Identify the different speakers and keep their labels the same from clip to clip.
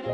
Speaker 1: Woo!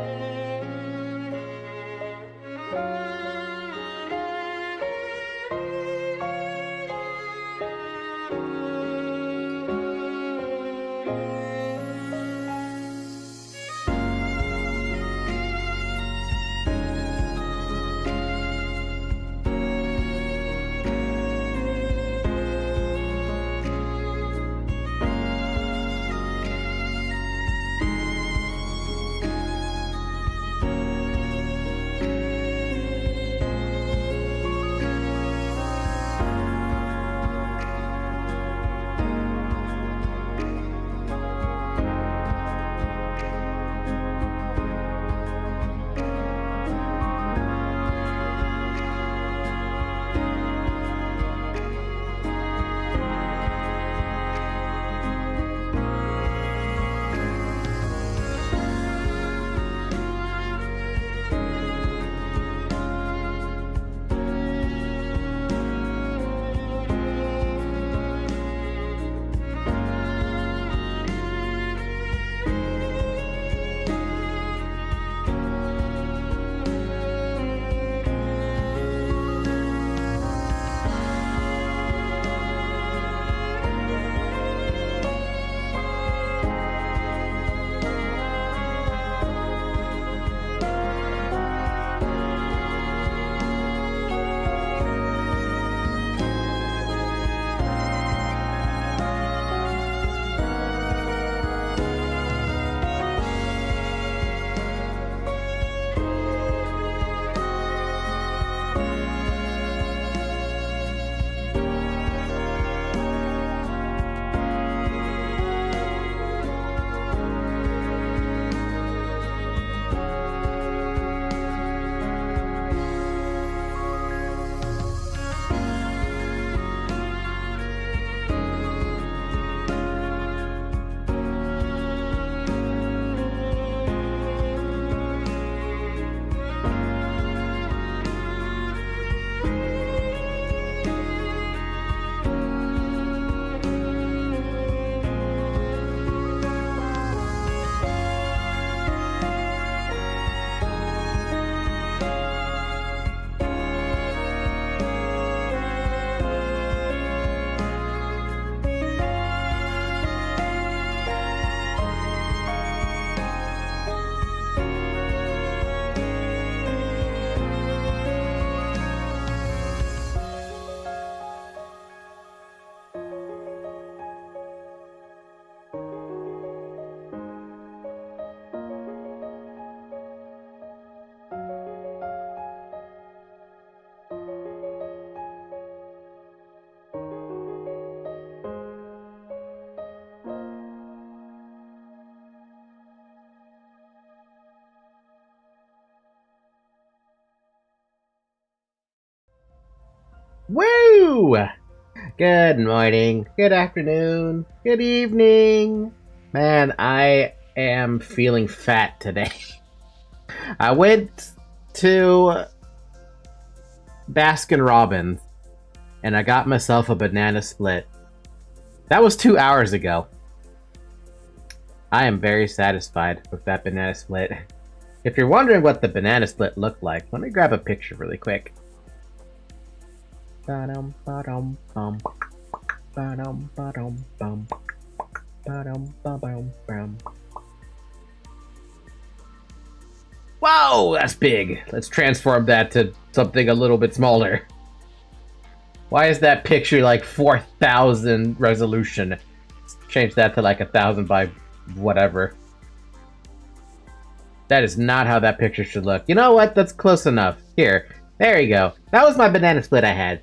Speaker 1: Good morning, good afternoon, good evening. Man, I am feeling fat today. I went to Baskin Robbins and I got myself a banana split. That was 2 hours ago. I am very satisfied with that banana split. If you're wondering what the banana split looked like, let me grab a picture really quick. Ba-dum, ba-dum, bum. Ba-dum, ba-dum, bum. Ba-dum, ba-dum, bum. Whoa, that's big. Let's transform that to something a little bit smaller. Why is that picture like 4,000 resolution? Let's change that to like 1,000 by whatever. That is not how that picture should look. You know what? That's close enough. Here. There you go. That was my banana split I had.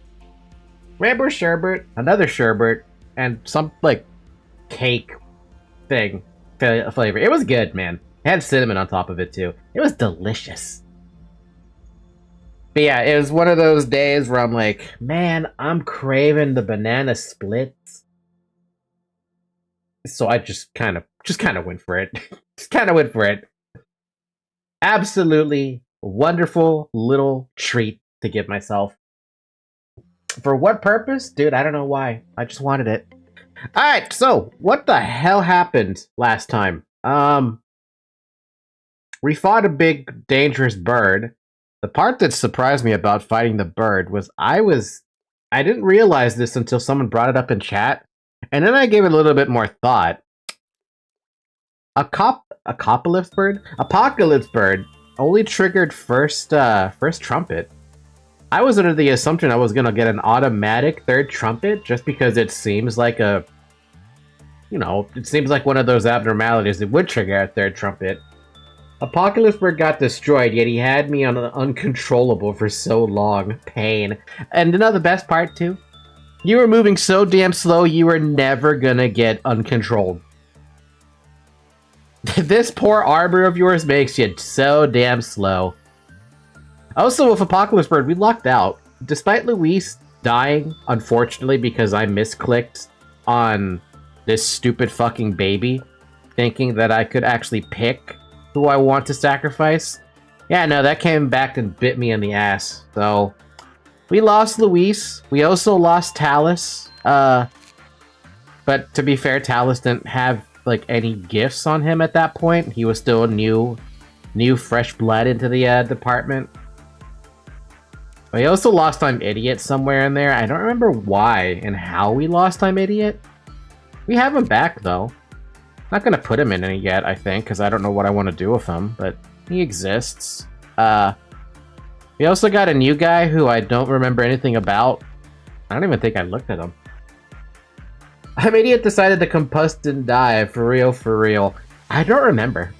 Speaker 1: Rainbow sherbet, another sherbet, and some, like, cake thing flavor. It was good, man. It had cinnamon on top of it, too. It was delicious. But yeah, it was one of those days where I'm like, man, I'm craving the banana splits. So I just kind of went for it. Just kind of went for it. Absolutely wonderful little treat to give myself. For what purpose? Dude, I don't know why. I just wanted it. Alright, so what the hell happened last time? We fought a big, dangerous bird. The part that surprised me about fighting the bird was I didn't realize this until someone brought it up in chat, and then I gave it a little bit more thought. Apocalypse bird only triggered first trumpet. I was under the assumption I was gonna get an automatic third trumpet just because it seems like it seems like one of those abnormalities that would trigger a third trumpet. Apocalypse bird got destroyed, yet he had me on uncontrollable for so long. Pain. And you know the best part too? You were moving so damn slow you were never gonna get uncontrolled. This poor arbor of yours makes you so damn slow. Also, with Apocalypse Bird, we lucked out. Despite Luis dying, unfortunately, because I misclicked on this stupid fucking baby, thinking that I could actually pick who I want to sacrifice. Yeah, no, that came back and bit me in the ass. So, we lost Luis. We also lost Talus. But to be fair, Talus didn't have like any gifts on him at that point. He was still new fresh blood into the department. We also lost I'm Idiot somewhere in there. I don't remember why and how we lost I'm Idiot. We have him back though. Not gonna put him in any yet, I think, because I don't know what I want to do with him, but he exists. We also got a new guy who I don't remember anything about. I don't even think I looked at him. I'm Idiot decided to combust and die, for real, for real. I don't remember.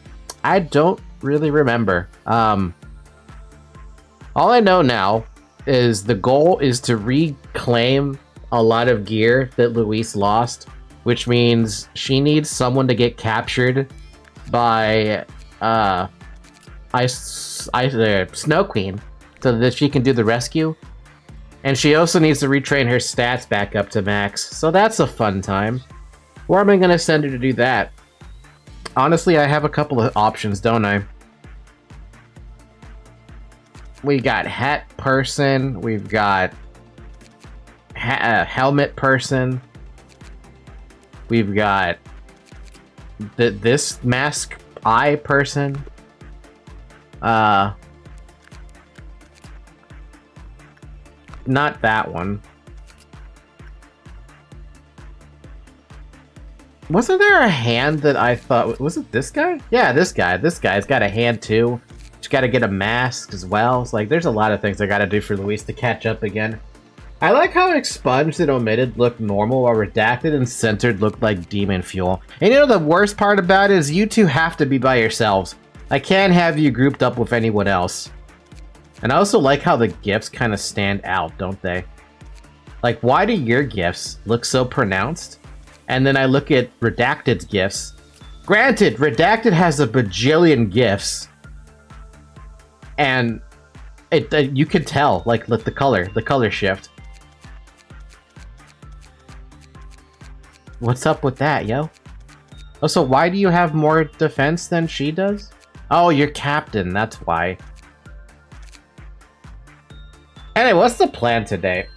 Speaker 1: I don't really remember. All I know now is the goal is to reclaim a lot of gear that Luis lost, which means she needs someone to get captured by Snow Queen so that she can do the rescue. And she also needs to retrain her stats back up to max, so that's a fun time. Where am I going to send her to do that? Honestly, I have a couple of options, don't I? We got hat person, we've got helmet person, we've got this mask eye person. Not that one. Wasn't there a hand that I thought... Was it this guy? Yeah, this guy. This guy's got a hand too. Just gotta get a mask as well. It's like, there's a lot of things I gotta do for Luis to catch up again. I like how expunged and omitted looked normal, while redacted and centered looked like demon fuel. And you know the worst part about it is you two have to be by yourselves. I can't have you grouped up with anyone else. And I also like how the gifts kind of stand out, don't they? Like, why do your gifts look so pronounced? And then I look at Redacted's gifts. Granted, Redacted has a bajillion gifts. And you can tell, like, the color shift. What's up with that, yo? Also, why do you have more defense than she does? Oh, you're captain, that's why. Anyway, what's the plan today?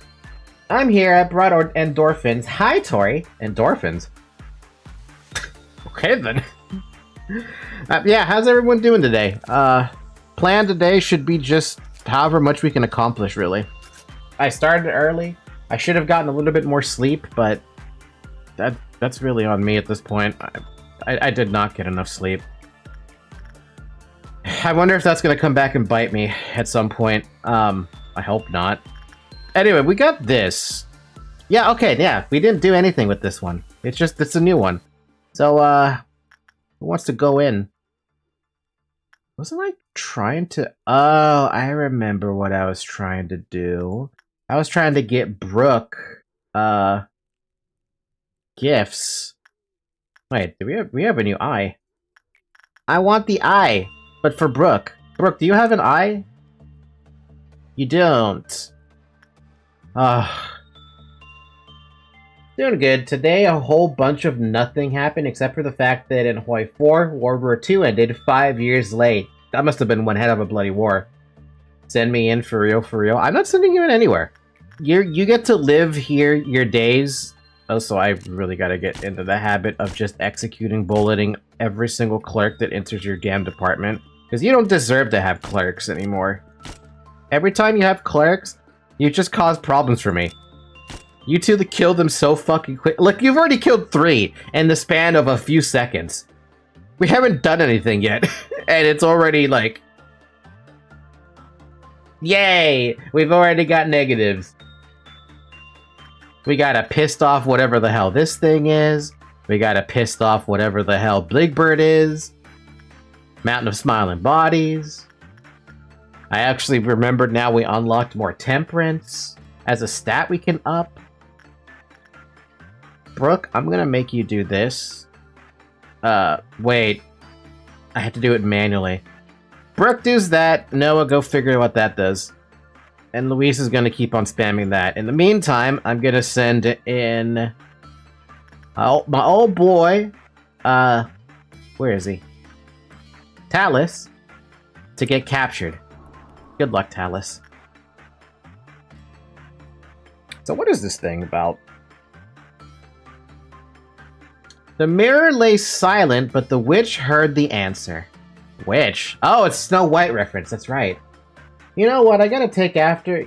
Speaker 1: I'm here, I brought endorphins. Hi, Tori. Endorphins? Okay, then. Yeah, how's everyone doing today? Plan today should be just however much we can accomplish, really. I started early. I should have gotten a little bit more sleep, but that's really on me at this point. I did not get enough sleep. I wonder if that's going to come back and bite me at some point. I hope not. Anyway, we got this. Yeah, okay, yeah. We didn't do anything with this one. It's a new one. So, who wants to go in? Wasn't I trying to... Oh, I remember what I was trying to do. I was trying to get Brooke, gifts. Wait, do we have a new eye? I want the eye, but for Brooke. Brooke, do you have an eye? You don't. Doing good. Today, a whole bunch of nothing happened except for the fact that in Hawaii 4, World War II ended 5 years late. That must have been one hell of a bloody war. Send me in for real, for real. I'm not sending you in anywhere. You get to live here your days. Also, I really gotta get into the habit of just executing bulleting every single clerk that enters your damn department. Because you don't deserve to have clerics anymore. Every time you have clerics, you just cause problems for me. You two kill them so fucking quick. Look, you've already killed 3 in the span of a few seconds. We haven't done anything yet. And it's already like... Yay! We've already got negatives. We got a pissed off whatever the hell this thing is. We got a pissed off whatever the hell Big Bird is. Mountain of Smiling Bodies. I actually remembered now we unlocked more Temperance as a stat we can up. Brooke, I'm gonna make you do this. Wait. I have to do it manually. Brooke does that. Noah, go figure out what that does. And Luis is gonna keep on spamming that. In the meantime, I'm gonna send in... my old boy, where is he? Talus, to get captured. Good luck, Talus. So what is this thing about? The mirror lay silent, but the witch heard the answer. Witch? Oh, it's Snow White reference, that's right. You know what, I got to take after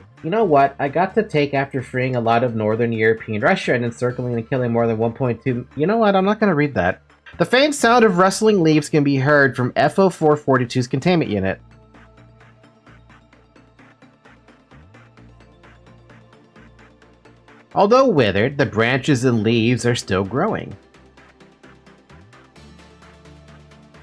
Speaker 1: freeing a lot of Northern European Russia and encircling and killing more than 1.2... You know what, I'm not going to read that. The faint sound of rustling leaves can be heard from FO442's containment unit. Although withered, the branches and leaves are still growing.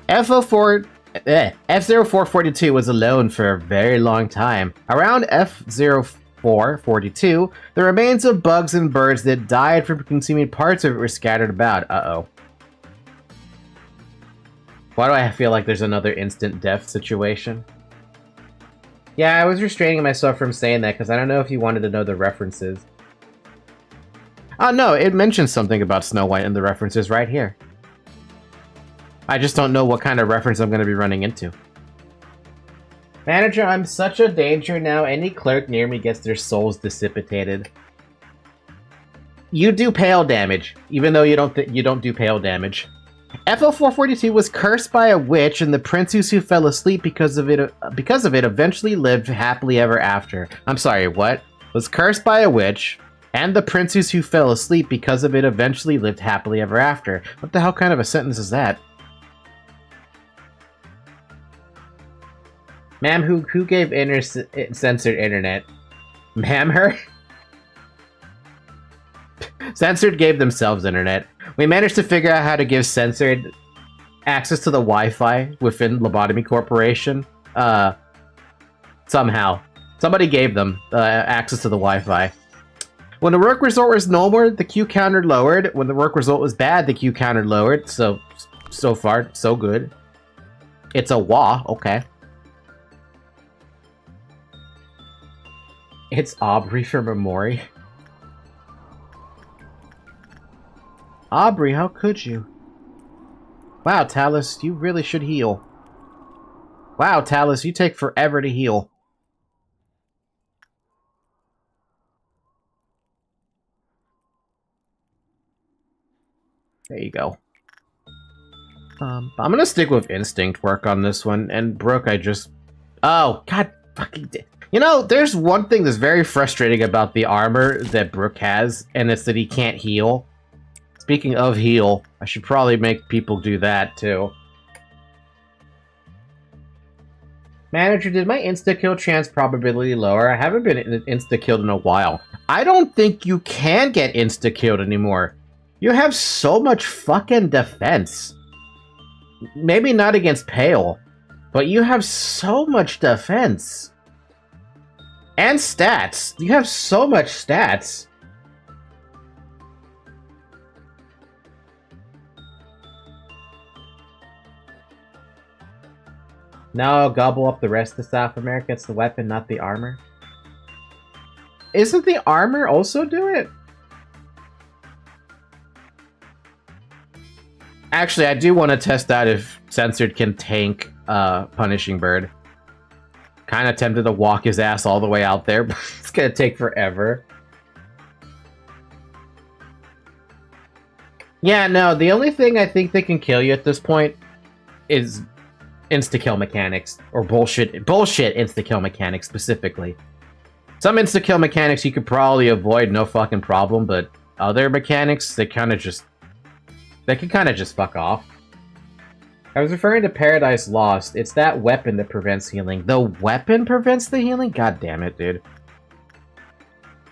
Speaker 1: F0442 was alone for a very long time. Around F0442, the remains of bugs and birds that died from consuming parts of it were scattered about. Uh-oh. Why do I feel like there's another instant death situation? Yeah, I was restraining myself from saying that because I don't know if you wanted to know the references. Oh no, it mentions something about Snow White in the references right here. I just don't know what kind of reference I'm going to be running into. Manager, I'm such a danger now. Any clerk near me gets their souls dissipated. You do pale damage, even though you don't do pale damage. FL442 was cursed by a witch, and the princess who fell asleep because of it eventually lived happily ever after. I'm sorry, what? Was cursed by a witch, and the princess who fell asleep because of it eventually lived happily ever after. What the hell kind of a sentence is that? Ma'am, who gave censored internet? Ma'am, her? Censored gave themselves internet. We managed to figure out how to give censored access to the Wi-Fi within Lobotomy Corporation. Somehow. Somebody gave them access to the Wi-Fi. When the work result was normal, the Q counter lowered. When the work result was bad, the Q counter lowered. So far, so good. It's a wah, okay. It's Aubrey from Amori. Aubrey, how could you? Wow, Talus, you really should heal. Wow, Talus, you take forever to heal. There you go. I'm gonna stick with instinct work on this one, and Brooke, Oh, god fucking... You know, there's one thing that's very frustrating about the armor that Brooke has, and it's that he can't heal. Speaking of heal, I should probably make people do that, too. Manager, did my insta-kill chance probability lower? I haven't been insta-killed in a while. I don't think you can get insta-killed anymore. You have so much fucking defense. Maybe not against Pale, but you have so much defense. And stats. You have so much stats. Now I'll gobble up the rest of South America. It's the weapon, not the armor. Isn't the armor also do it? Actually, I do want to test out if Censored can tank Punishing Bird. Kind of tempted to walk his ass all the way out there, but it's gonna take forever. Yeah, no, the only thing I think that can kill you at this point is insta-kill mechanics, or bullshit insta-kill mechanics specifically. Some insta-kill mechanics you could probably avoid no fucking problem, but other mechanics, they can kind of just fuck off. I was referring to Paradise Lost. It's that weapon that prevents healing. The weapon prevents the healing? God damn it, dude.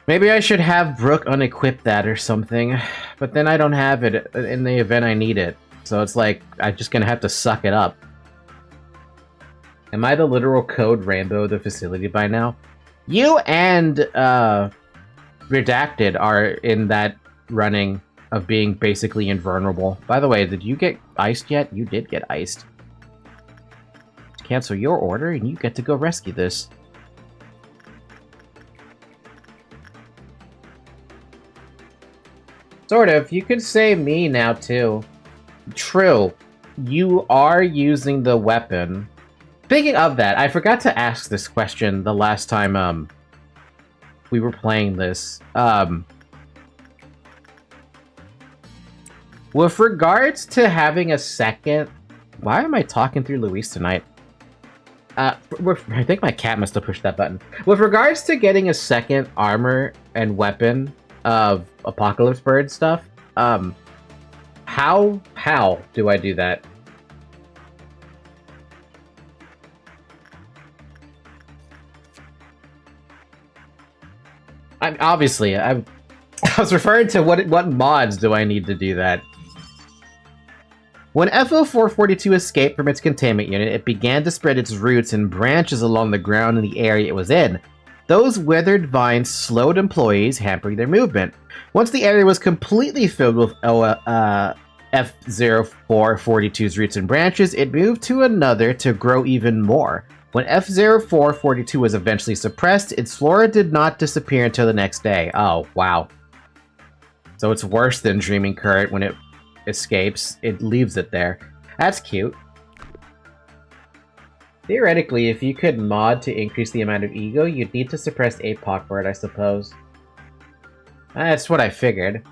Speaker 1: Maybe I should have Brooke unequip that or something, but then I don't have it in the event I need it. So it's like, I'm just gonna have to suck it up. Am I the literal Code Rambo of the facility by now? You and Redacted are in that running of being basically invulnerable. By the way, did you get iced yet? You did get iced. Cancel your order and you get to go rescue this. Sort of. You could say me now, too. True. You are using the weapon. Speaking of that, I forgot to ask this question the last time, we were playing this. With regards to having a second... Why am I talking through Luis tonight? I think my cat must have pushed that button. With regards to getting a second armor and weapon of Apocalypse Bird stuff, how do I do that? I was referring to what mods do I need to do that. When FO442 escaped from its containment unit, it began to spread its roots and branches along the ground in the area it was in. Those withered vines slowed employees, hampering their movement. Once the area was completely filled with F0442's roots and branches, it moved to another to grow even more. When F0442 was eventually suppressed, its flora did not disappear until the next day. Oh, wow. So it's worse than Dreaming Current when it escapes. It leaves it there. That's cute. Theoretically, if you could mod to increase the amount of ego, you'd need to suppress Apegrixs, I suppose. That's what I figured.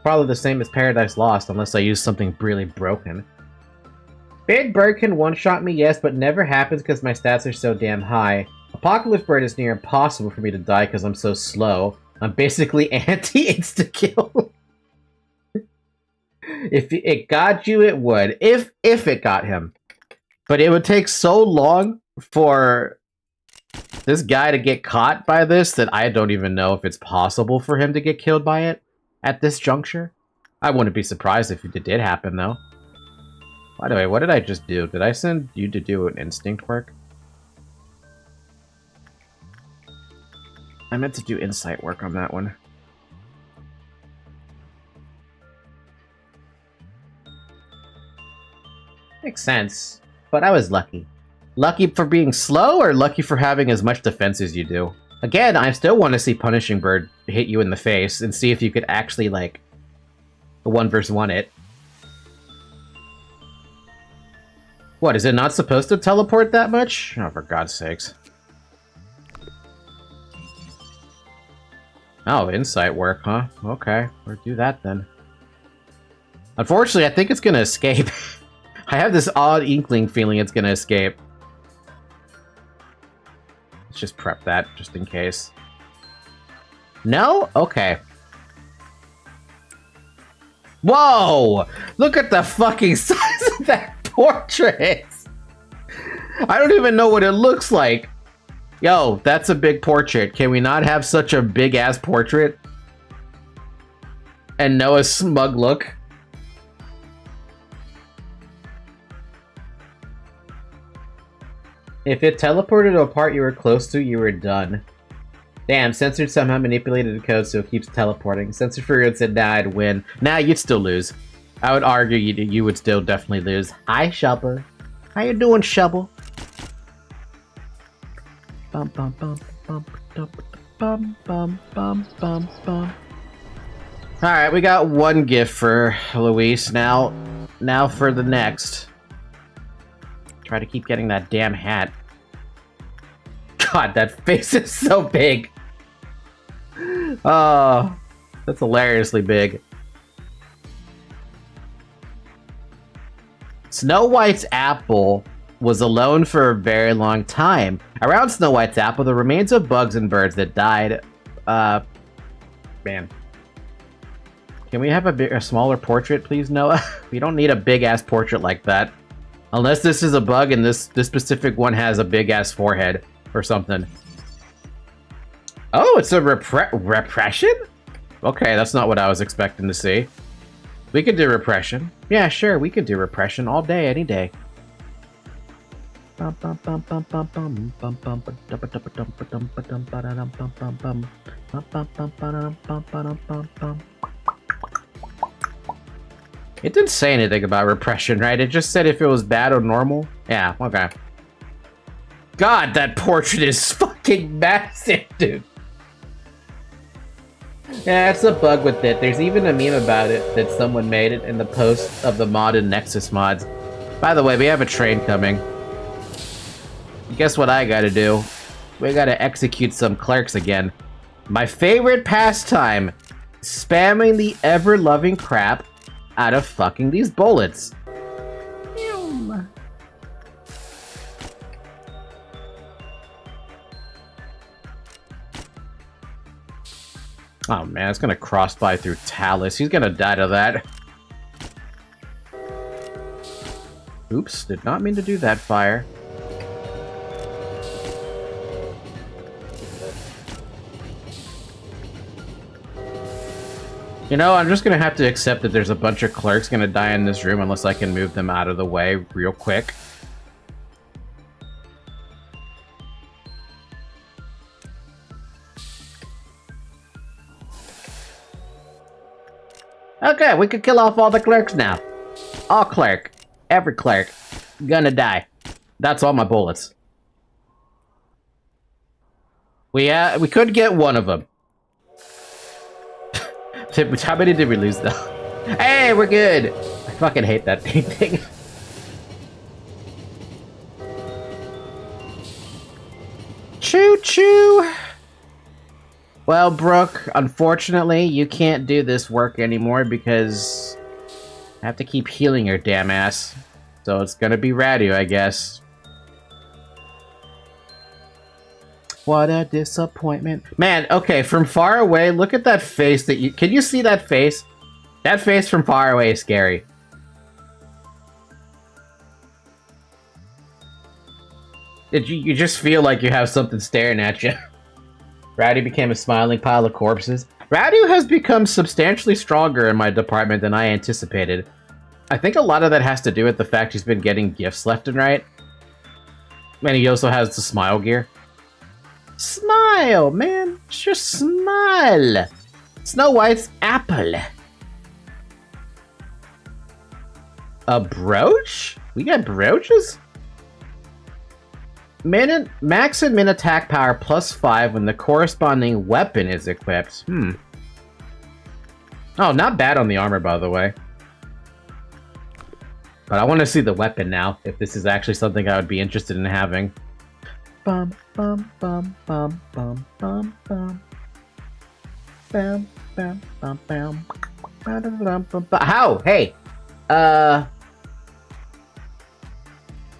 Speaker 1: Probably the same as Paradise Lost, unless I use something really broken. Big Bird can one-shot me, yes, but never happens because my stats are so damn high. Apocalypse Bird is near impossible for me to die because I'm so slow. I'm basically anti-insta-kill. If it got you, it would. If it got him. But it would take so long for this guy to get caught by this that I don't even know if it's possible for him to get killed by it at this juncture. I wouldn't be surprised if it did happen, though. By the way, what did I just do? Did I send you to do an instinct work? I meant to do insight work on that one. Makes sense. But I was lucky. Lucky for being slow, or lucky for having as much defense as you do? Again, I still want to see Punishing Bird hit you in the face and see if you could actually, like, 1v1 it. What, is it not supposed to teleport that much? Oh, for God's sakes. Oh, insight work, huh? Okay, we'll do that then. Unfortunately, I think it's gonna escape. I have this odd inkling feeling it's gonna escape. Let's just prep that, just in case. No? Okay. Whoa! Look at the fucking size of that portrait! I don't even know what it looks like. Yo, that's a big portrait. Can we not have such a big-ass portrait? And Noah's smug look? If it teleported to a part you were close to, you were done. Damn, Censored somehow manipulated the code so it keeps teleporting. Censored for real said, nah, I'd win. Nah, you'd still lose. I would argue you would still definitely lose. Hi, Shovel. How you doing, Shovel? Bum bum bum bum bum bum bum bum bum bum. Alright, we got one gift for Luis. Now for the next. Try to keep getting that damn hat. God, that face is so big. Oh, that's hilariously big. Snow White's apple was alone for a very long time. Around Snow White's apple, the remains of bugs and birds that died. Man. Can we have a smaller portrait, please, Noah? We don't need a big-ass portrait like that. Unless this is a bug and this specific one has a big-ass forehead or something. Oh, it's a repression? Okay, that's not what I was expecting to see. We could do repression. Yeah, sure, we could do repression all day, any day. It didn't say anything about repression, right? It just said if it was bad or normal. Yeah, okay. God, that portrait is fucking massive, dude. Yeah, it's a bug with it. There's even a meme about it that someone made it in the post of the mod in Nexus mods. By the way, we have a train coming. Guess what I gotta do? We gotta execute some clerks again. My favorite pastime. Spamming the ever-loving crap out of fucking these bullets. Oh man, it's gonna crossfire through Talus. He's gonna die to that. Oops, did not mean to do that fire. You know, I'm just gonna have to accept that there's a bunch of clerks gonna die in this room unless I can move them out of the way real quick. Okay, we can kill off all the clerks now. All clerk. Every clerk. Gonna die. That's all my bullets. We could get one of them. How many did we lose, though? Hey, we're good! I fucking hate that thing. Choo-choo! Well, Brooke, unfortunately, you can't do this work anymore because I have to keep healing your damn ass. So it's gonna be Radu, I guess. What a disappointment. Man, okay, from far away, look at that face that you... Can you see that face? That face from far away is scary. You just feel like you have something staring at you. Radu became a smiling pile of corpses. Radu has become substantially stronger in my department than I anticipated. I think a lot of that has to do with the fact he's been getting gifts left and right. And he also has the smile gear. Smile, man. Just smile. Snow White's apple. A brooch? We got brooches? Max and min attack power +5 when the corresponding weapon is equipped. Oh, not bad on the armor, by the way. But I want to see the weapon now, if this is actually something I would be interested in having. Bum, bum, bum, bum, bum, bum, bum. Bam, bam, bam, bam. How? Hey!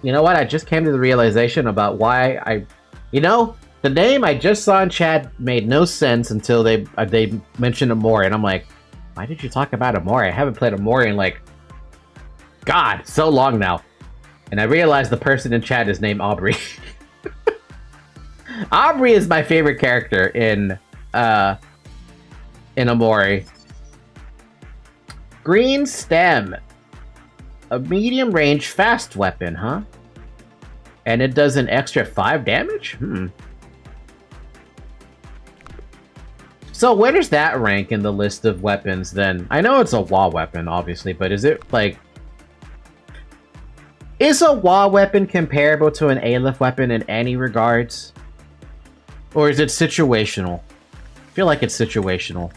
Speaker 1: You know what? I just came to the realization about why I... You know, the name I just saw in chat made no sense until they mentioned Amori, and I'm like, why did you talk about Amori? I haven't played Amori in, like... God, so long now. And I realized the person in chat is named Aubrey. Aubrey is my favorite character in Amori. Green stem. A medium-range fast weapon, huh? And it does an extra 5 damage? So where does that rank in the list of weapons, then? I know it's a wall weapon, obviously, but is it, like... Is a wall weapon comparable to an Aleph weapon in any regards? Or is it situational? I feel like it's situational.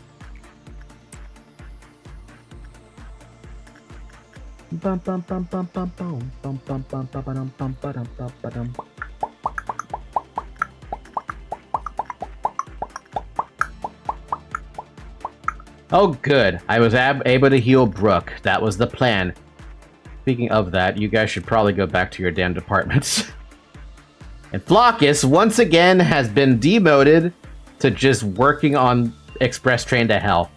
Speaker 1: Oh, good. I was able to heal Brooke. That was the plan. Speaking of that, you guys should probably go back to your damn departments. And Flockus, once again, has been demoted to just working on Express Train to Hell.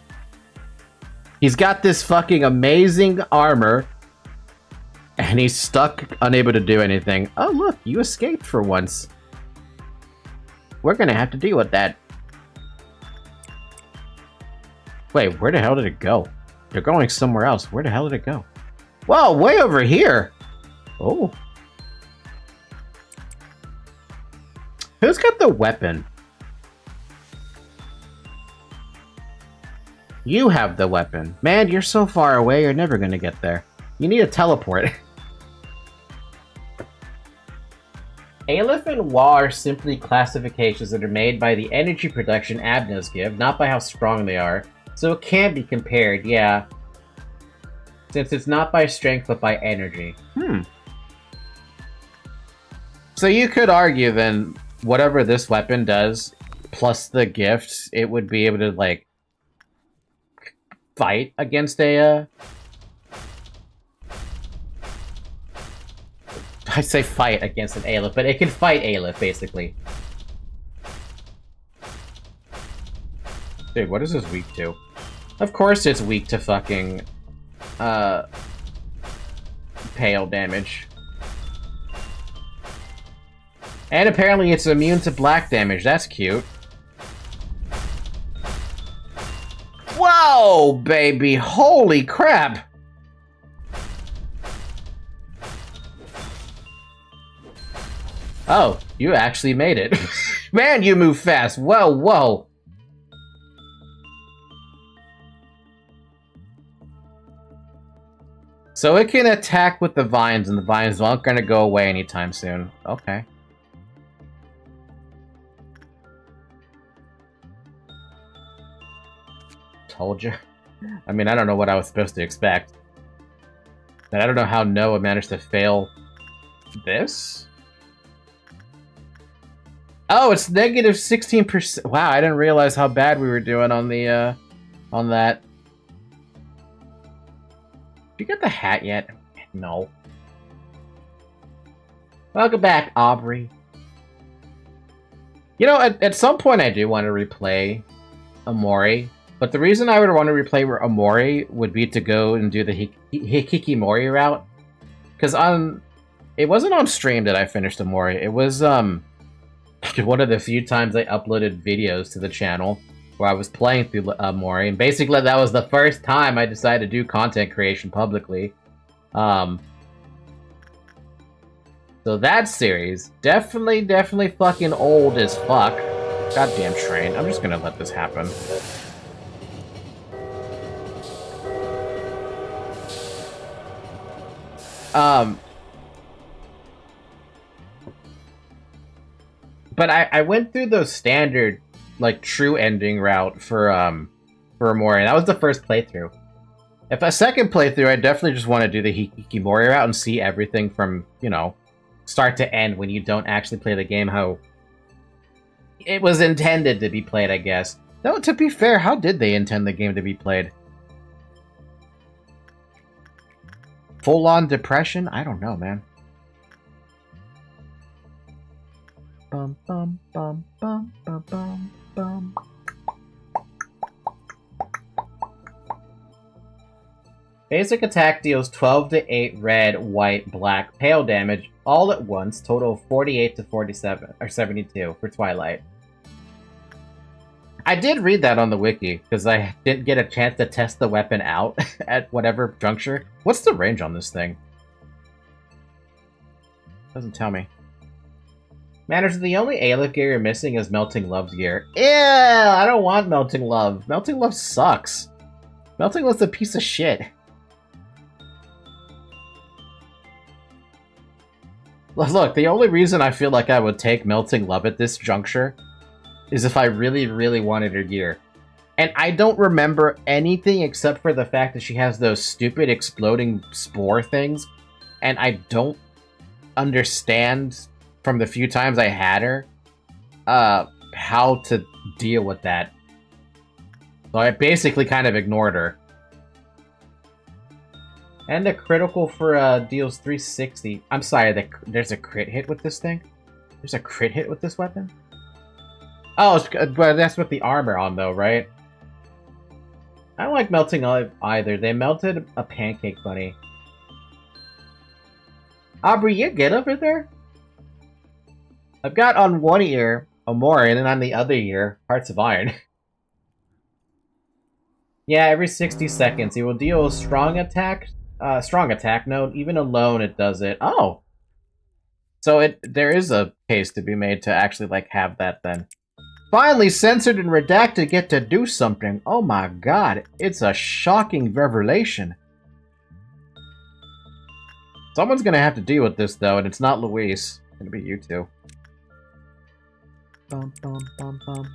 Speaker 1: He's got this fucking amazing armor, and he's stuck, unable to do anything. Oh, look, you escaped for once. We're gonna have to deal with that. Wait, where the hell did it go? They're going somewhere else. Where the hell did it go? Whoa, way over here! Oh. Who's got the weapon? You have the weapon. Man, you're so far away, you're never gonna get there. You need a teleport. Aleph and Wa are simply classifications that are made by the energy production Abnos give, not by how strong they are. So it can be compared, yeah. Since it's not by strength, but by energy. So you could argue then, whatever this weapon does, plus the gifts, it would be able to, like, fight against a, I say fight against an Aleph, but it can fight Aleph, basically. Dude, what is this weak to? Of course it's weak to fucking, pale damage. And apparently it's immune to black damage, that's cute. Whoa, baby, holy crap! Oh, you actually made it. Man, you move fast, whoa, whoa! So it can attack with the vines, and the vines aren't gonna go away anytime soon. Okay. Told you. I mean, I don't know what I was supposed to expect. And I don't know how Noah managed to fail this? Oh, it's negative 16%. Wow, I didn't realize how bad we were doing on the, on that. Did you get the hat yet? No. Welcome back, Aubrey. You know, at some point I do want to replay Omori, but the reason I would want to replay Omori would be to go and do the Hikikomori route. Because it wasn't on stream that I finished Omori. It was, one of the few times I uploaded videos to the channel where I was playing through Omori, and basically that was the first time I decided to do content creation publicly. So that series, definitely fucking old as fuck. Goddamn train, I'm just gonna let this happen. But I went through the standard, like, true ending route for Omori. That was the first playthrough. If a second playthrough, I definitely just want to do the Hikikomori route and see everything from, you know, start to end when you don't actually play the game how it was intended to be played, I guess. Though, to be fair, how did they intend the game to be played? Full-on depression? I don't know, man. Bum, bum, bum, bum, bum, bum, bum. Basic attack deals 12 to 8 red, white, black, pale damage all at once, total of 48 to 47, or 72 for Twilight. I did read that on the wiki, because I didn't get a chance to test the weapon out at whatever juncture. What's the range on this thing? Doesn't tell me. Matters, the only Aleph gear you're missing is Melting Love's gear. Ew, I don't want Melting Love. Melting Love sucks. Melting Love's a piece of shit. Look, the only reason I feel like I would take Melting Love at this juncture is if I really wanted her gear. And I don't remember anything except for the fact that she has those stupid exploding spore things, and I don't understand, from the few times I had her, how to deal with that. So I basically kind of ignored her. And the critical for deals 360. I'm sorry, there's a crit hit with this thing? There's a crit hit with this weapon? Oh, but that's with the armor on though, right? I don't like melting either. They melted a pancake bunny. Aubrey, you get over there? I've got on one ear Omori, and then on the other ear, Hearts of Iron. Yeah, every 60 seconds, he will deal a strong attack node. Even alone, it does it. Oh! So there is a case to be made to actually, like, have that then. Finally, censored and redacted get to do something. Oh my god, it's a shocking revelation. Someone's gonna have to deal with this, though, and it's not Luis. It's gonna be you two. Bum bum bum bum.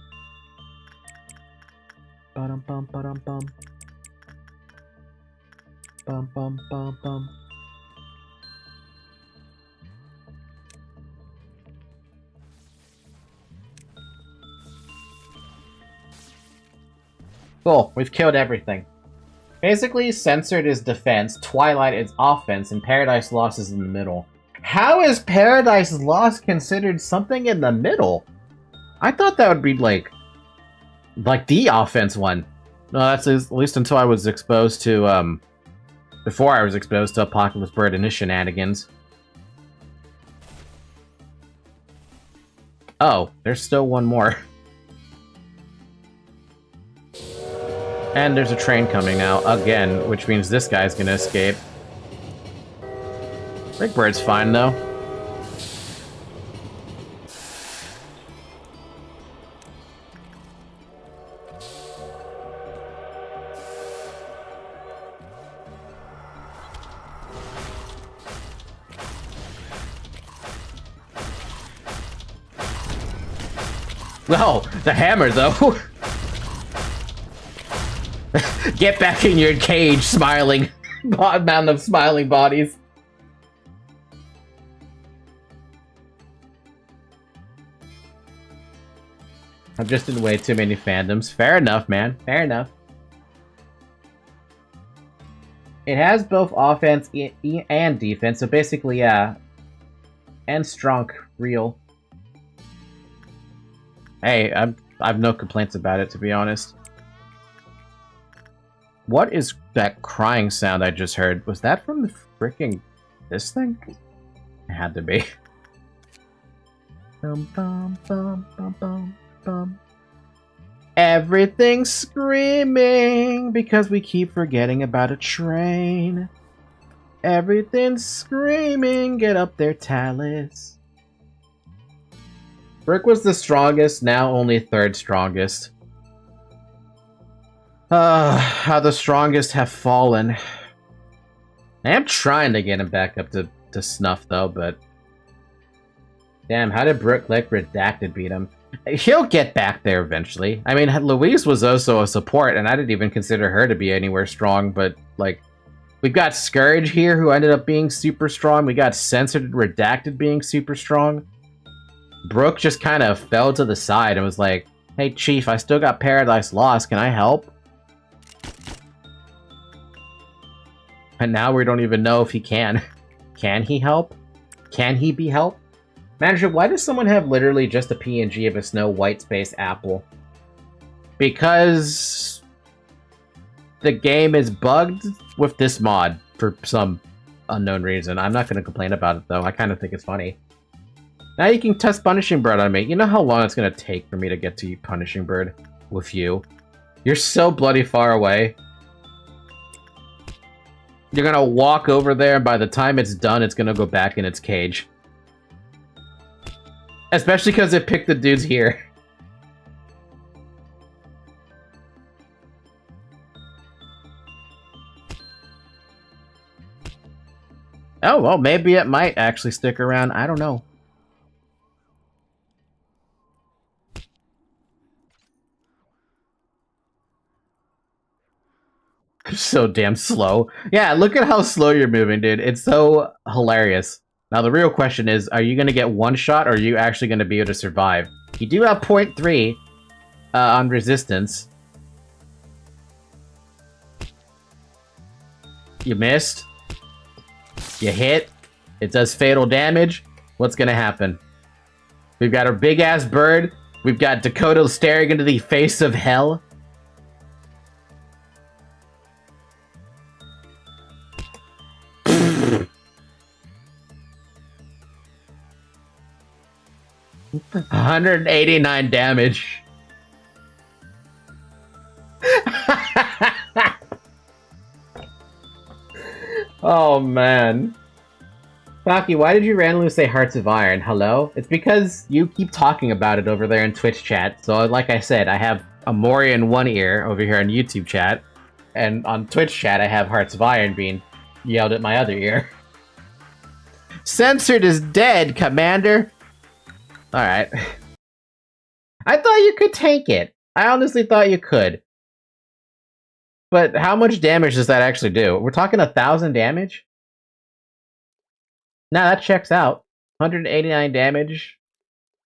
Speaker 1: Ba-dum bum ba-dum bum. Bum bum bum bum. Cool, we've killed everything. Basically, Censored is defense, Twilight is offense, and Paradise Lost is in the middle. How is Paradise Lost considered something in the middle? I thought that would be like the offense one. No, that's at least until I was exposed to, before I was exposed to Apocalypse Bird and his shenanigans. Oh, there's still one more. And there's a train coming out again, which means this guy's gonna escape. Big Bird's fine, though. Oh, the hammer, though. Get back in your cage, smiling. Mound of smiling bodies. I'm just in way too many fandoms. Fair enough, man. Fair enough. It has both offense and defense, so basically, yeah. And strong, real. Hey, I've no complaints about it, to be honest. What is that crying sound I just heard? Was that from the freaking this thing? It had to be. Bum, bum, bum, bum, bum, bum. Everything's screaming because we keep forgetting about a train. Everything's screaming, get up there, Talus. Brick was the strongest, now only third strongest. How the strongest have fallen. I am trying to get him back up to snuff, though, but... Damn, how did Brooke like Redacted beat him? He'll get back there eventually. I mean, Louise was also a support, and I didn't even consider her to be anywhere strong, but, like... We've got Scourge here, who ended up being super strong. We got Censored and Redacted being super strong. Brooke just kind of fell to the side and was like, hey, Chief, I still got Paradise Lost. Can I help? And now we don't even know if he can. Can he help? Can he be helped? Manager, why does someone have literally just a PNG of a snow white space apple? Because the game is bugged with this mod for some unknown reason. I'm not going to complain about it, though. I kind of think it's funny. Now you can test Punishing Bird on me. You know how long it's going to take for me to get to Punishing Bird with you? You're so bloody far away. You're gonna walk over there, and by the time it's done, it's gonna go back in its cage. Especially because it picked the dudes here. Oh, well, maybe it might actually stick around. I don't know. So damn slow. Yeah, look at how slow you're moving, dude. It's so hilarious. Now, the real question is, are you going to get one shot, or are you actually going to be able to survive? You do have 0.3 on resistance. You missed? You hit, it does fatal damage. What's gonna happen? We've got a big-ass bird. We've got Dakota staring into the face of hell. $189 damage. Oh man. Baki, why did you randomly say Hearts of Iron? Hello? It's because you keep talking about it over there in Twitch chat. So like I said, I have Amori in one ear over here on YouTube chat. And on Twitch chat, I have Hearts of Iron being yelled at my other ear. Censored is dead, Commander! Alright. I thought you could tank it. I honestly thought you could. But how much damage does that actually do? We're talking 1,000 damage? Nah, that checks out. 189 damage.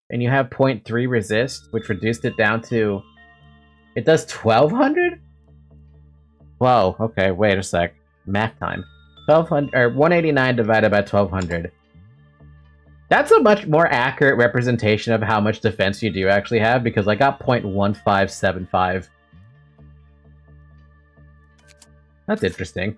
Speaker 1: And you have 0.3 resist, which reduced it down to... It does 1,200? Whoa, okay, wait a sec. Math time. 1,200, or 189 divided by 1,200. That's a much more accurate representation of how much defense you do actually have, because I got 0.1575. That's interesting.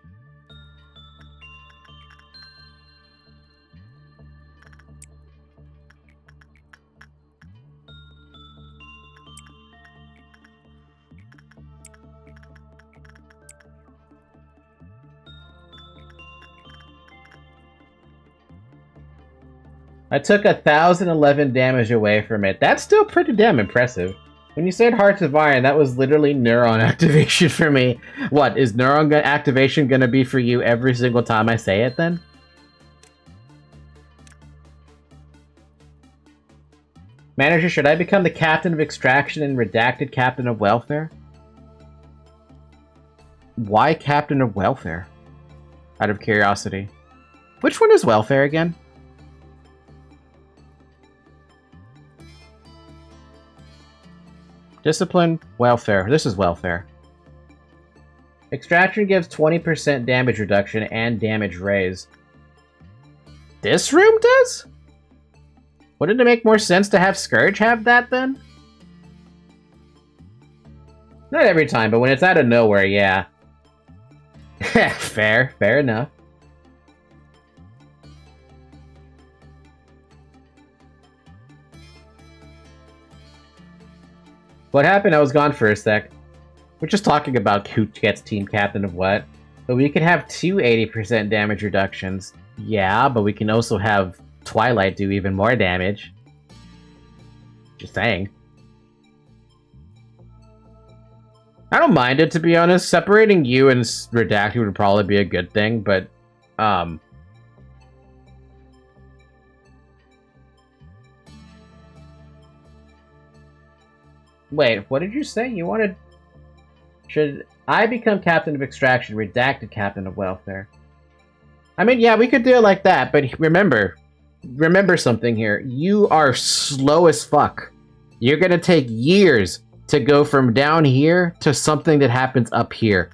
Speaker 1: I took 1,011 damage away from it. That's still pretty damn impressive. When you said Hearts of Iron, that was literally neuron activation for me. What, is neuron activation gonna be for you every single time I say it, then? Manager, should I become the captain of extraction and redacted captain of welfare? Why captain of welfare? Out of curiosity. Which one is welfare again? Discipline, welfare. This is welfare. Extraction gives 20% damage reduction and damage raise. This room does? Wouldn't it make more sense to have Scourge have that then? Not every time, but when it's out of nowhere, yeah. Fair enough. What happened? I was gone for a sec. We're just talking about who gets team captain of what. But we can have two 80% damage reductions. Yeah, but we can also have Twilight do even more damage. Just saying. I don't mind it, to be honest. Separating you and Redacted would probably be a good thing, but... Wait, what did you say? You wanted... Should I become captain of extraction, redacted captain of welfare? I mean, yeah, we could do it like that, but remember something here. You are slow as fuck. You're gonna take years to go from down here to something that happens up here.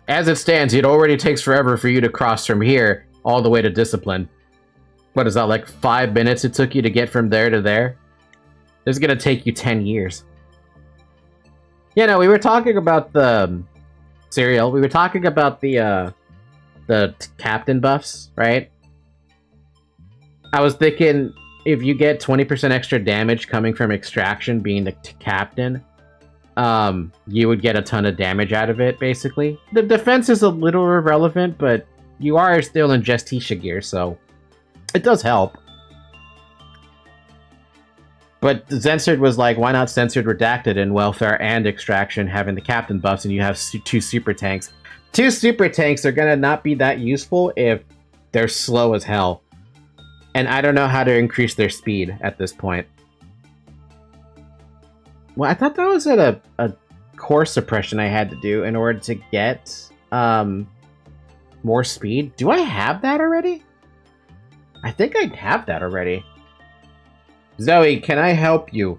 Speaker 1: As it stands, it already takes forever for you to cross from here all the way to discipline. What is that, like 5 minutes it took you to get from there to there? This is gonna take you 10 years. Yeah, no, we were talking about the... Serial, we were talking about the captain buffs, right? I was thinking, if you get 20% extra damage coming from extraction being the captain, you would get a ton of damage out of it, basically. The defense is a little irrelevant, but you are still in Justicia gear, so it does help. But Censored was like, why not Censored Redacted in Welfare and Extraction having the captain buffs and you have two super tanks. Two super tanks are gonna not be that useful if they're slow as hell. And I don't know how to increase their speed at this point. Well, I thought that was at a core suppression I had to do in order to get more speed. Do I have that already? I think I have that already. Zoe, can I help you?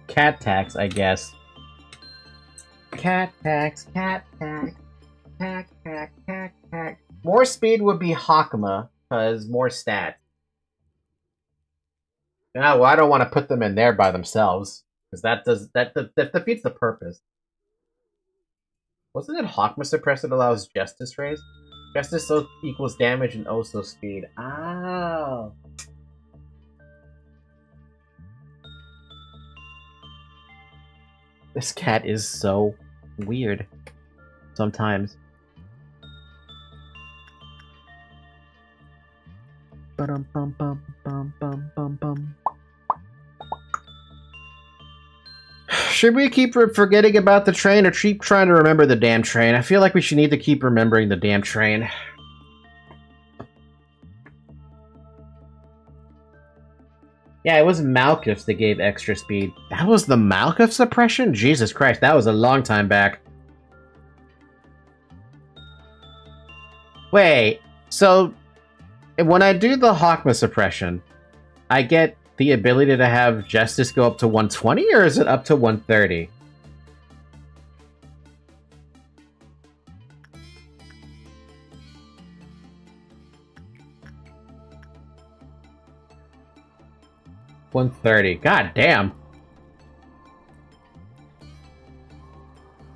Speaker 1: Cat tax, I guess. Cat tax, cat tax. Hack, hack, hack, hack. More speed would be Hakama, because more stats. Yeah, well, I don't want to put them in there by themselves, because that defeats the purpose. Wasn't it Hakama Suppressor that allows Justice Raise? Justice so equals damage and also speed. Oh. This cat is so weird. Sometimes. Should we keep forgetting about the train or keep trying to remember the damn train? I feel like we should need to keep remembering the damn train. Yeah, it was Malkuth that gave extra speed. That was the Malkuth suppression? Jesus Christ, that was a long time back. Wait, so when I do the Hakama suppression, I get the ability to have Justice go up to 120, or is it up to 130? $130. God damn.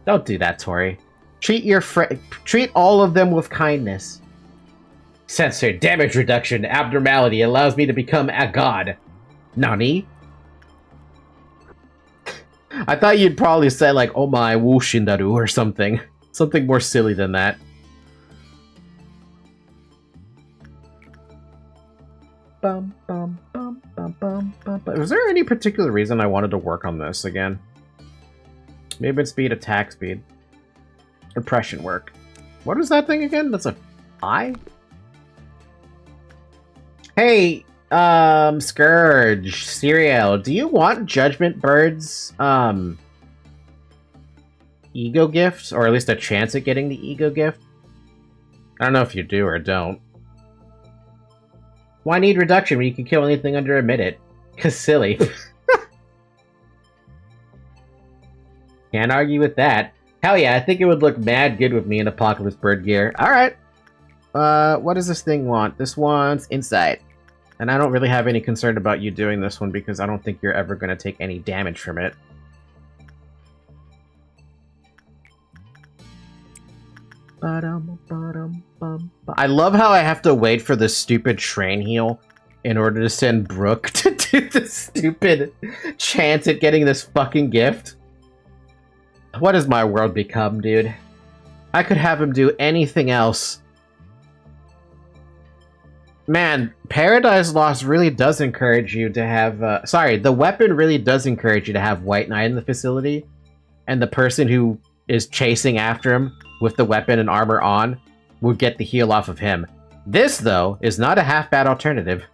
Speaker 1: Don't do that, Tori. Treat all of them with kindness. Sensor damage reduction abnormality allows me to become a god. Nani? I thought you'd probably say like, oh my wu shindaru or something. Something more silly than that. Bum, bum, bum, bum, bum, bum. Was there any particular reason I wanted to work on this again? Movement speed, attack speed. Impression work. What is that thing again? That's a eye? Hey, Scourge, Serial, do you want Judgment Bird's, ego gift? Or at least a chance at getting the ego gift? I don't know if you do or don't. Why need reduction when you can kill anything under a minute? 'Cause silly. Can't argue with that. Hell yeah, I think it would look mad good with me in Apocalypse Bird gear. Alright. What does this thing want? This wants insight. And I don't really have any concern about you doing this one because I don't think you're ever going to take any damage from it. I love how I have to wait for the stupid train heal in order to send Brooke to do the stupid chance at getting this fucking gift. What has my world become, dude? I could have him do anything else. Man, Paradise Lost really does encourage you to have... the weapon really does encourage you to have White Knight in the facility. And the person who is chasing after him with the weapon and armor on will get the heal off of him. This, though, is not a half-bad alternative.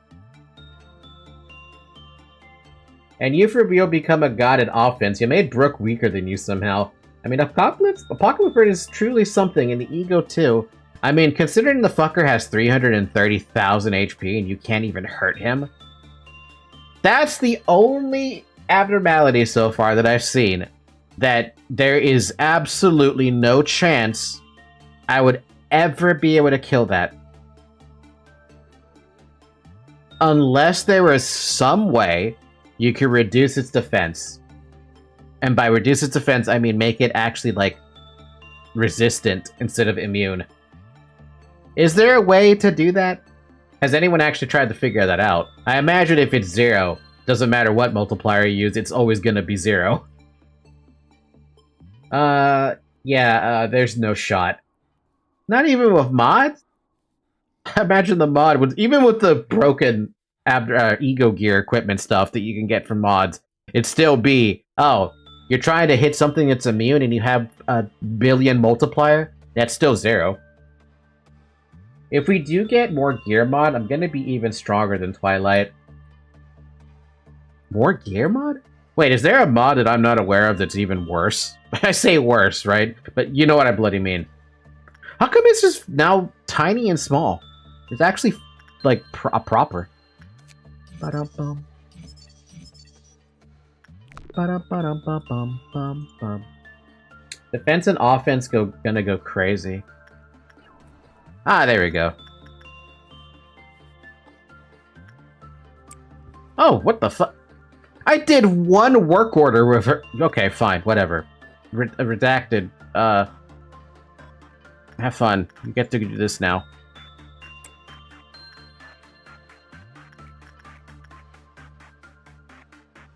Speaker 1: And you for real become a god at offense. You made Brooke weaker than you somehow. I mean, Apocalypse Bird is truly something, and the ego too. I mean, considering the fucker has 330,000 HP and you can't even hurt him. That's the only abnormality so far that I've seen. That there is absolutely no chance I would ever be able to kill that. Unless there was some way you could reduce its defense. And by reduce its defense, I mean make it actually, like, resistant instead of immune. Is there a way to do that? Has anyone actually tried to figure that out? I imagine if it's 0, doesn't matter what multiplier you use, it's always gonna be 0. There's no shot. Not even with mods? I imagine the mod would, even with the broken ego gear equipment stuff that you can get from mods, it'd still be, oh, you're trying to hit something that's immune and you have a billion multiplier? That's still 0. If we do get more gear mod, I'm gonna be even stronger than Twilight. More gear mod? Wait, is there a mod that I'm not aware of that's even worse? I say worse, right? But you know what I bloody mean. How come it's just now tiny and small? It's actually, like, proper. Ba-dum-bum. Ba-dum-ba-dum-ba-bum-bum-bum. Defense and offense gonna go crazy. Ah, there we go. Oh, what the fuck? I did one work order with her. Okay, fine, whatever. Redacted. Have fun. You get to do this now.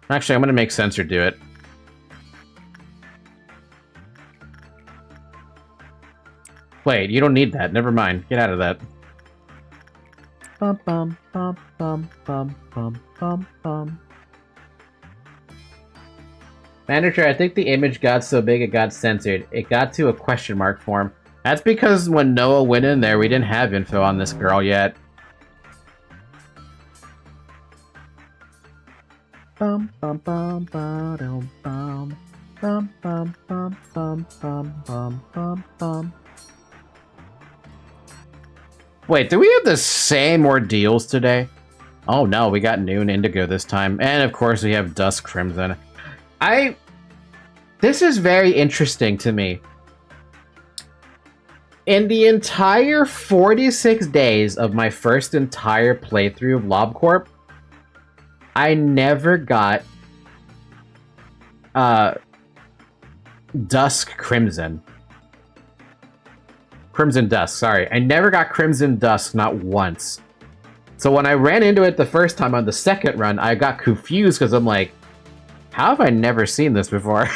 Speaker 1: Actually, I'm gonna make Censor do it. Wait, you don't need that. Never mind. Get out of that. Bum bum bum bum bum bum bum bum. Manager, I think the image got so big it got censored. It got to a question mark form. That's because when Noah went in there, we didn't have info on this girl yet. Bum bum bum bum bum bum bum bum bum bum bum bum bum. Wait, do we have the same ordeals today? Oh no, we got Noon Indigo this time. And of course we have Dusk Crimson. This is very interesting to me. In the entire 46 days of my first entire playthrough of LobCorp, I never got Dusk Crimson. Crimson Dusk, sorry. I never got Crimson Dusk, not once. So when I ran into it the first time on the second run, I got confused because I'm like, how have I never seen this before?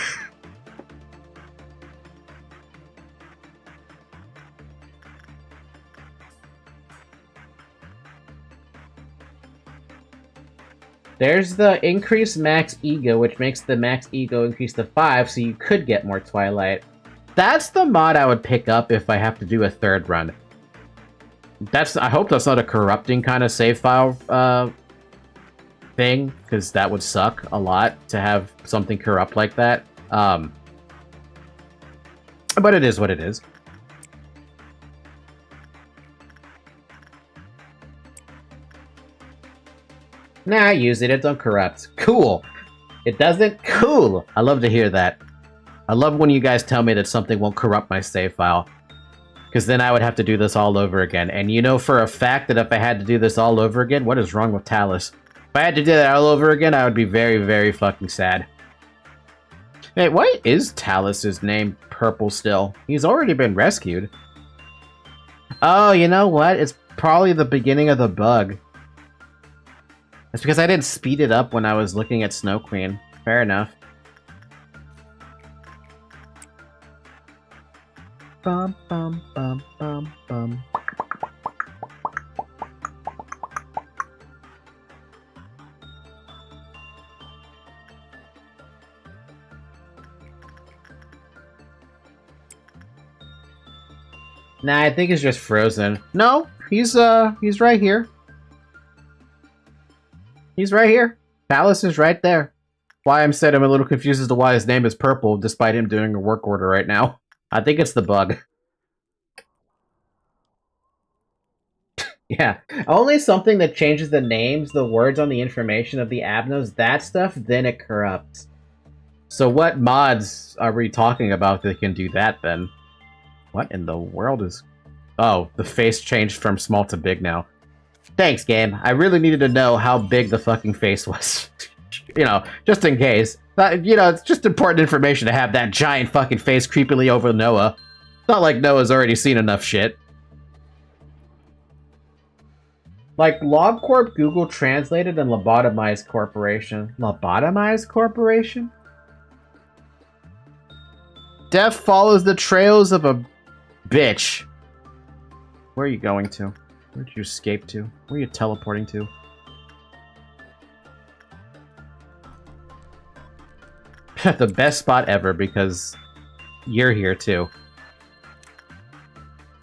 Speaker 1: There's the increased max ego, which makes the max ego increase to 5, so you could get more Twilight. That's the mod I would pick up if I have to do a third run. I hope that's not a corrupting kind of save file thing, because that would suck a lot to have something corrupt like that. But it is what it is. Nah, use it. It don't corrupt. Cool. It doesn't? Cool. I love to hear that. I love when you guys tell me that something won't corrupt my save file. Because then I would have to do this all over again. And you know for a fact that if I had to do this all over again, what is wrong with Talus? If I had to do that all over again, I would be very, very fucking sad. Hey, why is Talus's name purple still? He's already been rescued. Oh, you know what? It's probably the beginning of the bug. That's because I didn't speed it up when I was looking at Snow Queen. Fair enough. Bum bum bum bum bum. Nah, I think he's just frozen. No, he's right here. He's right here. Talus is right there. Why I'm a little confused as to why his name is purple, despite him doing a work order right now. I think it's the bug. Yeah, only something that changes the names, the words on the information of the abnos, that stuff, then it corrupts. So what mods are we talking about that can do that then? What in the world is... Oh, the face changed from small to big now. Thanks, game. I really needed to know how big the fucking face was. You know, just in case. You know, it's just important information to have that giant fucking face creepily over Noah. It's not like Noah's already seen enough shit. Like, LobCorp, Google Translated, and Lobotomy Corporation. Lobotomy Corporation? Death follows the trails of a bitch. Where are you going to? Where'd you escape to? Where are you teleporting to? The best spot ever, because you're here too.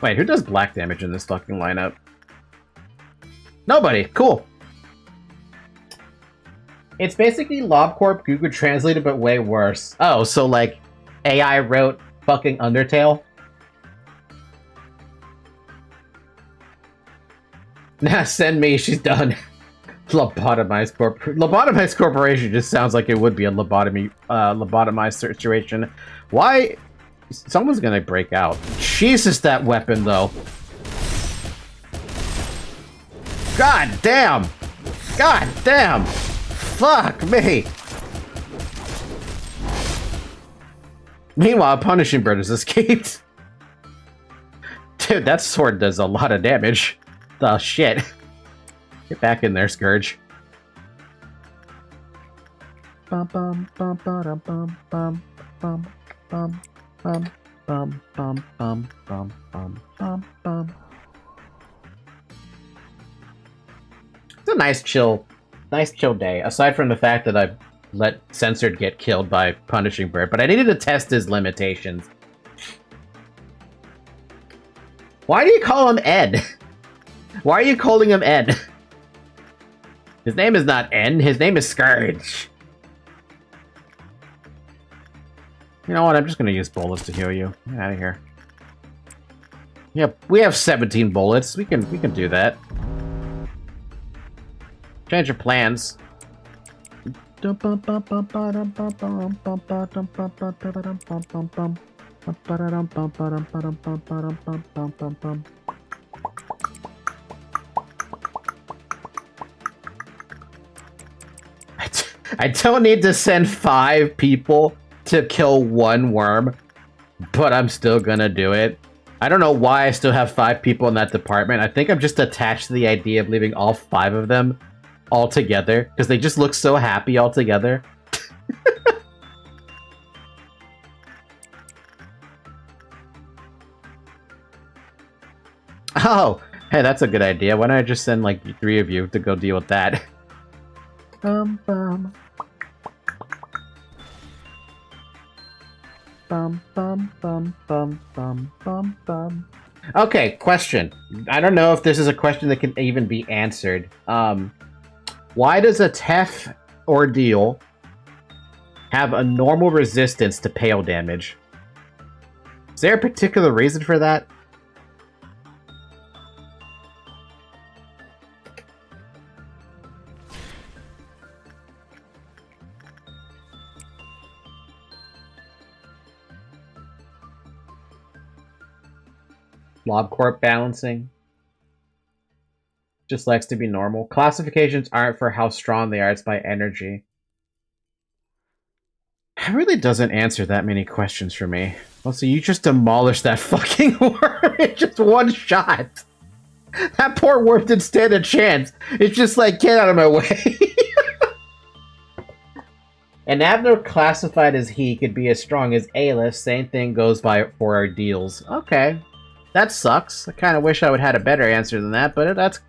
Speaker 1: Wait, who does black damage in this fucking lineup? Nobody! Cool! It's basically LobCorp Google Translated, but way worse. Oh, so like, AI wrote fucking Undertale? Nah, send me, she's done. Lobotomized Corporation just sounds like it would be a lobotomized situation. Why Someone's gonna break out. Jesus, that weapon, though. God damn! God damn! Fuck me! Meanwhile, Punishing Bird has escaped. Dude, that sword does a lot of damage. Oh, shit. Get back in there, Scourge. Bum bum bum bum bum bum bum bum bum bum bum bum bum bum bum. It's a nice chill day. Aside from the fact that I let Censored get killed by Punishing Bird, but I needed to test his limitations. Why do you call him Ed? Why are you calling him Ed? His name is not N. His name is Scourge. You know what? I'm just gonna use bullets to heal you. Get out of here. Yep, we have 17 bullets. We can do that. Change your plans. I don't need to send 5 people to kill 1 worm, but I'm still gonna do it. I don't know why I still have 5 people in that department. I think I'm just attached to the idea of leaving all 5 of them all together, because they just look so happy all together. Oh, hey, that's a good idea. Why don't I just send, like, 3 of you to go deal with that? Bum, bum. Bum, bum, bum, bum, bum, bum, bum. Okay, question. I don't know if this is a question that can even be answered. Why does a Tef ordeal have a normal resistance to pale damage? Is there a particular reason for that? LobCorp balancing. Just likes to be normal. Classifications aren't for how strong they are, it's by energy. It really doesn't answer that many questions for me. Also, you just demolished that fucking worm in just 1 shot. That poor worm didn't stand a chance. It's just like, get out of my way. An Abner classified as he could be as strong as Aleph. Same thing goes by for our deals. Okay. That sucks. I kind of wish I would have had a better answer than that, but that's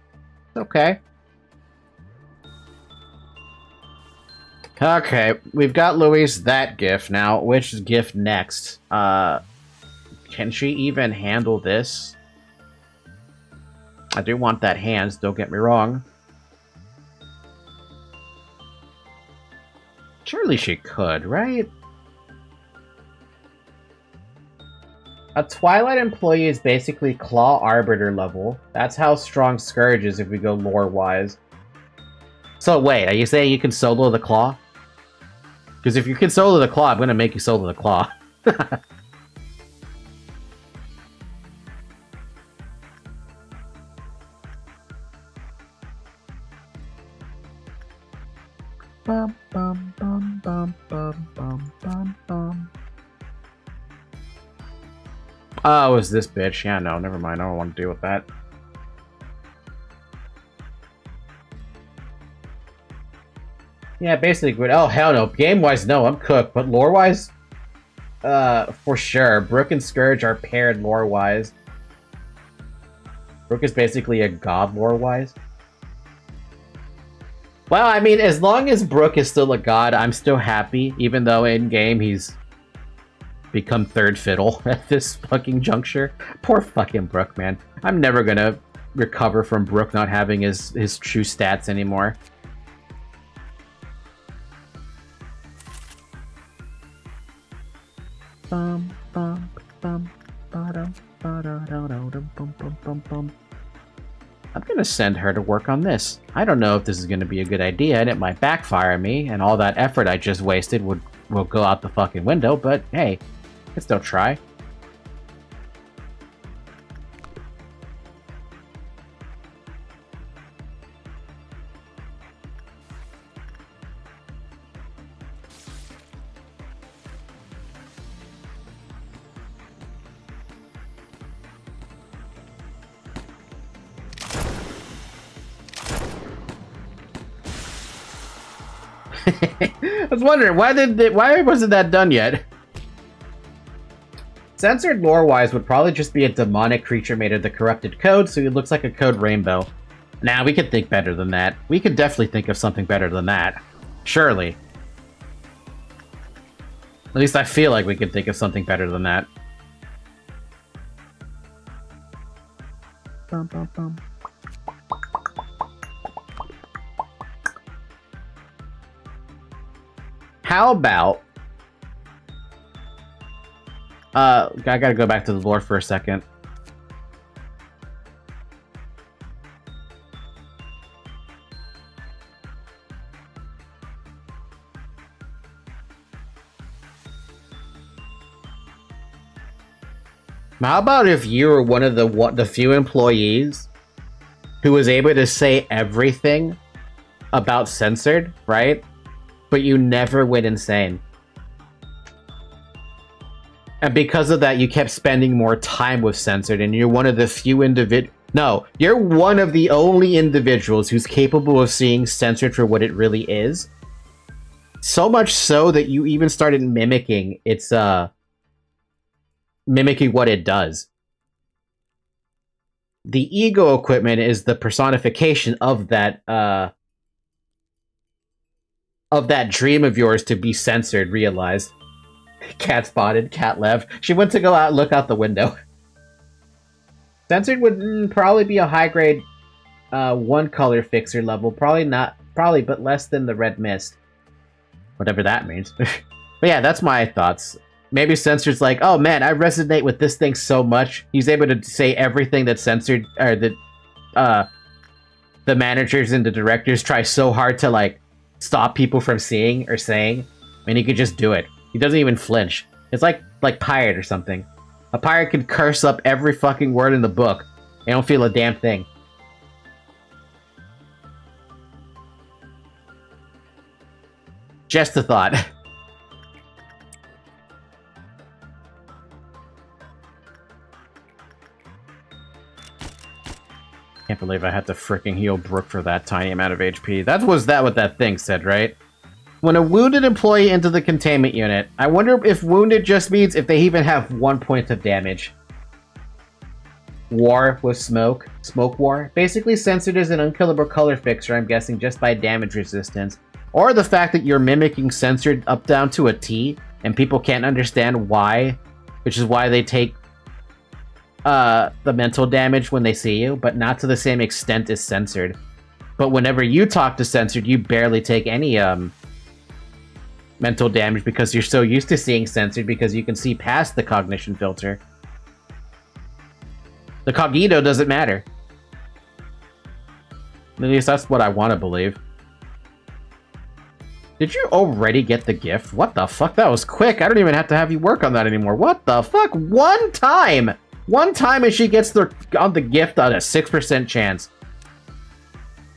Speaker 1: okay. Okay, we've got Louise that gift now. Which gift next? Can she even handle this? I do want that hands, don't get me wrong. Surely she could, right? A Twilight employee is basically Claw Arbiter level. That's how strong Scourge is if we go lore-wise. So wait, are you saying you can solo the Claw? Because if you can solo the Claw, I'm gonna make you solo the Claw. Bum, bum, bum, bum, bum, bum, bum, bum. Oh, it was this bitch. Yeah, no, never mind. I don't want to deal with that. Yeah, basically good. Oh, hell no. Game-wise, no, I'm cooked. But lore-wise, for sure. Brook and Scourge are paired lore-wise. Brook is basically a god lore-wise. Well, I mean, as long as Brook is still a god, I'm still happy. Even though in-game he's become third fiddle at this fucking juncture. Poor fucking Brook, man. I'm never gonna recover from Brook not having his true stats anymore. Bum, bum, bum, ba-dum, ba-da-da-da-dum, bum, bum, bum, bum. I'm gonna send her to work on this. I don't know if this is gonna be a good idea, and it might backfire me, and all that effort I just wasted will go out the fucking window, but hey, let's still try. I was wondering, why wasn't that done yet? Censored lore-wise would probably just be a demonic creature made of the corrupted code, so it looks like a code rainbow. Nah, we could think better than that. We could definitely think of something better than that. Surely. At least I feel like we could think of something better than that. Bum, bum, bum. How about... I gotta go back to the lore for a second. How about if you were one of the few employees who was able to say everything about censored, right? But you never went insane. And because of that, you kept spending more time with censored, and you're one of the few No, you're one of the only individuals who's capable of seeing censored for what it really is. So much so that you even started mimicking its, mimicking what it does. The ego equipment is the personification of that dream of yours to be censored realized. Cat spotted, cat left. She went to go out and look out the window. Censored would probably be a high grade 1 color fixer level. Probably, but less than the red mist. Whatever that means. But yeah, that's my thoughts. Maybe Censored's like, oh man, I resonate with this thing so much. He's able to say everything that Censored, or that the managers and the directors try so hard to like stop people from seeing or saying, and he could just do it. He doesn't even flinch. It's like Pirate or something. A pirate can curse up every fucking word in the book and don't feel a damn thing. Just a thought. Can't believe I had to fricking heal Brooke for that tiny amount of HP. That was what that thing said, right? When a wounded employee into the containment unit, I wonder if wounded just means if they even have 1 point of damage. War with smoke. Smoke war. Basically censored as an unkillable color fixer, I'm guessing, just by damage resistance. Or the fact that you're mimicking censored up down to a T, and people can't understand why, which is why they take the mental damage when they see you, but not to the same extent as censored. But whenever you talk to censored, you barely take any mental damage because you're so used to seeing censored because you can see past the cognition filter. The cognito doesn't matter. At least that's what I want to believe. Did you already get the gift? What the fuck? That was quick. I don't even have to have you work on that anymore. What the fuck? One time! One time and she gets on the gift on a 6% chance.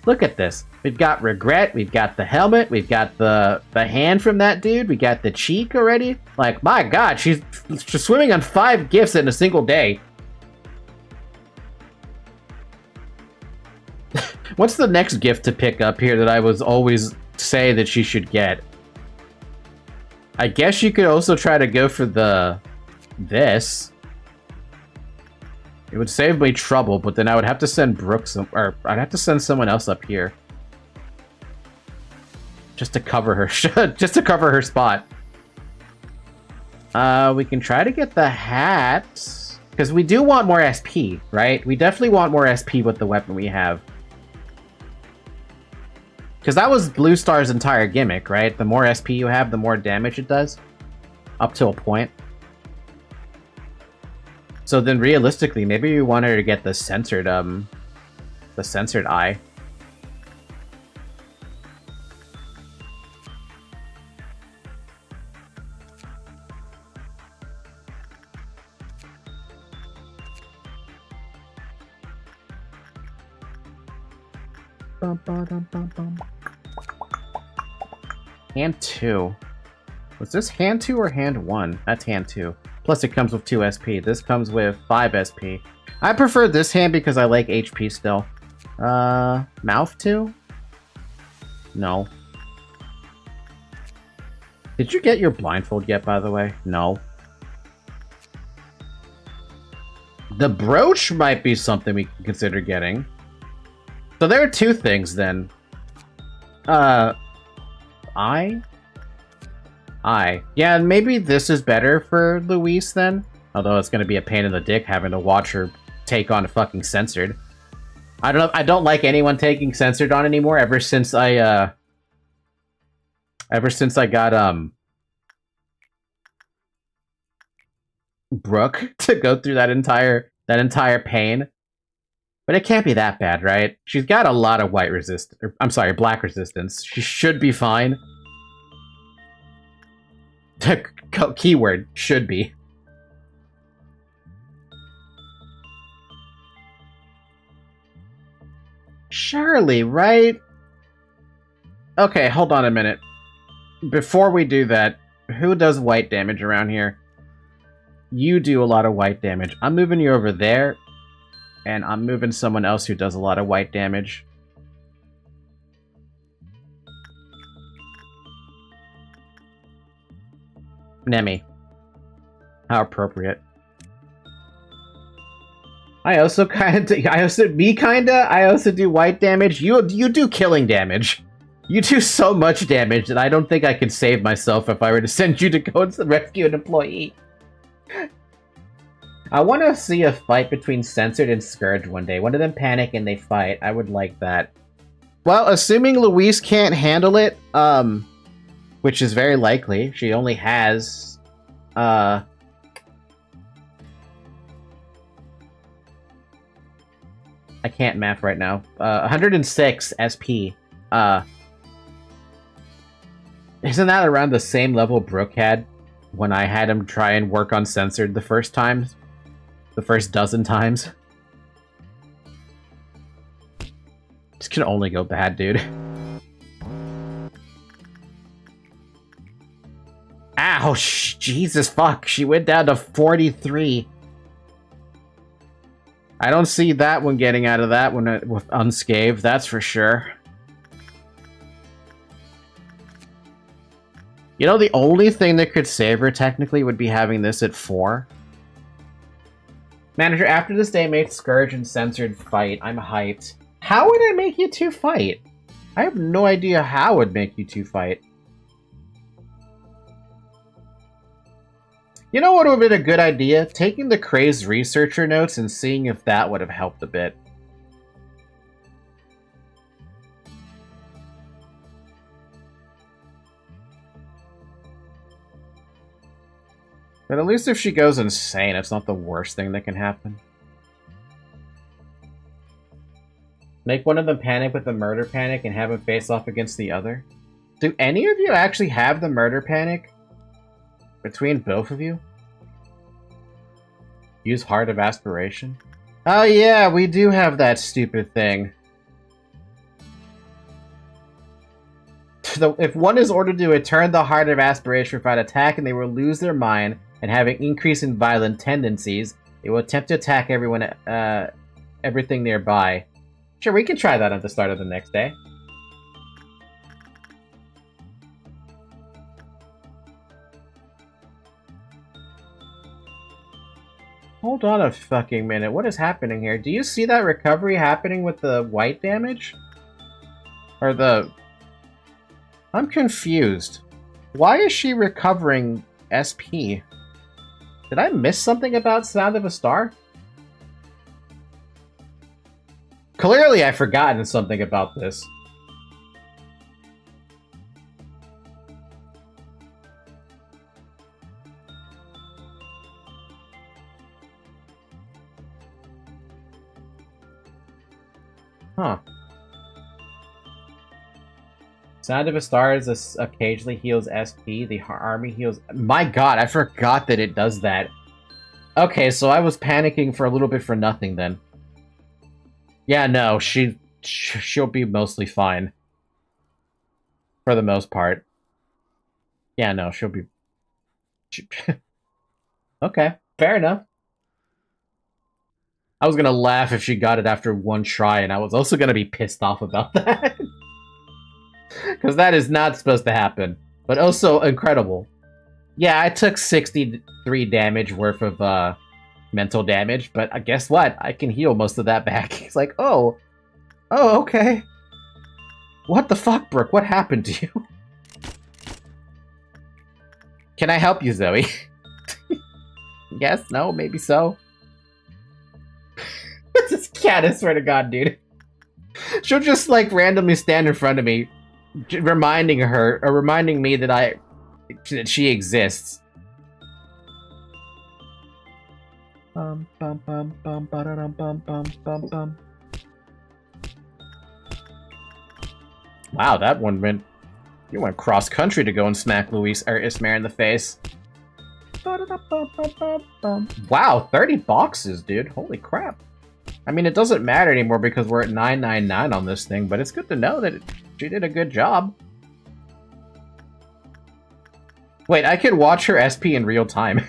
Speaker 1: Look at this. We've got regret, we've got the helmet, we've got the hand from that dude, we got the cheek already. Like, my god, she's swimming on 5 gifts in a single day. What's the next gift to pick up here that I was always say that she should get? I guess you could also try to go for this. It would save me trouble, but then I would have to send Brooke or I'd have to send someone else up here. Just to cover her, just to cover her spot. We can try to get the hat, because we do want more SP, right? We definitely want more SP with the weapon we have. Because that was Blue Star's entire gimmick, right? The more SP you have, the more damage it does. Up to a point. So then realistically, maybe we want her to get the censored eye. Bum, bum, bum, bum, bum. Hand 2. Was this hand 2 or hand 1? That's hand 2. Plus it comes with 2 SP. This comes with 5 SP. I prefer this hand because I like HP still. Mouth 2? No. Did you get your blindfold yet, by the way? No. The brooch might be something we can consider getting. So there are two things, then. Yeah, maybe this is better for Luis, then? Although it's gonna be a pain in the dick having to watch her take on fucking censored. I don't like anyone taking censored on anymore ever since I got, Brooke to go through that entire pain. But it can't be that bad, right? She's got a lot of white resistance. I'm sorry, black resistance. She should be fine. Keyword, should be. Surely, right? Okay, hold on a minute. Before we do that, who does white damage around here? You do a lot of white damage. I'm moving you over there, and I'm moving someone else who does a lot of white damage. Nemi. How appropriate. I also do white damage. You do killing damage. You do so much damage that I don't think I could save myself if I were to send you to go and rescue an employee. I want to see a fight between Censored and Scourge one day. One of them panic and they fight. I would like that. Well, assuming Luis can't handle it, which is very likely. She only has, I can't math right now. 106 SP. Isn't that around the same level Brooke had when I had him try and work on Censored the first time? The first dozen times? This can only go bad, dude. Ouch! Jesus fuck, she went down to 43. I don't see that one getting out of that one with unscathed, that's for sure. You know, the only thing that could save her, technically, would be having this at 4. Manager, after this day makes Scourge and Censored fight. I'm hyped. How would I make you two fight? I have no idea how I would make you two fight. You know what would have been a good idea? Taking the crazed researcher notes and seeing if that would have helped a bit. But at least if she goes insane, it's not the worst thing that can happen. Make one of them panic with the murder panic and have him face off against the other. Do any of you actually have the murder panic? Between both of you? Use Heart of Aspiration? Oh yeah, we do have that stupid thing. If one is ordered to return the Heart of Aspiration without attack and they will lose their mind and have an increase in violent tendencies, they will attempt to attack everything nearby. Sure, we can try that at the start of the next day. Hold on a fucking minute. What is happening here? Do you see that recovery happening with the white damage? Or the... I'm confused. Why is she recovering SP? Did I miss something about Sound of a Star? Clearly I've forgotten something about this. Huh. Sound of a Star occasionally heals SP. The army heals... My god, I forgot that it does that. Okay, so I was panicking for a little bit for nothing then. Yeah, no, she'll be mostly fine. For the most part. Yeah, no, she'll be... Okay, fair enough. I was gonna laugh if she got it after one try, and I was also gonna be pissed off about that. Because that is not supposed to happen. but also incredible. Yeah, I took 63 damage worth of mental damage, but guess what? I can heal most of that back. He's like, oh, okay. What the fuck, Brooke? What happened to you? Can I help you, Zoe? Yes, no, maybe so. This cat, I swear to God, dude. She'll just like randomly stand in front of me, reminding me that she exists. Bum, bum, bum, bum, ba-da-dum, bum, bum, bum, bum. Wow, that one went. You went cross country to go and smack Luis or Ismare in the face. Wow, 30 boxes, dude. Holy crap. I mean, it doesn't matter anymore because we're at 999 on this thing, but it's good to know that she did a good job. Wait, I could watch her SP in real time.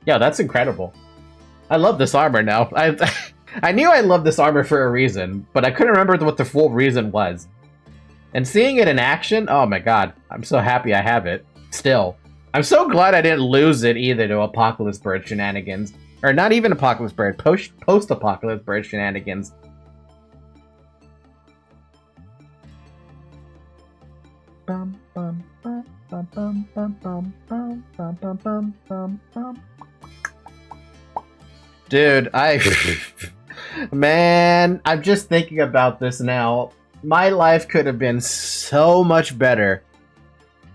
Speaker 1: Yeah, that's incredible. I love this armor now. I knew I loved this armor for a reason, but I couldn't remember what the full reason was. And seeing it in action, oh my god, I'm so happy I have it. Still. I'm so glad I didn't lose it either to Apocalypse Bird shenanigans. Or not even Apocalypse Bird, post-Apocalypse Bird shenanigans. Bum, bum, bum, bum, bum, bum, bum, bum, bum, bum, bum, bum. Dude, man, I'm just thinking about this now. My life could have been so much better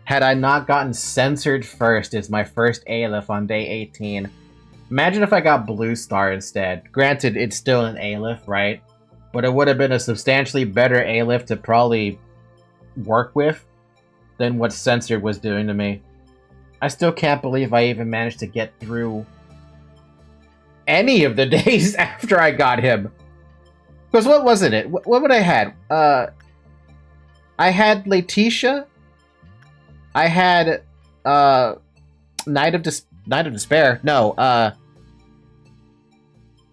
Speaker 1: had I not gotten censored first as my first Aleph on day 18. Imagine if I got Blue Star instead. Granted, it's still an Aleph, right? But it would have been a substantially better Aleph to probably work with than what censored was doing to me. I still can't believe I even managed to get through any of the days after I got him. Because what wasn't it? What would I had? I had Letitia. I had Night of Despair. No,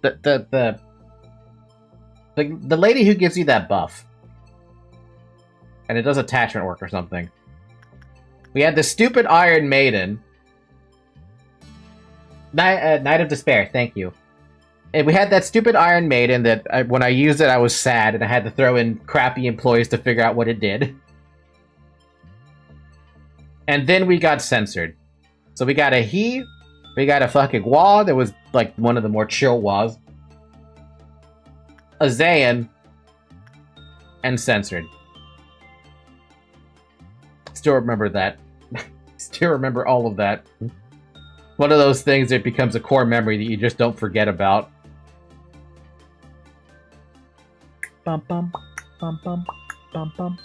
Speaker 1: the lady who gives you that buff, and it does attachment work or something. We had the stupid Iron Maiden. Night of Despair. Thank you. And we had that stupid Iron Maiden that when I used it, I was sad, and I had to throw in crappy employees to figure out what it did. And then we got censored. So we got we got a fucking Wah that was like one of the more chill Wahs. A Zayn, and censored. Still remember that. Still remember all of that. One of those things that becomes a core memory that you just don't forget about. Bum bum bum bum bum bum.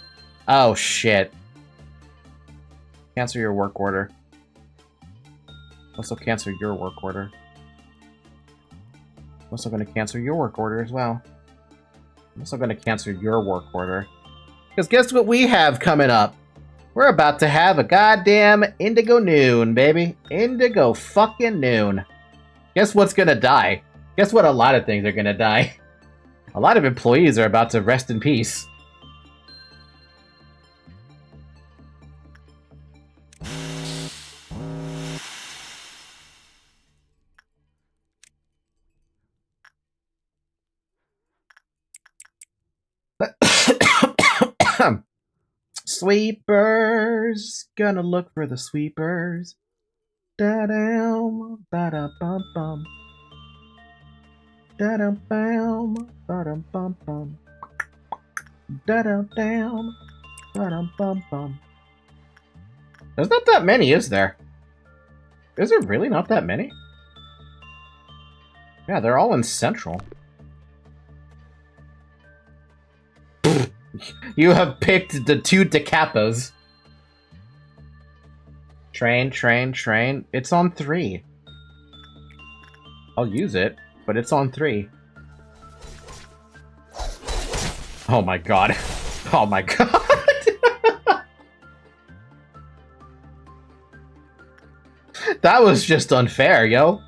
Speaker 1: Oh shit. Cancel your work order. Also cancel your work order. I'm also going to cancel your work order as well. I'm also going to cancel your work order. Because guess what we have coming up? We're about to have a goddamn Indigo Noon, baby. Indigo fucking Noon. Guess what's going to die? Guess what a lot of things are going to die? A lot of employees are about to rest in peace. Sweepers, gonna look for the sweepers. Da-dum, ba-da-bum-bum. Da-dum-bum, ba-dum-bum-bum. Da-dum-dum, ba-dum-bum-bum. There's not that many, is there? Is there really not that many? Yeah, they're all in Central. You have picked the 2 Decapos. Train, train, train. It's on 3. I'll use it, but it's on 3. Oh my god. Oh my god. That was just unfair, yo.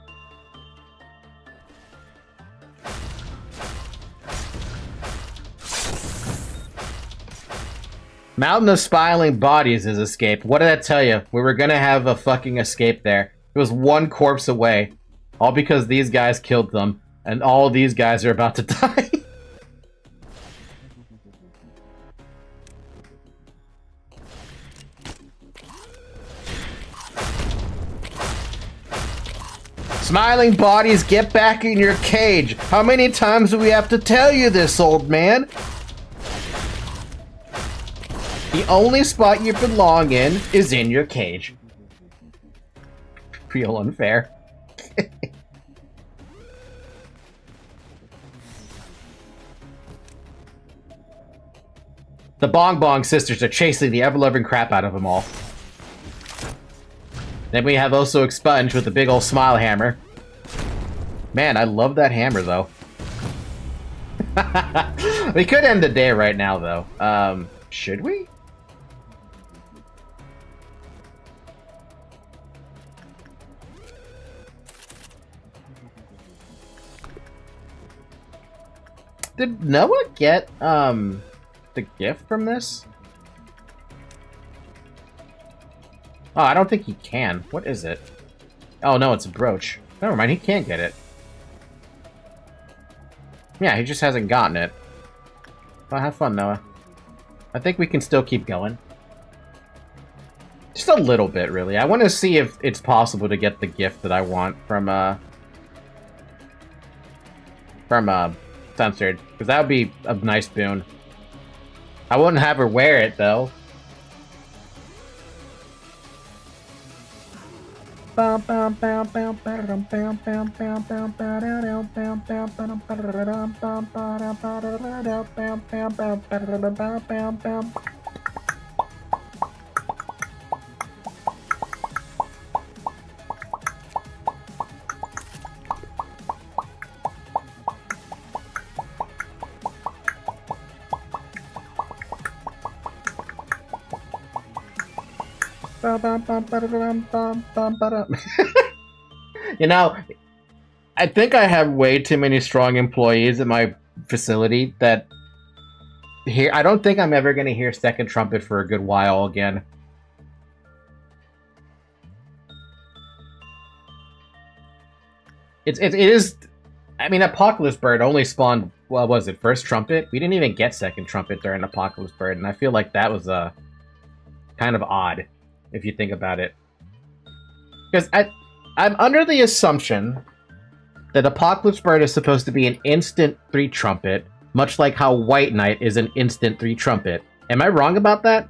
Speaker 1: Mountain of Smiling Bodies is escape. What did I tell you? We were gonna have a fucking escape there. It was one corpse away. All because these guys killed them. And all these guys are about to die. Smiling Bodies, get back in your cage. How many times do we have to tell you this, old man? The only spot you belong in is in your cage. Feel unfair. The Bong Bong sisters are chasing the ever-loving crap out of them all. Then we have also Expunge with the big old smile hammer. Man, I love that hammer, though. We could end the day right now, though. Should we? Did Noah get, the gift from this? Oh, I don't think he can. What is it? Oh, no, it's a brooch. Never mind, he can't get it. Yeah, he just hasn't gotten it. Well, have fun, Noah. I think we can still keep going. Just a little bit, really. I want to see if it's possible to get the gift that I want from Censored. Because that would be a nice boon. I wouldn't have her wear it, though. You know, I think I have way too many strong employees at my facility that here I don't think I'm ever going to hear Second Trumpet for a good while again. It is. I mean, Apocalypse Bird only spawned. What was it? First Trumpet. We didn't even get Second Trumpet during Apocalypse Bird, and I feel like that was kind of odd if you think about it. Because I'm under the assumption that Apocalypse Bird is supposed to be an instant 3 trumpet, much like how White Knight is an instant 3 trumpet. Am I wrong about that?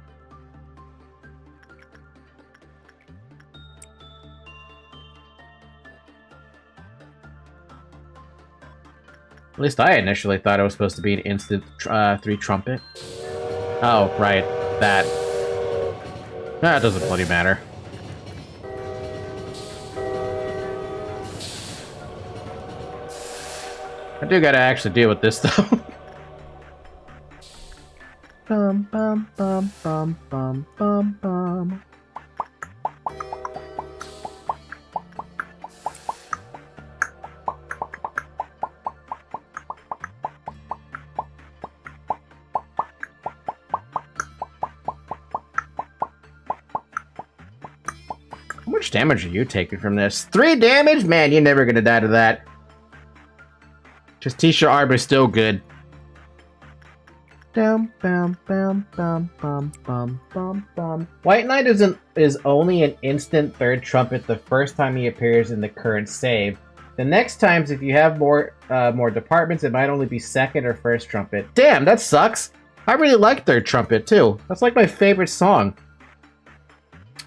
Speaker 1: At least I initially thought it was supposed to be an instant 3 trumpet. Oh, right. That. That doesn't bloody matter. I do gotta actually deal with this, though. Bum, bum, bum, bum, bum, bum, bum. How much damage are you taking from this? 3 damage? Man, you're never gonna die to that. Just T-shirt armor is still good. White Knight is only an instant 3rd trumpet the first time he appears in the current save. The next times, if you have more departments, it might only be 2nd or 1st trumpet. Damn, that sucks. I really like 3rd trumpet too. That's like my favorite song.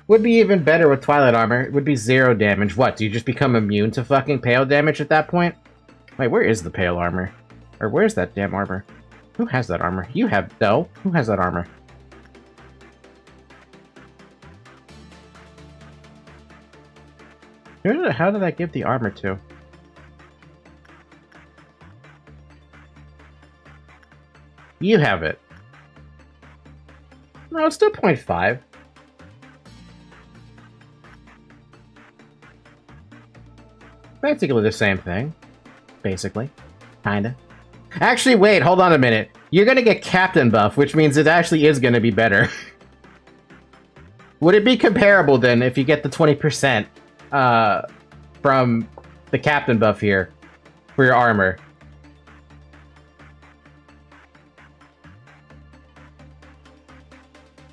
Speaker 1: Would be even better with Twilight armor. It would be 0 damage. What? Do you just become immune to fucking pale damage at that point? Wait, where is the pale armor? Or where's that damn armor? Who has that armor? You have... No. Who has that armor? How did I give the armor to? You have it. No, it's still 0.5. Basically the same thing. Basically. Kinda. Actually, wait, hold on a minute. You're gonna get Captain buff, which means it actually is gonna be better. Would it be comparable then if you get the 20% from the Captain buff here for your armor?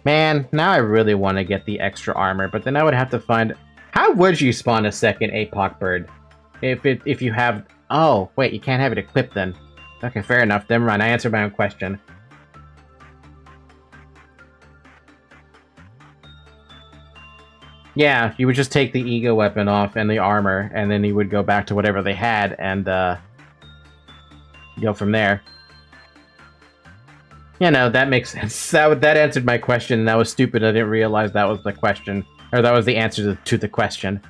Speaker 1: Man, now I really want to get the extra armor, but then I would have to find... How would you spawn a second Apoc bird? If you have... Oh, wait, you can't have it equipped then. Okay, fair enough. Never mind, I answered my own question. Yeah, you would just take the ego weapon off and the armor, and then you would go back to whatever they had and go from there. You know, that makes sense. That answered my question, and that was stupid. I didn't realize that was the question. Or that was the answer to the question.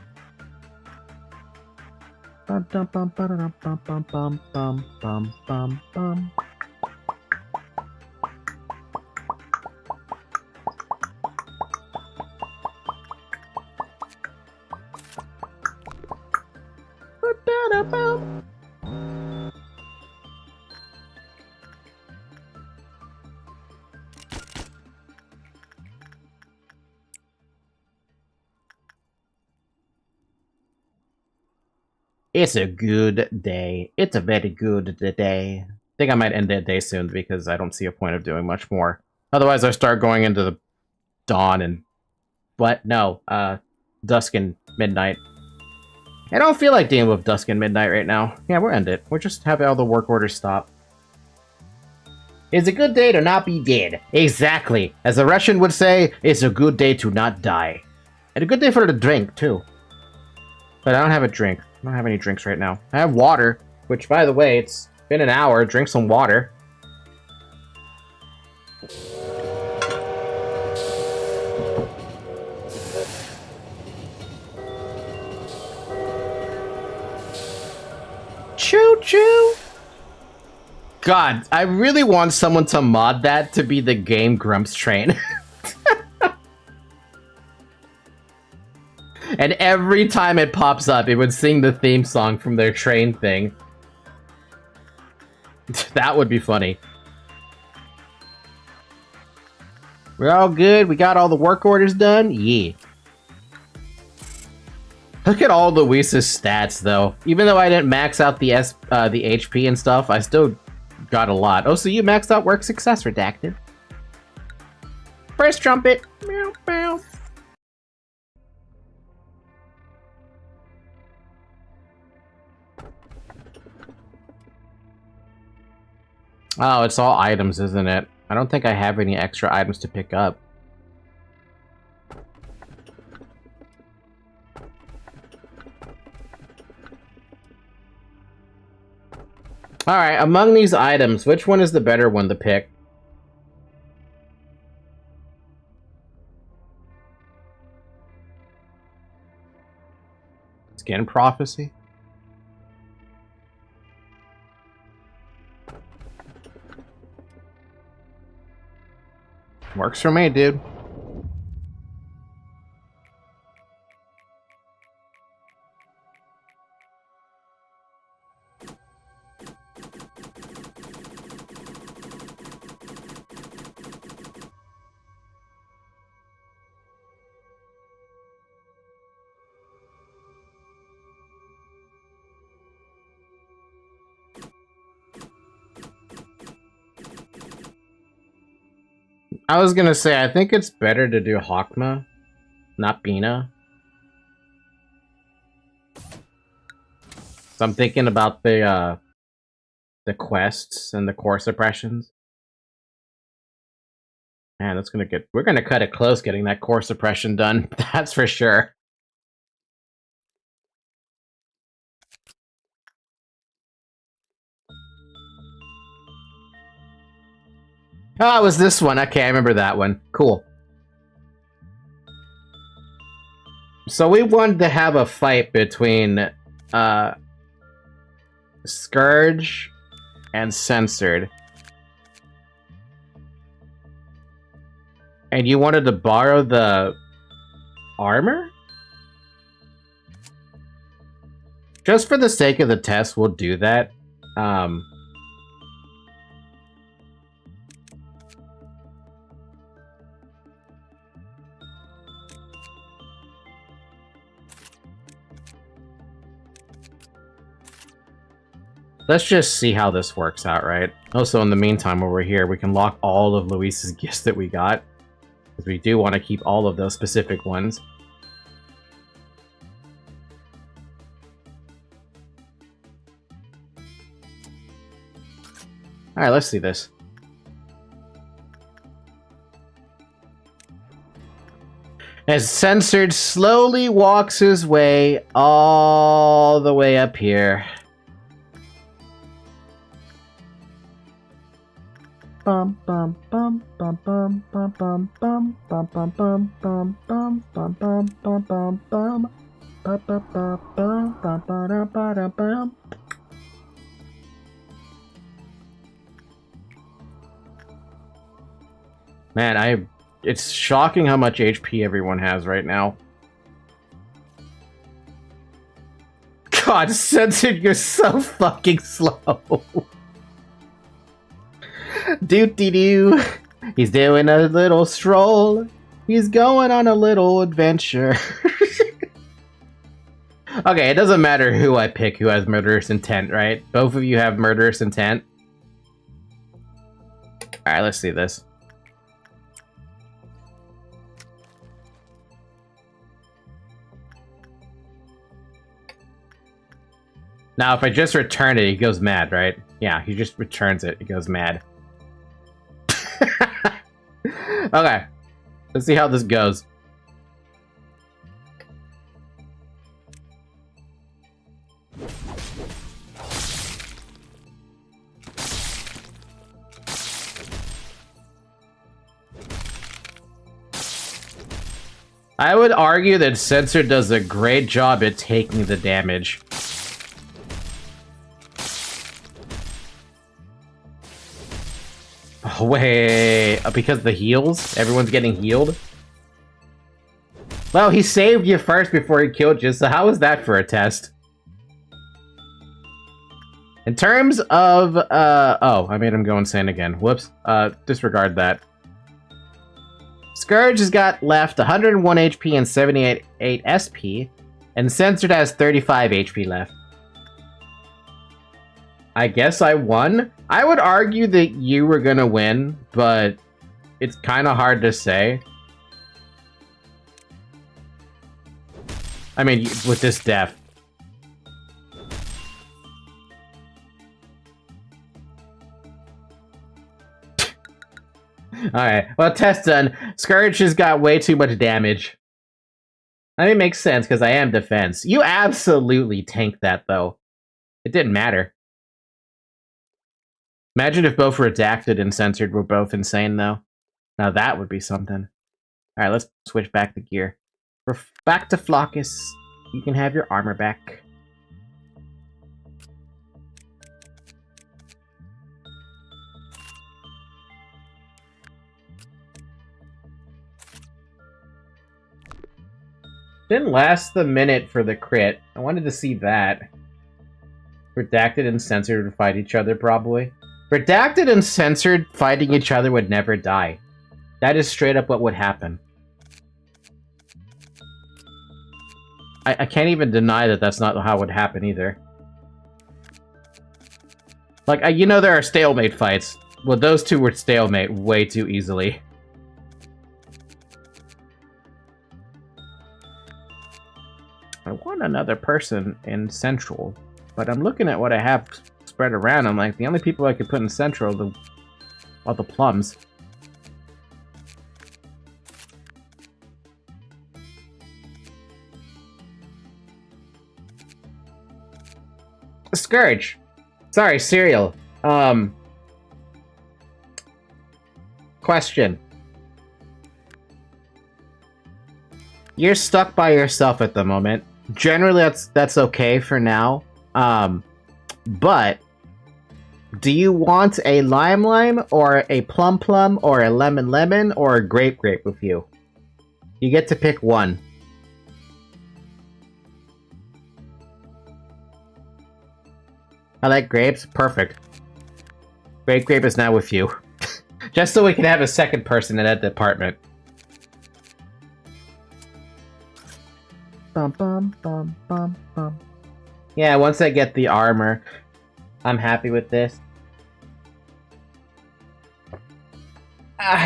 Speaker 1: It's a good day. It's a very good day. I think I might end that day soon because I don't see a point of doing much more. Otherwise, I start going into the dawn and... What? No. Dusk and midnight. I don't feel like dealing with dusk and midnight right now. Yeah, we'll end it. We'll just have all the work orders stop. It's a good day to not be dead. Exactly. As a Russian would say, it's a good day to not die. And a good day for the drink, too. But I don't have a drink. I don't have any drinks right now. I have water, which, by the way, it's been an hour. Drink some water. Choo-choo! God, I really want someone to mod that to be the Game Grumps train. And every time it pops up, it would sing the theme song from their train thing. That would be funny. We're all good? We got all the work orders done? Yeah. Look at all Luisa's stats, though. Even though I didn't max out the HP and stuff, I still got a lot. Oh, so you maxed out work success, Redacted. First trumpet. Meow, meow. Oh, it's all items, isn't it? I don't think I have any extra items to pick up. Alright, among these items, which one is the better one to pick? Skin Prophecy? Works for me, dude. I was gonna say, I think it's better to do Hakma, not Bina. So I'm thinking about the quests and the core suppressions. Man, that's gonna get... We're gonna cut it close getting that core suppression done. That's for sure. Oh, it was this one. Okay, I remember that one. Cool. So we wanted to have a fight between Scourge and Censored. And you wanted to borrow the armor? Just for the sake of the test, we'll do that. Let's just see how this works out, right? Also, in the meantime, while we're here, we can lock all of Luis's gifts that we got. Because we do want to keep all of those specific ones. Alright, let's see this. As Censored slowly walks his way all the way up here. Bum bum bum bum bum bum bum bum bum bum bum bum bum bum bum bum bum bum ba ba ba ba ba ba ba da bum. Man, it's shocking how much HP everyone has right now. God, Censored, you're so fucking slow. Doo-dee-doo. He's doing a little stroll. He's going on a little adventure. Okay, it doesn't matter who I pick who has murderous intent, right? Both of you have murderous intent. Alright, let's see this. Now, if I just return it, he goes mad, right? Yeah, he just returns it. He goes mad. Okay. Let's see how this goes. I would argue that Censored does a great job at taking the damage. Oh, wait, because the heals? Everyone's getting healed? Well, he saved you first before he killed you, so how was that for a test? In terms of, oh, I made him go insane again. Whoops. Disregard that. Scourge has got left 101 HP and 78 SP, and Censored has 35 HP left. I guess I won? I would argue that you were gonna win, but it's kind of hard to say. I mean, with this death. Alright, well, test done. Scourge has got way too much damage. I mean, it makes sense, because I am defense. You absolutely tanked that, though. It didn't matter. Imagine if both Redacted and Censored were both insane, though. Now that would be something. Alright, let's switch back the gear. We're back to Flockus. You can have your armor back. Didn't last the minute for the crit. I wanted to see that. Redacted and Censored would fight each other, probably. Redacted and Censored fighting each other would never die. That is straight up what would happen. I can't even deny that that's not how it would happen either. Like, you know there are stalemate fights. Well, those two would stalemate way too easily. I want another person in Central, but I'm looking at what I have spread around. I'm like, the only people I could put in Central are the plums. Scourge. Sorry, Cereal. Question. You're stuck by yourself at the moment. Generally, that's okay for now. But do you want a lime or a plum or a lemon or a grape with you? You get to pick one. I like grapes. Perfect. Grape is now with you. Just so we can have a second person in that department. Bum, bum, bum, bum, bum. Yeah, once I get the armor. I'm happy with this.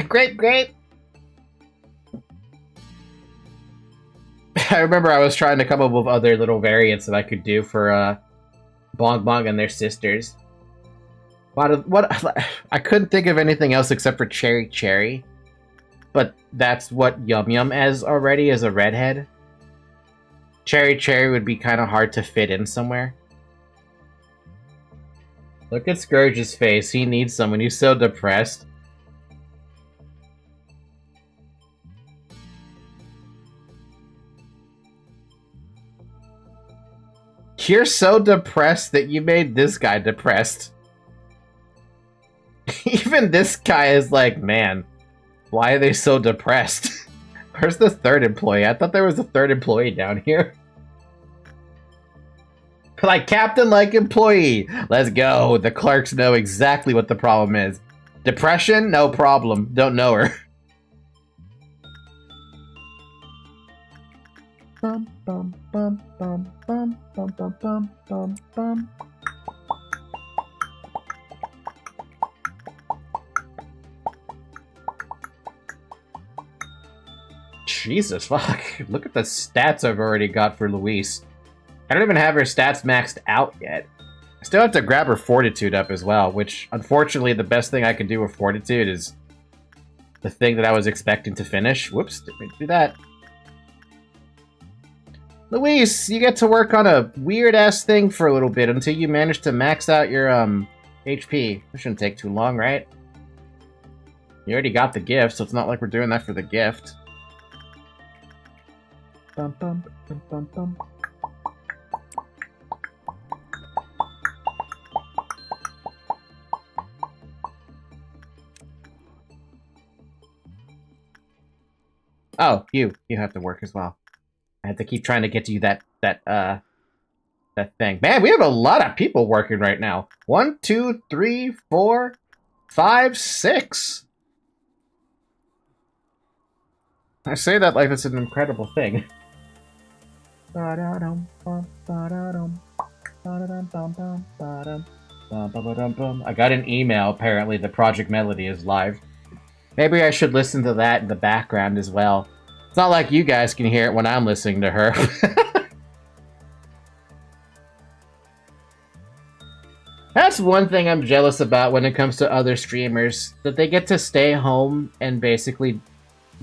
Speaker 1: Great. I remember I was trying to come up with other little variants that I could do for Bong Bong and their sisters. What I couldn't think of anything else except for Cherry Cherry. But that's what Yum Yum is already as a redhead. Cherry Cherry would be kind of hard to fit in somewhere. Look at Scourge's face. He needs someone. He's so depressed. You're so depressed that you made this guy depressed. Even this guy is like, man, why are they so depressed? Where's the third employee? I thought there was a third employee down here. Like captain, like employee. Let's go. The clerks know exactly what the problem is. Depression? No problem. Don't know her. Bum, bum, bum, bum, bum, bum, bum, bum, bum, bum. Jesus, fuck. Look at the stats I've already got for Luis. I don't even have her stats maxed out yet. I still have to grab her fortitude up as well, which, unfortunately, the best thing I can do with fortitude is the thing that I was expecting to finish. Whoops, didn't mean to do that. Luis, you get to work on a weird-ass thing for a little bit until you manage to max out your, HP. It shouldn't take too long, right? You already got the gift, so it's not like we're doing that for the gift. Bum, bum, bum, bum, bum. Oh, you have to work as well. I have to keep trying to get to you that thing. Man, we have a lot of people working right now. 1, 2, 3, 4, 5, 6. I say that like it's an incredible thing. I got an email. Apparently, the Project Melody is live. Maybe I should listen to that in the background as well. It's not like you guys can hear it when I'm listening to her. That's one thing I'm jealous about when it comes to other streamers. That they get to stay home and basically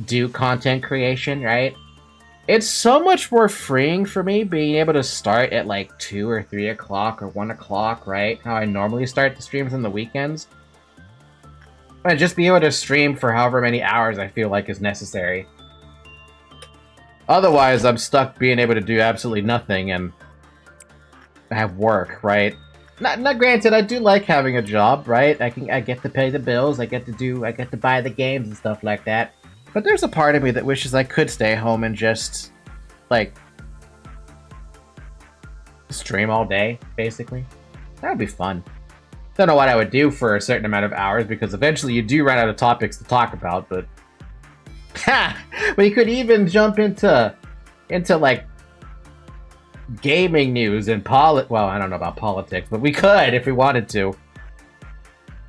Speaker 1: do content creation, right? It's so much more freeing for me being able to start at like 2 or 3 o'clock or 1 o'clock, right? How I normally start the streams on the weekends. And just be able to stream for however many hours I feel like is necessary. Otherwise, I'm stuck being able to do absolutely nothing and have work, right? Not granted, I do like having a job, right? I get to pay the bills, I get to buy the games and stuff like that. But there's a part of me that wishes I could stay home and just, like, stream all day, basically. That would be fun. Don't know what I would do for a certain amount of hours, because eventually you do run out of topics to talk about, but... Ha! We could even jump into like, gaming news and well, I don't know about politics, but we could if we wanted to.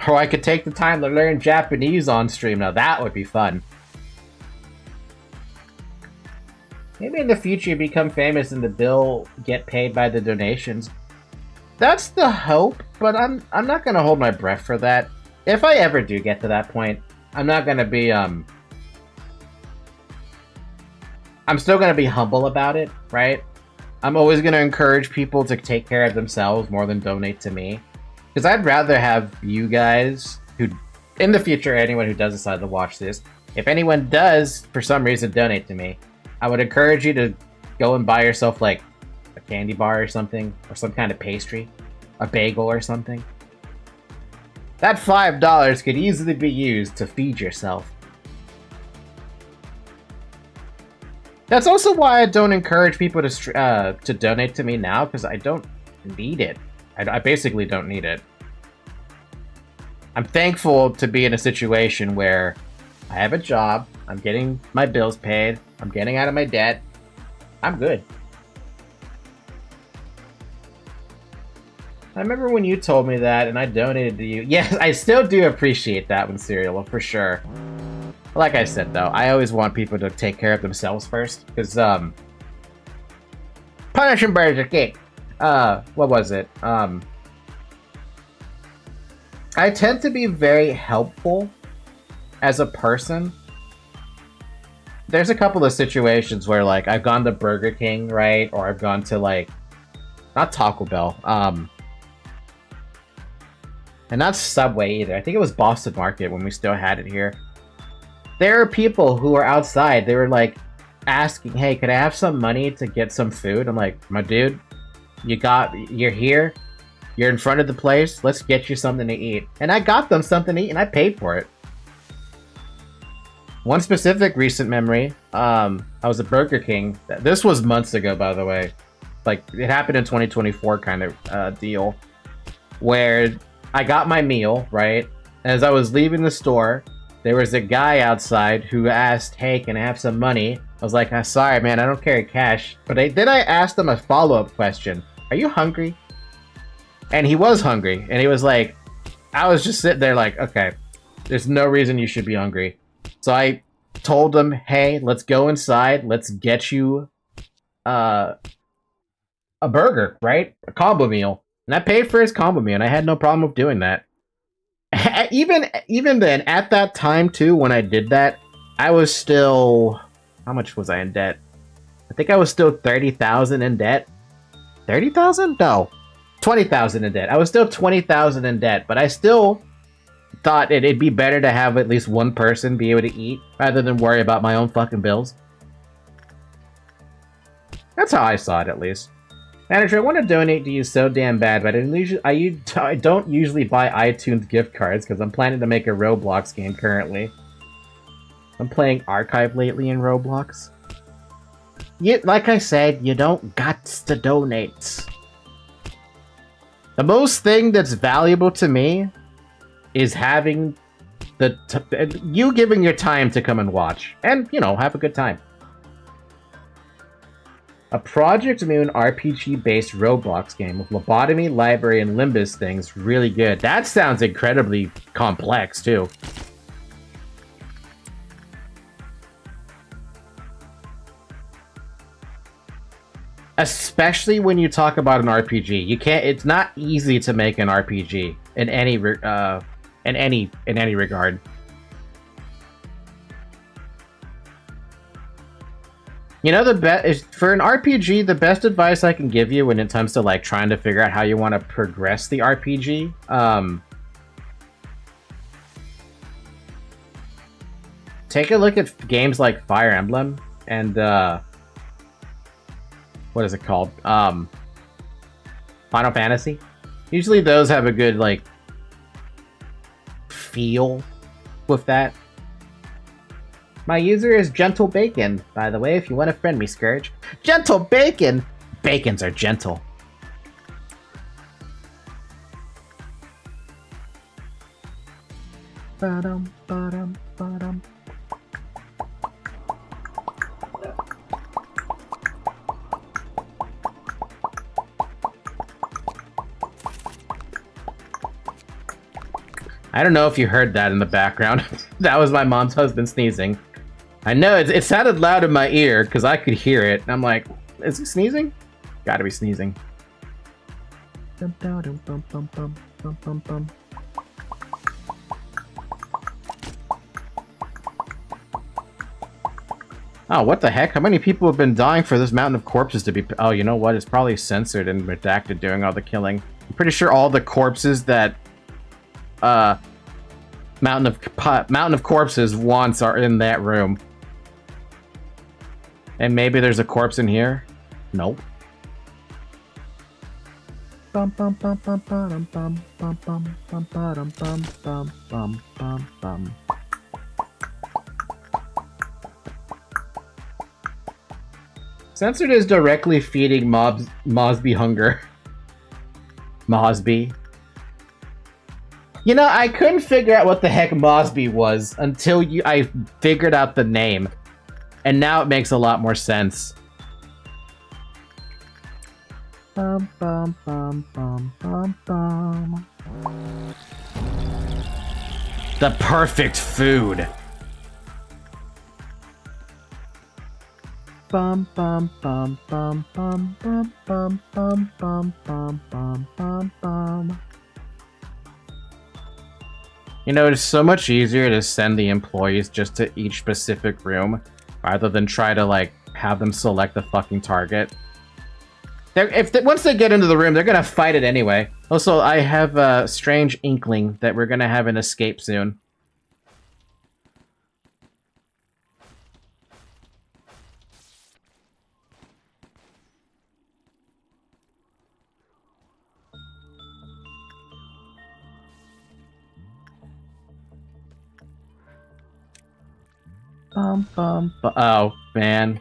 Speaker 1: Or I could take the time to learn Japanese on stream. Now that would be fun. Maybe in the future you become famous and the bill get paid by the donations. That's the hope, but I'm not gonna hold my breath for that. If I ever do get to that point, I'm not gonna be I'm still gonna be humble about it, right? I'm always gonna encourage people to take care of themselves more than donate to me. Because I'd rather have you guys who, in the future, anyone who does decide to watch this, if anyone does, for some reason, donate to me, I would encourage you to go and buy yourself, like, a candy bar or something, or some kind of pastry, a bagel or something. That $5 could easily be used to feed yourself. That's also why I don't encourage people to donate to me now, because I don't need it. I basically don't need it. I'm thankful to be in a situation where I have a job, I'm getting my bills paid, I'm getting out of my debt, I'm good. I remember when you told me that, and I donated to you. Yes, I still do appreciate that one, Serial, for sure. Like I said, though, I always want people to take care of themselves first, because, punishing birds are king. What was it? I tend to be very helpful as a person. There's a couple of situations where, like, I've gone to Burger King, right? Or I've gone to, like, not Taco Bell, and not Subway either. I think it was Boston Market when we still had it here. There are people who are outside. They were like asking, "Hey, could I have some money to get some food?" I'm like, "My dude, you're here. You're in front of the place. Let's get you something to eat." And I got them something to eat, and I paid for it. One specific recent memory, I was at Burger King. This was months ago, by the way. Like, it happened in 2024 kind of deal, where I got my meal, right? As I was leaving the store, there was a guy outside who asked, "Hey, can I have some money?" I was like, "Sorry, man, I don't carry cash." But then I asked him a follow-up question. "Are you hungry?" And he was hungry. And he was like, I was just sitting there like, okay, there's no reason you should be hungry. So I told him, "Hey, let's go inside. Let's get you a burger, right? A combo meal." And I paid for his combo meal, and I had no problem with doing that. Even then, at that time too, when I did that, I was still... How much was I in debt? I think I was still 30,000 in debt. 30,000? No. 20,000 in debt. I was still 20,000 in debt, but I still thought it'd be better to have at least one person be able to eat rather than worry about my own fucking bills. That's how I saw it, at least. Manager, I want to donate to you so damn bad, but I don't usually buy iTunes gift cards because I'm planning to make a Roblox game currently. I'm playing Archive lately in Roblox. Like I said, you don't got to donate. The most thing that's valuable to me is having you giving your time to come and watch. And, you know, have a good time. A Project Moon RPG-based Roblox game with lobotomy, library, and limbus things. Really good. That sounds incredibly complex, too. Especially when you talk about an RPG. You can't... It's not easy to make an RPG in any regard. You know, for an RPG, the best advice I can give you when it comes to like trying to figure out how you want to progress the RPG, take a look at games like Fire Emblem and what is it called? Final Fantasy. Usually those have a good like feel with that. My user is Gentle Bacon, by the way, if you want to friend me, Scourge. Gentle Bacon! Bacons are gentle. Ba-dum, ba-dum, ba-dum. I don't know if you heard that in the background. That was my mom's husband sneezing. I know, it sounded loud in my ear, because I could hear it. And I'm like, is he sneezing? Gotta be sneezing. Oh, what the heck? How many people have been dying for this mountain of corpses to be... Oh, you know what? It's probably censored and redacted doing all the killing. I'm pretty sure all the corpses that... Mountain of Corpses wants are in that room. And maybe there's a corpse in here? Nope. Censored is directly feeding Mosby hunger. Mosby. You know, I couldn't figure out what the heck Mosby was until I figured out the name. And now it makes a lot more sense. Bum, bum, bum, bum, bum, bum. The perfect food. Bum, bum, bum, bum, bum, bum, bum, bum, bum, bum, bum, bum, bum. You know, it's so much easier to send the employees just to each specific room rather than try to, like, have them select the fucking target. Once they get into the room, they're gonna fight it anyway. Also, I have a strange inkling that we're gonna have an escape soon. Oh, man.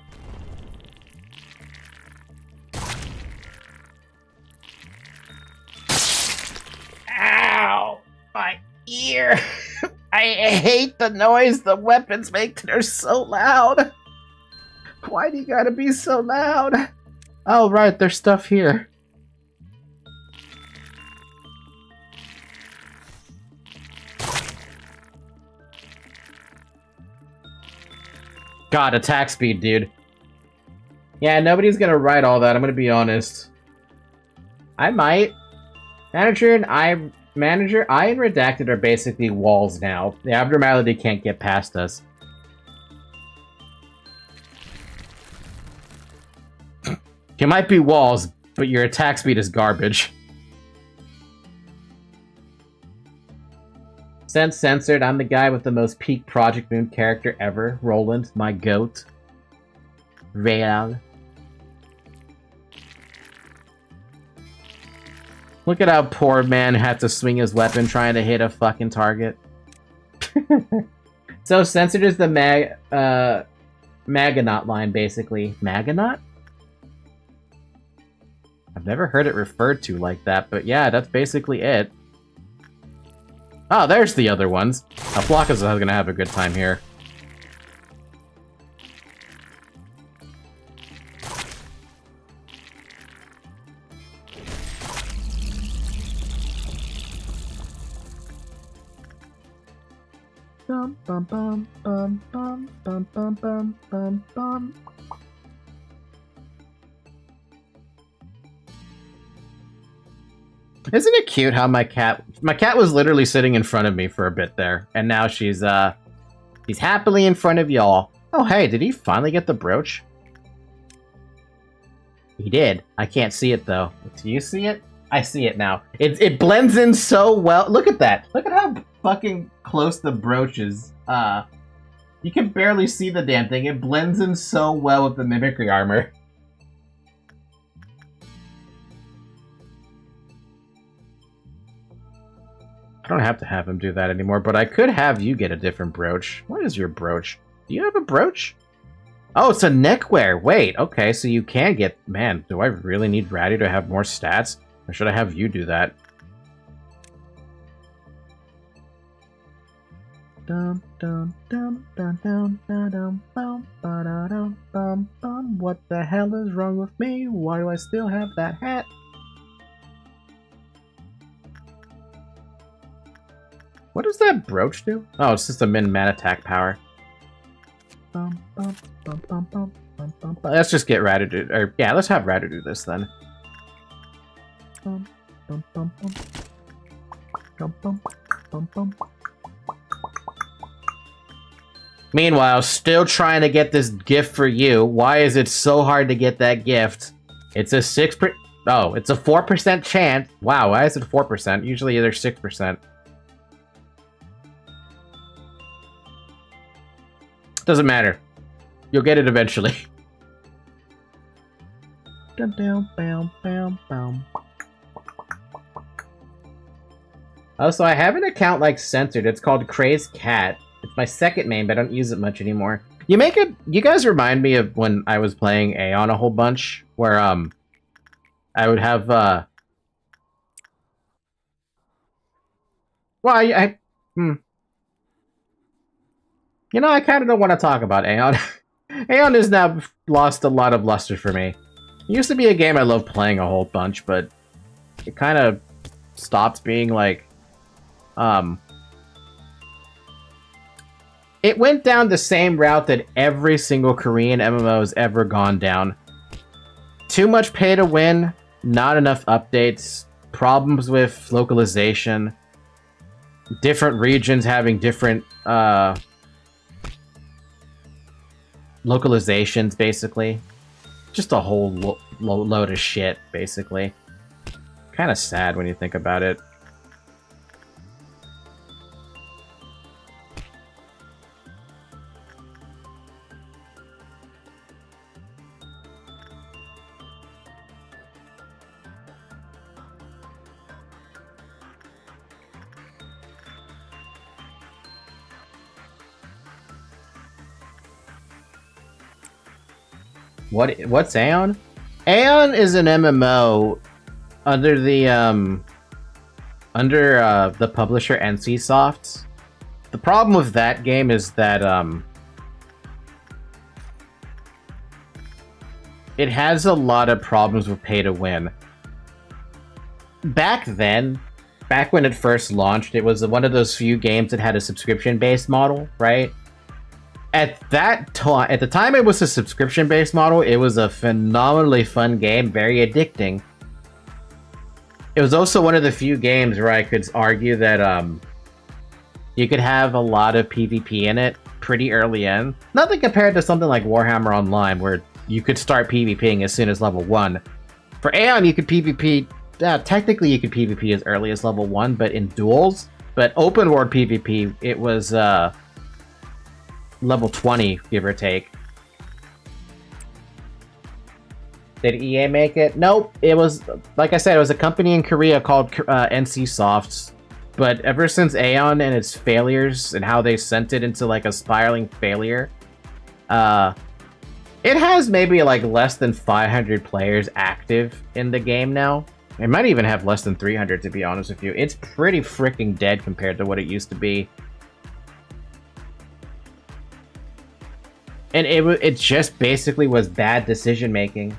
Speaker 1: Ow! My ear! I hate the noise the weapons make. They're so loud. Why do you gotta be so loud? Oh, right, there's stuff here. God, attack speed, dude. Yeah, nobody's gonna write all that, I'm gonna be honest. I might. Manager and Redacted are basically walls now. The abnormality can't get past us. You might be walls, but your attack speed is garbage. Since censored, I'm the guy with the most peak Project Moon character ever. Roland, my goat. Real. Look at how poor man had to swing his weapon trying to hit a fucking target. So censored is the Maganaut line, basically. Maganaut? I've never heard it referred to like that, but yeah, that's basically it. Oh, there's the other ones. Flock is gonna have a good time here. Bum bum bum bum bum bum bum bum bum bum. Isn't it cute how my cat was literally sitting in front of me for a bit there, and now she's happily in front of y'all. Oh hey, did he finally get the brooch? He did. I can't see it though. Do you see it? I see it now. It blends in so well. Look at that. Look at how fucking close the brooch is. You can barely see the damn thing. It blends in so well with the mimicry armor. I don't have to have him do that anymore, but I could have you get a different brooch. What is your brooch? Do you have a brooch? Oh, it's a neckwear. Wait, okay, so you can get... Man, do I really need Ratty to have more stats? Or should I have you do that? Dum dum dum dum dum dum bum ba bum bum. What the hell is wrong with me? Why do I still have that hat? What does that brooch do? Oh, it's just a min-man attack power. Bum, bum, bum, bum, bum, bum, bum. Let's just get Radu do, or yeah, let's have Radu do this then. Bum, bum, bum, bum. Bum, bum, bum, bum. Meanwhile, still trying to get this gift for you. Why is it so hard to get that gift? It's a 6%. Oh, it's a 4% chance. Wow, why is it 4%? Usually they're 6%. Doesn't matter. You'll get it eventually. Oh, so I have an account like censored. It's called Crazed Cat. It's my second main, but I don't use it much anymore. You guys remind me of when I was playing Aeon a whole bunch, where I would have well, you know, I kind of don't want to talk about Aeon. Aeon has now lost a lot of luster for me. It used to be a game I loved playing a whole bunch, but it kind of stopped being like, it went down the same route that every single Korean MMO has ever gone down. Too much pay to win, not enough updates, problems with localization, different regions having different localizations, basically. Just a whole load of shit, basically. Kind of sad when you think about it. What's Aeon? Aeon is an MMO under the publisher NCSoft. The problem with that game is that it has a lot of problems with pay to win. Back then, back when it first launched, it was one of those few games that had a subscription-based model, right? At the time it was a subscription-based model, it was a phenomenally fun game, very addicting. It was also one of the few games where I could argue that you could have a lot of PvP in it pretty early in. Nothing compared to something like Warhammer Online, where you could start PvPing as soon as level 1. For Aeon, you could PvP... technically you could PvP as early as level 1, but in duels. But open world PvP, it was... level 20, give or take. Did EA make it? Nope. It was, like I said, it was a company in Korea called NCSoft. But ever since Aeon and its failures and how they sent it into like a spiraling failure, it has maybe like less than 500 players active in the game now. It might even have less than 300, to be honest with you. It's pretty freaking dead compared to what it used to be. And it just basically was bad decision making.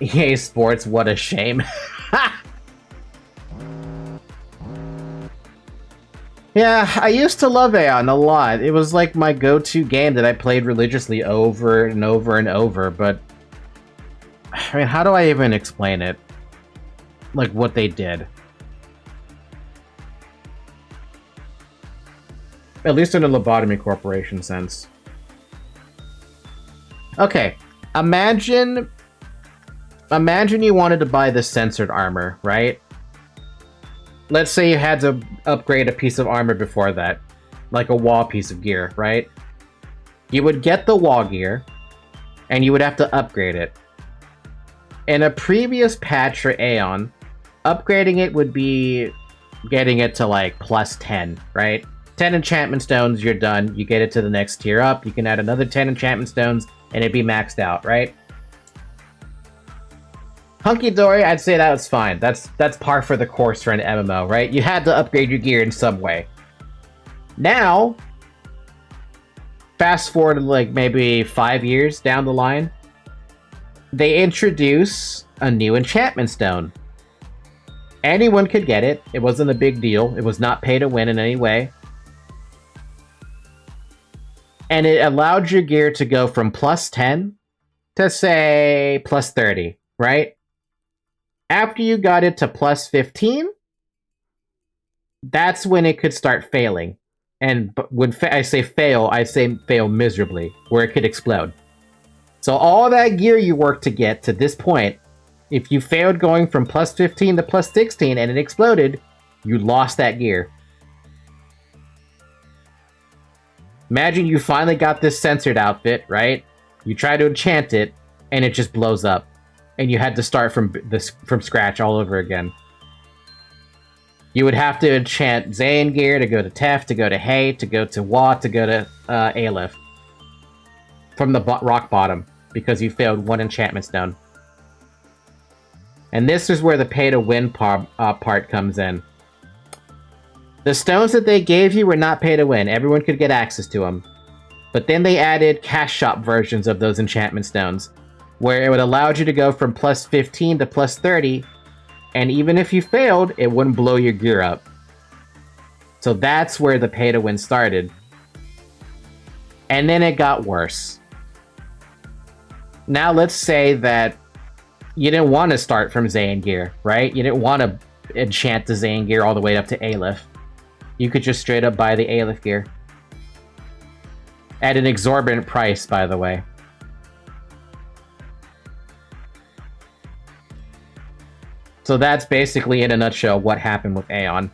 Speaker 1: EA Sports, what a shame. Yeah, I used to love Aeon a lot. It was like my go-to game that I played religiously over and over and over, but... I mean, how do I even explain it? Like, what they did. At least in a Lobotomy Corporation sense. Okay, imagine you wanted to buy the censored armor, right? Let's say you had to upgrade a piece of armor before that, like a wall piece of gear, right? You would get the wall gear, and you would have to upgrade it. In a previous patch for Aeon, upgrading it would be getting it to like plus 10, right? 10 enchantment stones, you're done. You get it to the next tier up, you can add another 10 enchantment stones, and it'd be maxed out, right? Hunky-dory, I'd say that was fine. That's par for the course for an MMO, right? You had to upgrade your gear in some way. Now, fast forward like maybe 5 years down the line, they introduce a new enchantment stone. Anyone could get it. It wasn't a big deal. It was not pay to win in any way. And it allowed your gear to go from plus 10 to, say, plus 30, right? After you got it to plus 15, that's when it could start failing. And when I say fail miserably, where it could explode. So all that gear you worked to get to this point, if you failed going from plus 15 to plus 16 and it exploded, you lost that gear. Imagine you finally got this censored outfit, right? You try to enchant it, and it just blows up. And you had to start from scratch all over again. You would have to enchant Zayn gear to go to Tef, to go to Hay, to go to Wa, to go to Aleph. From the rock bottom, because you failed one enchantment stone. And this is where the pay-to-win part comes in. The stones that they gave you were not pay-to-win. Everyone could get access to them. But then they added cash shop versions of those enchantment stones, where it would allow you to go from plus 15 to plus 30, and even if you failed, it wouldn't blow your gear up. So that's where the pay to win started. And then it got worse. Now let's say that you didn't want to start from Zayn gear, right? You didn't want to enchant the Zayn gear all the way up to Aleph. You could just straight up buy the Aleph gear. At an exorbitant price, by the way. So that's basically, in a nutshell, what happened with Aeon.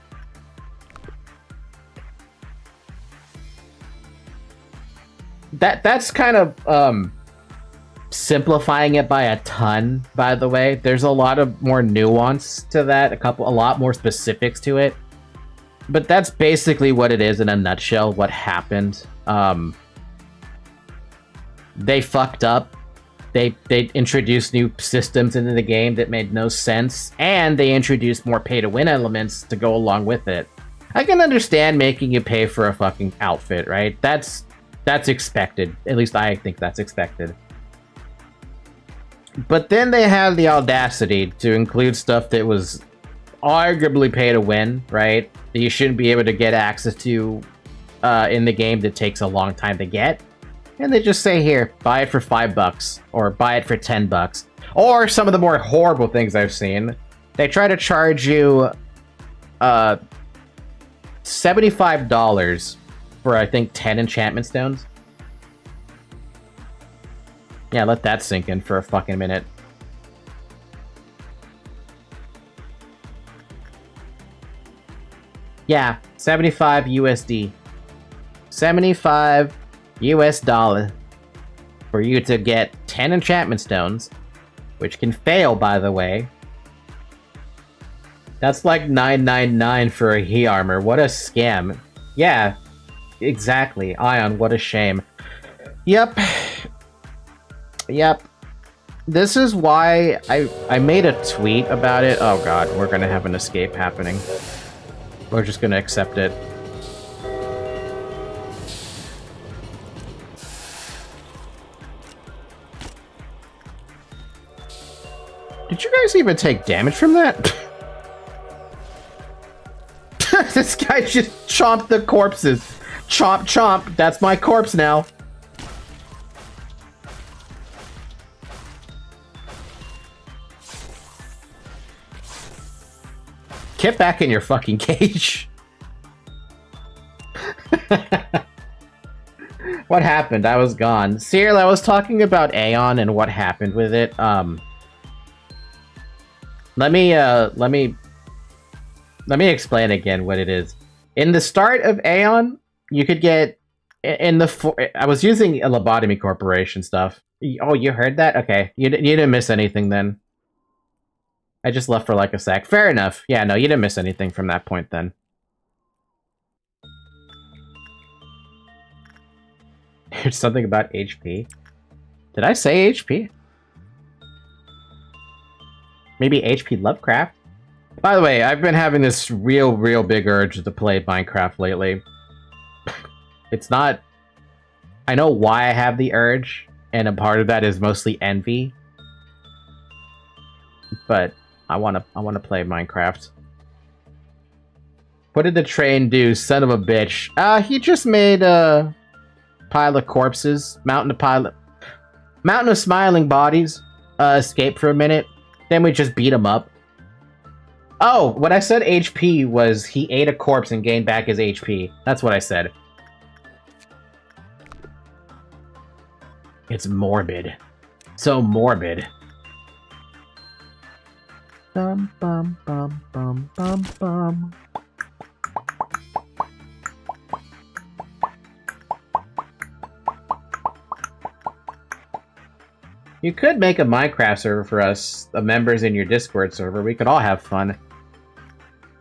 Speaker 1: That's kind of simplifying it by a ton, by the way. There's a lot of more nuance to that, a lot more specifics to it. But that's basically what it is in a nutshell, what happened. They fucked up. They introduced new systems into the game that made no sense, and they introduced more pay-to-win elements to go along with it. I can understand making you pay for a fucking outfit, right? That's expected. At least I think that's expected. But then they had the audacity to include stuff that was arguably pay-to-win, right? That you shouldn't be able to get access to in the game that takes a long time to get. And they just say, here, buy it for $5, or buy it for $10. Or some of the more horrible things I've seen, they try to charge you $75 for, I think, 10 enchantment stones. Yeah, let that sink in for a fucking minute. Yeah, 75 USD. 75 US dollar for you to get 10 enchantment stones, which can fail, by the way. That's like $9.99 for a he armor. What a scam. Yeah, exactly. Ion, what a shame. Yep. This is why I made a tweet about it. Oh god, we're gonna have an escape happening. We're just gonna accept it. Did you guys even take damage from that? This guy just chomped the corpses. Chomp, chomp. That's my corpse now. Get back in your fucking cage. What happened? I was gone. Cyril, I was talking about Aeon and what happened with it. Let me explain again what it is. In the start of Aeon, you could get I was using a Lobotomy Corporation stuff. Oh, you heard that? Okay, you didn't miss anything then. I just left for like a sec. Fair enough. Yeah, no, you didn't miss anything from that point then. There's something about HP. Did I say HP? Maybe HP Lovecraft? By the way, I've been having this real big urge to play Minecraft lately. It's not... I know why I have the urge, and a part of that is mostly envy. But I wanna play Minecraft. What did the train do, son of a bitch? He just made a pile of corpses, mountain of smiling bodies. Escape for a minute. Then we just beat him up. Oh, what I said HP was he ate a corpse and gained back his HP. That's what I said. It's morbid. So morbid. Bum bum bum bum bum bum. You could make a Minecraft server for us, the members in your Discord server. We could all have fun.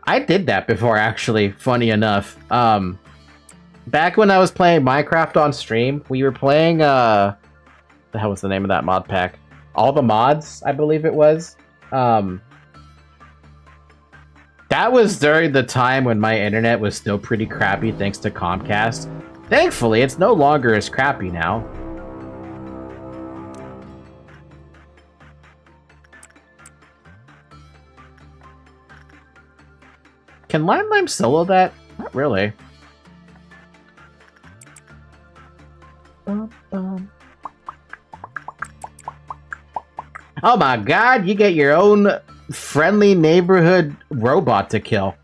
Speaker 1: I did that before, actually, funny enough. Back when I was playing Minecraft on stream, we were playing, the hell was the name of that mod pack? All the Mods, I believe it was. That was during the time when my internet was still pretty crappy thanks to Comcast. Thankfully, it's no longer as crappy now. Can Lime Lime solo that? Not really. Oh my god, you get your own friendly neighborhood robot to kill.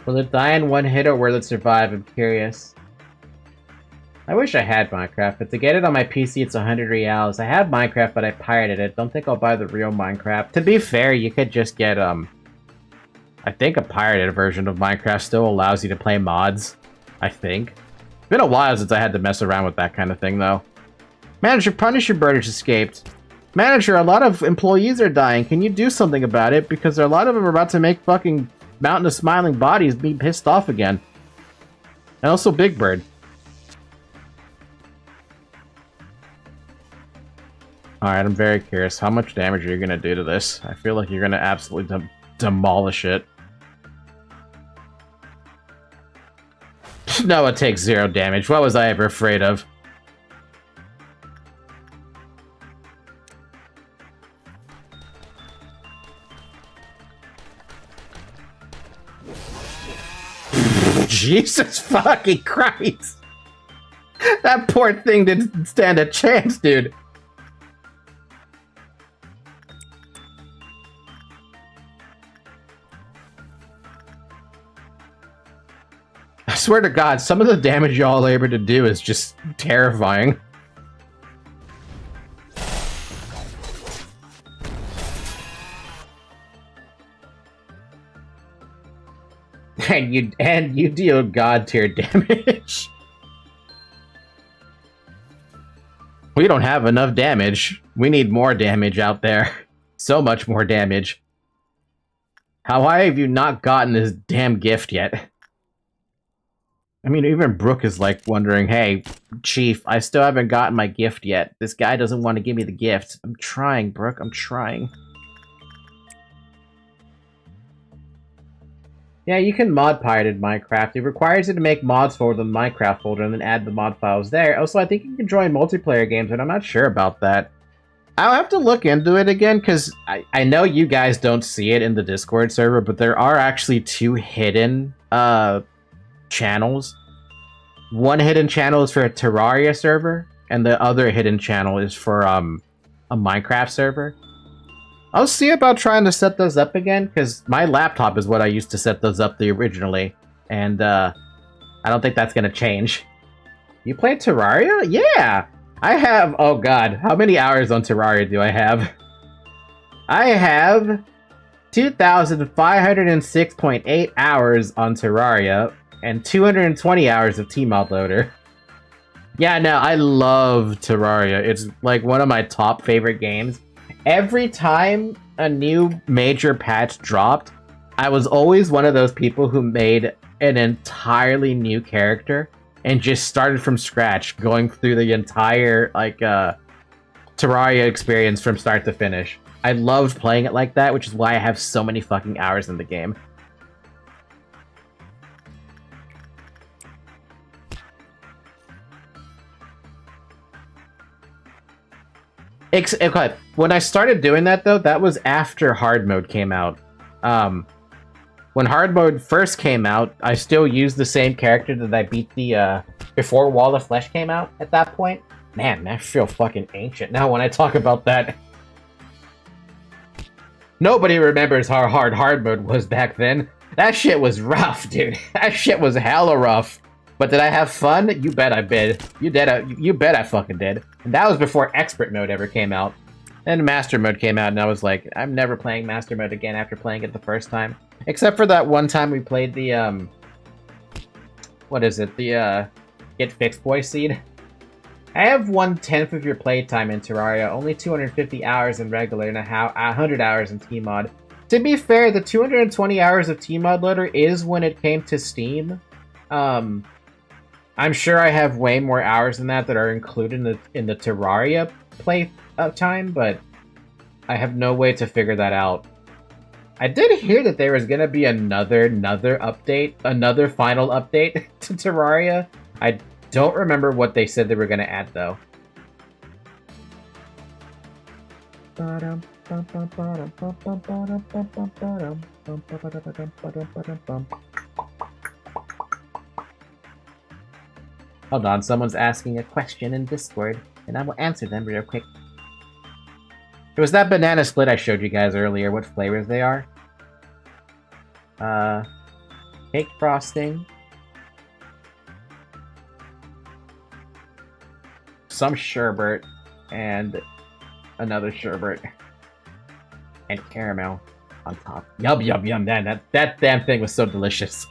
Speaker 1: Will it die in one hit or will it survive? I'm curious. I wish I had Minecraft, but to get it on my PC it's 100 reals. I have Minecraft, but I pirated it. Don't think I'll buy the real Minecraft. To be fair, you could just get, I think a pirated version of Minecraft still allows you to play mods. I think. It's been a while since I had to mess around with that kind of thing, though. Manager, Punisher Bird has escaped. Manager, a lot of employees are dying. Can you do something about it? Because a lot of them are about to make fucking Mountain of Smiling Bodies be pissed off again. And also Big Bird. Alright, I'm very curious. How much damage are you gonna do to this? I feel like you're gonna absolutely demolish it. No, it takes 0 damage. What was I ever afraid of? Jesus fucking Christ! That poor thing didn't stand a chance, dude. I swear to God, some of the damage y'all are able to do is just terrifying. And you deal god tier damage. We don't have enough damage. We need more damage out there. So much more damage. Why have you not gotten this damn gift yet? I mean, even Brooke is like wondering, hey, Chief, I still haven't gotten my gift yet. This guy doesn't want to give me the gift. I'm trying, Brooke, I'm trying. Yeah, you can mod pirated Minecraft. It requires you to make mods for the Minecraft folder and then add the mod files there. Also, I think you can join multiplayer games, but I'm not sure about that. I'll have to look into it again, because I know you guys don't see it in the Discord server, but there are actually 2 hidden channels. One hidden channel is for a Terraria server, and the other hidden channel is for a Minecraft server. I'll see about trying to set those up again, because my laptop is what I used to set those up originally, and I don't think that's gonna change. You play Terraria? Yeah! I have, oh god, how many hours on Terraria do I have? I have 2,506.8 hours on Terraria, and 220 hours of Tmod Loader. Yeah, no, I love Terraria. It's like one of my top favorite games. Every time a new major patch dropped, I was always one of those people who made an entirely new character and just started from scratch, going through the entire, like, Terraria experience from start to finish. I loved playing it like that, which is why I have so many fucking hours in the game. Okay, when I started doing that, though, that was after hard mode came out. When hard mode first came out, I still used the same character that I beat the, before Wall of Flesh came out at that point. Man, I feel fucking ancient now when I talk about that. Nobody remembers how hard mode was back then. That shit was rough, dude. That shit was hella rough. But did I have fun? You bet I did. You bet I fucking did. And that was before Expert Mode ever came out. Then Master Mode came out, and I was like, I'm never playing Master Mode again after playing it the first time. Except for that one time we played the, what is it? The, Get Fixed Boy Seed. I have 1/10 of your playtime in Terraria, only 250 hours in regular, and 100 hours in Tmod. To be fair, the 220 hours of Tmod Loader is when it came to Steam. I'm sure I have way more hours than that are included in the Terraria play time, but I have no way to figure that out. I did hear that there was gonna be another update, another final update to Terraria. I don't remember what they said they were gonna add though. Hold on, someone's asking a question in Discord, and I will answer them real quick. It was that banana split I showed you guys earlier, what flavors they are. Cake frosting. Some sherbet, and another sherbet. And caramel on top. Yum, yum, yum, man, that damn thing was so delicious.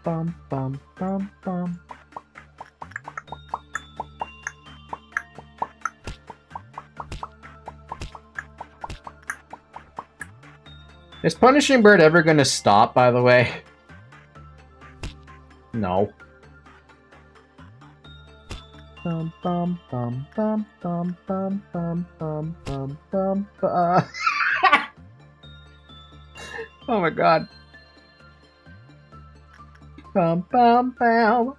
Speaker 1: Bum, bum, bum, bum. Is Punishing Bird ever gonna stop, by the way? No. Bum, bum, bum, bum, bum, bum, bum, bum, bum, bum, bum. Oh my god. Bum, bum, bum.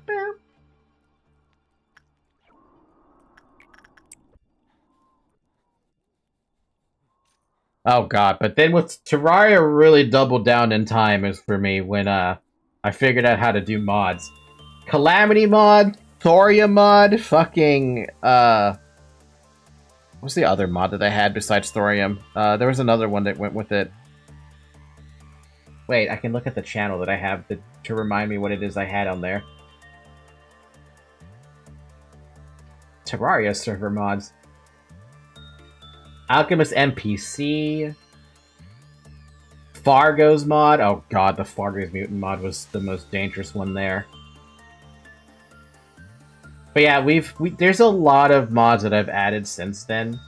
Speaker 1: Bum. Oh god, but then what Terraria really doubled down in time is for me when I figured out how to do mods. Calamity mod, Thoria mod, fucking what's the other mod that I had besides Thorium? There was another one that went with it. Wait, I can look at the channel that I have to remind me what it is I had on there. Terraria server mods. Alchemist NPC. Fargo's mod. Oh god, the Fargo's Mutant mod was the most dangerous one there. But yeah, there's a lot of mods that I've added since then.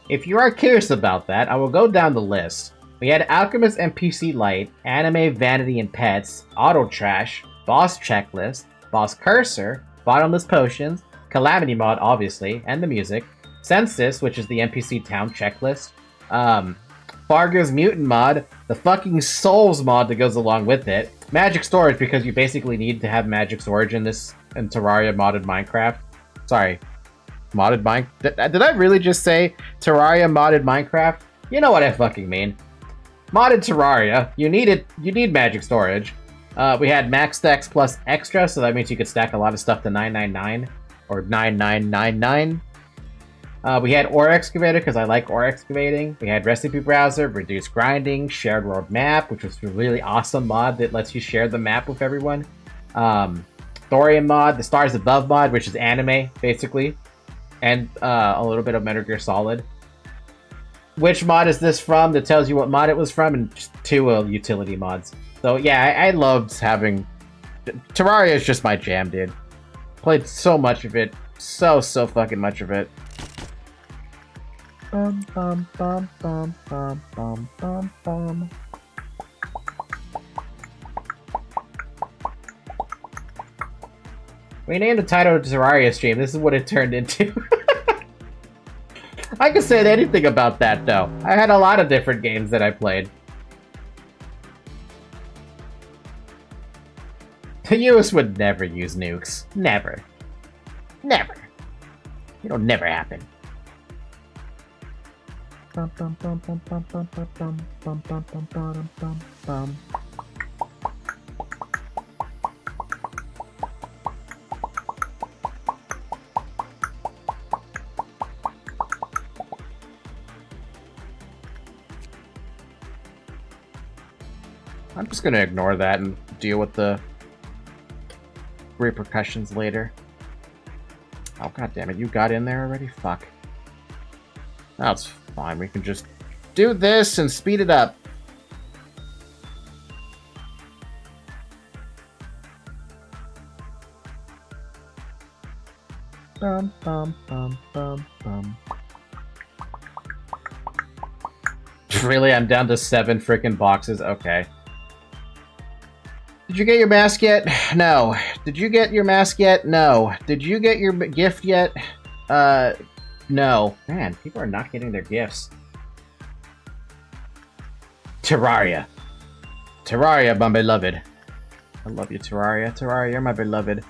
Speaker 1: If you are curious about that, I will go down the list. We had Alchemist NPC Lite, Anime Vanity and Pets, Auto Trash, Boss Checklist, Boss Cursor, Bottomless Potions, Calamity mod, obviously, and the music, Census, which is the NPC Town checklist, Fargo's Mutant mod, the fucking Souls mod that goes along with it, Magic Storage, because you basically need to have Magic Storage in Terraria modded Minecraft. Sorry. Modded Minecraft? Did I really just say Terraria modded Minecraft? You know what I fucking mean. Modded Terraria, you need Magic Storage. We had Max Stacks plus Extra, so that means you could stack a lot of stuff to 999 or 9999. We had Ore Excavator, because I like ore excavating. We had Recipe Browser, Reduced Grinding, Shared World Map, which was a really awesome mod that lets you share the map with everyone. Thorium mod, the Stars Above mod, which is anime, basically. And a little bit of Metal Gear Solid. Which mod is this from that tells you what mod it was from, and just 2 utility mods. So yeah, I loved having... Terraria is just my jam, dude. Played so much of it. So fucking much of it. Bum, bum, bum, bum, bum, bum, bum, bum. We named the title of the Terraria stream. This is what it turned into. I could say anything about that, though. I had a lot of different games that I played. The US would never use nukes. Never. Never. It'll never happen. Bum, bum, bum, bum, bum, bum, bum, bum, bum, bum, bum, bum, bum, bum. I'm just gonna ignore that and deal with the repercussions later. Oh god damn it, you got in there already? Fuck. That's fine, we can just do this and speed it up. Bum bum bum bum bum. Really? I'm down to 7 freaking boxes? Okay. Did you get your mask yet? No. Did you get your mask yet? No. Did you get your gift yet? No. Man, people are not getting their gifts. Terraria. Terraria, my beloved. I love you, Terraria. Terraria, you're my beloved.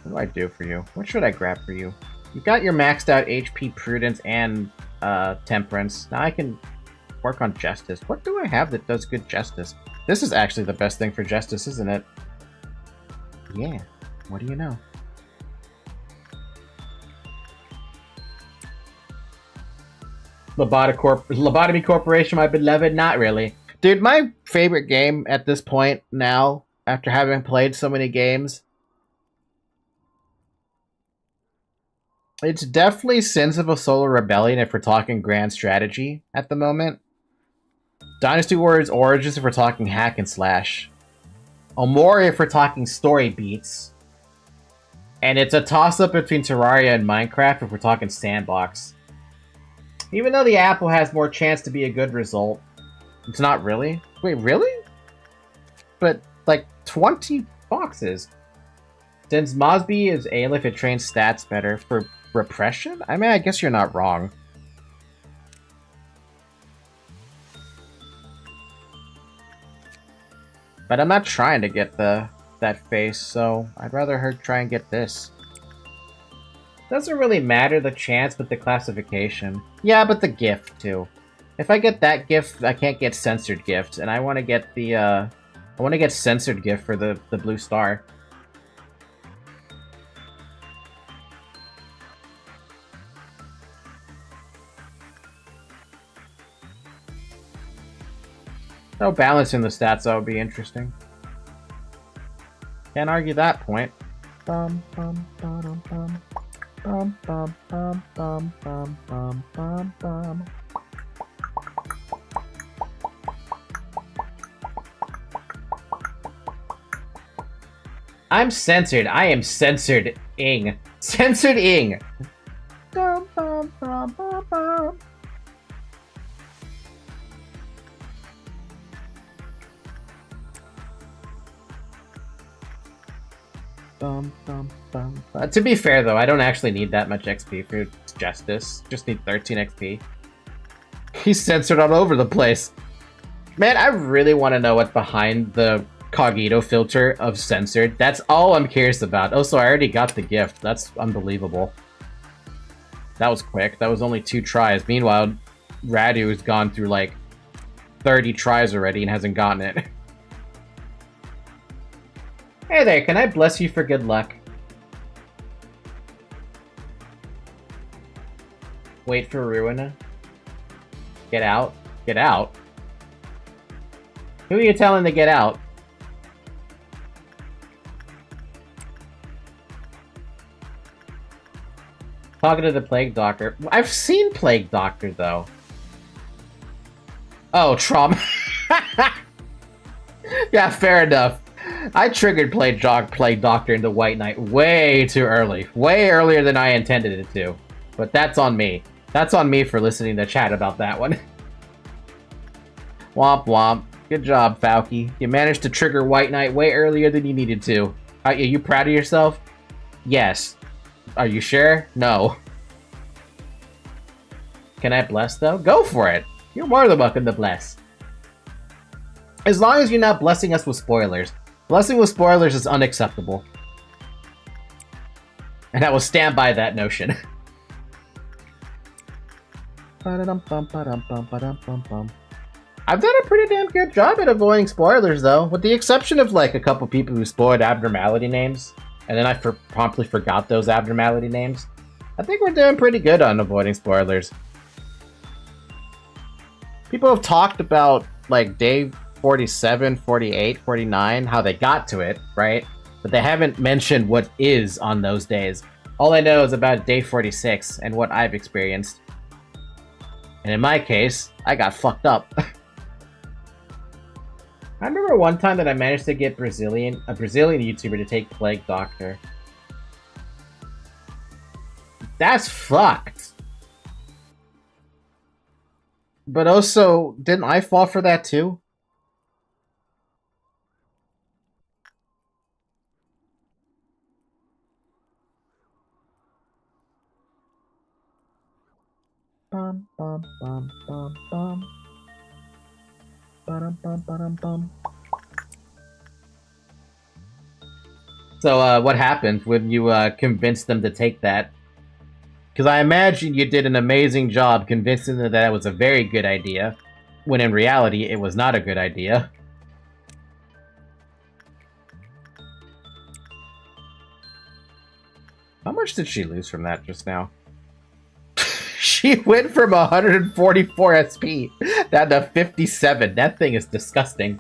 Speaker 1: What do I do for you? What should I grab for you? You got your maxed out HP, Prudence, and Temperance. Now I can work on Justice. What do I have that does good Justice? This is actually the best thing for Justice, isn't it? Yeah. What do you know? Lobotomy Corporation, my beloved? Not really. Dude, my favorite game at this point now, after having played so many games, it's definitely Sins of a Solar Rebellion if we're talking grand strategy at the moment. Dynasty Warriors Origins if we're talking hack and slash. Omori if we're talking story beats. And it's a toss-up between Terraria and Minecraft if we're talking sandbox. Even though the apple has more chance to be a good result, it's not really. Wait, really? But, like, 20 boxes. Since Mosby is Aleph, it trains stats better. For repression? I mean, I guess you're not wrong. But I'm not trying to get that face, so I'd rather her try and get this. Doesn't really matter the chance, but the classification. Yeah, but the gift, too. If I get that gift, I can't get censored gift, and I want to get the, I want to get censored gift for the blue star. No balancing the stats, that would be interesting. Can't argue that point. Bum, bum, ba-dum, bum. Bum, bum, bum, bum, bum, bum, bum, bum. I'm censored. I am censored-ing. Censored-ing. Bum, bum, bum, bum, bum. Bum, bum, bum. To be fair, though, I don't actually need that much XP for Justice. Just need 13 XP. He's censored all over the place. Man, I really want to know what's behind the Cogito filter of censored. That's all I'm curious about. Oh, so I already got the gift. That's unbelievable. That was quick. That was only 2 tries. Meanwhile, Radu has gone through like 30 tries already and hasn't gotten it. Hey there, can I bless you for good luck? Wait for Ruina. Get out. Get out? Who are you telling to get out? Talking to the Plague Doctor. I've seen Plague Doctor, though. Oh, trauma. Yeah, fair enough. I triggered Plague Doctor into White Knight way too early. Way earlier than I intended it to. But that's on me. That's on me for listening to chat about that one. Womp womp. Good job, Falky. You managed to trigger White Knight way earlier than you needed to. Are you proud of yourself? Yes. Are you sure? No. Can I bless, though? Go for it! You're more than welcome to bless. As long as you're not blessing us with spoilers. Blessing with spoilers is unacceptable. And I will stand by that notion. I've done a pretty damn good job at avoiding spoilers, though. With the exception of, like, a couple people who spoiled abnormality names. And then I promptly forgot those abnormality names. I think we're doing pretty good on avoiding spoilers. People have talked about, like, day 47, 48, 49, how they got to it, right? But they haven't mentioned what is on those days. All I know is about day 46 and what I've experienced. And in my case, I got fucked up. I remember one time that I managed to get a Brazilian YouTuber to take Plague Doctor. That's fucked. But also, didn't I fall for that too? Bum, bum, bum, bum, bum. Ba-dum, bum, ba-dum, bum. So, what happened when you convinced them to take that? Because I imagine you did an amazing job convincing them that it was a very good idea, when in reality, it was not a good idea. How much did she lose from that just now? She went from 144 SP down to 57. That thing is disgusting.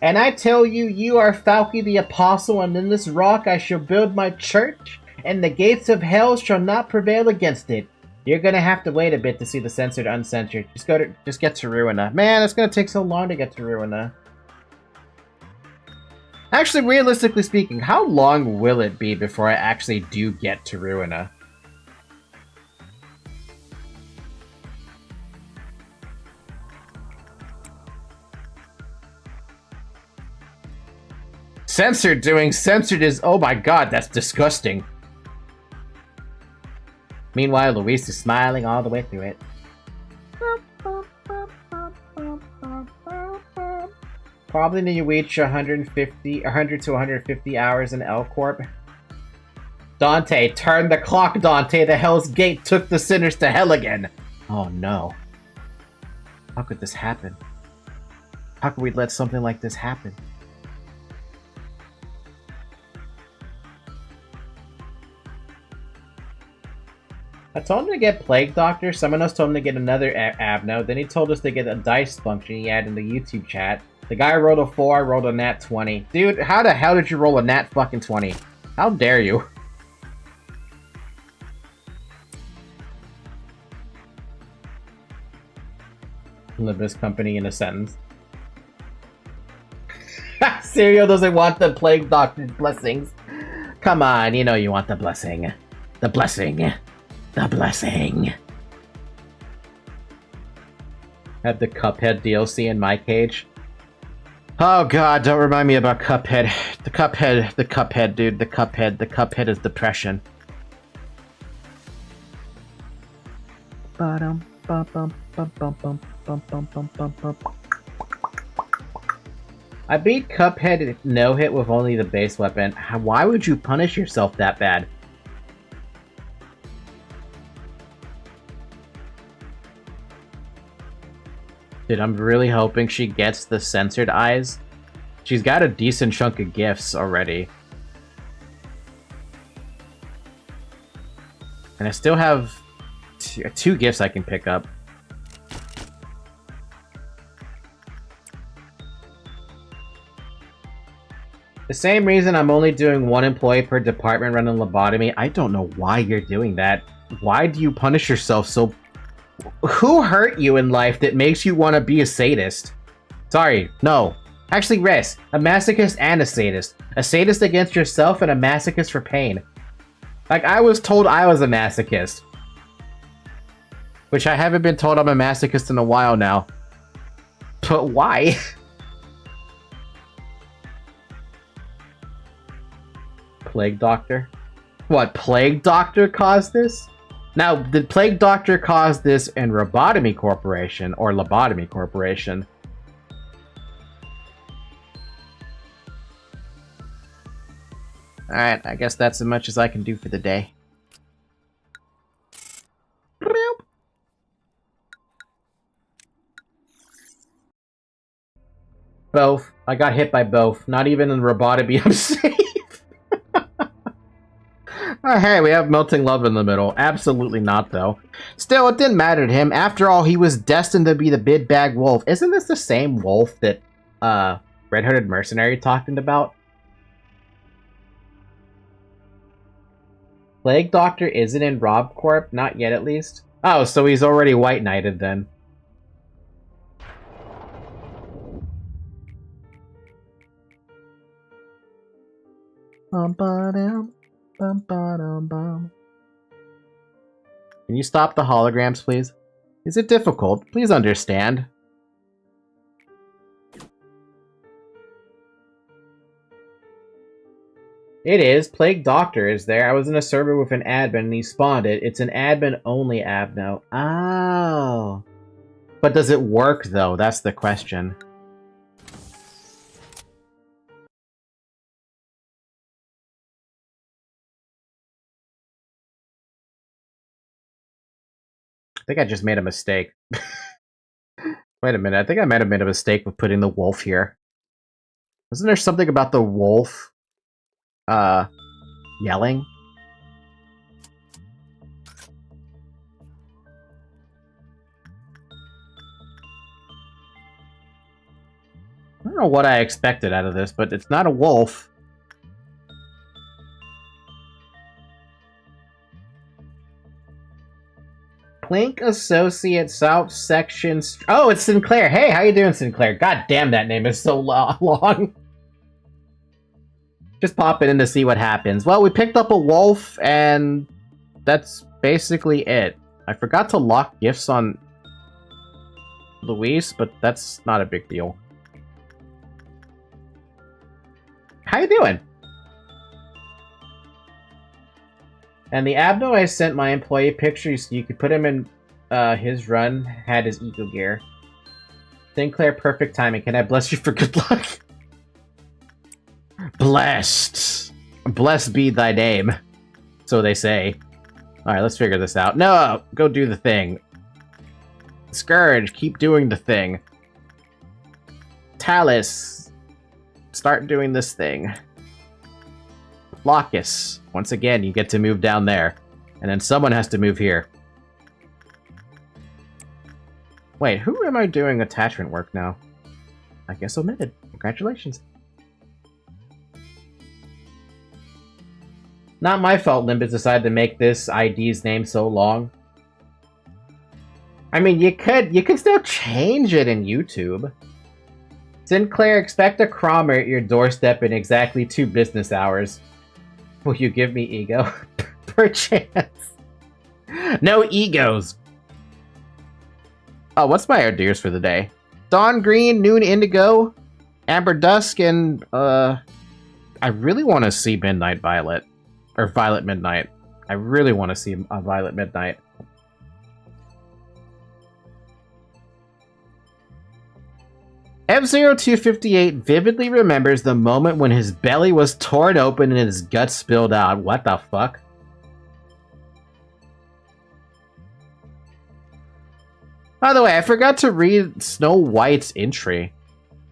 Speaker 1: And I tell you, you are Falky the Apostle, and in this rock I shall build my church, and the gates of hell shall not prevail against it. You're gonna have to wait a bit to see the censored uncensored. Just get to Ruina. Man, it's gonna take so long to get to Ruina. Actually, realistically speaking, how long will it be before I actually do get to Ruina? Censored doing censored is... Oh my god, that's disgusting. Meanwhile, Luis is smiling all the way through it. Probably need to reach 100 to 150 hours in L Corp. Dante, turn the clock, Dante! The Hell's Gate took the sinners to hell again! Oh no. How could this happen? How could we let something like this happen? I told him to get Plague Doctor, someone else told him to get another Abno, then he told us to get a dice function he had in the YouTube chat. The guy rolled a 4, I rolled a nat 20. Dude, how the hell did you roll a nat fucking 20? How dare you? Libus Company in a sentence. Serial doesn't want the Plague Doctor's blessings. Come on, you know you want the blessing. The blessing. The blessing. Have the Cuphead DLC in my cage. Oh god, don't remind me about Cuphead. The Cuphead, dude. The Cuphead is depression. Ba-dum, ba-bum, ba-bum, bum, bum, bum, bum, bum. I beat Cuphead no-hit with only the base weapon. Why would you punish yourself that bad? Dude, I'm really hoping she gets the censored eyes. She's got a decent chunk of gifts already. And I still have two gifts I can pick up. The same reason I'm only doing one employee per department running lobotomy. I don't know why you're doing that. Why do you punish yourself so... Who hurt you in life that makes you want to be a sadist? Sorry, no. Actually, rest. A masochist and a sadist. A sadist against yourself and a masochist for pain. Like, I was told I was a masochist. Which I haven't been told I'm a masochist in a while now. But why? Plague Doctor? What, Plague Doctor caused this? Now, did Plague Doctor cause this in Robotomy Corporation or Lobotomy Corporation? Alright, I guess that's as much as I can do for the day. Both. I got hit by both. Not even in Robotomy I'm safe. Oh, hey, we have Melting Love in the middle. Absolutely not, though. Still, it didn't matter to him. After all, he was destined to be the big bag wolf. Isn't this the same wolf that, Red-Hooded Mercenary talked about? Plague Doctor isn't in Rob Corp? Not yet, at least. Oh, so he's already White Knighted, then. Bum-ba-dum. Bum, ba-dum, bum. Can you stop the holograms, please? Is it difficult? Please understand. It is. Plague Doctor is there. I was in a server with an admin and he spawned it. It's an admin-only abno. Oh. But does it work, though? That's the question. I think I just made a mistake. Wait a minute. I think I might have made a mistake with putting the wolf here. Wasn't there something about the wolf, yelling? I don't know what I expected out of this, but it's not a wolf. Plink Associate South Section... Oh, it's Sinclair. Hey, how you doing, Sinclair? God damn, that name is so long. Just popping in to see what happens. Well, we picked up a wolf, and that's basically it. I forgot to lock gifts on Luis, but that's not a big deal. How you doing? And the abno I sent my employee pictures so you could put him in his run, had his eco gear. Sinclair, perfect timing. Can I bless you for good luck? Blessed. Blessed be thy name. So they say. Alright, let's figure this out. No! Go do the thing. Scourge, keep doing the thing. Talus, start doing this thing. Locus, once again, you get to move down there. And then someone has to move here. Wait, who am I doing attachment work now? I guess omitted. Congratulations. Not my fault Limbus decided to make this ID's name so long. I mean, you could still change it in YouTube. Sinclair, expect a Cromer at your doorstep in exactly 2 business hours. Will you give me ego? Perchance. No egos. Oh, what's my hors d'oeuvres for the day? Dawn Green, Noon Indigo, Amber Dusk, and I really want to see Midnight Violet. Or Violet Midnight. I really want to see a Violet Midnight. F0258 vividly remembers the moment when his belly was torn open and his guts spilled out. What the fuck? By the way, I forgot to read Snow White's entry.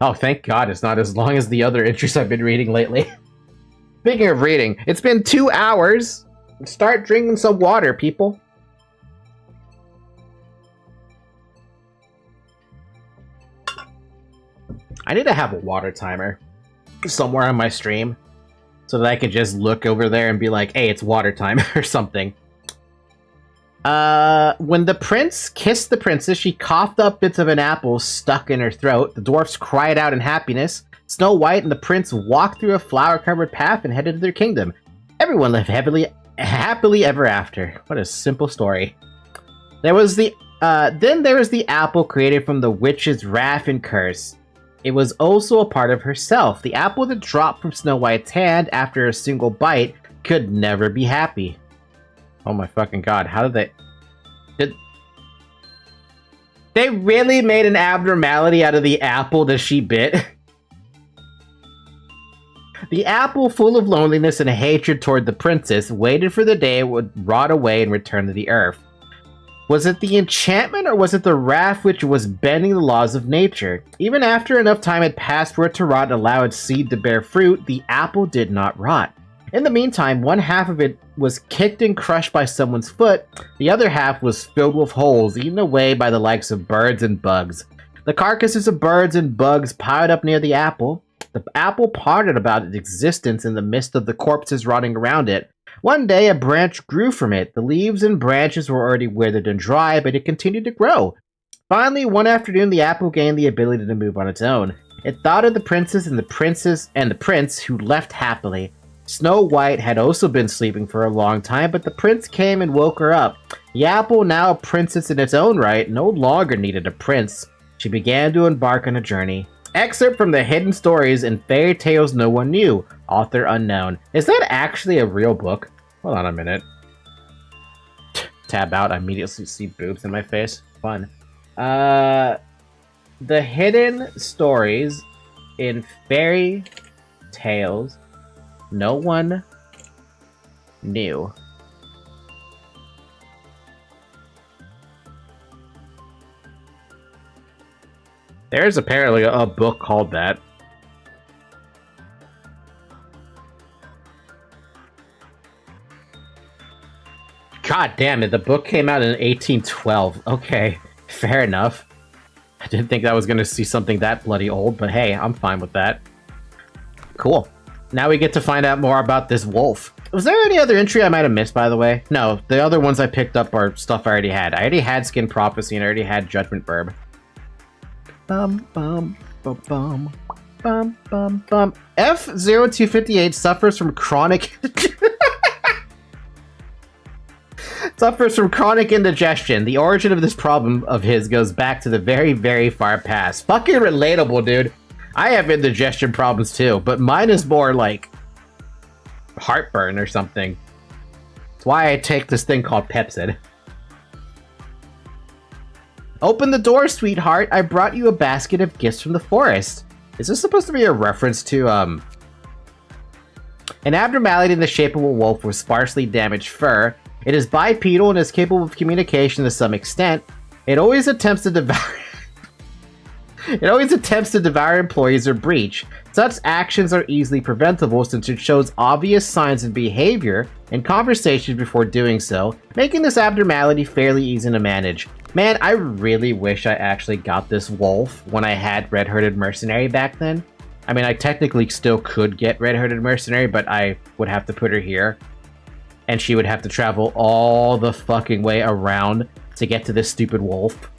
Speaker 1: Oh, thank God it's not as long as the other entries I've been reading lately. Speaking of reading, it's been 2 hours. Start drinking some water, people. I need to have a water timer somewhere on my stream so that I can just look over there and be like, hey, it's water time or something. When the prince kissed the princess, she coughed up bits of an apple stuck in her throat. The dwarfs cried out in happiness. Snow White and the prince walked through a flower-covered path and headed to their kingdom. Everyone lived happily ever after. What a simple story. Then there was the apple created from the witch's wrath and curse. It was also a part of herself. The apple that dropped from Snow White's hand after a single bite could never be happy. Oh my fucking God, how did they really made an abnormality out of the apple that she bit? The apple, full of loneliness and hatred toward the princess, waited for the day it would rot away and return to the earth. Was it the enchantment or was it the wrath which was bending the laws of nature? Even after enough time had passed for it to rot and allow its seed to bear fruit, the apple did not rot. In the meantime, one half of it was kicked and crushed by someone's foot, the other half was filled with holes, eaten away by the likes of birds and bugs. The carcasses of birds and bugs piled up near the apple. The apple pondered about its existence in the midst of the corpses rotting around it. One day, a branch grew from it. The leaves and branches were already withered and dry, but it continued to grow. Finally, one afternoon, the apple gained the ability to move on its own. It thought of the princess and the prince who left happily. Snow White had also been sleeping for a long time, but the prince came and woke her up. The apple, now a princess in its own right, no longer needed a prince. She began to embark on a journey. Excerpt from the hidden stories and fairy tales no one knew. Author unknown. Is that actually a real book? Hold on a minute. Tab out, I immediately see boobs in my face. Fun. The hidden stories in fairy tales no one knew. There's apparently a book called that. God damn it, the book came out in 1812. Okay, fair enough. I didn't think I was gonna see something that bloody old, but hey, I'm fine with that. Cool. Now we get to find out more about this wolf. Was there any other entry I might have missed, by the way? No, the other ones I picked up are stuff I already had. I already had Skin Prophecy and I already had Judgment Birb. Bum, bum, bum, bum, bum, bum, bum. F0258 suffers from chronic... suffers from chronic indigestion. The origin of this problem of his goes back to the very, very far past. Fucking relatable, dude. I have indigestion problems too, but mine is more like heartburn or something. That's why I take this thing called Pepsid. Open the door, sweetheart. I brought you a basket of gifts from the forest. Is this supposed to be a reference to, an abnormality in the shape of a wolf with sparsely damaged fur? It is bipedal and is capable of communication to some extent. It always attempts to devour... It always attempts to devour employees or breach. Such actions are easily preventable since it shows obvious signs of behavior and conversations before doing so, making this abnormality fairly easy to manage. Man, I really wish I actually got this wolf when I had Red-Hooded Mercenary back then. I mean, I technically still could get Red-Hooded Mercenary, but I would have to put her here. And she would have to travel all the fucking way around to get to this stupid wolf.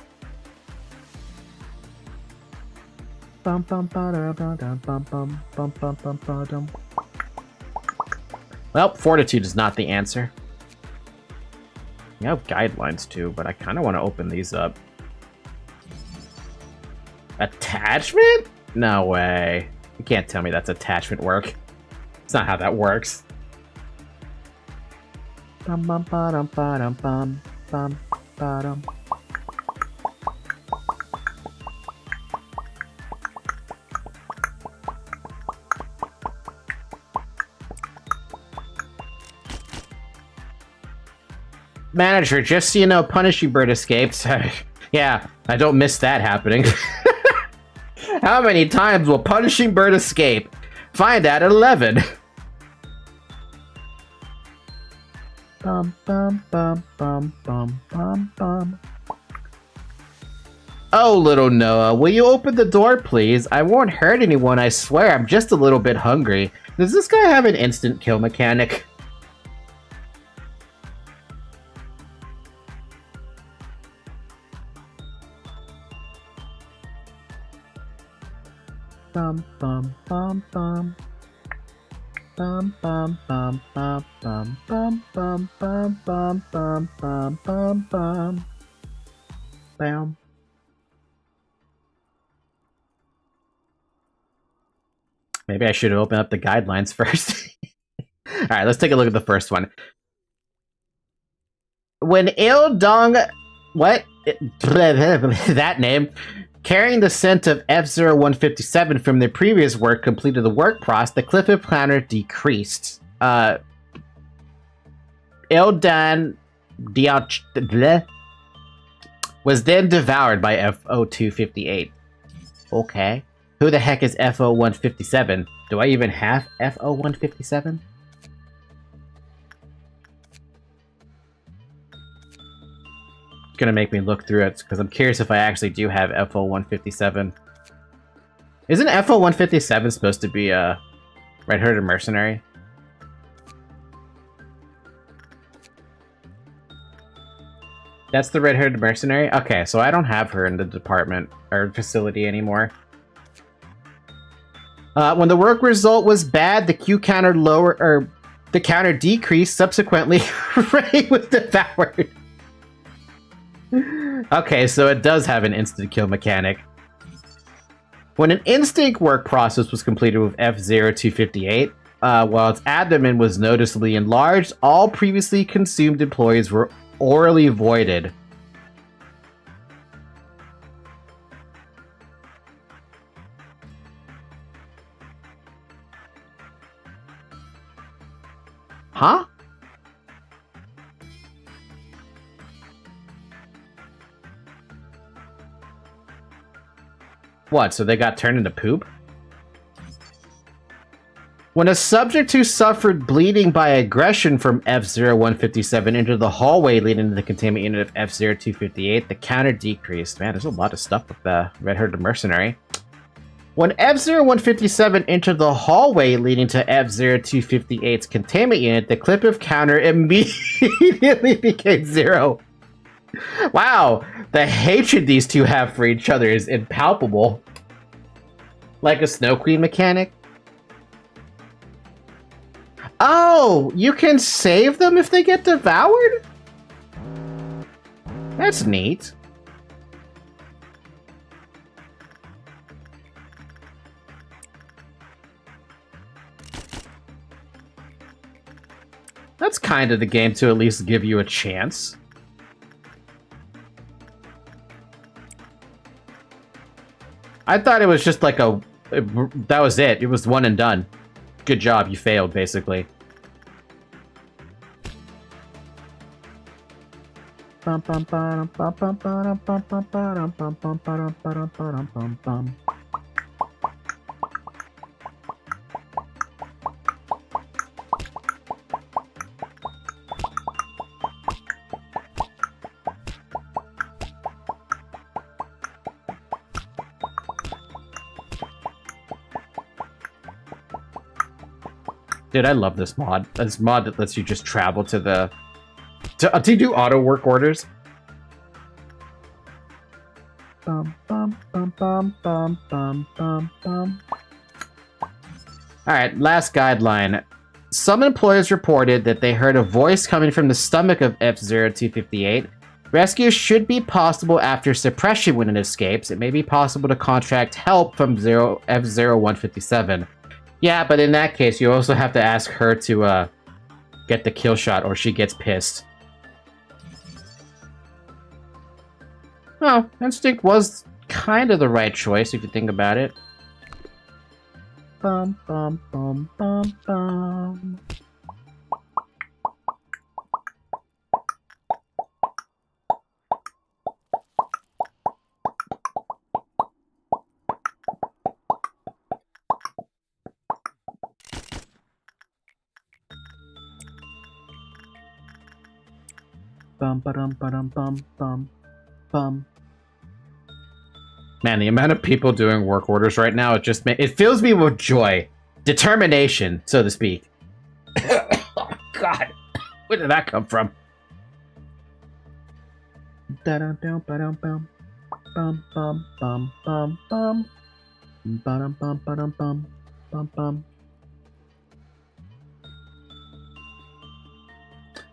Speaker 1: Well, fortitude is not the answer. You have guidelines too, but I kind of want to open these up. Attachment? No way. You can't tell me that's attachment work. It's not how that works. Manager, just so you know, Punishing Bird escaped. Yeah, I don't miss that happening. How many times will Punishing Bird escape? Find out at 11. Bum, bum, bum, bum, bum, bum, bum. Oh, little Noah, will you open the door, please? I won't hurt anyone, I swear. I'm just a little bit hungry. Does this guy have an instant kill mechanic? Bum, bum, bum, bum. Bum, bum, bum, bum, bum, bum, bum, bum, bum, bum, bum, bum, bum. Bam. Maybe I should open up the guidelines first. Alright, let's take a look at the first one. When Il Dong... What? That name... Carrying the scent of F0157 from their previous work completed the work process, the cliff of planner decreased. Ildan Diach was then devoured by F0258. Okay. Who the heck is F0157? Do I even have F0157? Gonna make me look through it because I'm curious if I actually do have FO157. Isn't FO157 supposed to be a Red-Hooded Mercenary? That's the Red-Hooded Mercenary? Okay, so I don't have her in the department or facility anymore. When the work result was bad, the Q counter the counter decreased. Subsequently, Ray was devoured. Okay, so it does have an instant kill mechanic. When an instinct work process was completed with F0258, while its abdomen was noticeably enlarged, all previously consumed employees were orally voided. Huh? What, so they got turned into poop? When a subject who suffered bleeding by aggression from F-0157 entered the hallway leading to the containment unit of F-0258, the counter decreased. Man, there's a lot of stuff with the Red-Herded Mercenary. When F-0157 entered the hallway leading to F-0258's containment unit, the clip of counter immediately became 0. Wow, the hatred these two have for each other is impalpable. Like a Snow Queen mechanic. Oh, you can save them if they get devoured? That's neat. That's kind of the game to at least give you a chance. I thought it was just like that was it. It was one and done. Good job, you failed, basically. Dude, I love this mod. This mod that lets you just travel to the... to do auto work orders. Alright, last guideline. Some employees reported that they heard a voice coming from the stomach of F-0258. Rescue should be possible after suppression when it escapes. It may be possible to contract help from F-0157. Yeah, but in that case, you also have to ask her to get the kill shot, or she gets pissed. Well, Instinct was kind of the right choice, if you think about it. Bum, bum, bum, bum, bum. Bum, ba-dum, ba-dum, bum, bum, bum. Man, the amount of people doing work orders right now, it fills me with joy. Determination, so to speak. Oh, God. Where did that come from? Da-dum-dum, ba-dum, bum. Bum, bum, bum, bum, bum. Ba-dum, bum, ba-dum, bum, bum, bum.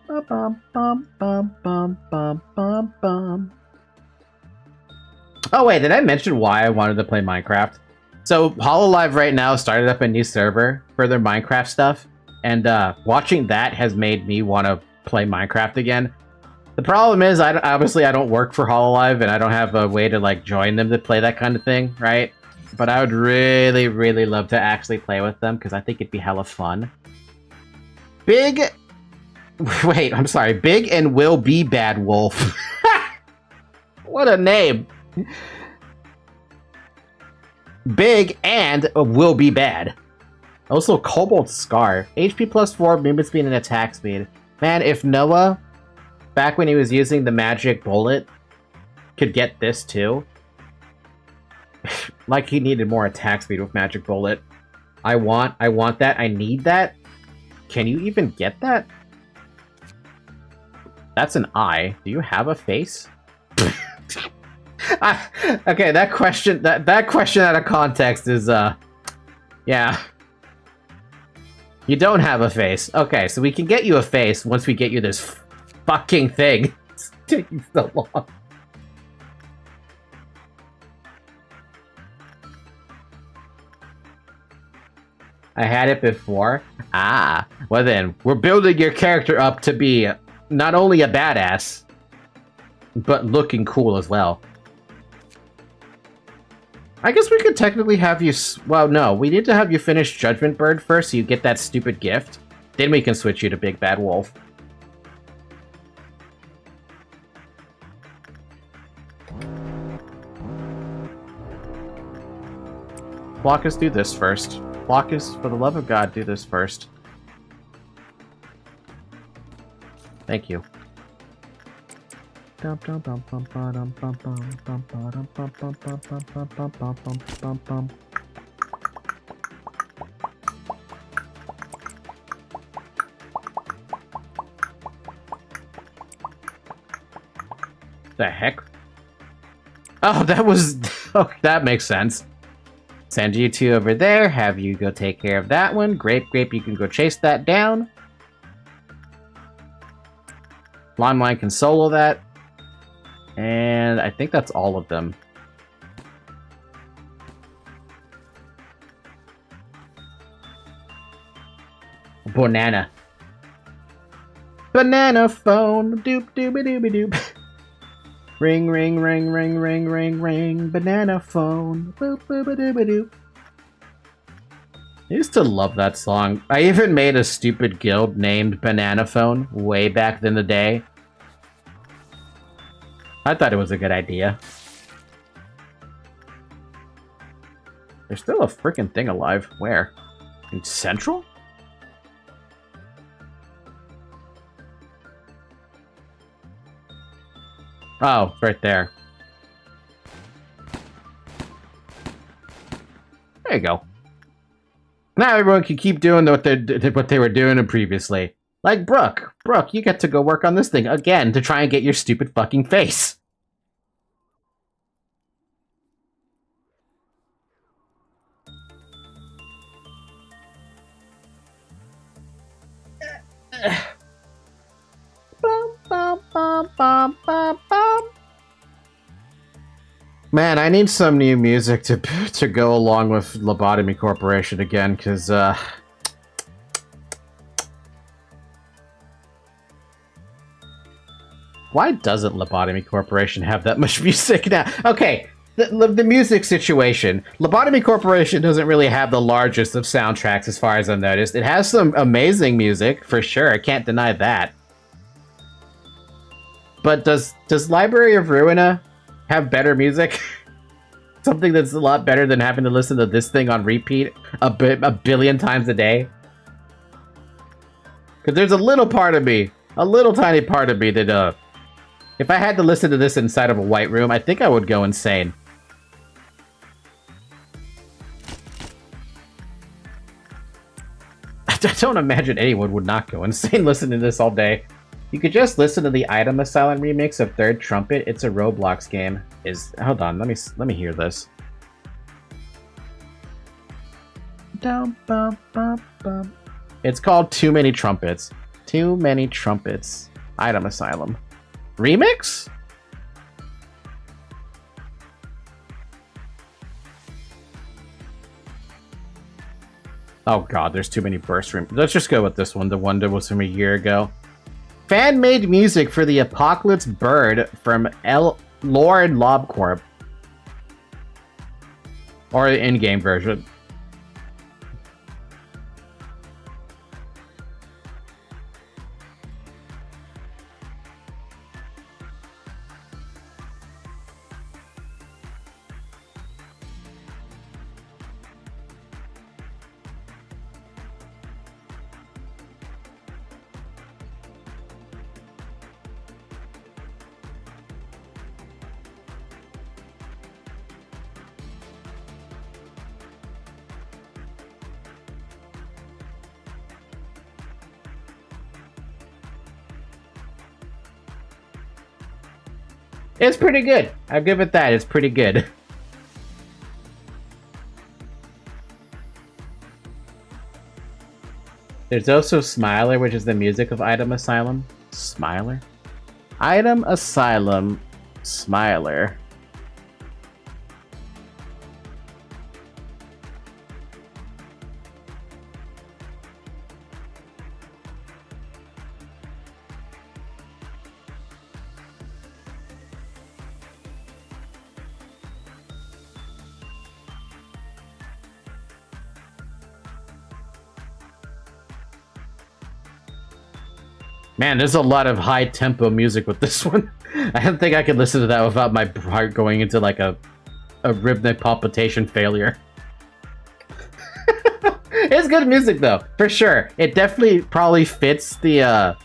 Speaker 1: Bum, bum, bum, bum, bum, bum, bum. Oh wait, did I mention why I wanted to play Minecraft? So Hololive right now started up a new server for their Minecraft stuff, and watching that has made me want to play Minecraft again. The problem is, obviously I don't work for Hololive, and I don't have a way to like join them to play that kind of thing, right? But I would really, really love to actually play with them because I think it'd be hella fun. Big and Will Be Bad Wolf. What a name. Big and Will Be Bad. Also, Cobalt Scar. HP plus 4, movement speed, and attack speed. Man, if Noah, back when he was using the magic bullet, could get this too. Like he needed more attack speed with magic bullet. I want that. I need that. Can you even get that? That's an eye. Do you have a face? Okay, that question out of context is yeah. You don't have a face. Okay, so we can get you a face once we get you this fucking thing. It's taking so long. I had it before. Ah, well then, we're building your character up to be not only a badass, but looking cool as well. I guess we could technically have you... Well, no, we need to have you finish Judgment Bird first so you get that stupid gift. Then we can switch you to Big Bad Wolf. Flockus, do this first. Flockus, for the love of God, do this first. Thank you. The heck? Oh, that was... Oh, that makes sense. Send you two over there, have you go take care of that one. Grape, you can go chase that down. Limelight can solo that. And I think that's all of them. Banana. Banana phone. Doop dooby dooby doop. Ring, ring, ring, ring, ring, ring, ring. Banana phone. Boop boop dooby doop. I used to love that song. I even made a stupid guild named Banana Phone way back in the day. I thought it was a good idea. There's still a freaking thing alive. Where? In Central? Oh, it's right there. There you go. Now everyone can keep doing what they were doing previously. Like Brooke. Brooke, you get to go work on this thing again to try and get your stupid fucking face. Man, I need some new music to go along with Lobotomy Corporation again, because, why doesn't Lobotomy Corporation have that much music now? Okay, the music situation. Lobotomy Corporation doesn't really have the largest of soundtracks as far as I've noticed. It has some amazing music, for sure. I can't deny that. But does Library of Ruina have better music? Something that's a lot better than having to listen to this thing on repeat a billion times a day? Because there's a little part of me, a little tiny part of me that, if I had to listen to this inside of a white room, I think I would go insane. I don't imagine anyone would not go insane listening to this all day. You could just listen to the Item Asylum remix of Third Trumpet. It's a Roblox game. Hold on, let me hear this. It's called Too Many Trumpets. Too Many Trumpets. Item Asylum. Remix? Oh god, there's too many burst rooms. Let's just go with this one, the one that was from a year ago. Fan-made music for the Apocalypse Bird from Lord Lobcorp. Or the in-game version. It's pretty good. I'll give it that. It's pretty good. There's also Smiler, which is the music of Item Asylum. Smiler? Item Asylum Smiler. Man, there's a lot of high tempo music with this one. I don't think I could listen to that without my heart going into like a rhythmic palpitation failure. It's good music though, for sure. It definitely probably fits the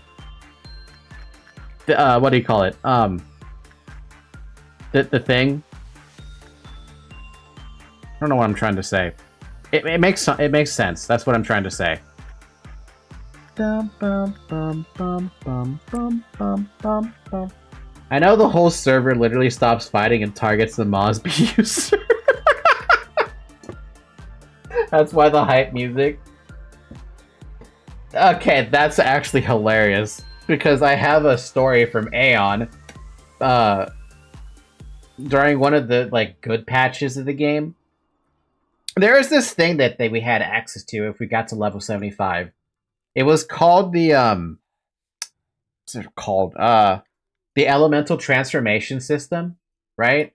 Speaker 1: what do you call it? The thing. I don't know what I'm trying to say. It makes sense. That's what I'm trying to say. I know the whole server literally stops fighting and targets the Mosby user. That's why the hype music. Okay, that's actually hilarious. Because I have a story from Aeon. During one of the like good patches of the game. There was this thing that we had access to if we got to level 75. It was called the what's it called? The Elemental Transformation System, right?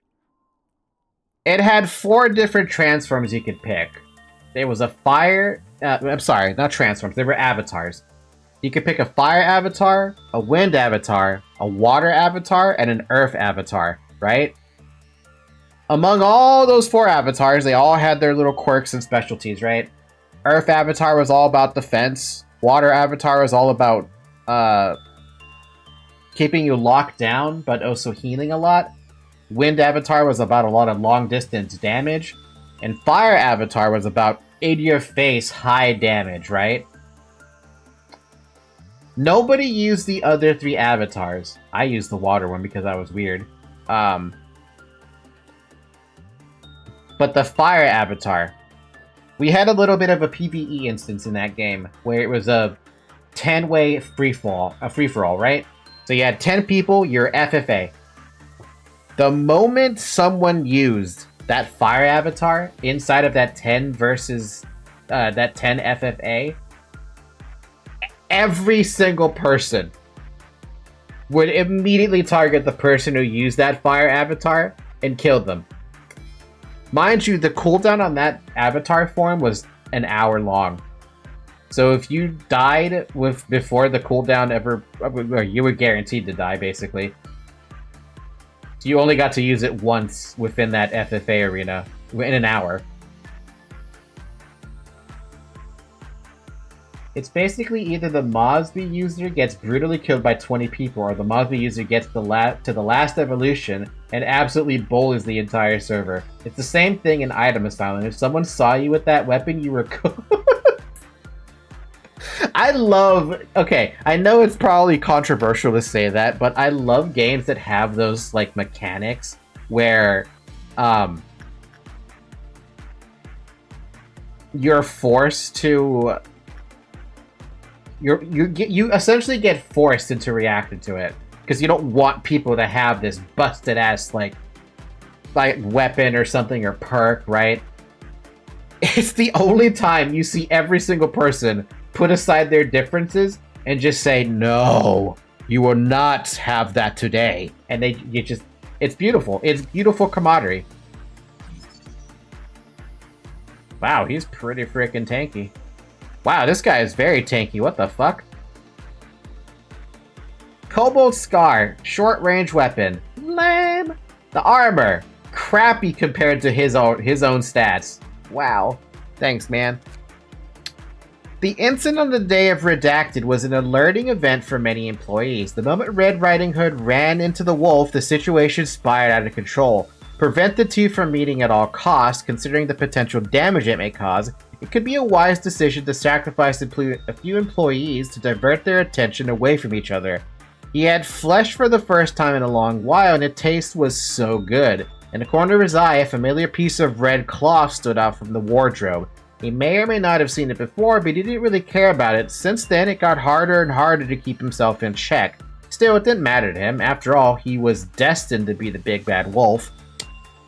Speaker 1: It had 4 different transforms you could pick. There was a fire... I'm sorry, not transforms. They were avatars. You could pick a fire avatar, a wind avatar, a water avatar, and an earth avatar, right? Among all those 4 avatars, they all had their little quirks and specialties, right? Earth avatar was all about defense. Water avatar was all about keeping you locked down, but also healing a lot. Wind avatar was about a lot of long-distance damage. And fire avatar was about in-your-face high damage, right? Nobody used the other 3 avatars. I used the water one because I was weird. But the fire avatar, we had a little bit of a PvE instance in that game where it was a 10-way free-for-all, right? So you had 10 people, you're FFA. The moment someone used that fire avatar inside of that 10 versus that 10 FFA, every single person would immediately target the person who used that fire avatar and kill them. Mind you, the cooldown on that avatar form was an hour long. So if you died before the cooldown ever... you were guaranteed to die, basically. So you only got to use it once within that FFA arena in an hour. It's basically either the Mosby user gets brutally killed by 20 people, or the Mosby user gets to the last evolution and absolutely bullies the entire server. It's the same thing in Item Asylum. If someone saw you with that weapon, you were cooked. I love... Okay, I know it's probably controversial to say that, but I love games that have those, like, mechanics where, you're forced to... You essentially get forced into reacting to it. Because you don't want people to have this busted-ass, like weapon or something, or perk, right? It's the only time you see every single person put aside their differences and just say, no, you will not have that today. And it's beautiful. It's beautiful camaraderie. Wow, he's pretty freaking tanky. Wow, this guy is very tanky. What the fuck? Cobalt Scar, short-range weapon. Lame. The armor, crappy compared to his own stats. Wow. Thanks, man. The incident on the day of Redacted was an alerting event for many employees. The moment Red Riding Hood ran into the wolf, the situation spiraled out of control. Prevent the two from meeting at all costs, considering the potential damage it may cause. It could be a wise decision to sacrifice a few employees to divert their attention away from each other. He had flesh for the first time in a long while, and the taste was so good. In the corner of his eye, a familiar piece of red cloth stood out from the wardrobe. He may or may not have seen it before, but he didn't really care about it. Since then, it got harder and harder to keep himself in check. Still, it didn't matter to him. After all, he was destined to be the big bad wolf.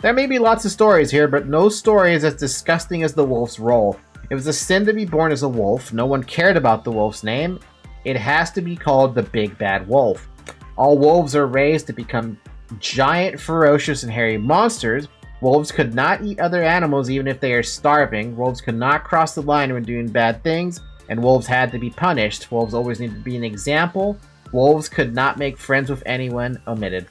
Speaker 1: There may be lots of stories here, but no story is as disgusting as the wolf's role. It was a sin to be born as a wolf. No one cared about the wolf's name. It has to be called the big bad wolf. All wolves are raised to become giant, ferocious, and hairy monsters. Wolves could not eat other animals even if they are starving. Wolves could not cross the line when doing bad things, and wolves had to be punished. Wolves always need to be an example Wolves could not make friends with anyone. Omitted.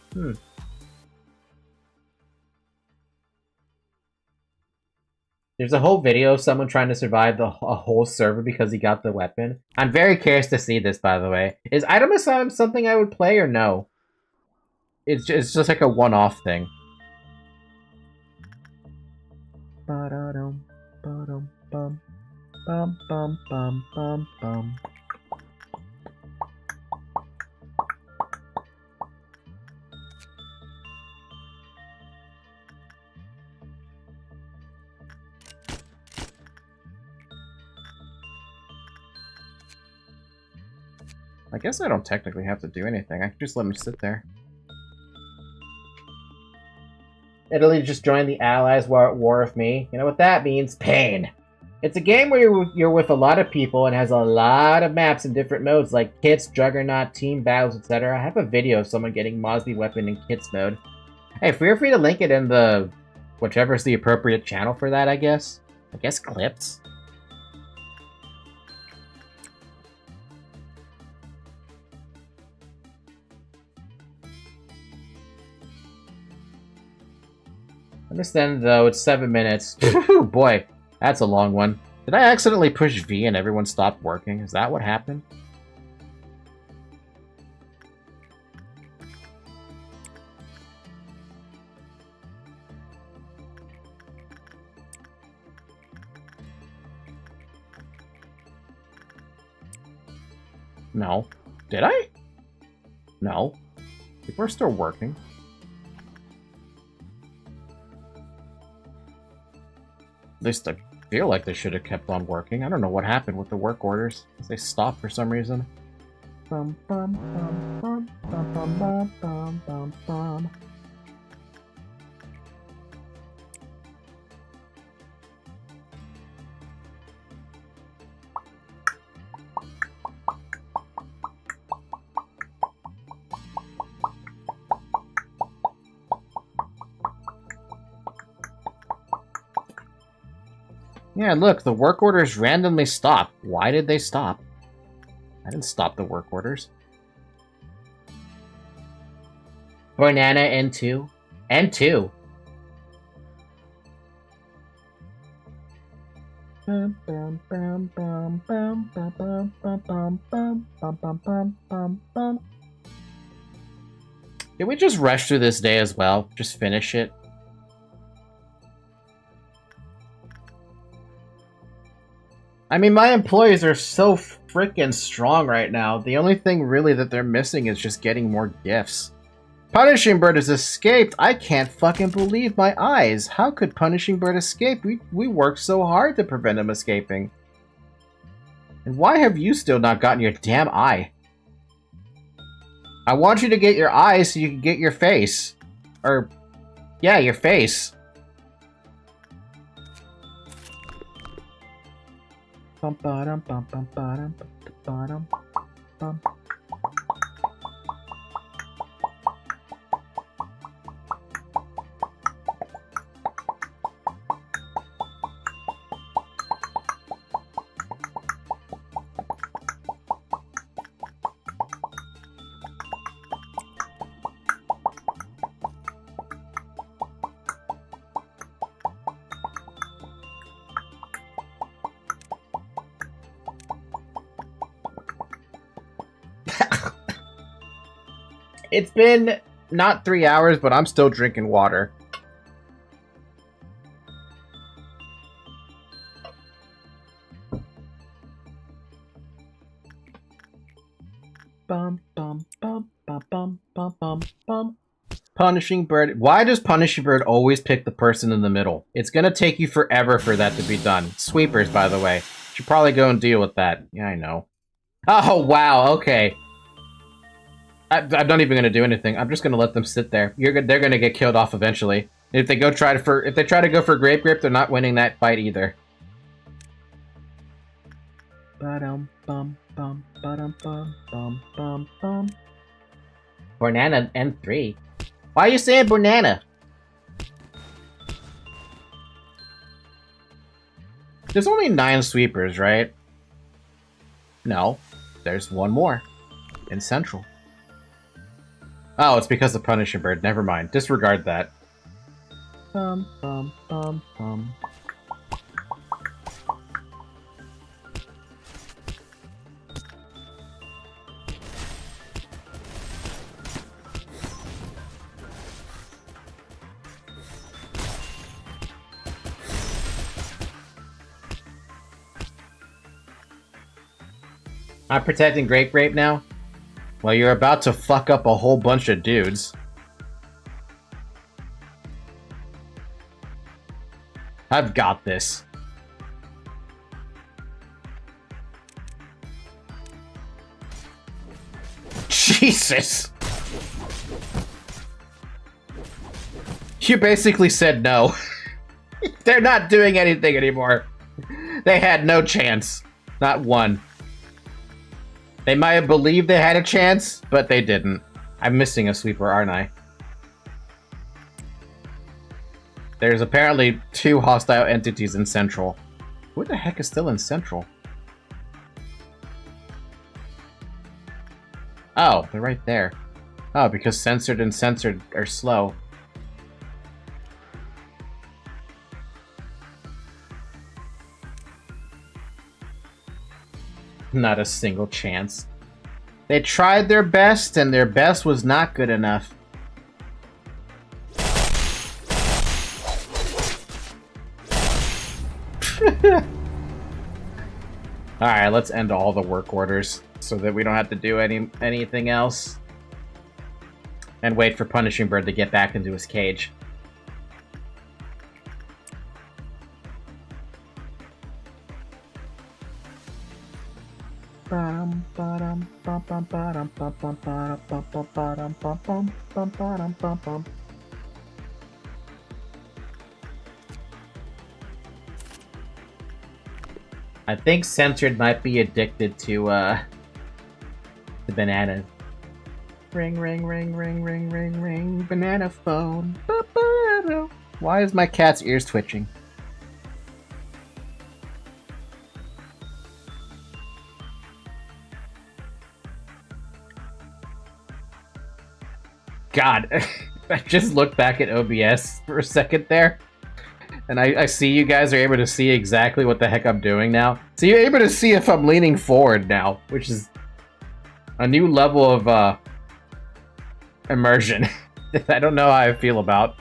Speaker 1: There's a whole video of someone trying to survive a whole server because he got the weapon. I'm very curious to see this, by the way. Is Item Asylum something I would play or no? It's just like a one-off thing. Ba-da-dum, ba-dum, bum, bum, bum, bum, bum, bum. I guess I don't technically have to do anything. I can just let him sit there. Italy just joined the Allies while at war with me. You know what that means? Pain. It's a game where you're with a lot of people and has a lot of maps in different modes like kits, juggernaut, team battles, etc. I have a video of someone getting Mosby weapon in kits mode. Hey, feel free to link it in the... whichever is the appropriate channel for that, I guess. I guess clips? Understand, though, it's 7 minutes. Boy, that's a long one. Did I accidentally push V and everyone stopped working? Is that what happened? No. Did I? No. People are still working. At least I feel like they should have kept on working. I don't know what happened with the work orders. They stopped for some reason. Bum, bum, bum, bum, bum, bum, bum, bum, bum, bum. Yeah, look, the work orders randomly stop. Why did they stop? I didn't stop the work orders. Banana N2. N2. Did we just rush through this day as well? Just finish it? I mean, my employees are so freaking strong right now. The only thing really that they're missing is just getting more gifts. Punishing Bird has escaped. I can't fucking believe my eyes. How could Punishing Bird escape? We worked so hard to prevent him escaping. And why have you still not gotten your damn eye? I want you to get your eye so you can get your face. Or, yeah, your face. Bum bum bum bum bum bum bum. It's been not 3 hours, but I'm still drinking water. Bum bum bum bum bum bum bum bum. Punishing Bird. Why does Punishing Bird always pick the person in the middle? It's gonna take you forever for that to be done. Sweepers, by the way. Should probably go and deal with that. Yeah, I know. Oh, wow, okay. I'm not even gonna do anything. I'm just gonna let them sit there. They're gonna get killed off eventually. If they try to go for Grape Grip, they're not winning that fight either. Ba-dum bum bum ba-dum bum bum bum bum. Banana N3. Why are you saying banana? There's only 9 sweepers, right? No, there's one more. in Central. Oh, it's because of Punishing Bird. Never mind. Disregard that. Bum, bum, bum, bum. I'm protecting Grape Grape now? Well, you're about to fuck up a whole bunch of dudes. I've got this. Jesus! You basically said no. They're not doing anything anymore. They had no chance. Not one. They might have believed they had a chance, but they didn't. I'm missing a sweeper, aren't I? There's apparently 2 hostile entities in Central. Who the heck is still in Central? Oh, they're right there. Oh, because censored and censored are slow. Not a single chance. They tried their best, and their best was not good enough. Alright, let's end all the work orders so that we don't have to do anything else. And wait for Punishing Bird to get back into his cage. I think Censored might be addicted to the bananas. Ring, ring, ring, ring, ring, ring, ring, banana phone. Why is my cat's ears twitching? God, I just looked back at OBS for a second there, and I see you guys are able to see exactly what the heck I'm doing now. So you're able to see if I'm leaning forward now, which is a new level of immersion that I don't know how I feel about.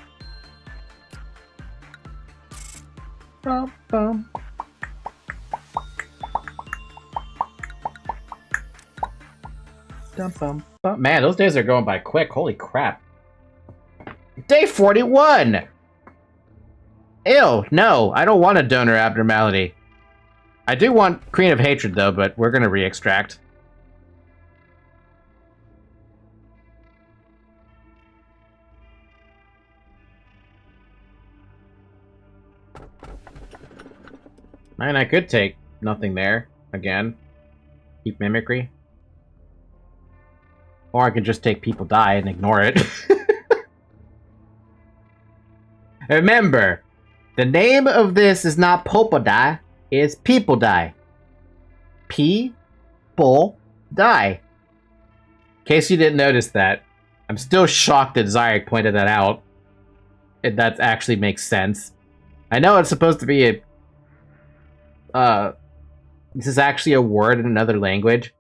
Speaker 1: Bum, bum. Dum, bum, bum. Man, those days are going by quick. Holy crap. Day 41! Ew, no, I don't want a donor abnormality. I do want Queen of Hatred, though, but we're gonna re-extract. Man, I could take nothing there, again. Keep Mimicry. Or I could just take People Die and ignore it. Remember, the name of this is not Popo Die, it's People Die. People Die. In case you didn't notice that, I'm still shocked that Zyric pointed that out. That actually makes sense. I know it's supposed to be a... this is actually a word in another language.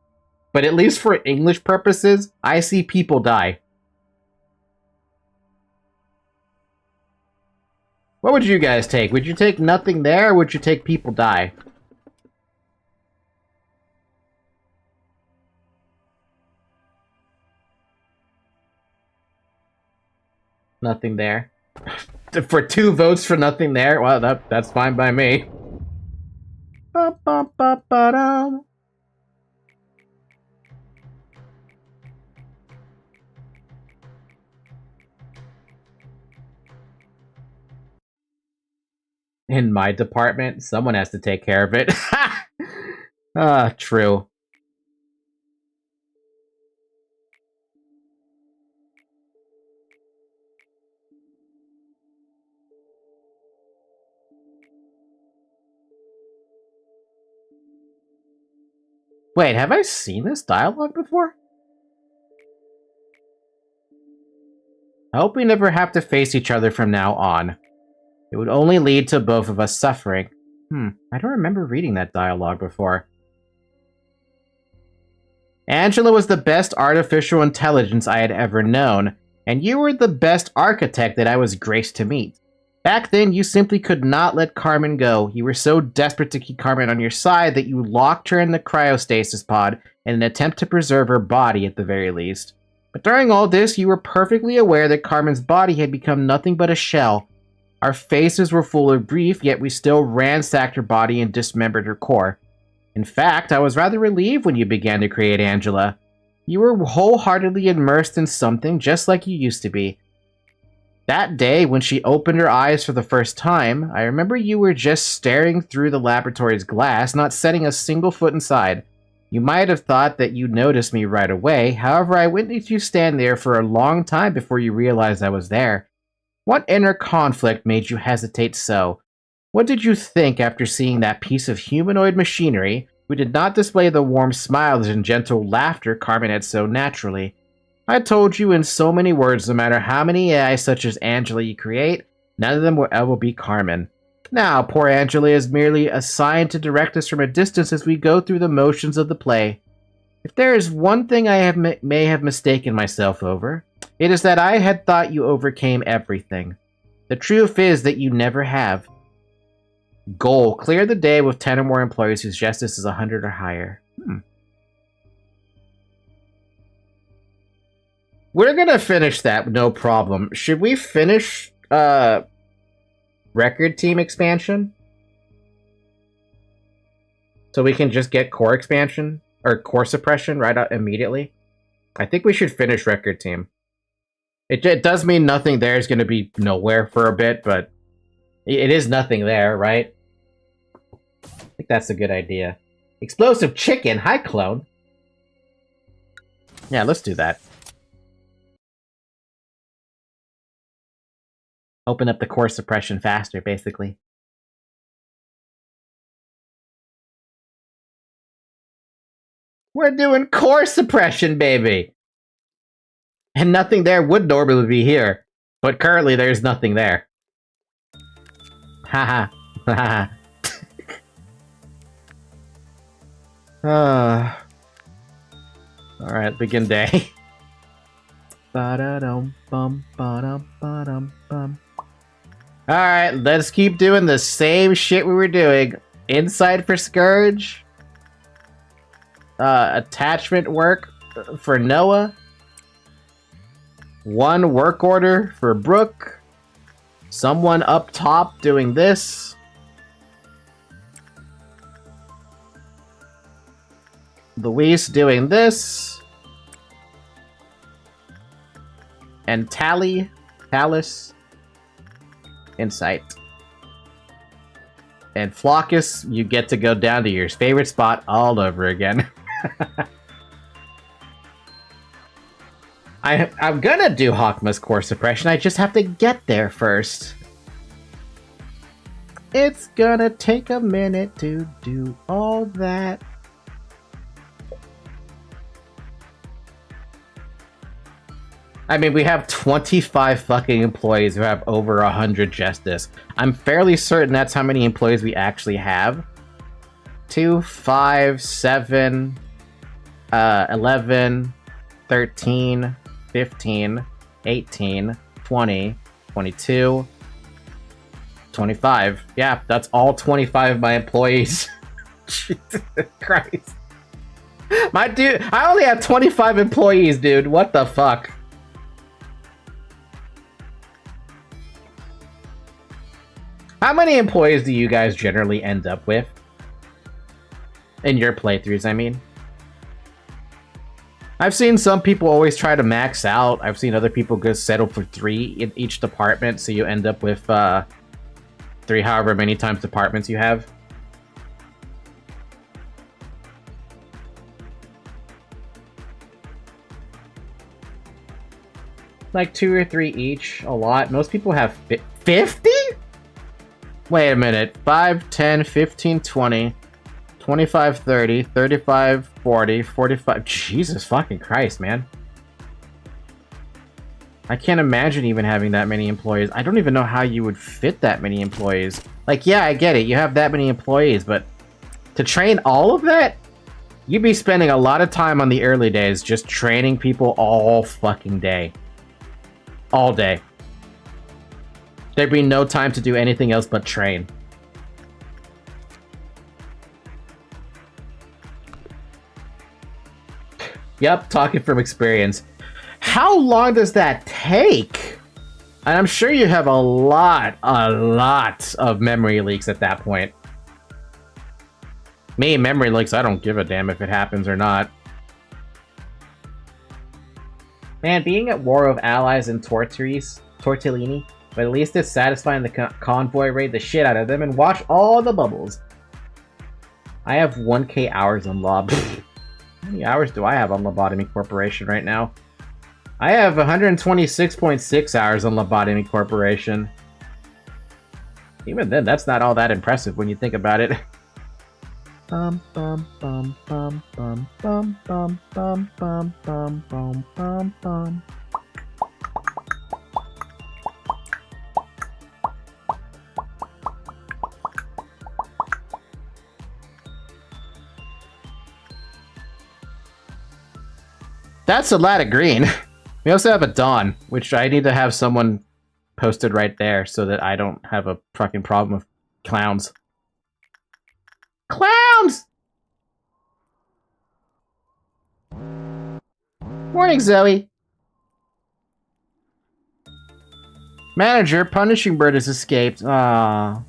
Speaker 1: But at least for English purposes, I see People Die. What would you guys take? Would you take nothing there, or would you take People Die? Nothing there. For 2 votes for nothing there? Well, that's fine by me. Ba-ba-ba-ba-dum. In my department, someone has to take care of it. Ah, true. Wait, have I seen this dialogue before? I hope we never have to face each other from now on. It would only lead to both of us suffering. I don't remember reading that dialogue before. Angela was the best artificial intelligence I had ever known, and you were the best architect that I was graced to meet. Back then, you simply could not let Carmen go. You were so desperate to keep Carmen on your side that you locked her in the cryostasis pod in an attempt to preserve her body at the very least. But during all this, you were perfectly aware that Carmen's body had become nothing but a shell. Our faces were full of grief, yet we still ransacked her body and dismembered her core. In fact, I was rather relieved when you began to create Angela. You were wholeheartedly immersed in something just like you used to be. That day, when she opened her eyes for the first time, I remember you were just staring through the laboratory's glass, not setting a single foot inside. You might have thought that you noticed me right away, however, I witnessed you stand there for a long time before you realized I was there. What inner conflict made you hesitate so? What did you think after seeing that piece of humanoid machinery, who did not display the warm smiles and gentle laughter Carmen had so naturally? I told you in so many words, no matter how many AI such as Angela you create, none of them will ever be Carmen. Now, poor Angela is merely assigned to direct us from a distance as we go through the motions of the play. If there is one thing I may have mistaken myself over, it is that I had thought you overcame everything. The truth is that you never have. Goal: clear the day with 10 or more employees whose justice is 100 or higher. We're gonna finish that, no problem. Should we finish record team expansion? So we can just get core expansion or core suppression right out immediately? I think we should finish record team. It does mean nothing there is going to be nowhere for a bit, but it is nothing there, right? I think that's a good idea. Explosive chicken! Hi, clone! Yeah, let's do that. Open up the core suppression faster, basically. We're doing core suppression, baby! And nothing there would normally be here. But currently, there's nothing there. Haha. Haha. Alright, begin day. Alright, let's keep doing the same shit we were doing. Inside for Scourge. Attachment work for Noah. One work order for Brooke. Someone up top doing this. Luis doing this. And Talus, Insight. And Flockus, you get to go down to your favorite spot all over again. I'm gonna do Hawkma's core suppression, I just have to get there first. It's gonna take a minute to do all that. I mean, we have 25 fucking employees who have over 100 justice. I'm fairly certain that's how many employees we actually have. 2, 5, 7, 11, 13, 15, 18, 20, 22, 25. Yeah, that's all 25 of my employees. Jesus Christ. My dude, I only have 25 employees, dude. What the fuck? How many employees do you guys generally end up with? In your playthroughs, I mean. I've seen some people always try to max out. I've seen other people go settle for 3 in each department, so you end up with 3 however many times departments you have. Like 2 or 3 each, a lot. Most people have 50? Wait a minute. 5, 10, 15, 20, 25, 30, 35, 40, 45. Jesus fucking Christ, man. I can't imagine even having that many employees. I don't even know how you would fit that many employees. Like, yeah, I get it. You have that many employees, but to train all of that? You'd be spending a lot of time on the early days just training people all fucking day. All day. There'd be no time to do anything else but train. Yep, talking from experience. How long does that take? And I'm sure you have a lot of memory leaks at that point. Me, memory leaks, I don't give a damn if it happens or not. Man, being at war with allies and tortellini, but at least it's satisfying the convoy raid the shit out of them and watch all the bubbles. I have 1k hours on Lob. How many hours do I have on Lobotomy Corporation right now? I have 126.6 hours on Lobotomy Corporation. Even then, that's not all that impressive when you think about it. Bum bum bum bum bum bum bum bum bum bum bum bum bum. That's a lot of green. We also have a Dawn, which I need to have someone posted right there so that I don't have a fucking problem with clowns. Clowns! Morning, Zoe. Manager, Punishing Bird has escaped. Aww.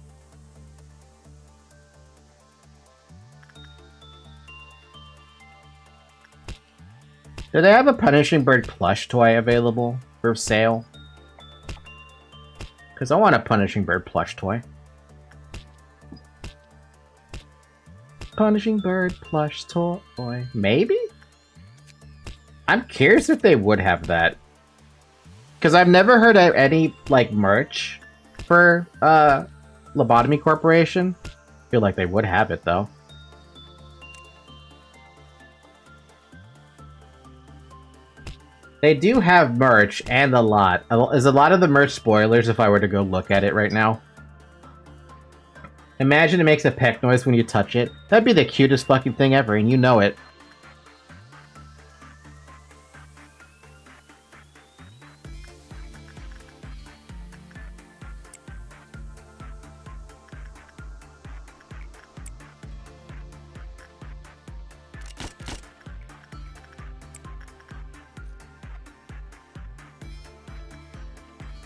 Speaker 1: Do they have a Punishing Bird plush toy available for sale? Because I want a Punishing Bird plush toy. Punishing Bird plush toy. Maybe? I'm curious if they would have that. Because I've never heard of any, like, merch for, Lobotomy Corporation. I feel like they would have it, though. They do have merch, and a lot. Is a lot of the merch spoilers if I were to go look at it right now? Imagine it makes a peck noise when you touch it. That'd be the cutest fucking thing ever, and you know it.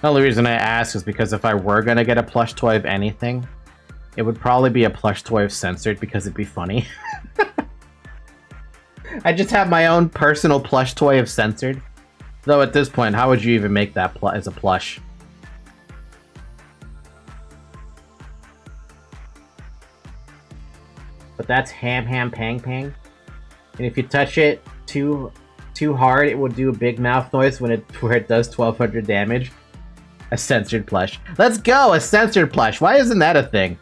Speaker 1: The only reason I ask is because if I were gonna get a plush toy of anything, it would probably be a plush toy of Censored because it'd be funny. I just have my own personal plush toy of Censored. Though at this point, how would you even make that as a plush? But that's Ham Ham Pang Pang. And if you touch it too hard, it will do a big mouth noise where it does 1200 damage. A Censored plush. Let's go! A Censored plush. Why isn't that a thing?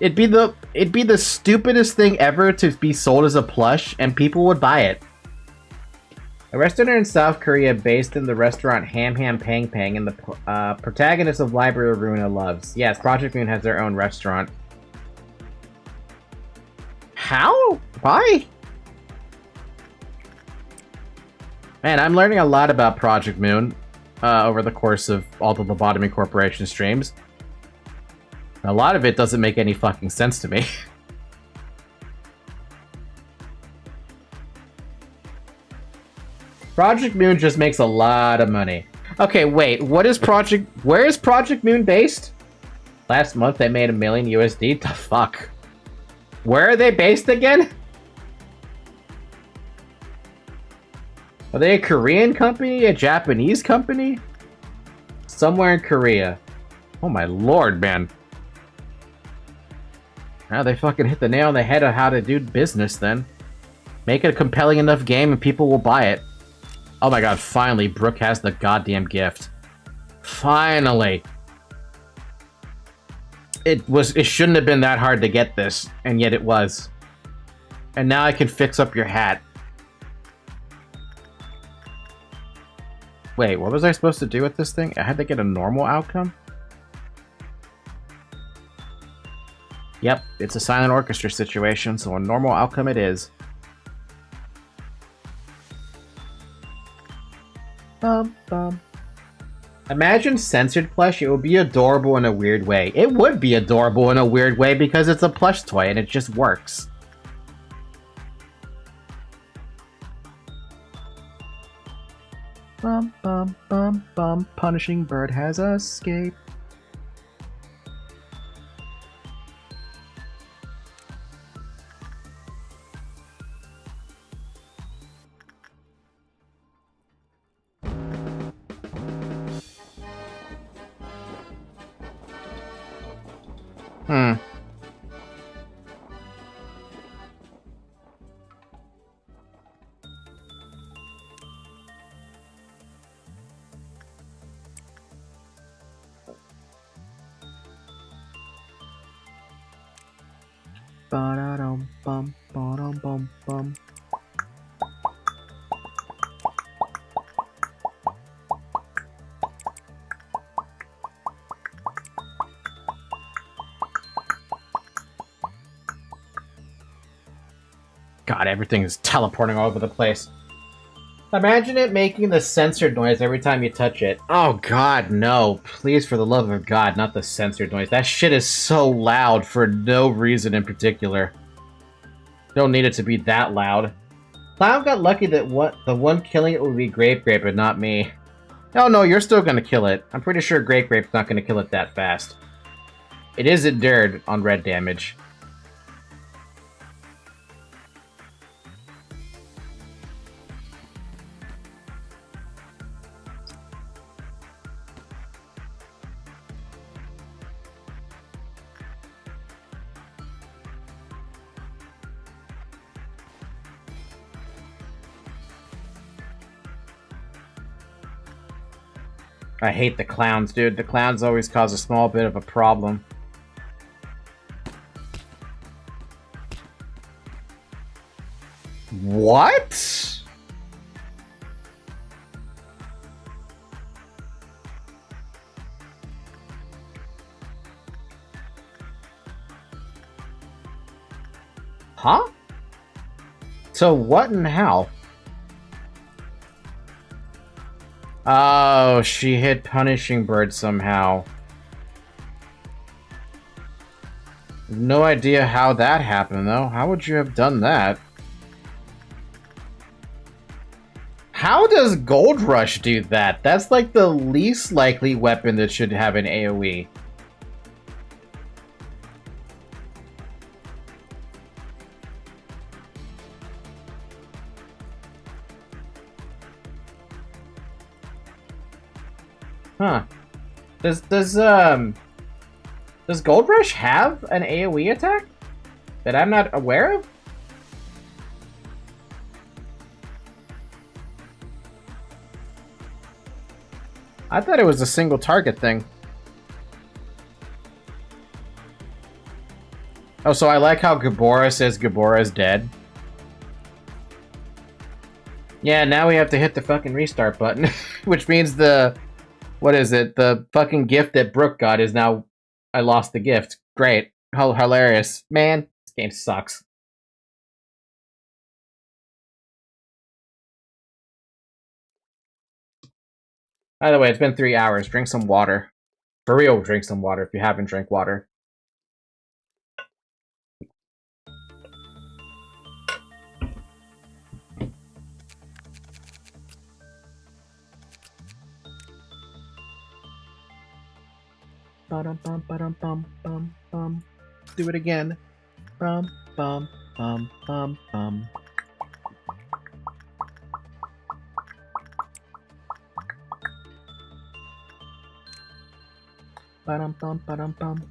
Speaker 1: It'd be the stupidest thing ever to be sold as a plush, and people would buy it. A restaurant in South Korea based in the restaurant Ham Ham Pang Pang, and the protagonist of Library of Ruina loves. Yes, Project Moon has their own restaurant. How? Why? Man, I'm learning a lot about Project Moon over the course of all the Lobotomy Corporation streams. A lot of it doesn't make any fucking sense to me. Project Moon just makes a lot of money. Okay, wait, where is Project Moon based? Last month they made $1 million USD? The fuck? Where are they based again? Are they a Korean company? A Japanese company? Somewhere in Korea. Oh my lord, man. Now they fucking hit the nail on the head of how to do business then. Make it a compelling enough game and people will buy it. Oh my god, finally, Brooke has the goddamn gift. Finally. It shouldn't have been that hard to get this, and yet it was. And now I can fix up your hat. Wait, what was I supposed to do with this thing? I had to get a normal outcome? Yep, it's a silent orchestra situation, so a normal outcome it is. Bum, bum. Imagine censored plush, it would be adorable in a weird way. It would be adorable in a weird way because it's a plush toy and it just works. Bum, bum, bum, bum, punishing bird has escaped. Ba-da-dum, bum, ba-dum, bum, bum. God, everything is teleporting all over the place. Imagine it making the censored noise every time you touch it. Oh god, no. Please, for the love of God, not the censored noise. That shit is so loud for no reason in particular. Don't need it to be that loud. Clown got lucky that the one killing it would be Grape Grape, but not me. Oh no, you're still gonna kill it. I'm pretty sure Grape Grape's not gonna kill it that fast. It is endured on red damage. I hate the clowns, dude. The clowns always cause a small bit of a problem. What? Huh? So what and how? Oh, she hit Punishing Bird somehow. No idea how that happened, though. How would you have done that? How does Gold Rush do that? That's like the least likely weapon that should have an AoE. Huh. Does Gold Rush have an AoE attack that I'm not aware of? I thought it was a single target thing. Oh, so I like how Gabora says Gabora's dead. Yeah, now we have to hit the fucking restart button, which means the... What is it? The fucking gift that Brooke got is now... I lost the gift. Great. How hilarious. Man, this game sucks. By the way, it's been 3 hours. Drink some water. For real, drink some water if you haven't drank water. Bum bum bum bum bum bum. Do it again. Bum bum bum bum bum. Bum bum bum bum.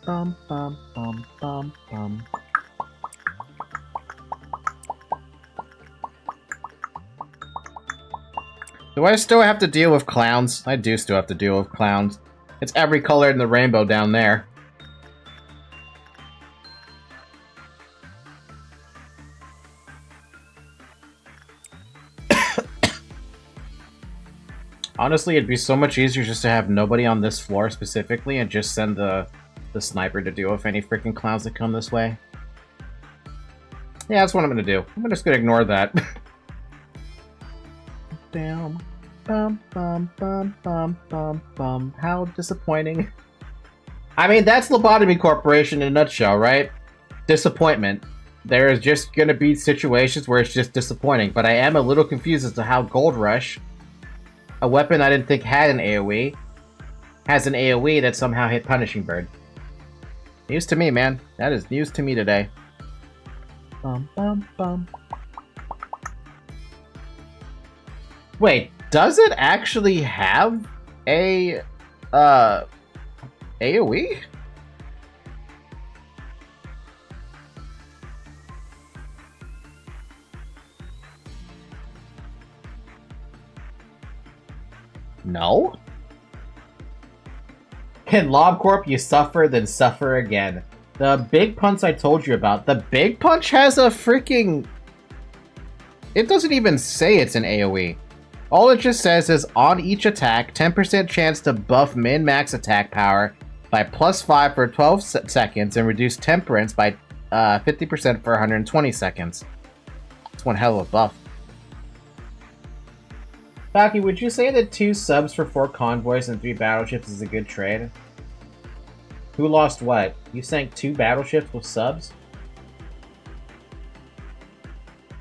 Speaker 1: Bum bum bum bum bum. Do I still have to deal with clowns? I do still have to deal with clowns. It's every color in the rainbow down there. Honestly, it'd be so much easier just to have nobody on this floor specifically and just send the sniper to deal with any freaking clowns that come this way. Yeah, that's what I'm gonna do. I'm just gonna ignore that. Damn. Bum, bum, bum, bum, bum, bum. How disappointing. I mean, that's Lobotomy Corporation in a nutshell, right? Disappointment. There is just gonna be situations where it's just disappointing, but I am a little confused as to how Gold Rush, a weapon I didn't think had an AoE, has an AoE that somehow hit Punishing Bird. News to me, man. That is news to me today. Bum, bum, bum. Wait, does it actually have a AoE? No? In LobCorp, you suffer, then suffer again. The Big Punch I told you about. The Big Punch has a freaking... It doesn't even say it's an AoE. All it just says is, on each attack, 10% chance to buff min-max attack power by +5 for 12 seconds and reduce temperance by 50% for 120 seconds. That's one hell of a buff. Baki, would you say that 2 subs for 4 convoys and 3 battleships is a good trade? Who lost what? You sank 2 battleships with subs?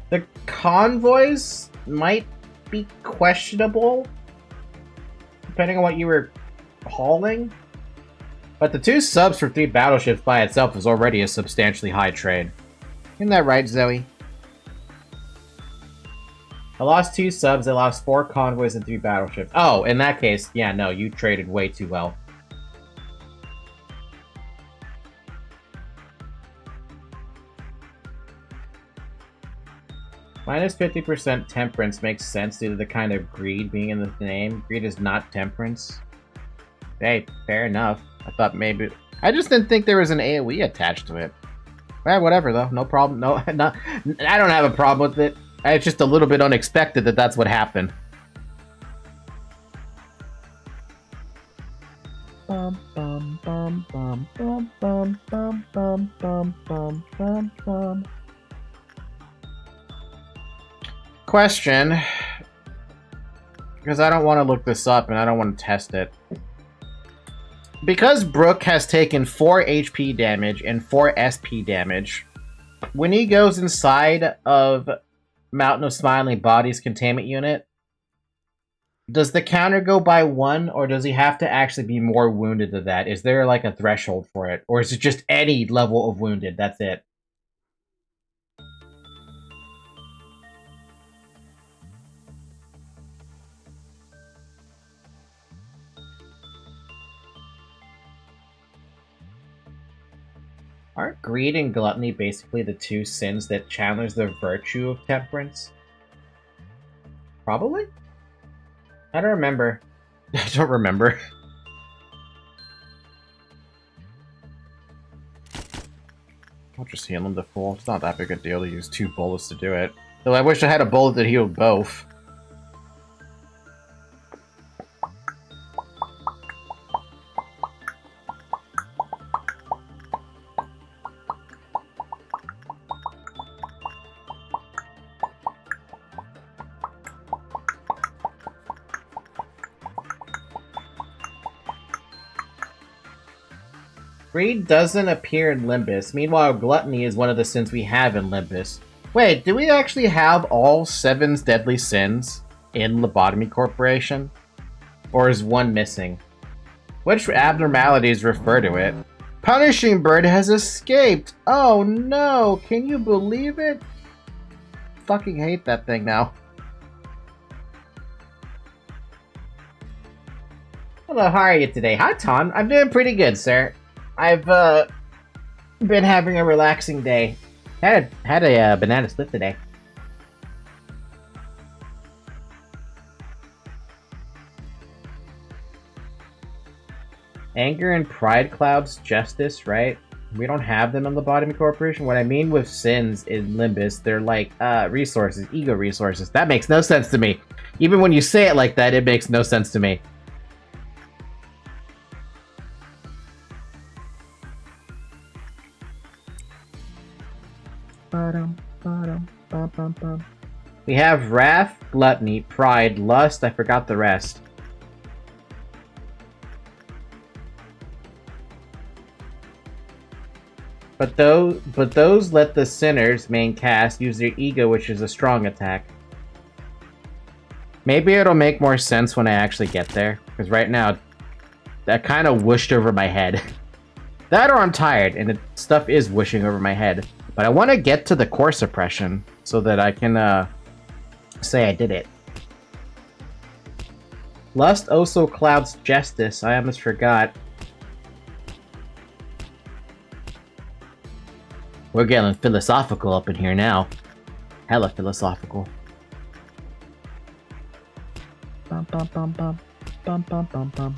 Speaker 1: The convoys might be questionable, depending on what you were hauling. But the 2 subs for 3 battleships by itself is already a substantially high trade. Isn't that right, Zoe? I lost 2 subs, I lost 4 convoys and 3 battleships. Oh, in that case, yeah, no, you traded way too well. Minus 50% temperance makes sense due to the kind of greed being in the name. Greed is not temperance. Hey, fair enough. I thought maybe... I just didn't think there was an AoE attached to it. Well, whatever though, no problem. No, I don't have a problem with it. It's just a little bit unexpected that that's what happened. Bum, bum, bum, bum, bum, bum, bum, bum, bum, bum, bum, bum. Question, because I don't want to look this up and I don't want to test it. Because Brook has taken 4 HP damage and 4 SP damage, when he goes inside of Mountain of Smiling Bodies containment unit, does the counter go by 1, or does he have to actually be more wounded than that? Is there like a threshold for it, or is it just any level of wounded? That's it. Aren't greed and gluttony basically the 2 sins that challenge the virtue of temperance? Probably? I don't remember. I don't remember. I'll just heal him to full. It's not that big a deal to use 2 bullets to do it. Though I wish I had a bullet that healed both. Greed doesn't appear in Limbus. Meanwhile, gluttony is one of the sins we have in Limbus. Wait, do we actually have all 7's deadly sins in Lobotomy Corporation? Or is one missing? Which abnormalities refer to it? Punishing Bird has escaped! Oh no! Can you believe it? Fucking hate that thing now. Hello, how are you today? Hi, Ton. I'm doing pretty good, sir. I've been having a relaxing day. Had a banana split today. Anger and pride clouds justice, right? We don't have them in the Lobotomy Corporation. What I mean with sins in Limbus, they're like resources, ego resources. That makes no sense to me. Even when you say it like that, it makes no sense to me. We have wrath, gluttony, pride, lust. I forgot the rest. But those let the sinner's main cast use their ego, which is a strong attack. Maybe it'll make more sense when I actually get there, because right now, that kind of whooshed over my head. That or I'm tired, and stuff is whooshing over my head. But I want to get to the core suppression, so that I can, say I did it. Lust also clouds justice. I almost forgot. We're getting philosophical up in here now. Hella philosophical. Bum bum bum bum. Bum bum bum bum.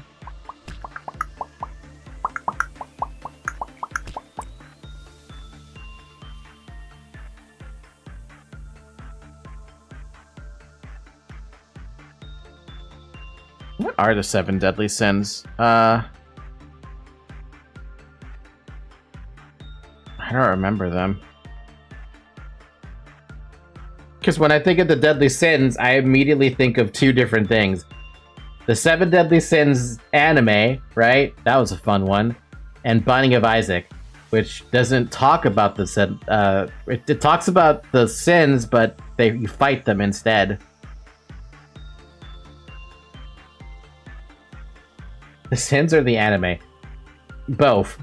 Speaker 1: What are the 7 deadly sins? I don't remember them. Because when I think of the deadly sins, I immediately think of 2 different things. The 7 Deadly Sins anime, right? That was a fun one. And Binding of Isaac, which doesn't talk about the sin. It talks about the sins, but you fight them instead. The sins or the anime? Both.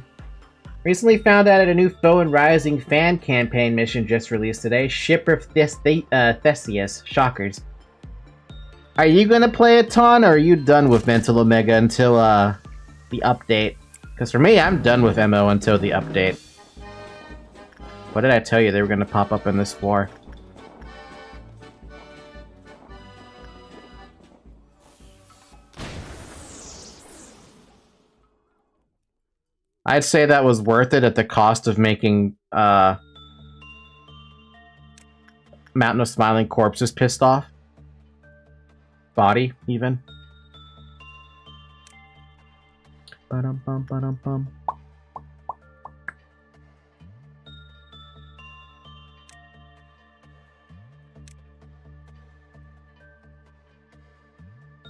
Speaker 1: Recently found out at a new Foe and Rising fan campaign mission just released today. Shipper of Theseus. Shockers. Are you gonna play a ton, or are you done with Mental Omega until the update? Because for me, I'm done with MO until the update. What did I tell you they were gonna pop up in this floor? I'd say that was worth it at the cost of making Mountain of Smiling Corpses pissed off. Body, even. Ba-dum-bum, ba-dum-bum.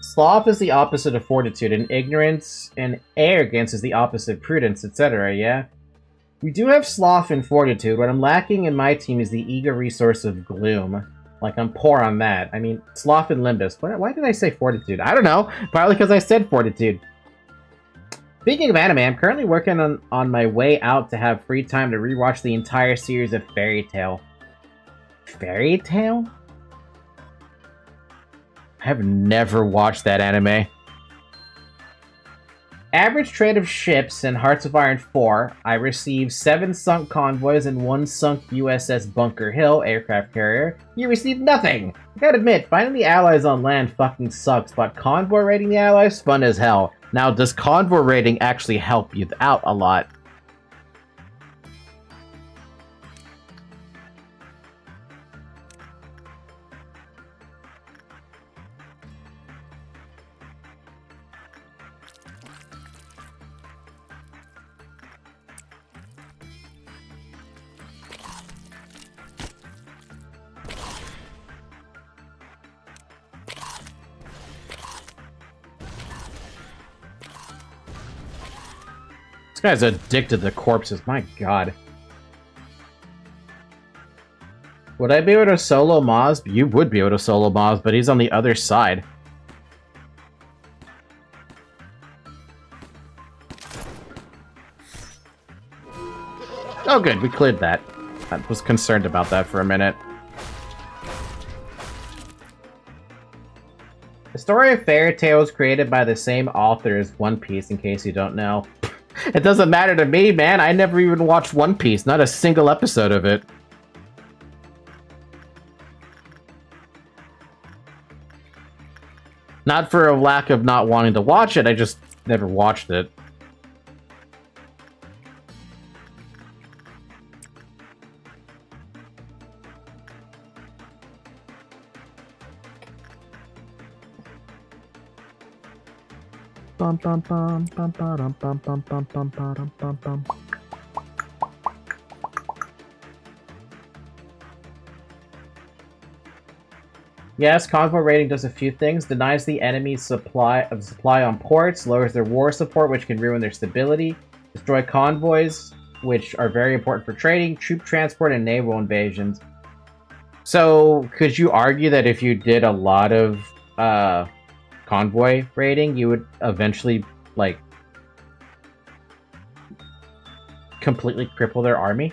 Speaker 1: Sloth is the opposite of fortitude, and ignorance and arrogance is the opposite of prudence, etc., yeah? We do have sloth and fortitude. What I'm lacking in my team is the ego resource of gloom. Like, I'm poor on that. I mean, sloth and limbus. Why did I say fortitude? I don't know. Probably because I said fortitude. Speaking of anime, I'm currently working on my way out to have free time to rewatch the entire series of Fairy Tail. Fairy Tail? I have never watched that anime. Average trade of ships in Hearts of Iron 4. I received 7 sunk convoys and 1 sunk USS Bunker Hill aircraft carrier. You received nothing! I gotta admit, finding the allies on land fucking sucks, but convoy raiding the allies, fun as hell. Now, does convoy raiding actually help you out a lot? This guy's addicted to corpses, my god. Would I be able to solo Maz? You would be able to solo Maz, but he's on the other side. Oh good, we cleared that. I was concerned about that for a minute. The story of Fairy Tail was created by the same author as One Piece, in case you don't know. It doesn't matter to me, man. I never even watched One Piece. Not a single episode of it. Not for a lack of not wanting to watch it, I just never watched it. Bum bum bum bum bum bum bum bum bum bum bum bum. Yes, convoy raiding does a few things. Denies the enemy's supply on ports, lowers their war support, which can ruin their stability, destroy convoys, which are very important for trading, troop transport, and naval invasions. So, could you argue that if you did a lot of convoy raiding, you would eventually, like, completely cripple their army?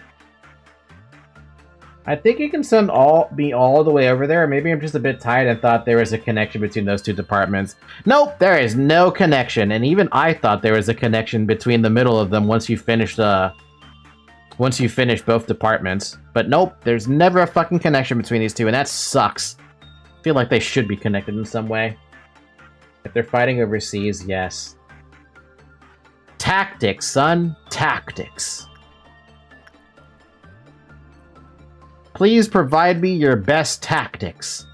Speaker 1: I think you can send me all the way over there, or maybe I'm just a bit tired and thought there was a connection between those two departments. Nope, there is no connection, and even I thought there was a connection between the middle of them once you finish both departments. But nope, there's never a fucking connection between these two, and that sucks. I feel like they should be connected in some way. If they're fighting overseas, yes. Tactics, son. Tactics. Please provide me your best tactics.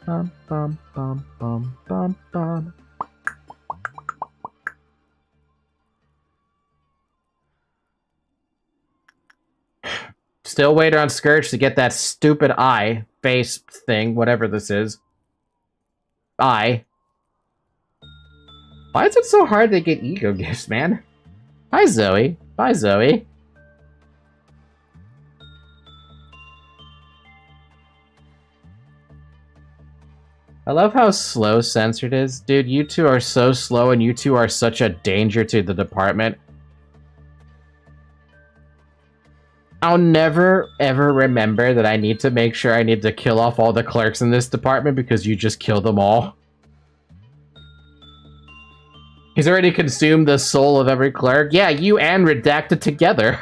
Speaker 1: Bum, bum, bum, bum, bum, bum. Still waiting on Scourge to get that stupid eye face thing, whatever this is. Eye. Why is it so hard to get ego gifts, man? Hi, Zoe. Bye, Zoe. I love how slow censored is. Dude, you two are so slow and you two are such a danger to the department. I'll never, ever remember that I need to make sure I need to kill off all the clerks in this department because you just kill them all. He's already consumed the soul of every clerk. Yeah, you and Redacted together.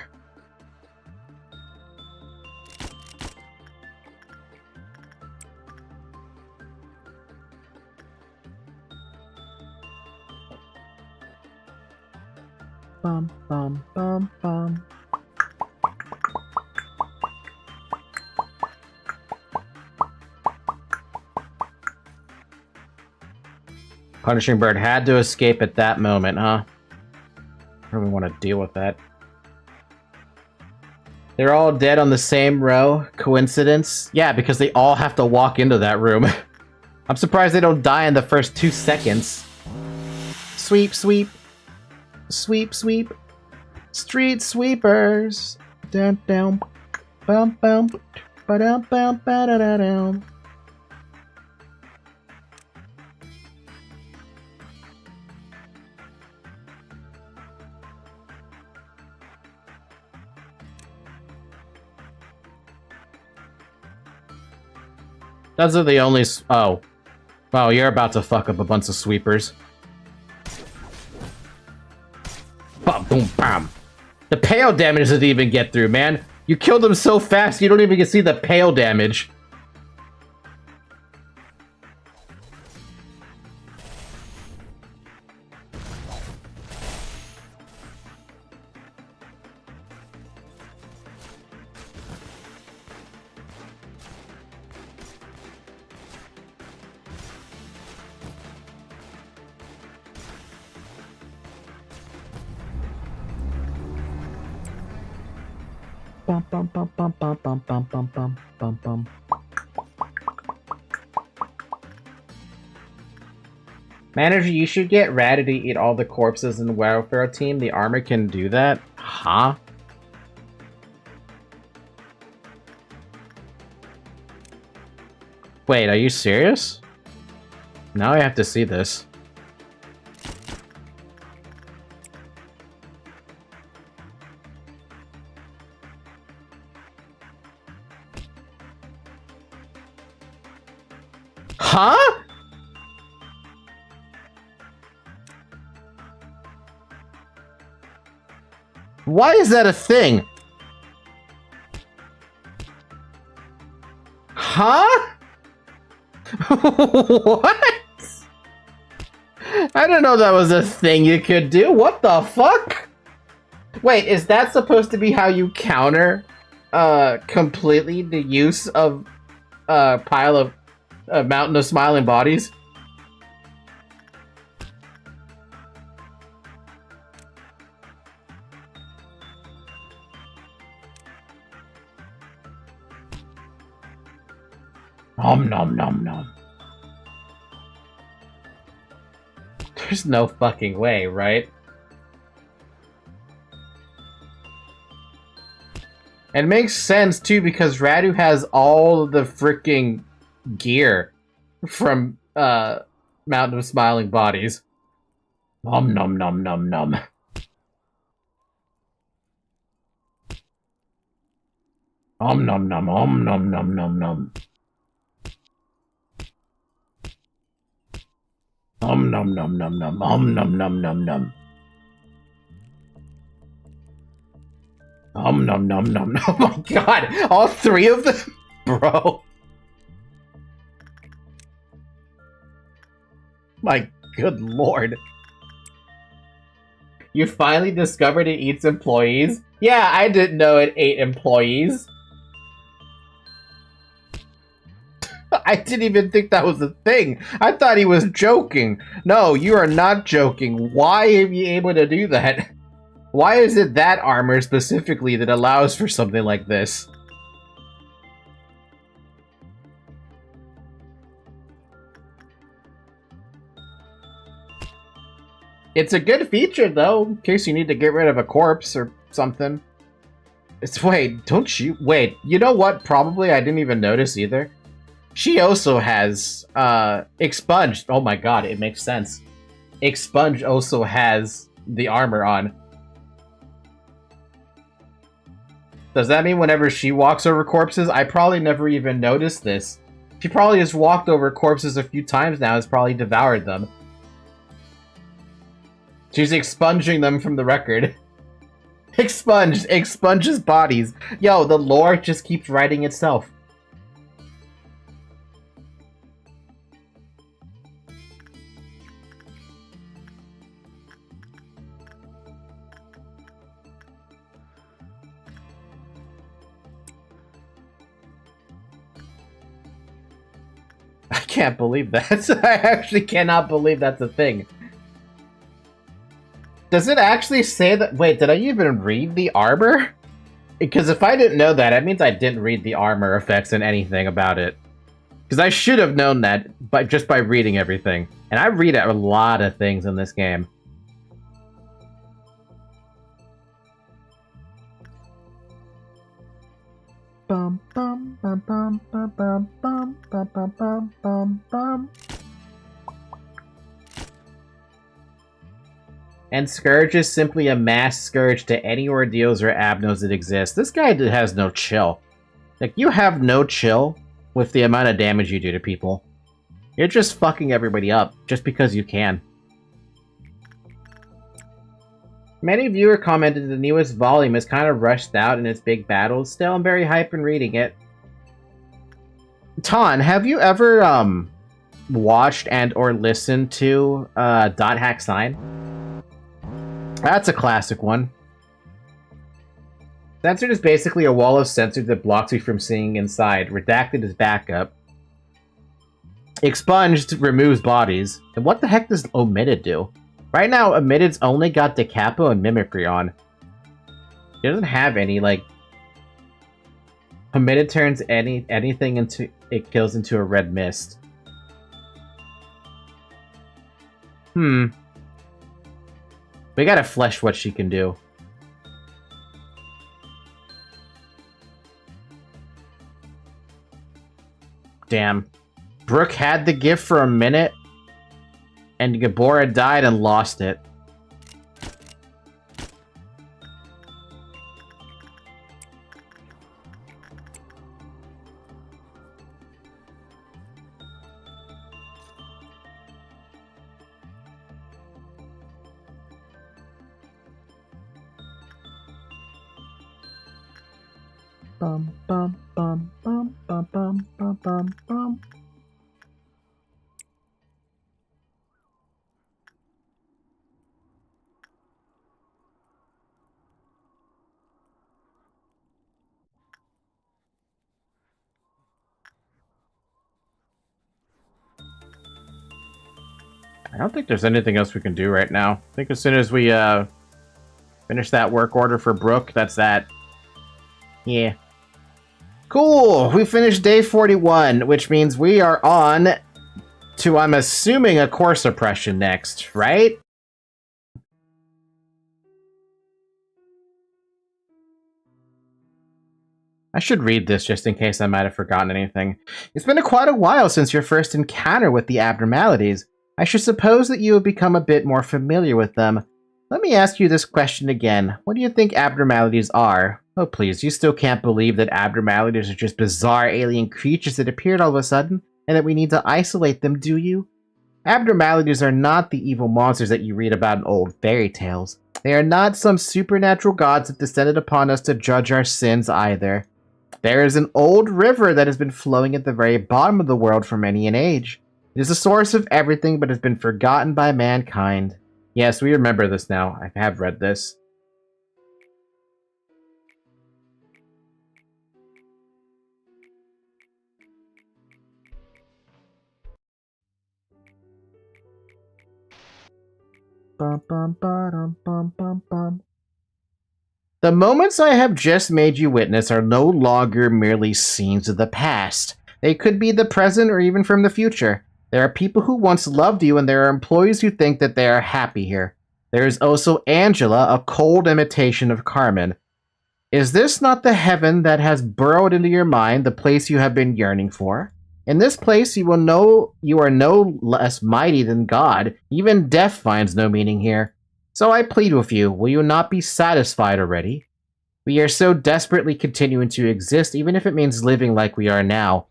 Speaker 1: Bum, bum, bum, bum. Punishing Bird had to escape at that moment, huh? I really want to deal with that. They're all dead on the same row. Coincidence? Yeah, because they all have to walk into that room. I'm surprised they don't die in the first 2 seconds. Sweep, sweep. Sweep, sweep. Street sweepers. Down, down. Bum, bum. Ba-dum, bum, ba-da-da-dum. Those are the only... Oh. Wow, you're about to fuck up a bunch of sweepers. Bum, boom, bam. The pale damage doesn't even get through, man. You killed them so fast, you don't even get to see the pale damage. Bum, bum, bum, bum, bum, bum, bum, bum, bum, bum, bum. Manager, you should get Ratty to eat all the corpses in the welfare team. The armor can do that? Huh? Wait, are you serious? Now I have to see this. Huh? Why is that a thing? Huh? What? I don't know that was a thing you could do. What the fuck? Wait, is that supposed to be how you counter completely the use of a pile of a mountain of smiling bodies? Nom nom nom nom. There's no fucking way, right? It makes sense too because Radu has all the freaking gear from Mountain of Smiling Bodies. Nom nom nom nom nom. Nom nom nom nom nom nom nom nom. Nom nom nom nom nom nom nom nom nom nom. Nom nom nom nom. Oh my god! All three of them? Bro. My good lord. You finally discovered it eats employees? Yeah, I didn't know it ate employees. I didn't even think that was a thing. I thought he was joking. No, you are not joking. Why are you able to do that? Why is it that armor specifically that allows for something like this? It's a good feature, though, in case you need to get rid of a corpse or something. Wait, don't you... Wait, you know what? Probably I didn't even notice either. She also has, Expunged. Oh my god, it makes sense. Expunged also has the armor on. Does that mean whenever she walks over corpses? I probably never even noticed this. She probably has walked over corpses a few times now and has probably devoured them. She's expunging them from the record. Expunges bodies. Yo, the lore just keeps writing itself. I can't believe that. I actually cannot believe that's a thing. Does it actually say that? Wait, did I even read the armor? Because if I didn't know that, it means I didn't read the armor effects and anything about it. Because I should have known that just by reading everything. And I read a lot of things in this game. Bum bum bum bum bum bum bum bum bum bum bum. And Scourge is simply a mass scourge to any ordeals or abnos that exist. This guy has no chill. Like, you have no chill with the amount of damage you do to people. You're just fucking everybody up, just because you can. Many viewer commented the newest volume is kind of rushed out in its big battles. Still, I'm very hyped in reading it. Ton, have you ever, watched and or listened to, Dot Hack Sign? That's a classic one. Censored is basically a wall of censors that blocks you from seeing inside. Redacted is backup. Expunged removes bodies. And what the heck does Omitted do? Right now, Omitted's only got Decapo and Mimicry on. It doesn't have any, like... Omitted turns anything into... It kills into a red mist. We gotta flesh what she can do. Damn. Brooke had the gift for a minute, and Gabora died and lost it. Bum bum bum bum bum bum bum bum bum. I don't think there's anything else we can do right now. I think as soon as we finish that work order for Brooke, that's that. Yeah. Cool! We finished day 41, which means we are on to, I'm assuming, a core suppression next, right? I should read this just in case I might have forgotten anything. It's been quite a while since your first encounter with the abnormalities. I should suppose that you have become a bit more familiar with them. Let me ask you this question again. What do you think abnormalities are? Oh please, you still can't believe that abnormalities are just bizarre alien creatures that appeared all of a sudden, and that we need to isolate them, do you? Abnormalities are not the evil monsters that you read about in old fairy tales. They are not some supernatural gods that descended upon us to judge our sins either. There is an old river that has been flowing at the very bottom of the world for many an age. It is the source of everything but has been forgotten by mankind. Yes, we remember this now. I have read this. Bum, bum, ba-dum, bum, bum, bum. The moments I have just made you witness are no longer merely scenes of the past. They could be the present or even from the future. There are people who once loved you, and there are employees who think that they are happy here. There is also Angela, a cold imitation of Carmen. Is this not the heaven that has burrowed into your mind, the place you have been yearning for? In this place you will know you are no less mighty than God. Even death finds no meaning here. So I plead with you, will you not be satisfied already? We are so desperately continuing to exist, even if it means living like we are now.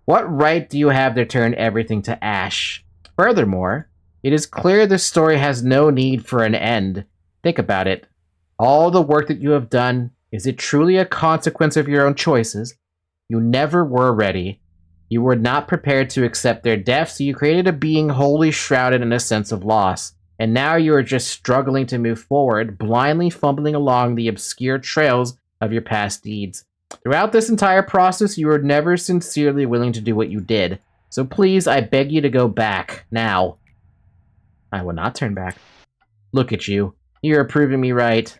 Speaker 1: What right do you have to turn everything to ash? Furthermore, it is clear this story has no need for an end. Think about it. All the work that you have done, is it truly a consequence of your own choices? You never were ready. You were not prepared to accept their death, so you created a being wholly shrouded in a sense of loss. And now you are just struggling to move forward, blindly fumbling along the obscure trails of your past deeds. Throughout this entire process, you were never sincerely willing to do what you did. So please, I beg you to go back, now. I will not turn back. Look at you. You are proving me right.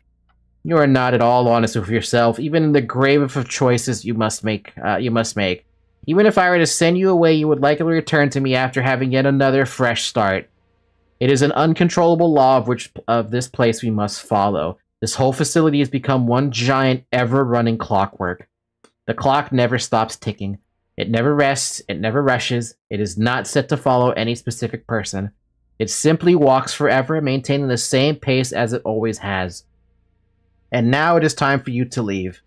Speaker 1: You are not at all honest with yourself, even in the gravest of choices you must make. Even if I were to send you away, you would likely return to me after having yet another fresh start. It is an uncontrollable law of this place we must follow. This whole facility has become one giant, ever-running clockwork. The clock never stops ticking. It never rests, it never rushes, it is not set to follow any specific person. It simply walks forever, maintaining the same pace as it always has. And now it is time for you to leave.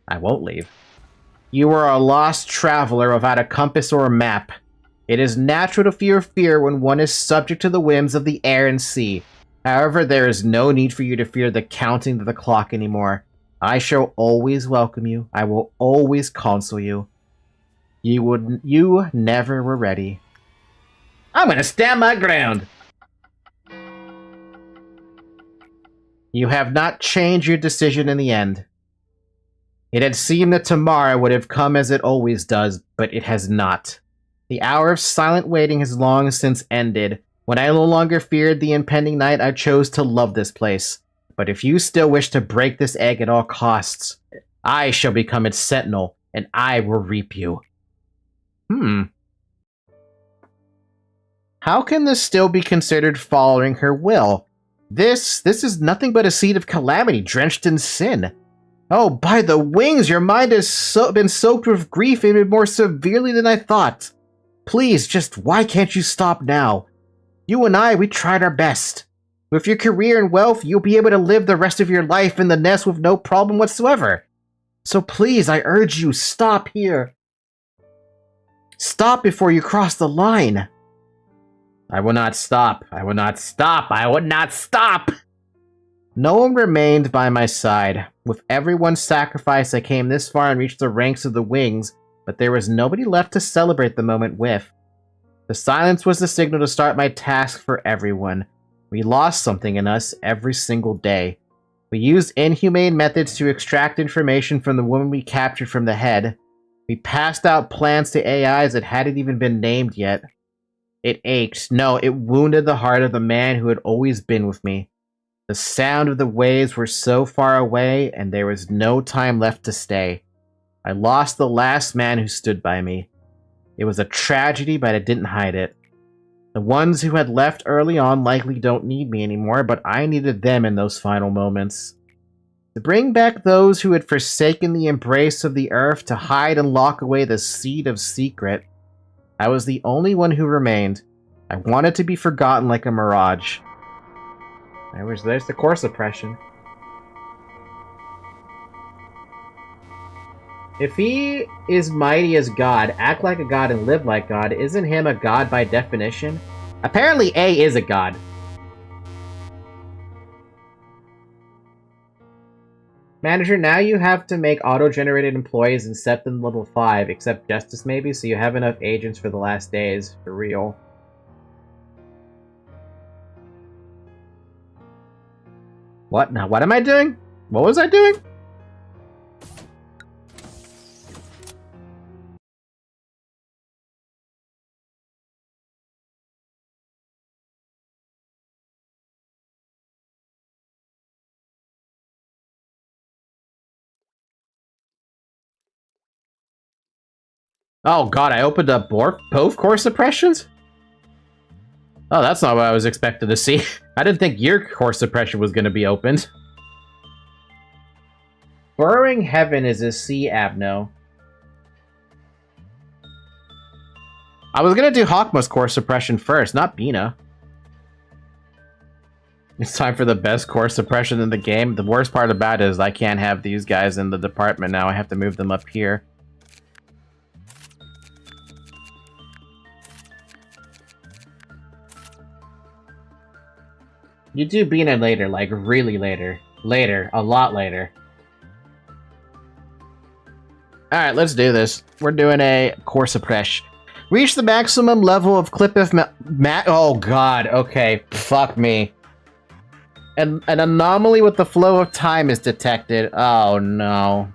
Speaker 1: I won't leave. You are a lost traveler without a compass or a map. It is natural to feel fear when one is subject to the whims of the air and sea. However, there is no need for you to fear the counting of the clock anymore. I shall always welcome you. I will always counsel you. You never were ready. I'm gonna stand my ground! You have not changed your decision in the end. It had seemed that tomorrow would have come as it always does, but it has not. The hour of silent waiting has long since ended. When I no longer feared the impending night, I chose to love this place. But if you still wish to break this egg at all costs, I shall become its sentinel, and I will reap you. How can this still be considered following her will? This is nothing but a seed of calamity drenched in sin. Oh, by the wings, your mind has been soaked with grief even more severely than I thought. Please, just why can't you stop now? You and I, we tried our best. With your career and wealth, you'll be able to live the rest of your life in the nest with no problem whatsoever. So please, I urge you, stop here. Stop before you cross the line. I will not stop. I will not stop. I will not stop. No one remained by my side. With everyone's sacrifice, I came this far and reached the ranks of the wings, but there was nobody left to celebrate the moment with. The silence was the signal to start my task for everyone. We lost something in us every single day. We used inhumane methods to extract information from the woman we captured from the head. We passed out plans to AIs that hadn't even been named yet. It ached. No, it wounded the heart of the man who had always been with me. The sound of the waves were so far away, and there was no time left to stay. I lost the last man who stood by me. It was a tragedy, but I didn't hide it. The ones who had left early on likely don't need me anymore, but I needed them in those final moments. To bring back those who had forsaken the embrace of the earth to hide and lock away the seed of secret. I was the only one who remained. I wanted to be forgotten like a mirage. There's the core suppression. If he is mighty as God, act like a god, and live like God, isn't him a god by definition? Apparently A is a god. Manager, now you have to make auto-generated employees and set them level 5, except Justice maybe, so you have enough agents for the last days. For real. What? Now, what am I doing? What was I doing? Oh god, I opened up both core suppressions? Oh, that's not what I was expected to see. I didn't think your core suppression was going to be opened. Burrowing Heaven is a C, Abno. I was going to do Hawkma's core suppression first, not Bina. It's time for the best core suppression in the game. The worst part about it is I can't have these guys in the department now. I have to move them up here. You do Bina later, like really later. Later, a lot later. Alright, let's do this. We're doing a core suppression. Reach the maximum level of clip if oh god, okay. Fuck me. An anomaly with the flow of time is detected. Oh no.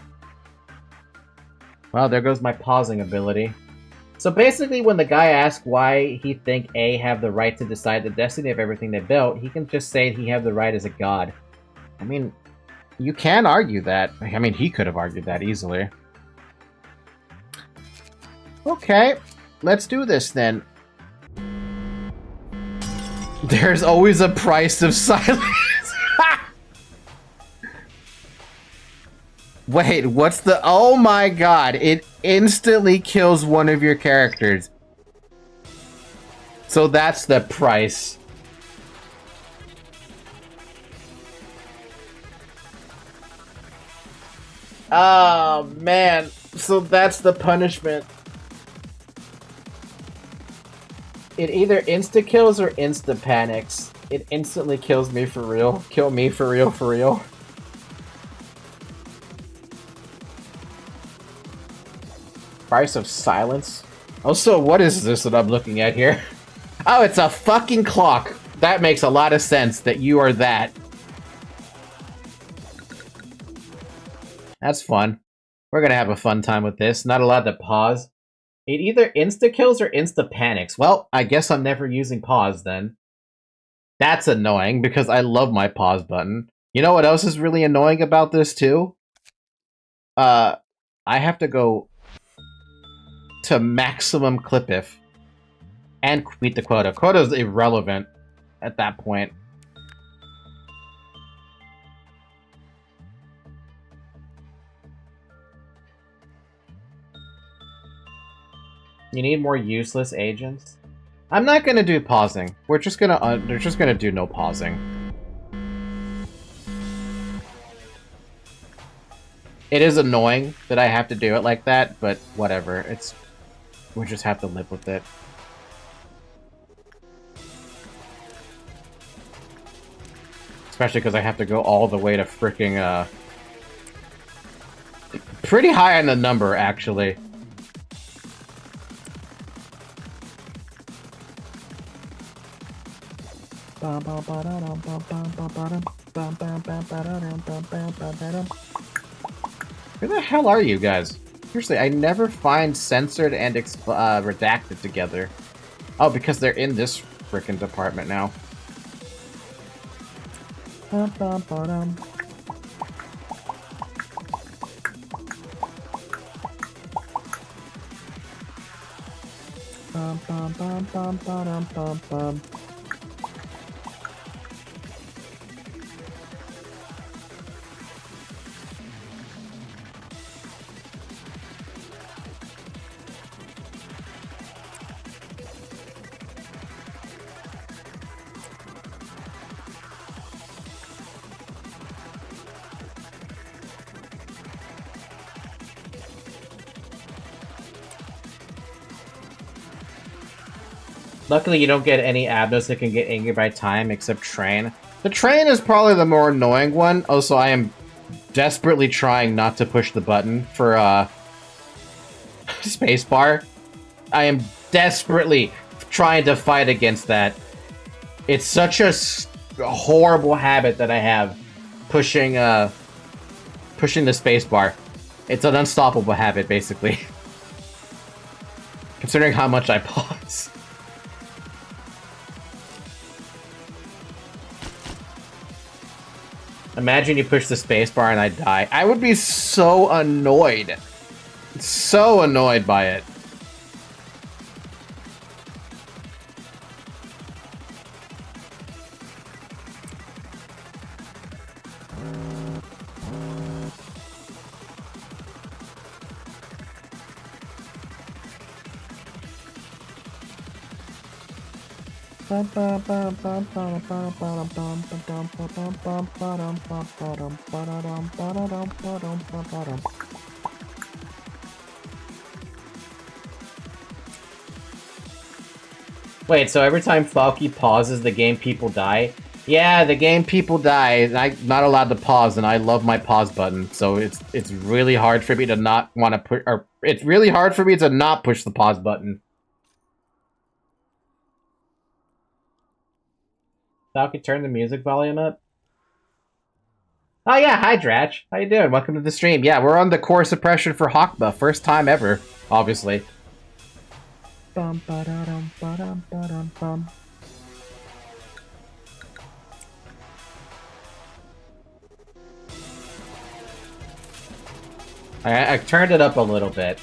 Speaker 1: Well, there goes my pausing ability. So basically, when the guy asks why he think A have the right to decide the destiny of everything they built, he can just say he have the right as a god. I mean, you can argue that. I mean, he could have argued that easily. Okay, let's do this then. There's always a price of silence. Wait, what's the... Oh my god, it instantly kills one of your characters. So that's the price. Oh man, so that's the punishment. It either insta-kills or insta-panics. It instantly kills me for real. Kill me for real, for real. Price of silence? Also, what is this that I'm looking at here? Oh, it's a fucking clock. That makes a lot of sense that you are that. That's fun. We're gonna have a fun time with this. Not allowed to pause. It either insta-kills or insta-panics. Well, I guess I'm never using pause then. That's annoying because I love my pause button. You know what else is really annoying about this too? I have to go to maximum clip if and meet the quota. Quota is irrelevant at that point. You need more useless agents? I'm not gonna do pausing. We're just gonna do no pausing. It is annoying that I have to do it like that, but whatever. We just have to live with it. Especially because I have to go all the way to freaking, pretty high on the number, actually. Where the hell are you guys? Seriously, I never find censored and redacted together. Oh, because they're in this frickin' department now. Luckily, you don't get any abnos that can get angry by time, except train. The train is probably the more annoying one. Also, I am desperately trying not to push the button for spacebar. I am desperately trying to fight against that. It's such a horrible habit that I have, pushing the spacebar. It's an unstoppable habit, basically. Considering how much I pause. Imagine you push the spacebar and I die. I would be so annoyed. So annoyed by it. Wait, so every time Falky pauses, the game people die? Yeah, the game people die, and I'm not allowed to pause, and I love my pause button, so it's really hard for me to not want to push, or it's really hard for me to not push the pause button. Falky, turn the music volume up. Oh yeah, hi Dratch. How you doing? Welcome to the stream. Yeah, we're on the core suppression for Hawkba. First time ever, obviously. Bum ba da dum ba dum ba dum bum. I turned it up a little bit.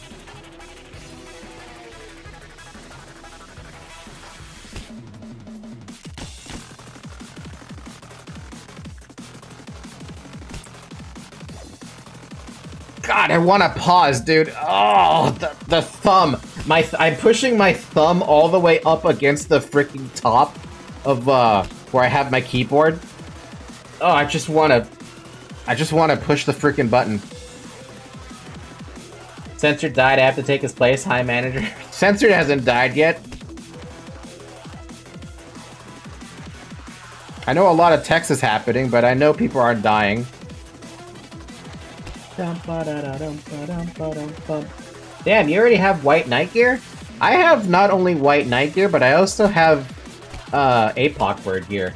Speaker 1: God, I want to pause, dude. Oh, the thumb. I'm pushing my thumb all the way up against the freaking top of where I have my keyboard. Oh, I just want to push the freaking button. Censored died. I have to take his place. Hi, manager. Censored hasn't died yet. I know a lot of text is happening, but I know people aren't dying. Damn, you already have white night gear? I have not only white night gear, but I also have Apoc bird gear.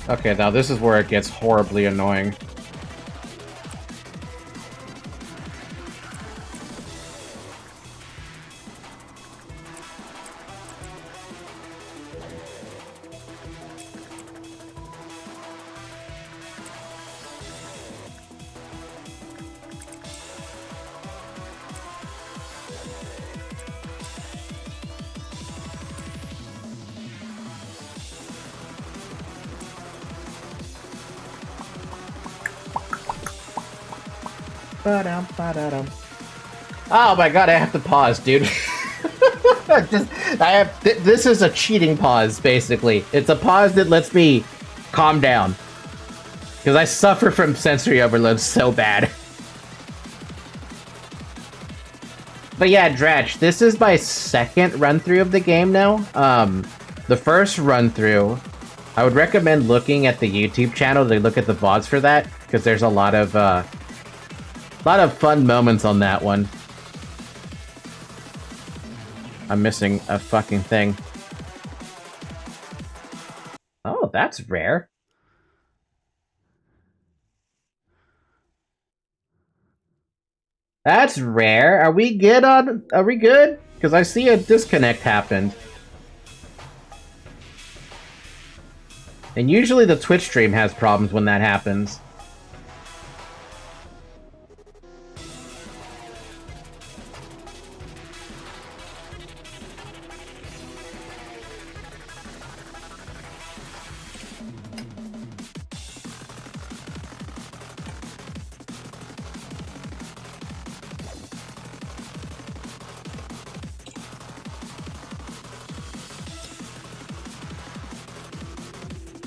Speaker 1: Okay, now this is where it gets horribly annoying. Oh my god, I have to pause, dude. This is a cheating pause, basically. It's a pause that lets me calm down. Because I suffer from sensory overload so bad. But yeah, Dratch, this is my second run-through of the game now. The first run-through, I would recommend looking at the YouTube channel to look at the VODs for that, because there's a lot of fun moments on that one. I'm missing a fucking thing. Oh, that's rare. That's rare. Are we good on... Are we good? Because I see a disconnect happened. And usually the Twitch stream has problems when that happens.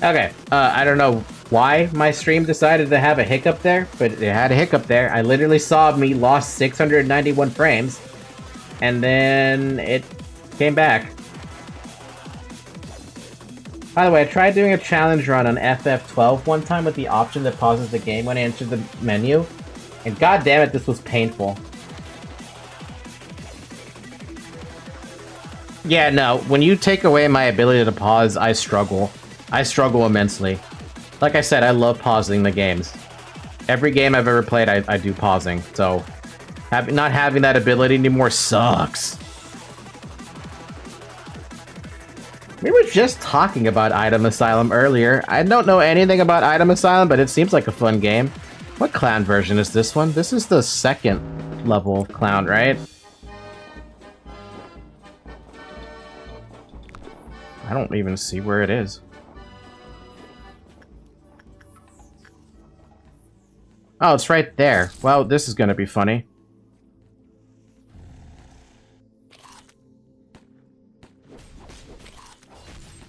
Speaker 1: Okay, I don't know why my stream decided to have a hiccup there, but it had a hiccup there. I literally saw me lost 691 frames, and then it came back. By the way, I tried doing a challenge run on FF12 one time with the option that pauses the game when I enter the menu, and god damn it, this was painful. Yeah, no, when you take away my ability to pause, I struggle. I struggle immensely. Like I said, I love pausing the games. Every game I've ever played, I do pausing, so not having that ability anymore sucks. We were just talking about Item Asylum earlier. I don't know anything about Item Asylum, but it seems like a fun game. What clown version is this one? This is the second level clown, right? I don't even see where it is. Oh, it's right there. Well, this is gonna be funny.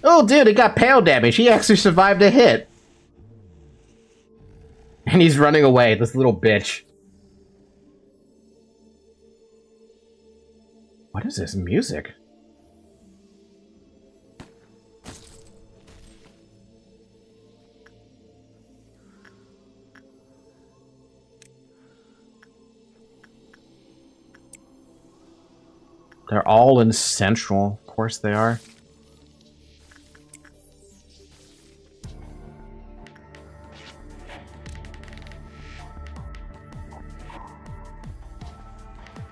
Speaker 1: Oh, dude, it got pale damage. He actually survived a hit. And he's running away, this little bitch. What is this music? They're all in Central. Of course they are.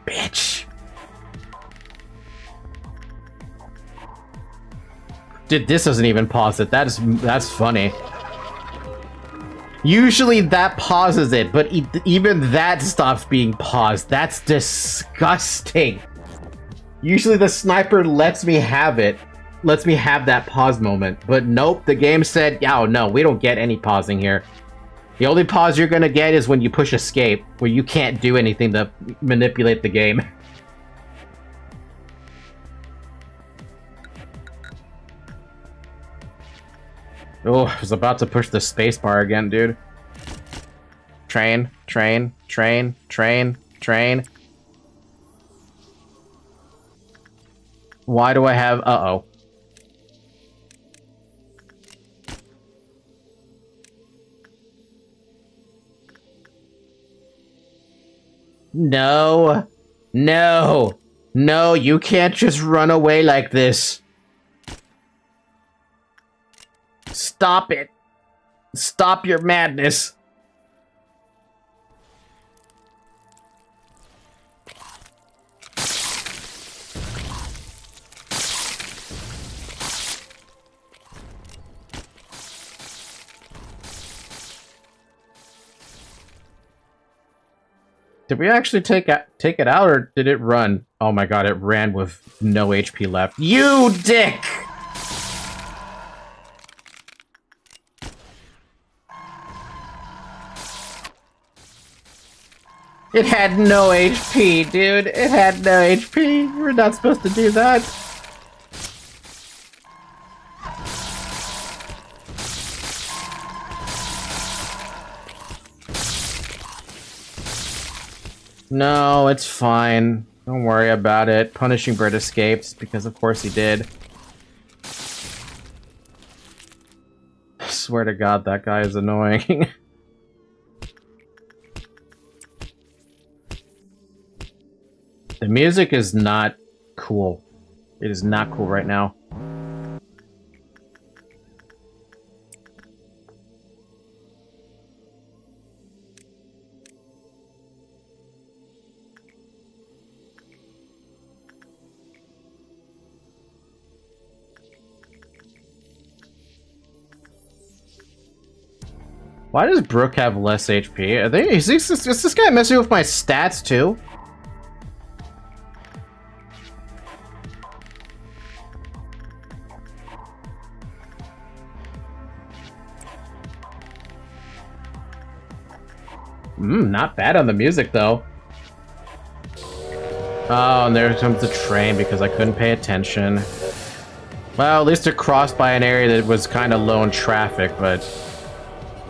Speaker 1: Bitch. Dude, this doesn't even pause it. That's funny. Usually that pauses it, but even that stops being paused. That's disgusting. Usually the sniper lets me have it. Lets me have that pause moment. But nope, the game said, oh no, we don't get any pausing here. The only pause you're gonna get is when you push escape, where you can't do anything to manipulate the game. Oh, I was about to push the spacebar again, dude. Train, train, train, train, train. Why do I have... Uh-oh. No. No. No, you can't just run away like this. Stop it. Stop your madness. Did we actually take it out, or did it run? Oh my god, it ran with no HP left. You dick! It had no HP, dude. It had no HP. We're not supposed to do that. No, it's fine. Don't worry about it. Punishing Bird escaped, because of course he did. I swear to god, that guy is annoying. The music is not cool. It is not cool right now. Why does Brooke have less HP? Is this guy messing with my stats too? Not bad on the music though. Oh, and there comes the train because I couldn't pay attention. Well, at least it crossed by an area that was kind of low in traffic, but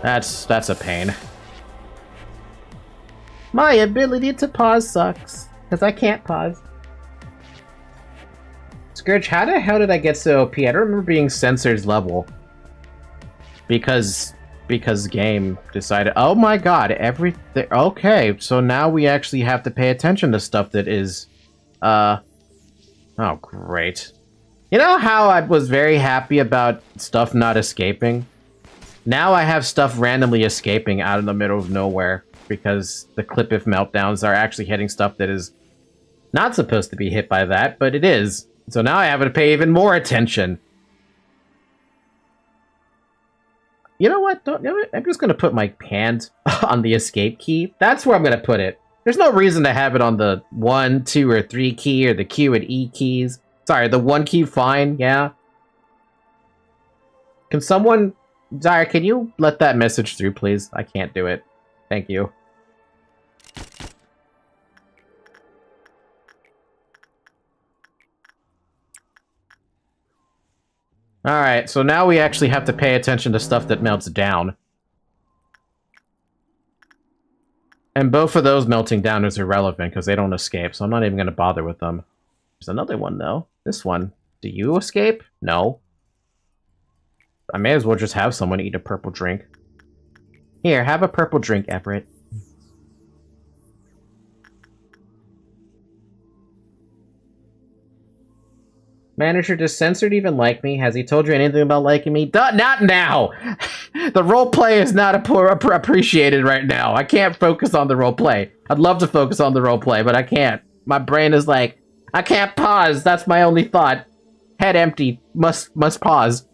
Speaker 1: that's a pain. My ability to pause sucks, because I can't pause. Scourge, how the hell did I get so OP? I don't remember being censored level. Because game decided, oh my god, everything. Okay, so now we actually have to pay attention to stuff that is, oh great. You know how I was very happy about stuff not escaping? Now I have stuff randomly escaping out in the middle of nowhere because the clip if meltdowns are actually hitting stuff that is not supposed to be hit by that, but it is. So now I have to pay even more attention. You know what? I'm just going to put my hand on the escape key. That's where I'm going to put it. There's no reason to have it on the 1, 2, or 3 key or the Q and E keys. Sorry, the 1 key, fine, yeah. Can someone... Zara, can you let that message through, please? I can't do it. Thank you. Alright, so now we actually have to pay attention to stuff that melts down. And both of those melting down is irrelevant because they don't escape, so I'm not even going to bother with them. There's another one, though. This one. Do you escape? No. I may as well just have someone eat a purple drink. Here, have a purple drink, Everett. Manager, does Censored even like me? Has he told you anything about liking me? Not now! The roleplay is not appreciated right now. I can't focus on the roleplay. I'd love to focus on the roleplay, but I can't. My brain is like, I can't pause. That's my only thought. Head empty. Must pause.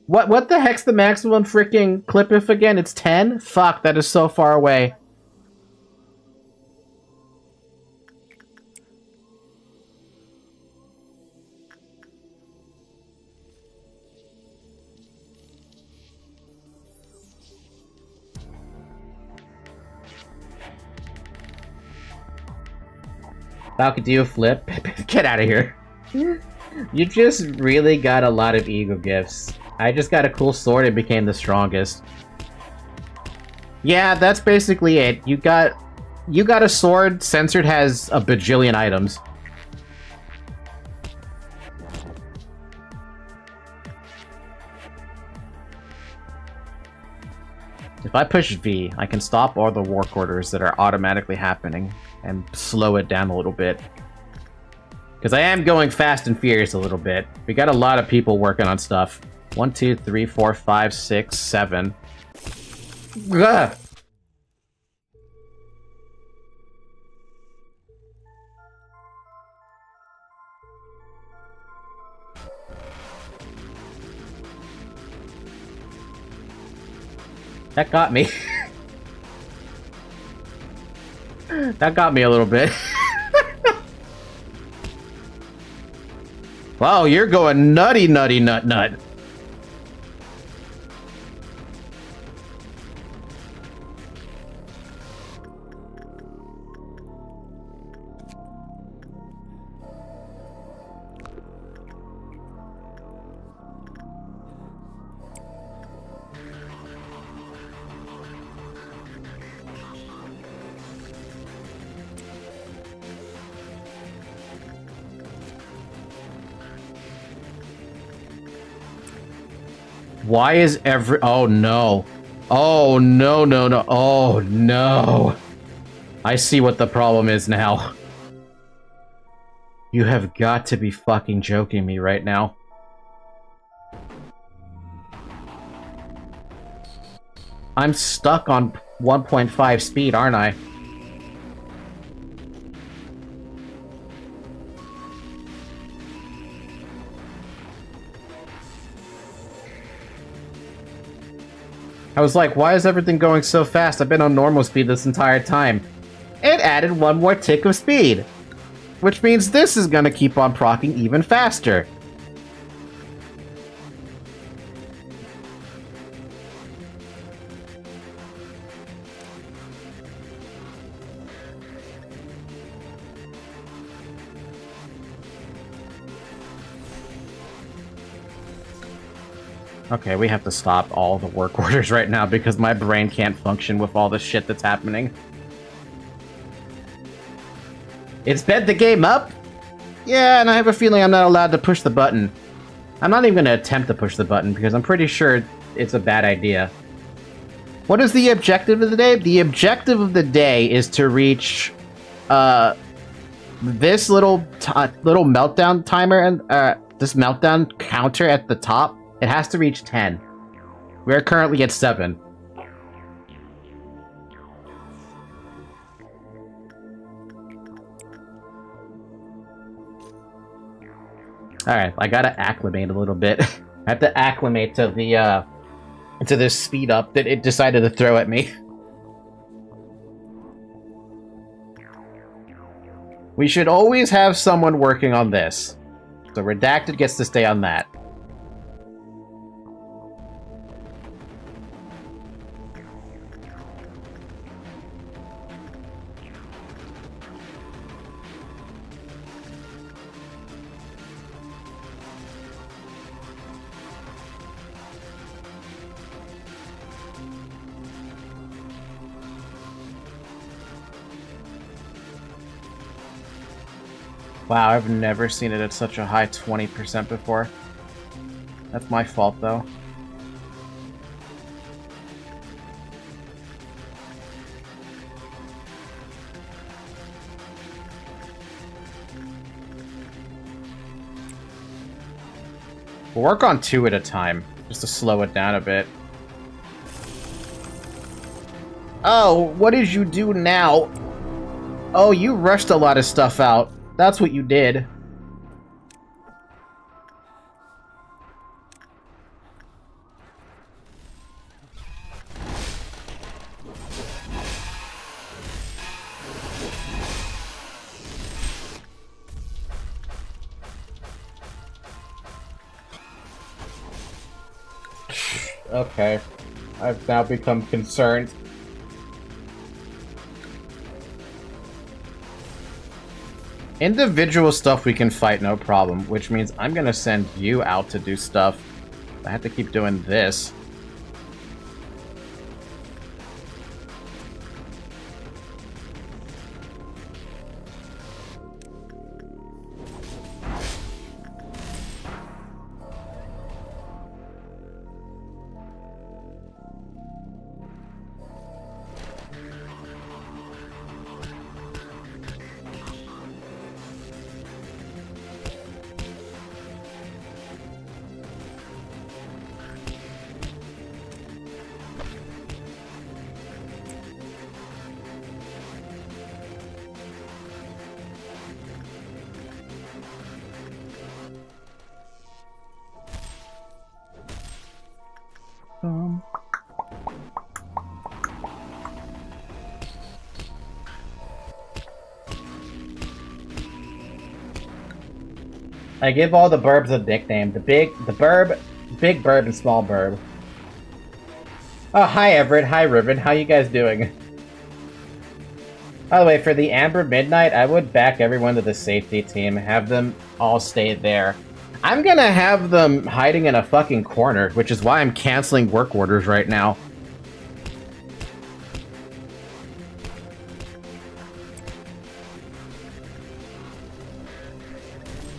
Speaker 1: What the heck's the maximum freaking clip if again? It's 10? Fuck, that is so far away. Falcadillo flip. Get out of here. You just really got a lot of ego gifts. I just got a cool sword and became the strongest. Yeah, that's basically it. You got a sword, Censored has a bajillion items. If I push V, I can stop all the work orders that are automatically happening and slow it down a little bit. Because I am going fast and furious a little bit. We got a lot of people working on stuff. 1, 2, 3, 4, 5, 6, 7. Ugh. That got me. That got me a little bit. Wow, you're going nutty, nutty, nut, nut. Why is oh no. Oh no, no, no. Oh no. I see what the problem is now. You have got to be fucking joking me right now. I'm stuck on 1.5 speed, aren't I? I was like, why is everything going so fast? I've been on normal speed this entire time. It added one more tick of speed, which means this is gonna keep on procking even faster. Okay, we have to stop all the work orders right now because my brain can't function with all the shit that's happening. It sped the game up? Yeah, and I have a feeling I'm not allowed to push the button. I'm not even going to attempt to push the button because I'm pretty sure it's a bad idea. What is the objective of the day? The objective of the day is to reach this little meltdown timer and this meltdown counter at the top. It has to reach 10. We're currently at 7. Alright, I gotta acclimate a little bit. I have to acclimate to the, to this speed up that it decided to throw at me. We should always have someone working on this. So Redacted gets to stay on that. Wow, I've never seen it at such a high 20% before. That's my fault, though. We'll work on 2 at a time, just to slow it down a bit. Oh, what did you do now? Oh, you rushed a lot of stuff out. That's what you did. Okay. I've now become concerned. Individual stuff we can fight, no problem, which means I'm gonna send you out to do stuff. I have to keep doing this. I give all the burbs a nickname. The burb, big burb, and small burb. Oh, hi Everett, hi Riven, how you guys doing? By the way, for the Amber Midnight, I would back everyone to the safety team, have them all stay there. I'm gonna have them hiding in a fucking corner, which is why I'm canceling work orders right now.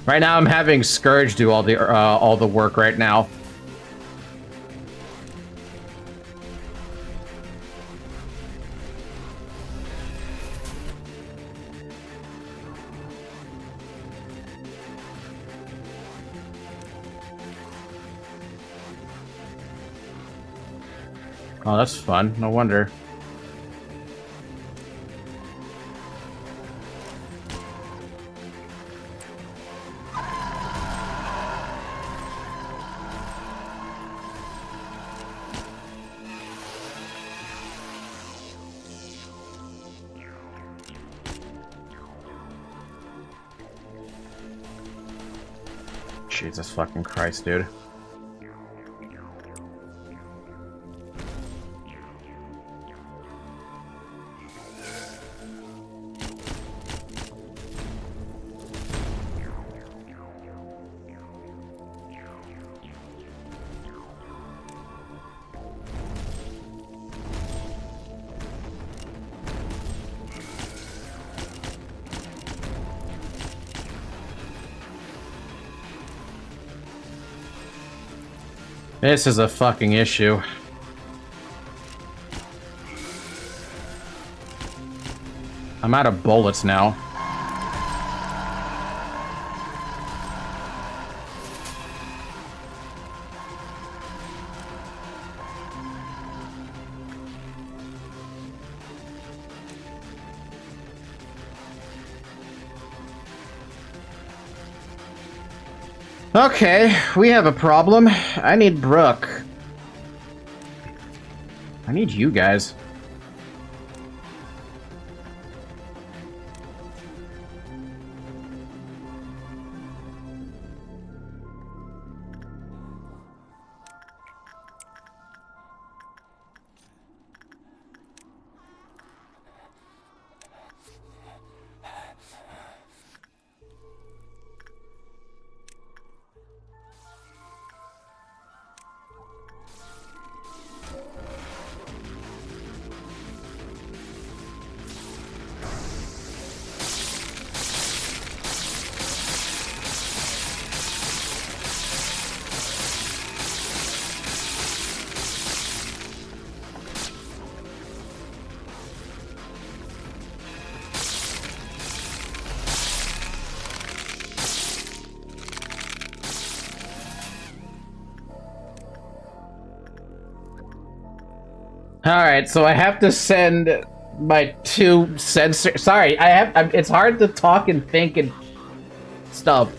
Speaker 1: Right now, I'm having Scourge do all the work right now. Oh, that's fun. No wonder. Jesus fucking Christ, dude. This is a fucking issue. I'm out of bullets now. Okay, we have a problem. I need Brooke. I need you guys. Alright, so I have to send my two sensor. Sorry, it's hard to talk and think and stuff.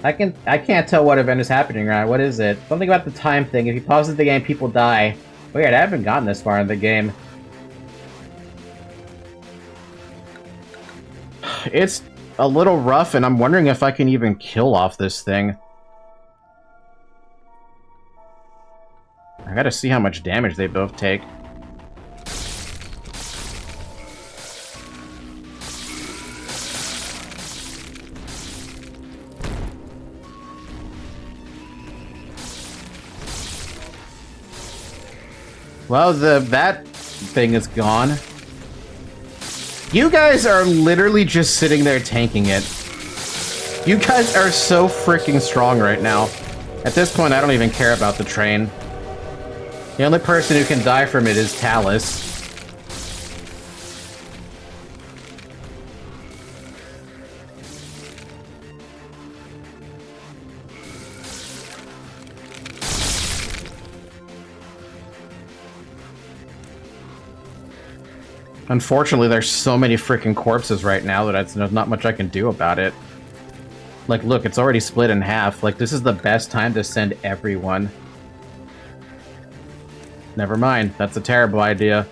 Speaker 1: I can't tell what event is happening right. What is it? Something about the time thing. If you pause the game, people die. Weird, I haven't gotten this far in the game. It's a little rough, and I'm wondering if I can even kill off this thing. I gotta see how much damage they both take. Well, that thing is gone. You guys are literally just sitting there tanking it. You guys are so freaking strong right now. At this point, I don't even care about the train. The only person who can die from it is Talus. Unfortunately, there's so many freaking corpses right now that there's not much I can do about it. Like, look, it's already split in half. Like, this is the best time to send everyone. Never mind, that's a terrible idea.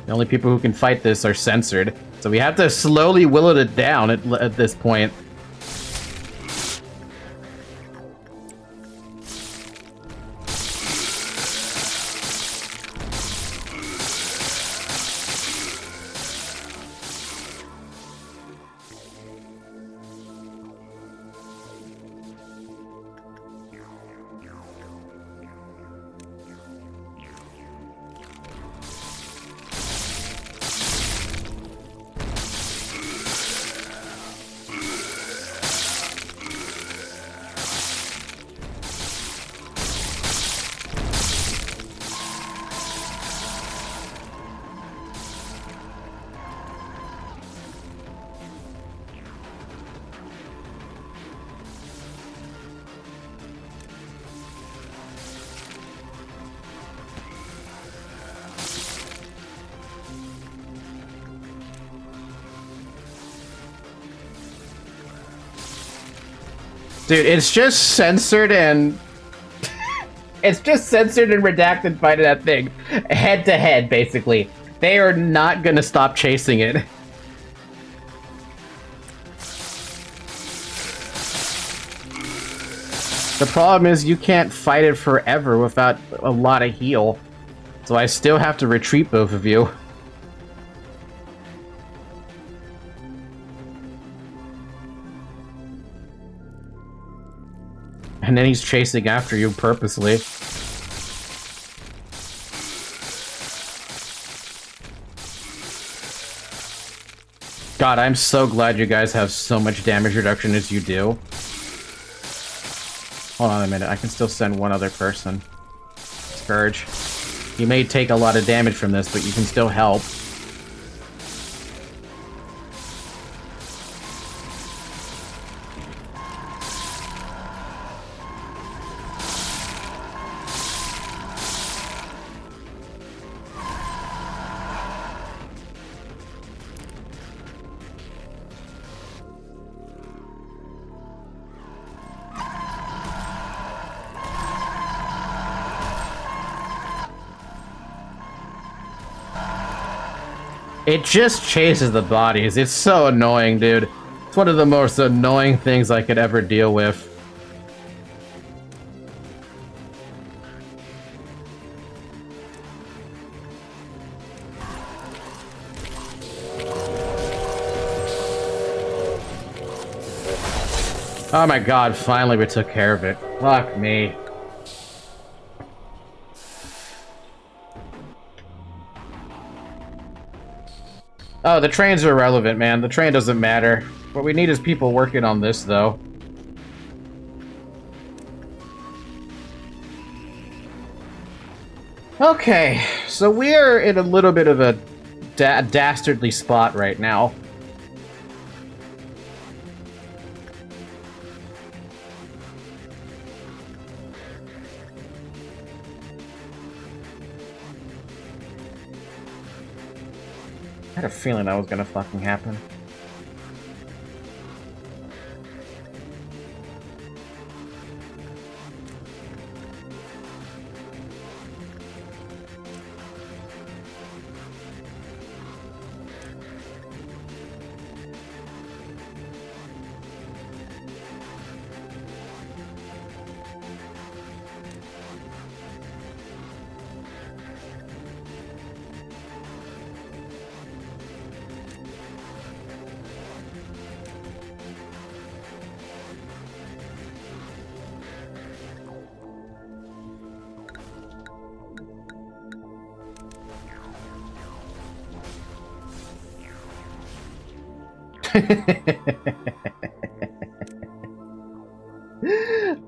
Speaker 1: The only people who can fight this are censored. So we have to slowly will it down at this point. Dude, it's just censored and... it's just censored and redacted fighting that thing. Head to head, basically. They are not gonna stop chasing it. The problem is you can't fight it forever without a lot of heal. So I still have to retreat both of you. And then he's chasing after you purposely. God, I'm so glad you guys have so much damage reduction as you do. Hold on a minute, I can still send one other person. Scourge. You may take a lot of damage from this, but you can still help. It just chases the bodies. It's so annoying, dude. It's one of the most annoying things I could ever deal with. Oh my god, finally we took care of it. Fuck me. Oh, the trains are irrelevant, man. The train doesn't matter. What we need is people working on this, though. Okay, so we're in a little bit of a dastardly spot right now. I had a feeling that was gonna fucking happen.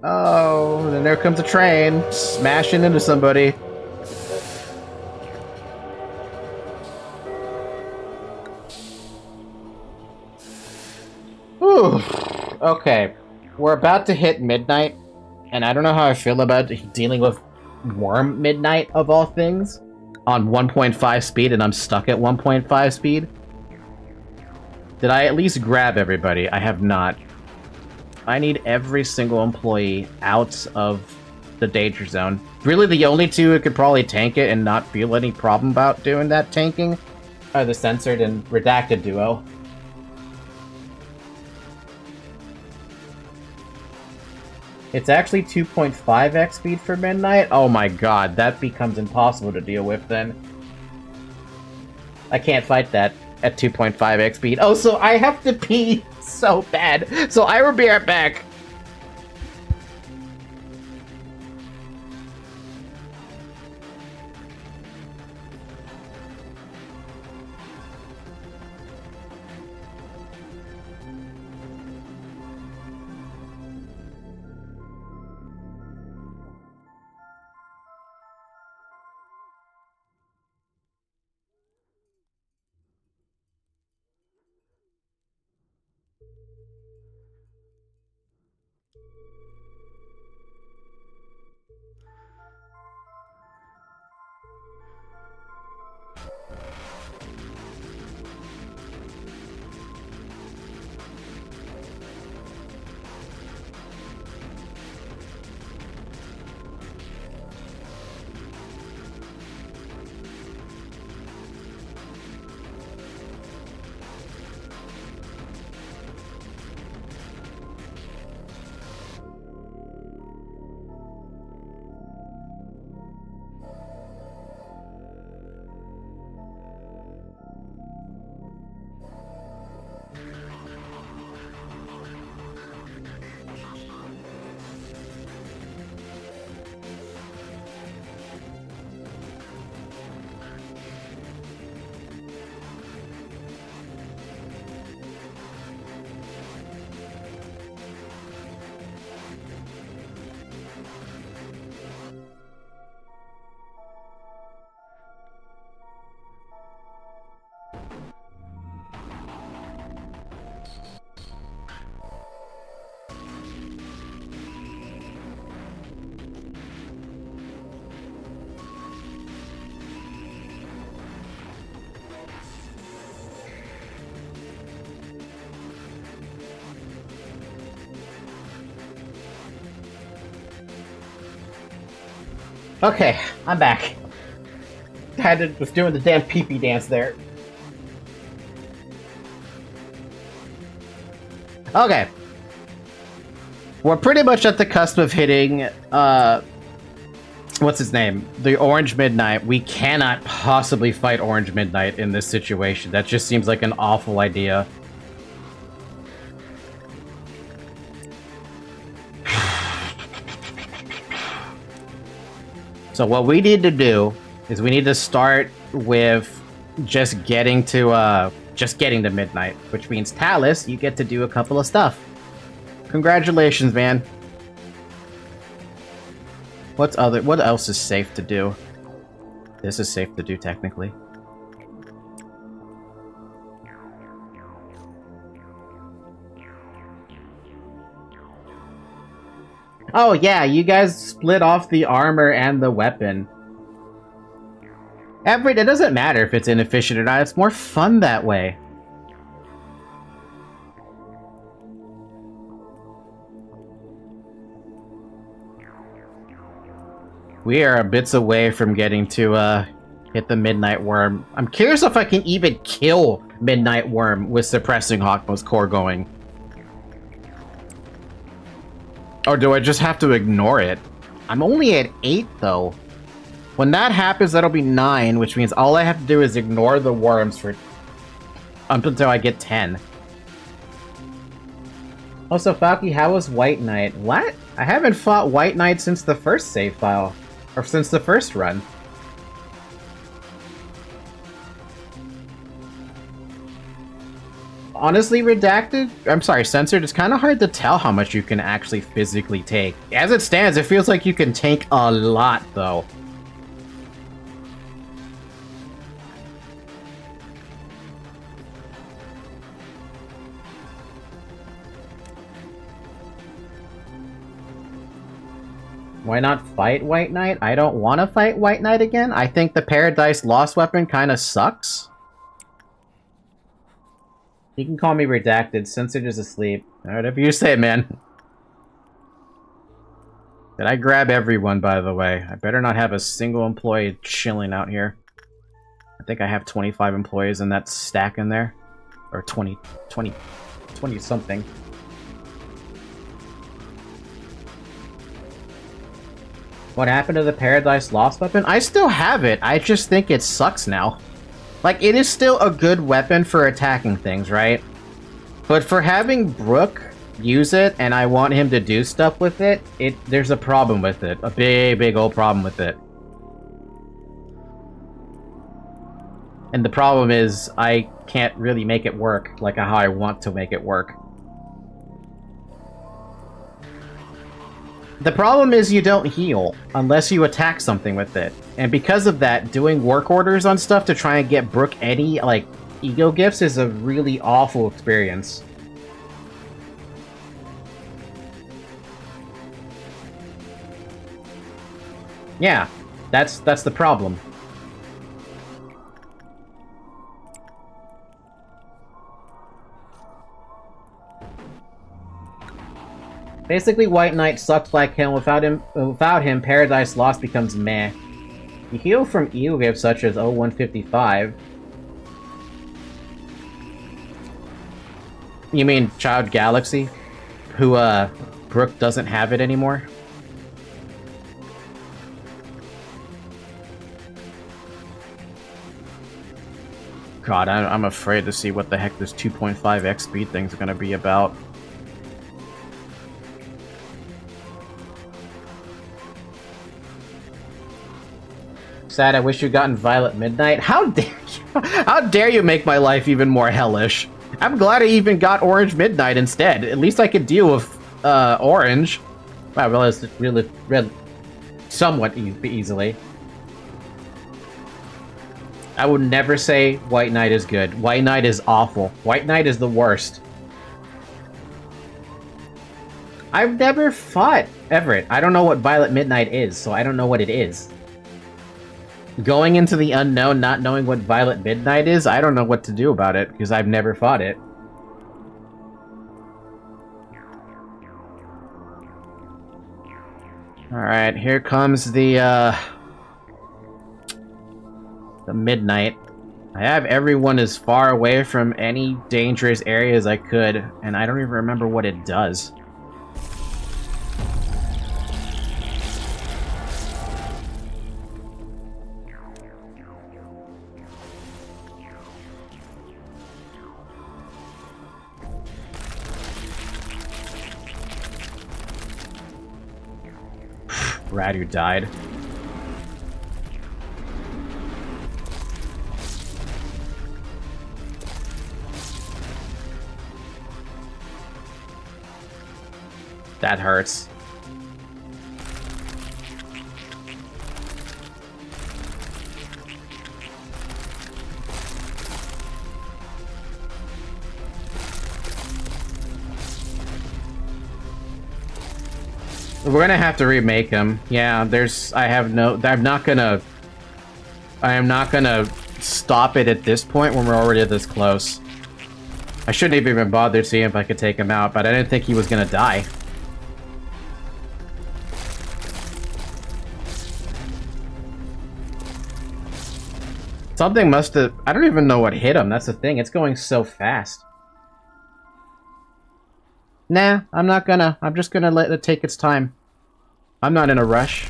Speaker 1: Oh, then there comes a train smashing into somebody. Whew. Okay, we're about to hit midnight, and I don't know how I feel about dealing with Worm Midnight, of all things, on 1.5 speed, and I'm stuck at 1.5 speed. Did I at least grab everybody? I have not. I need every single employee out of the danger zone. Really, the only two who could probably tank it and not feel any problem about doing that tanking are the censored and redacted duo. It's actually 2.5x speed for midnight? Oh my god, that becomes impossible to deal with then. I can't fight that at 2.5x speed. Oh, so I have to pee so bad. So I will be right back. Okay, I'm back. Was doing the damn pee-pee dance there. Okay. We're pretty much at the cusp of hitting, what's his name? The Orange Midnight. We cannot possibly fight Orange Midnight in this situation. That just seems like an awful idea. So what we need to do is we need to start with just getting to midnight, which means Talus, you get to do a couple of stuff. Congratulations, man. What else is safe to do? This is safe to do, technically. Oh yeah, you guys split off the armor and the weapon. It doesn't matter if it's inefficient or not, it's more fun that way. We are bits away from getting to, hit the Midnight Worm. I'm curious if I can even kill Midnight Worm with suppressing Hawkmo's core going. Or do I just have to ignore it? I'm only at 8, though. When that happens, that'll be 9, which means all I have to do is ignore the worms for up until I get 10. Also, Falky, how was White Knight? What? I haven't fought White Knight since the first save file. Or since the first run. Honestly, Censored, it's kind of hard to tell how much you can actually physically take. As it stands, it feels like you can take a lot, though. Why not fight White Knight? I don't want to fight White Knight again. I think the Paradise Lost weapon kind of sucks. You can call me redacted. Censored is asleep. Whatever you say, man. Did I grab everyone, by the way? I better not have a single employee chilling out here. I think I have 25 employees in that stack in there. Or 20 something. What happened to the Paradise Lost weapon? I still have it. I just think it sucks now. Like, it is still a good weapon for attacking things, right? But for having Brook use it, and I want him to do stuff with it, there's a problem with it. A big old problem with it. And the problem is, I can't really make it work like how I want to make it work. The problem is you don't heal unless you attack something with it. And because of that, doing work orders on stuff to try and get Brook any, like, ego gifts is a really awful experience. Yeah, that's the problem. Basically, White Knight sucks like him. Without him, Paradise Lost becomes meh. You heal from ego gifts such as 0155. You mean Child Galaxy? Who, Brook doesn't have it anymore? God, I'm afraid to see what the heck this 2.5x speed thing's gonna be about. Sad, I wish you'd gotten Violet Midnight. How dare you? How dare you make my life even more hellish? I'm glad I even got Orange Midnight instead. At least I could deal with, Orange. I realized it really somewhat easily. I would never say White Knight is good. White Knight is awful. White Knight is the worst. I've never fought Everett. I don't know what Violet Midnight is, so I don't know what it is. Going into the unknown, not knowing what Violet Midnight is, I don't know what to do about it, because I've never fought it. Alright, here comes the midnight. I have everyone as far away from any dangerous area as I could, and I don't even remember what it does. Rat who died. That hurts. We're gonna have to remake him. Yeah, I am not gonna stop it at this point when we're already this close. I shouldn't have even bothered seeing if I could take him out, but I didn't think he was gonna die. Something must have... I don't even know what hit him. That's the thing. It's going so fast. Nah, I'm not gonna. I'm just gonna let it take its time. I'm not in a rush.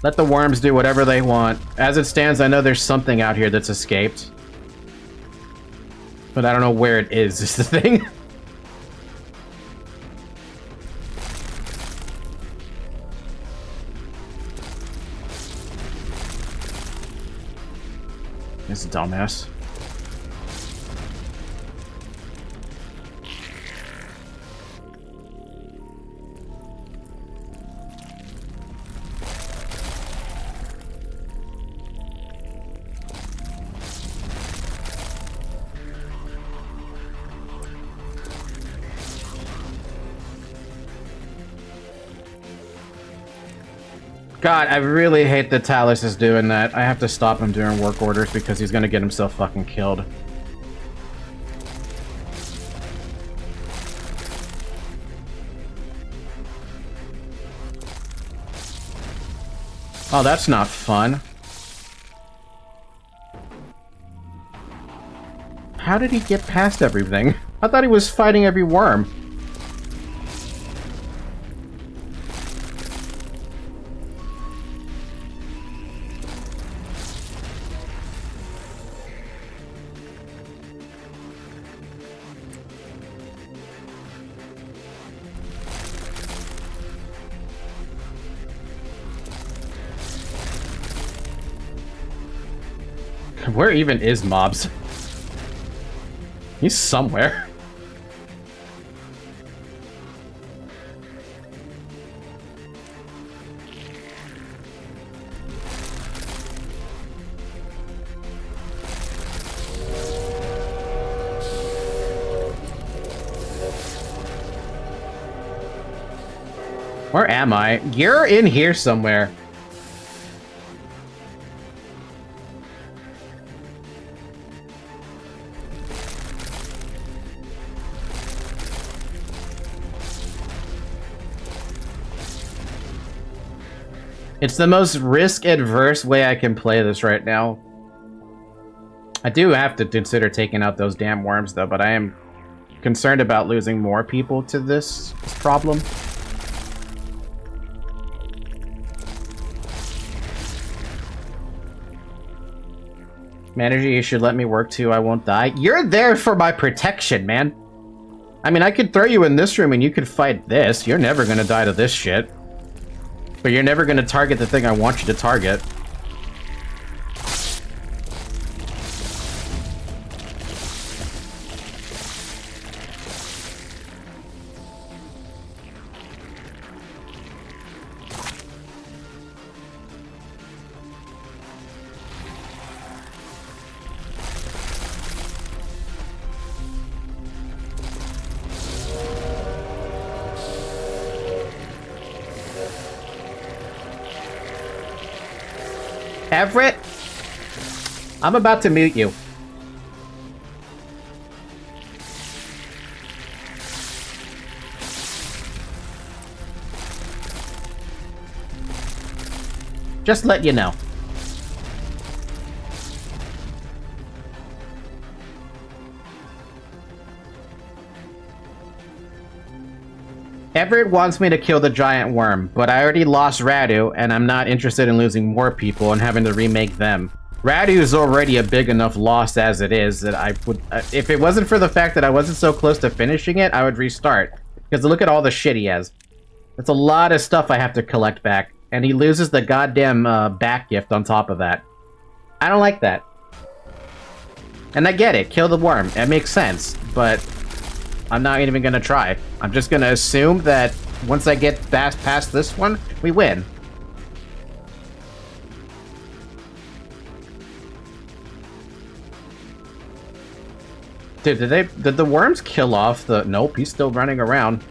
Speaker 1: Let the worms do whatever they want. As it stands, I know there's something out here that's escaped. But I don't know where it is the thing. This is a dumbass. God, I really hate that Talus is doing that. I have to stop him during work orders because he's gonna get himself fucking killed. Oh, that's not fun. How did he get past everything? I thought he was fighting every worm. Where even is Mobs? He's somewhere. Where am I? You're in here somewhere. It's the most risk-adverse way I can play this right now. I do have to consider taking out those damn worms, though, but I am concerned about losing more people to this problem. Manager, you should let me work too. I won't die. You're there for my protection, man. I mean, I could throw you in this room and you could fight this. You're never gonna die to this shit. But you're never gonna target the thing I want you to target. Everett, I'm about to mute you. Just let you know. Everett wants me to kill the giant worm, but I already lost Radu, and I'm not interested in losing more people and having to remake them. Radu is already a big enough loss as it is that I would... if it wasn't for the fact that I wasn't so close to finishing it, I would restart. Because look at all the shit he has. That's a lot of stuff I have to collect back. And he loses the goddamn back gift on top of that. I don't like that. And I get it, kill the worm. It makes sense, but... I'm not even gonna try. I'm just gonna assume that once I get past this one, we win. Dude, did the worms kill off the... Nope, he's still running around.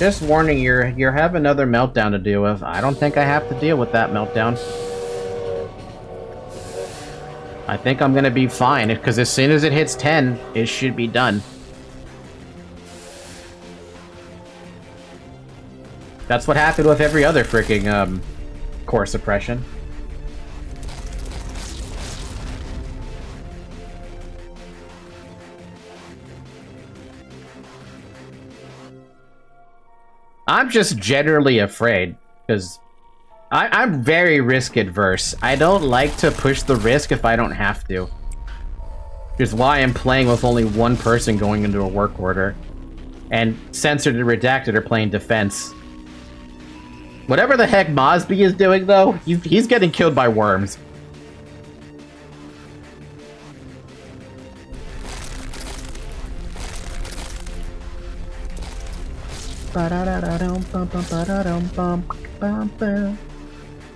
Speaker 1: Just warning, you have another meltdown to deal with. I don't think I have to deal with that meltdown. I think I'm gonna be fine, because as soon as it hits 10, it should be done. That's what happened with every other freaking, core suppression. I'm just generally afraid, because... I'm very risk-adverse. I don't like to push the risk if I don't have to. Which is why I'm playing with only one person going into a work order. And Censored and Redacted are playing defense. Whatever the heck Mosby is doing, though, he's getting killed by worms.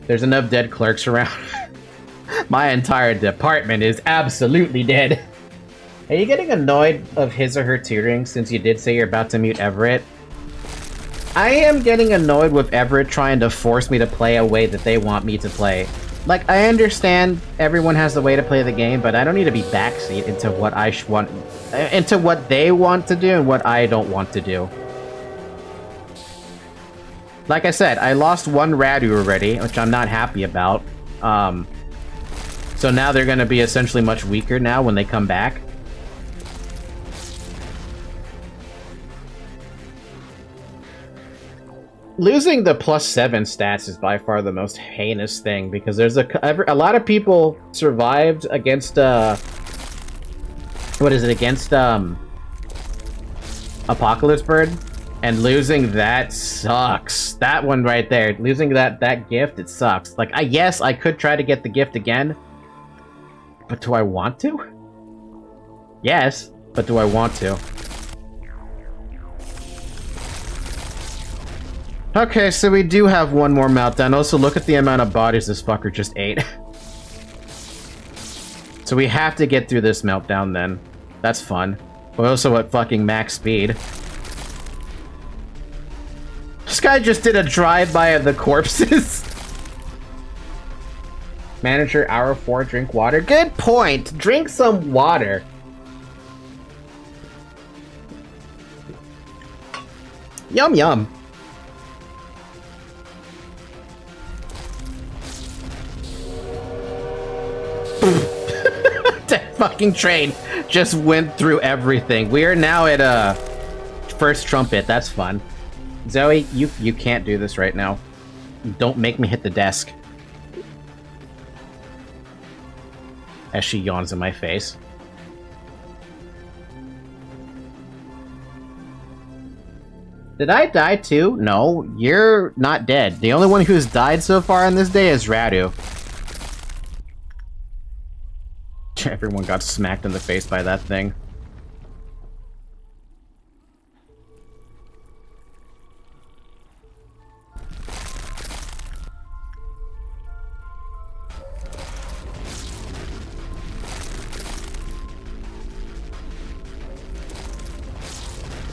Speaker 1: There's enough dead clerks around. My entire department is absolutely dead. Are you getting annoyed of his or her tutoring since you did say you're about to mute Everett? I am getting annoyed with Everett trying to force me to play a way that they want me to play. Like, I understand everyone has the way to play the game, but I don't need to be backseat into what into what they want to do and what I don't want to do. Like I said, I lost one Radu already, which I'm not happy about. So now they're going to be essentially much weaker now when they come back. Losing the +7 stats is by far the most heinous thing, because there's a lot of people survived against, what is it, against, Apocalypse Bird? And losing that sucks. That one right there. Losing that gift, it sucks. Like, yes, I could try to get the gift again. But do I want to? Yes, but do I want to? Okay, so we do have one more meltdown. Also, look at the amount of bodies this fucker just ate. So we have to get through this meltdown then. That's fun. We're also at fucking max speed. This guy just did a drive-by of the corpses. Manager, hour 4, drink water. Good point. Drink some water. Yum yum. That fucking train just went through everything. We are now at first trumpet. That's fun. Zoe, you can't do this right now. Don't make me hit the desk. As she yawns in my face. Did I die too? No, you're not dead. The only one who's died so far on this day is Radu. Everyone got smacked in the face by that thing.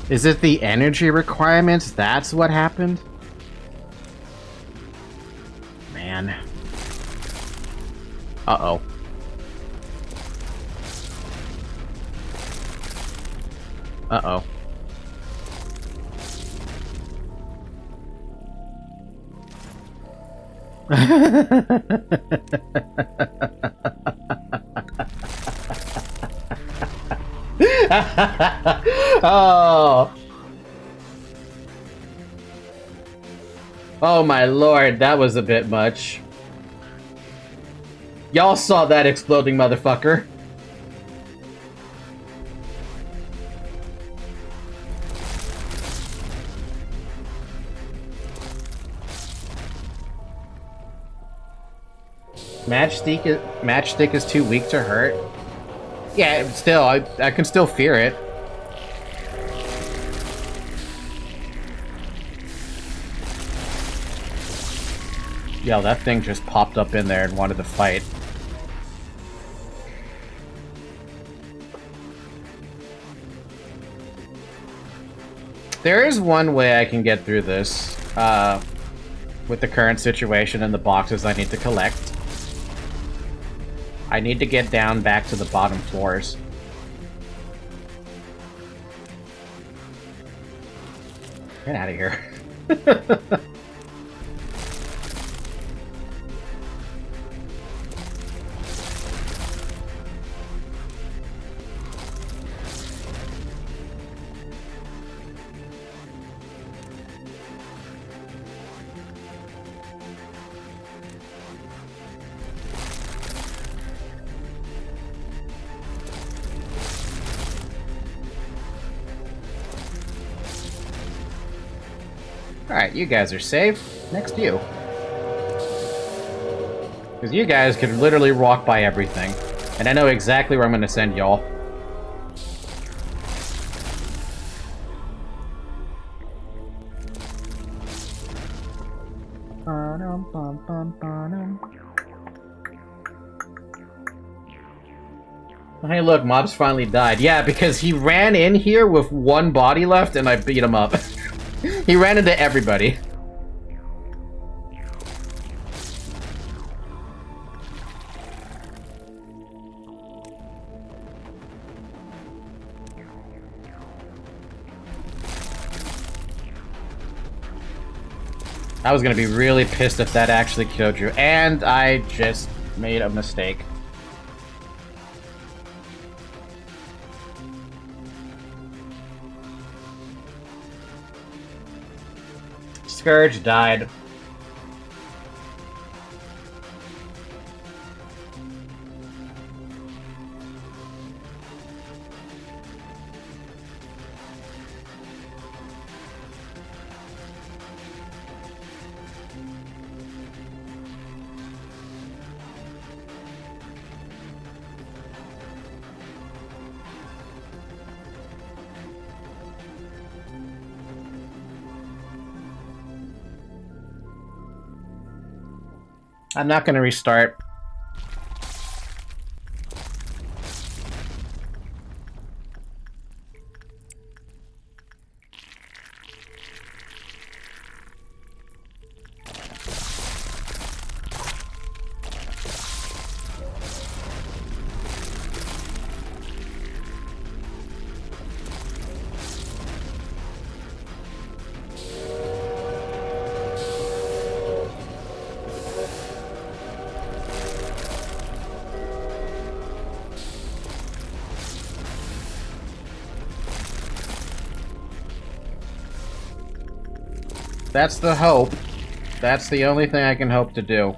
Speaker 1: Is it the energy requirements? That's what happened? Man. Uh-oh. Uh-oh. Oh. Oh my lord, that was a bit much. Y'all saw that exploding motherfucker. Matchstick is too weak to hurt. Yeah, still, I can still fear it. Yo, that thing just popped up in there and wanted to fight. There is one way I can get through this, with the current situation and the boxes I need to collect. I need to get down back to the bottom floors. Get out of here. Alright, you guys are safe. Next you. Because you guys could literally walk by everything. And I know exactly where I'm going to send y'all. Hey look, mobs finally died. Yeah, because he ran in here with one body left and I beat him up. He ran into everybody. I was gonna be really pissed if that actually killed you, and I just made a mistake. Scourge died. I'm not going to restart. That's the hope. That's the only thing I can hope to do.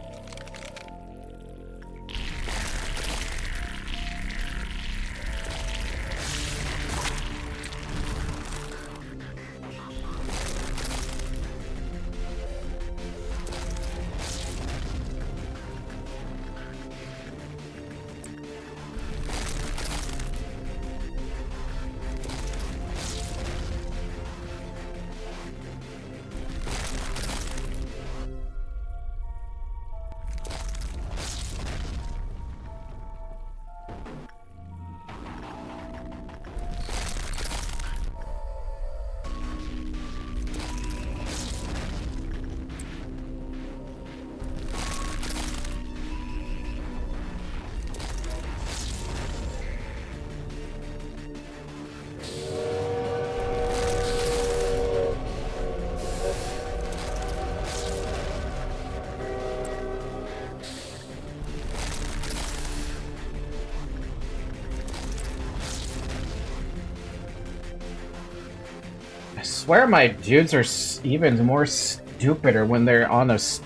Speaker 1: I swear my dudes are even more stupider when they're on this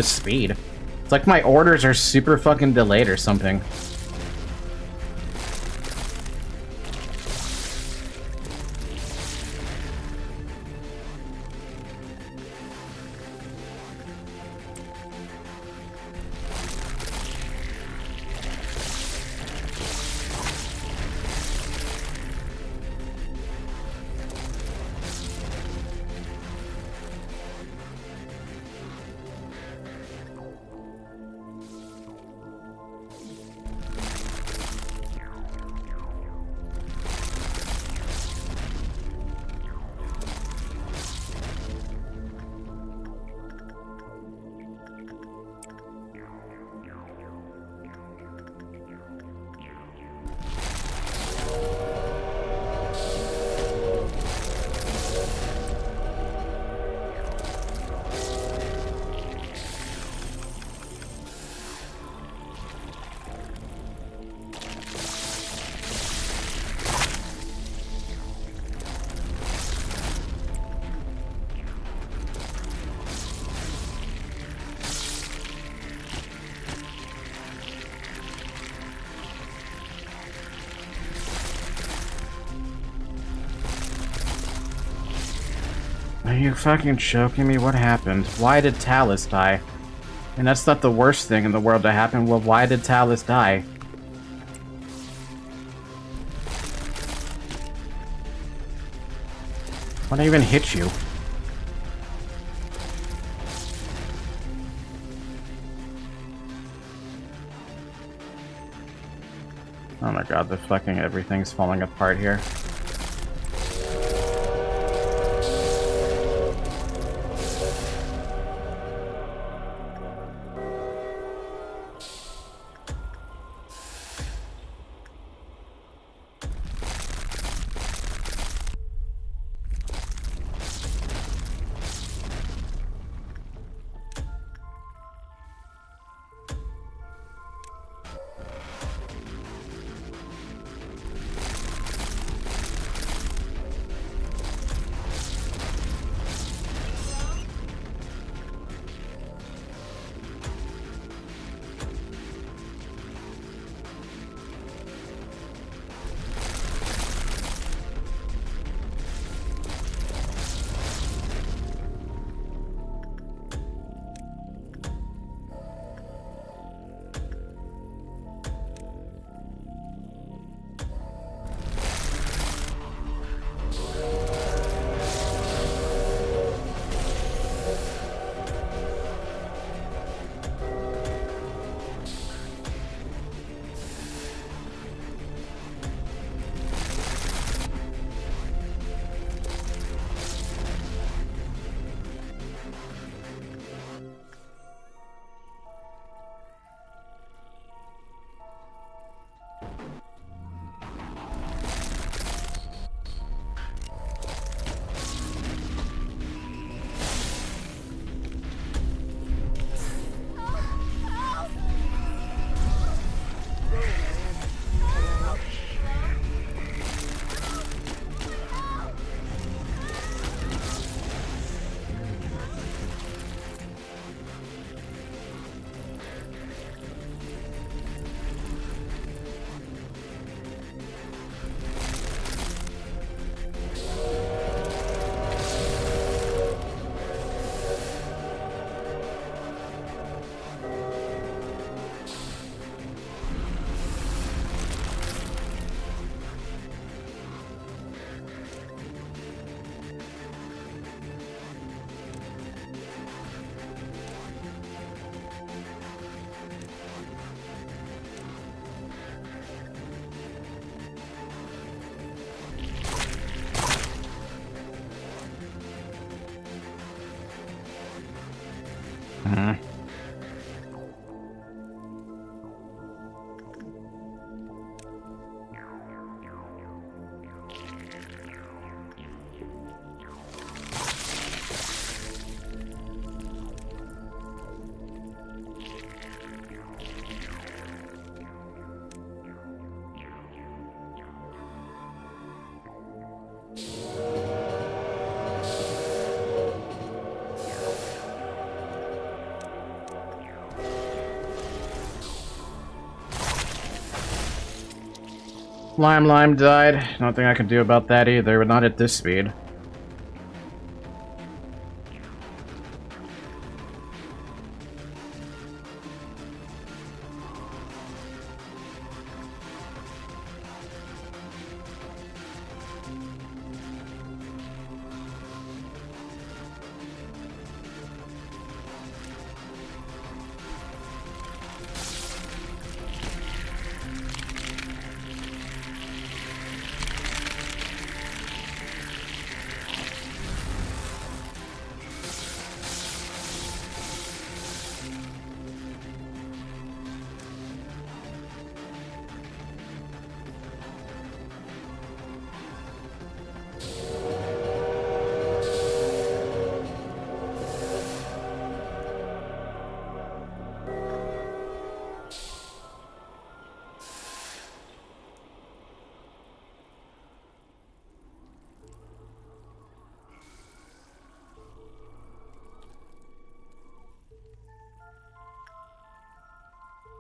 Speaker 1: speed. It's like my orders are super fucking delayed or something. Are you fucking joking me? What happened? Why did Talus die? And that's not the worst thing in the world to happen. Well, why did Talus die? Why'd I even hit you? Oh my god, the fucking everything's falling apart here.
Speaker 2: Lime died. Nothing I can do about that either, but not at this speed.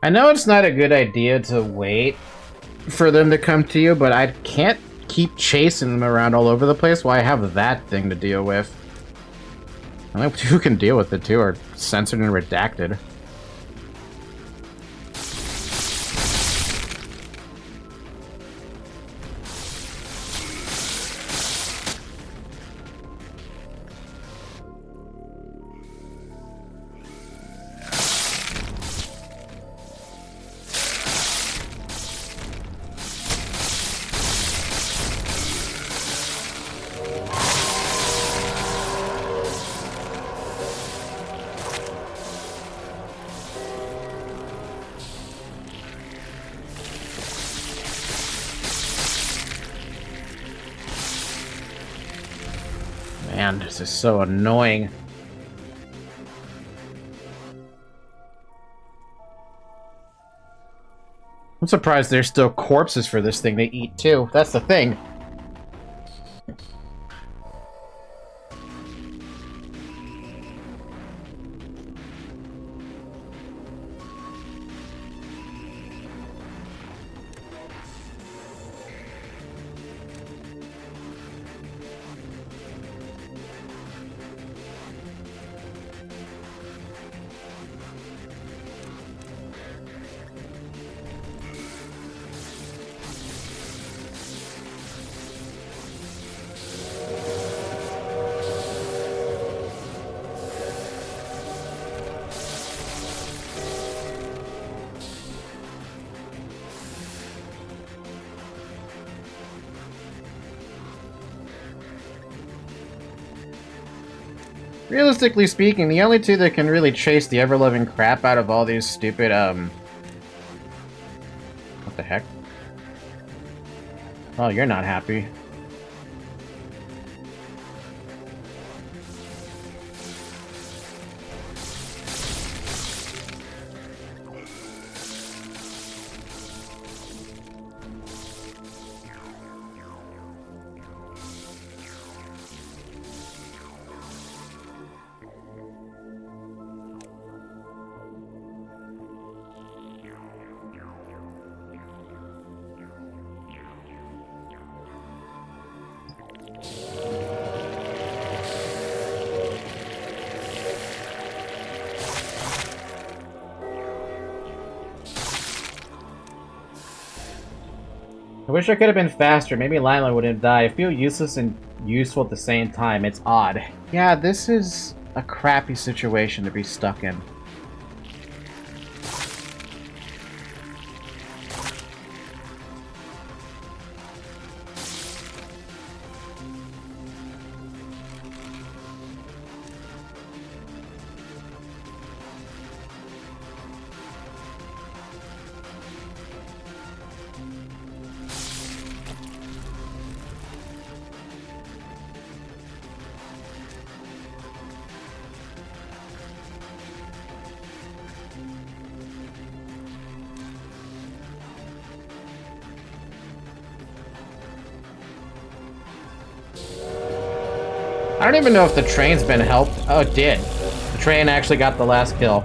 Speaker 2: I know it's not a good idea to wait for them to come to you, but I can't keep chasing them around all over the place while I have that thing to deal with. I think who can deal with it too are censored and redacted. Man, this is so annoying. I'm surprised there's still corpses for this thing to eat, too. That's the thing. Realistically speaking, the only two that can really chase the ever-loving crap out of all these stupid, what the heck? Oh, you're not happy. I wish I could have been faster. Maybe Lila wouldn't die. I feel useless and useful at the same time. It's odd. Yeah, this is a crappy situation to be stuck in. I don't even know if the train's been helped. Oh, it did. The train actually got the last kill.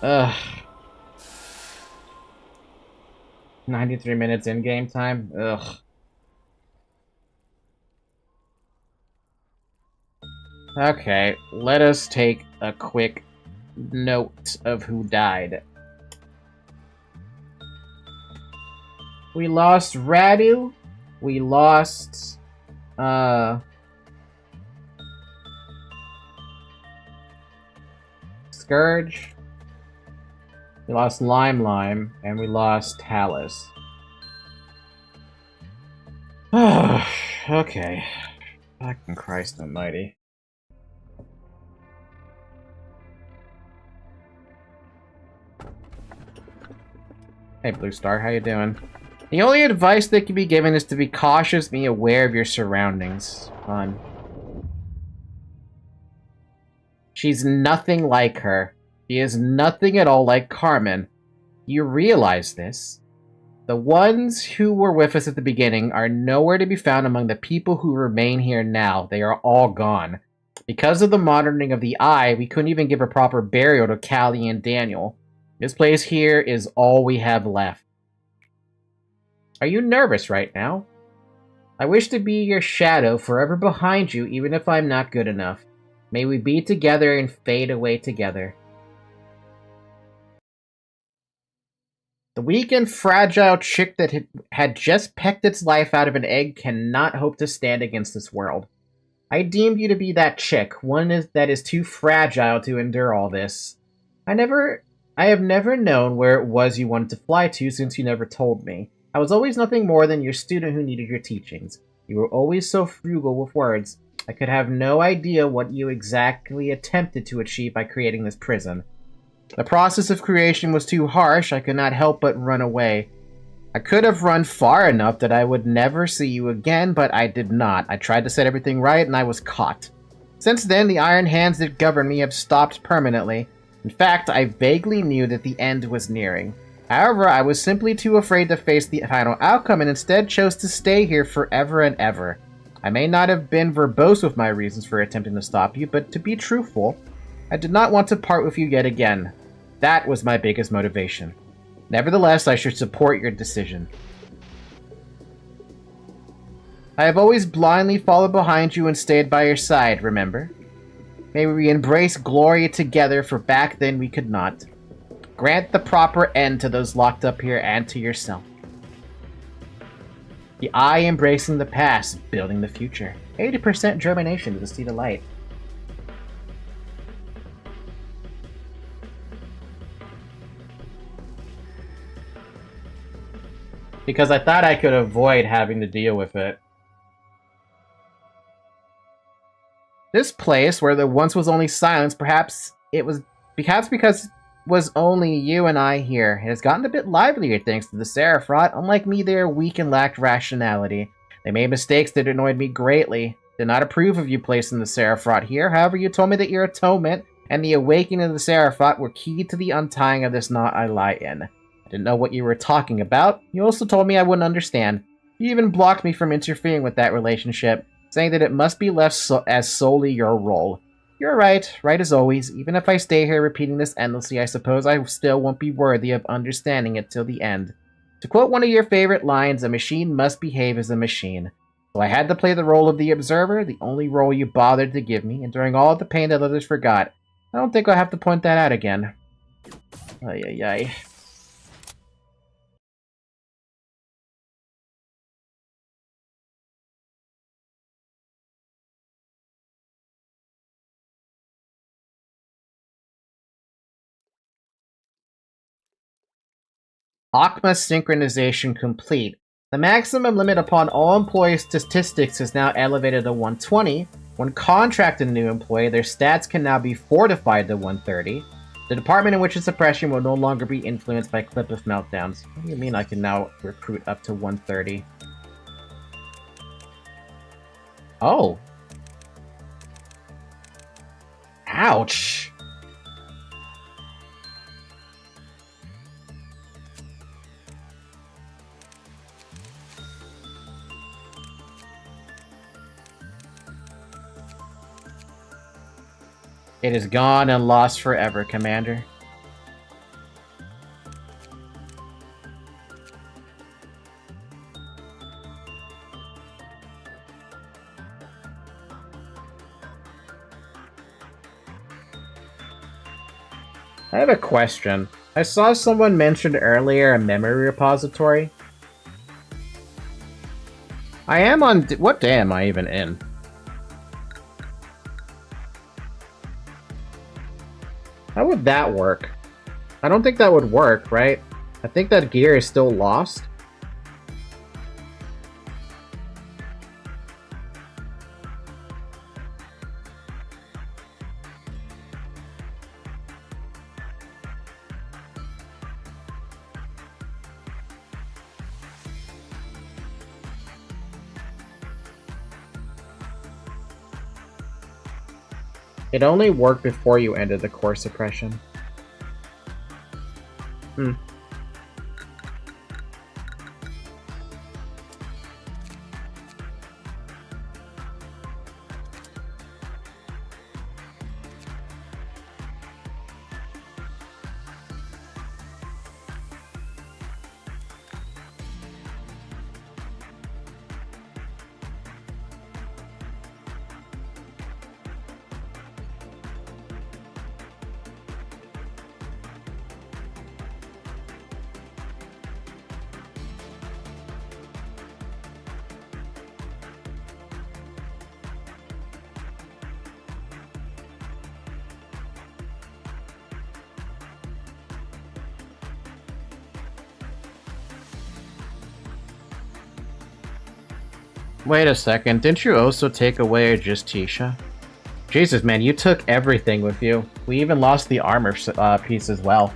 Speaker 2: Ugh. 93 minutes in-game time? Ugh. Okay, let us take a quick note of who died. We lost Radu. We lost, Scourge. We lost Lime, and we lost Talus. Okay. Fucking Christ almighty. Hey, Blue Star, how you doing? The only advice that can be given is to be cautious, be aware of your surroundings. Fun. She's nothing like her. She is nothing at all like Carmen. You realize this? The ones who were with us at the beginning are nowhere to be found among the people who remain here now. They are all gone. Because of the monitoring of the eye, we couldn't even give a proper burial to Callie and Daniel. This place here is all we have left. Are you nervous right now? I wish to be your shadow forever behind you, even if I'm not good enough. May we be together and fade away together. The weak and fragile chick that had just pecked its life out of an egg cannot hope to stand against this world. I deemed you to be that chick, one that is too fragile to endure all this. I have never known where it was you wanted to fly to since you never told me. I was always nothing more than your student who needed your teachings. You were always so frugal with words. I could have no idea what you exactly attempted to achieve by creating this prison. The process of creation was too harsh, I could not help but run away. I could have run far enough that I would never see you again, but I did not. I tried to set everything right, and I was caught. Since then, the iron hands that govern me have stopped permanently. In fact, I vaguely knew that the end was nearing. However, I was simply too afraid to face the final outcome and instead chose to stay here forever and ever. I may not have been verbose with my reasons for attempting to stop you, but to be truthful, I did not want to part with you yet again. That was my biggest motivation. Nevertheless, I should support your decision. I have always blindly followed behind you and stayed by your side, remember? May we embrace glory together, for back then we could not. Grant the proper end to those locked up here and to yourself. The eye embracing the past, building the future. 80% germination to see the light. Because I thought I could avoid having to deal with it. This place, where there once was only silence, perhaps because it was only you and I here. It has gotten a bit livelier thanks to the Seraphot. Unlike me, they are weak and lacked rationality. They made mistakes that annoyed me greatly. Did not approve of you placing the Seraphot here. However, you told me that your atonement and the awakening of the Seraphot were key to the untying of this knot I lie in. I didn't know what you were talking about. You also told me I wouldn't understand. You even blocked me from interfering with that relationship, saying that it must be left as solely your role. You're right as always. Even if I stay here repeating this endlessly, I suppose I still won't be worthy of understanding it till the end. To quote one of your favorite lines, a machine must behave as a machine. So I had to play the role of the observer, the only role you bothered to give me, enduring all the pain that others forgot. I don't think I'll have to point that out again. Ay, ay, ay. Akma synchronization complete. The maximum limit upon all employee statistics is now elevated to 120. When contracting a new employee, their stats can now be fortified to 130. The department in which the suppression will no longer be influenced by Clipif meltdowns. What do you mean I can now recruit up to 130? Oh. Ouch. It is gone and lost forever, Commander. I have a question. I saw someone mention earlier a memory repository. I am on... What day am I even in? How would that work? I don't think that would work, right? I think that gear is still lost. It only worked before you ended the core suppression. Wait a second, didn't you also take away a Justitia? Jesus, man, you took everything with you. We even lost the armor piece as well.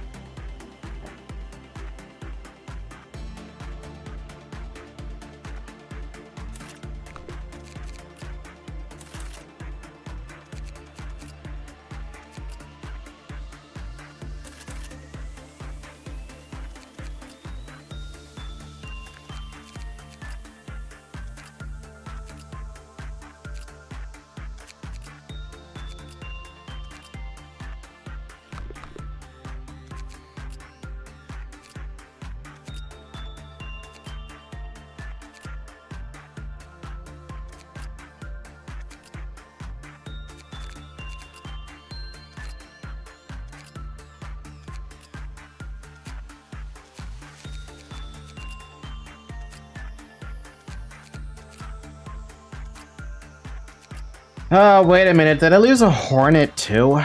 Speaker 2: Oh, wait a minute. Did I lose a Hornet too?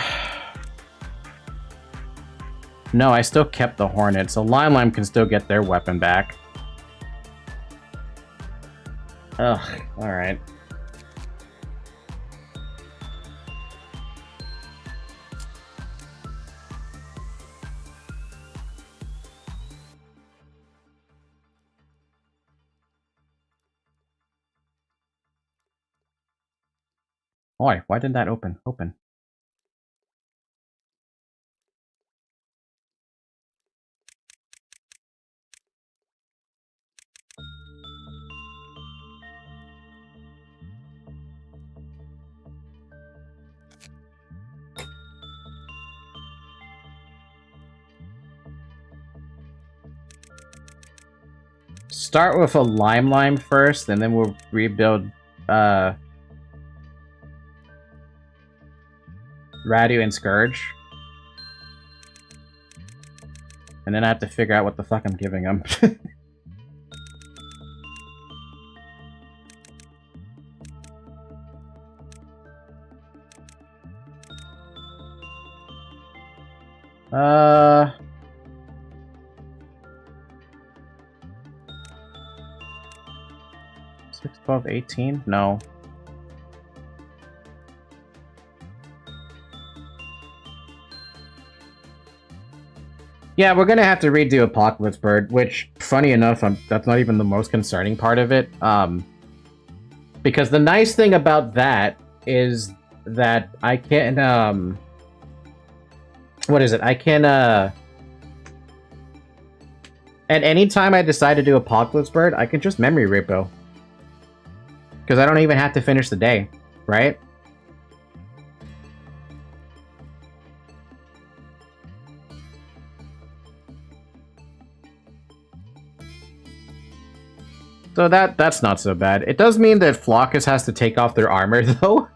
Speaker 2: No, I still kept the Hornet, so Lime can still get their weapon back. Ugh, alright. Why didn't that open? Open. Start with a Lime first, and then we'll rebuild Radu and Scourge. And then I have to figure out what the fuck I'm giving him. Uh... 6, 12, 18? No. Yeah, we're gonna have to redo Apocalypse Bird, which, funny enough, that's not even the most concerning part of it. Because the nice thing about that is that I can, what is it? I can, at any time I decide to do Apocalypse Bird, I can just memory repo. Because I don't even have to finish the day, right? So that's not so bad. It does mean that Flockus has to take off their armor, though.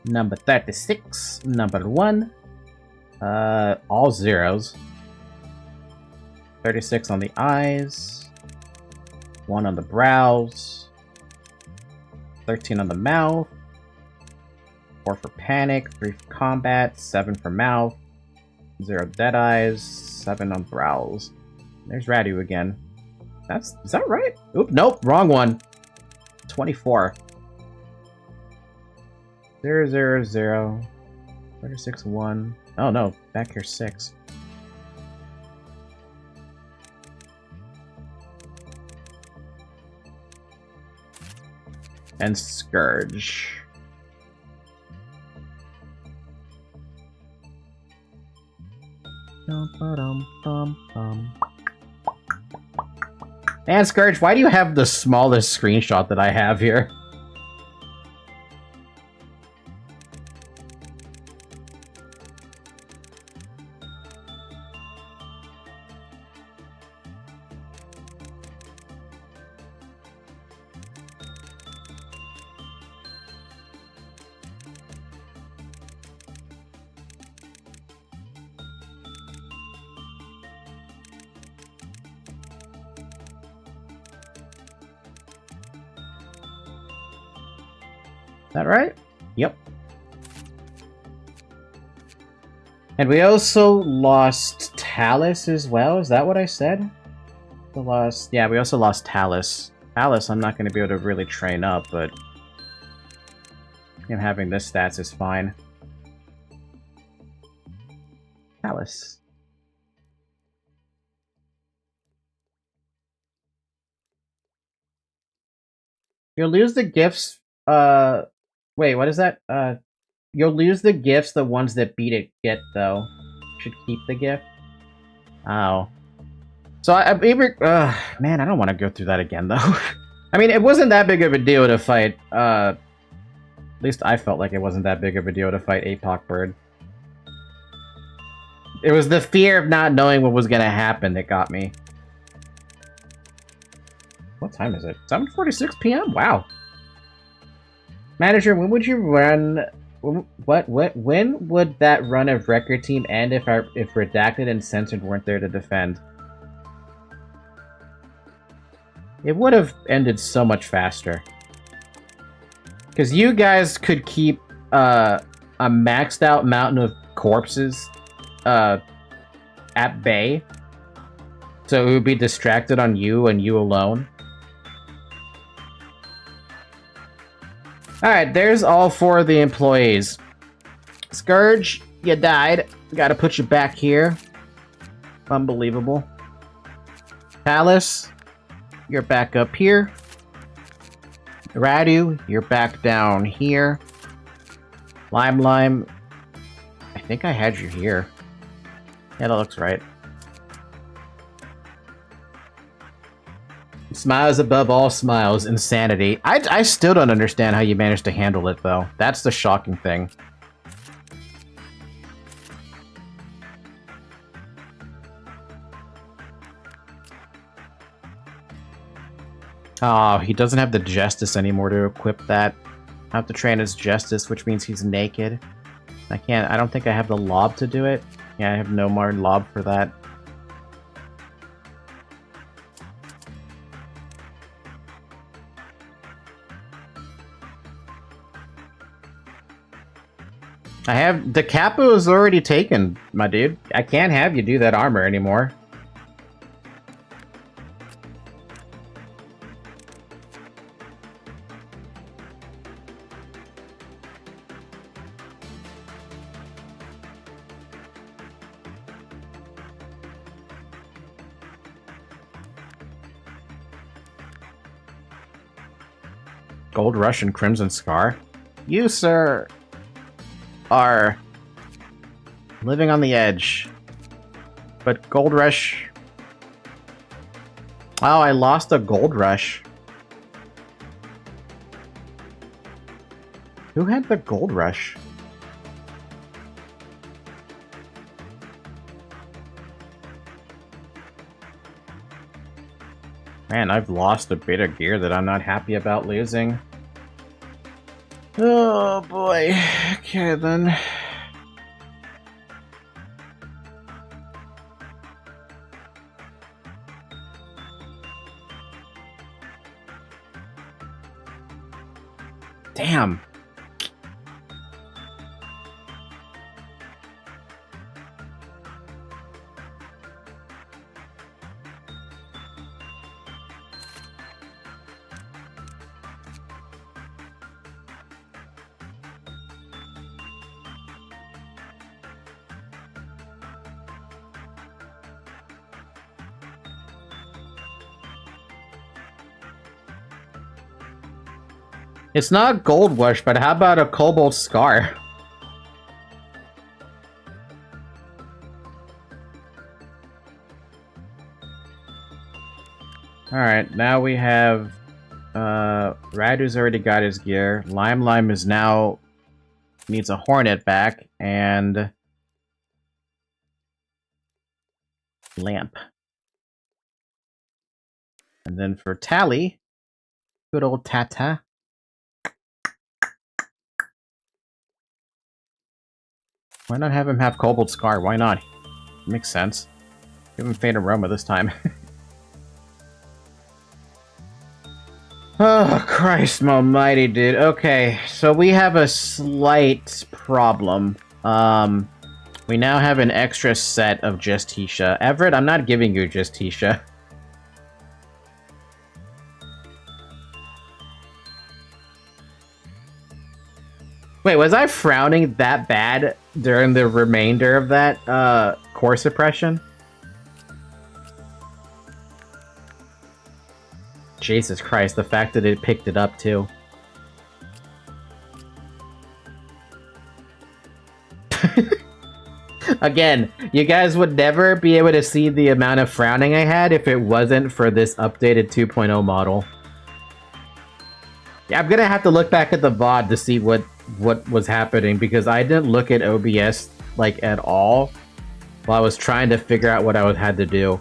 Speaker 1: Number 36. Number 1. All zeros. 36 on the eyes. 1 on the brows. 13 on the mouth. 4 for panic. 3 for combat. 7 for mouth. 0 dead eyes. 7 on brows. There's Radu again. Is that right? Oop, nope, wrong one. 24. 0, 0, 0. 36, 1. Oh no, back here 6. And Scourge. And Scourge, why do you have the smallest screenshot that I have here? Is that right? Yep. And we also lost Talus as well. Is that what I said? Yeah, we also lost Talus. Talus, I'm not going to be able to really train up, but him having this stats is fine. Talus. You'll lose the gifts. Wait, what is that? You'll lose the gifts the ones that beat it get, though. Should keep the gift. Oh. So, man, I don't want to go through that again, though. I mean, it wasn't that big of a deal to fight, at least I felt like it wasn't that big of a deal to fight Apegrixs. It was the fear of not knowing what was gonna happen that got me. What time is it? 7:46 p.m.? Wow. Manager, when would you run... When would that run of Record Team end if Redacted and Censored weren't there to defend? It would have ended so much faster. Because you guys could keep a maxed out mountain of corpses at bay. So it would be distracted on you and you alone. Alright, there's all 4 of the employees. Scourge, you died. Gotta put you back here. Unbelievable. Talus, you're back up here. Radu, you're back down here. Lime, I think I had you here. Yeah, that looks right. Smiles above all smiles, insanity. I still don't understand how you managed to handle it, though. That's the shocking thing. Oh, he doesn't have the Justice anymore to equip that. I have to train as Justice, which means he's naked. I don't think I have the Lob to do it. Yeah, I have no more Lob for that. The capo is already taken, my dude. I can't have you do that armor anymore. Gold Rush and Crimson Scar? You, sir, are living on the edge. But Gold Rush... Oh, I lost a Gold Rush. Who had the Gold Rush? Man, I've lost a bit of gear that I'm not happy about losing.
Speaker 2: Oh boy. Okay then. Damn. It's not Gold Rush, but how about a Cobalt Scar? Alright, now we have Radu's already got his gear. Lime is now needs a Hornet back, and Lamp. And then for Tally, good old Tata. Why not have him have Cobalt Scar? Why not? Makes sense. Give him Faint Aroma this time. Oh, Christ almighty, dude. Okay, so we have a slight problem. We now have an extra set of Justicia. Everett, I'm not giving you Justicia. Wait, was I frowning that bad during the remainder of that, core suppression? Jesus Christ, the fact that it picked it up, too. Again, you guys would never be able to see the amount of frowning I had if it wasn't for this updated 2.0 model. Yeah, I'm gonna have to look back at the VOD to see what was happening, because I didn't look at OBS, like, at all while I was trying to figure out what I had to do.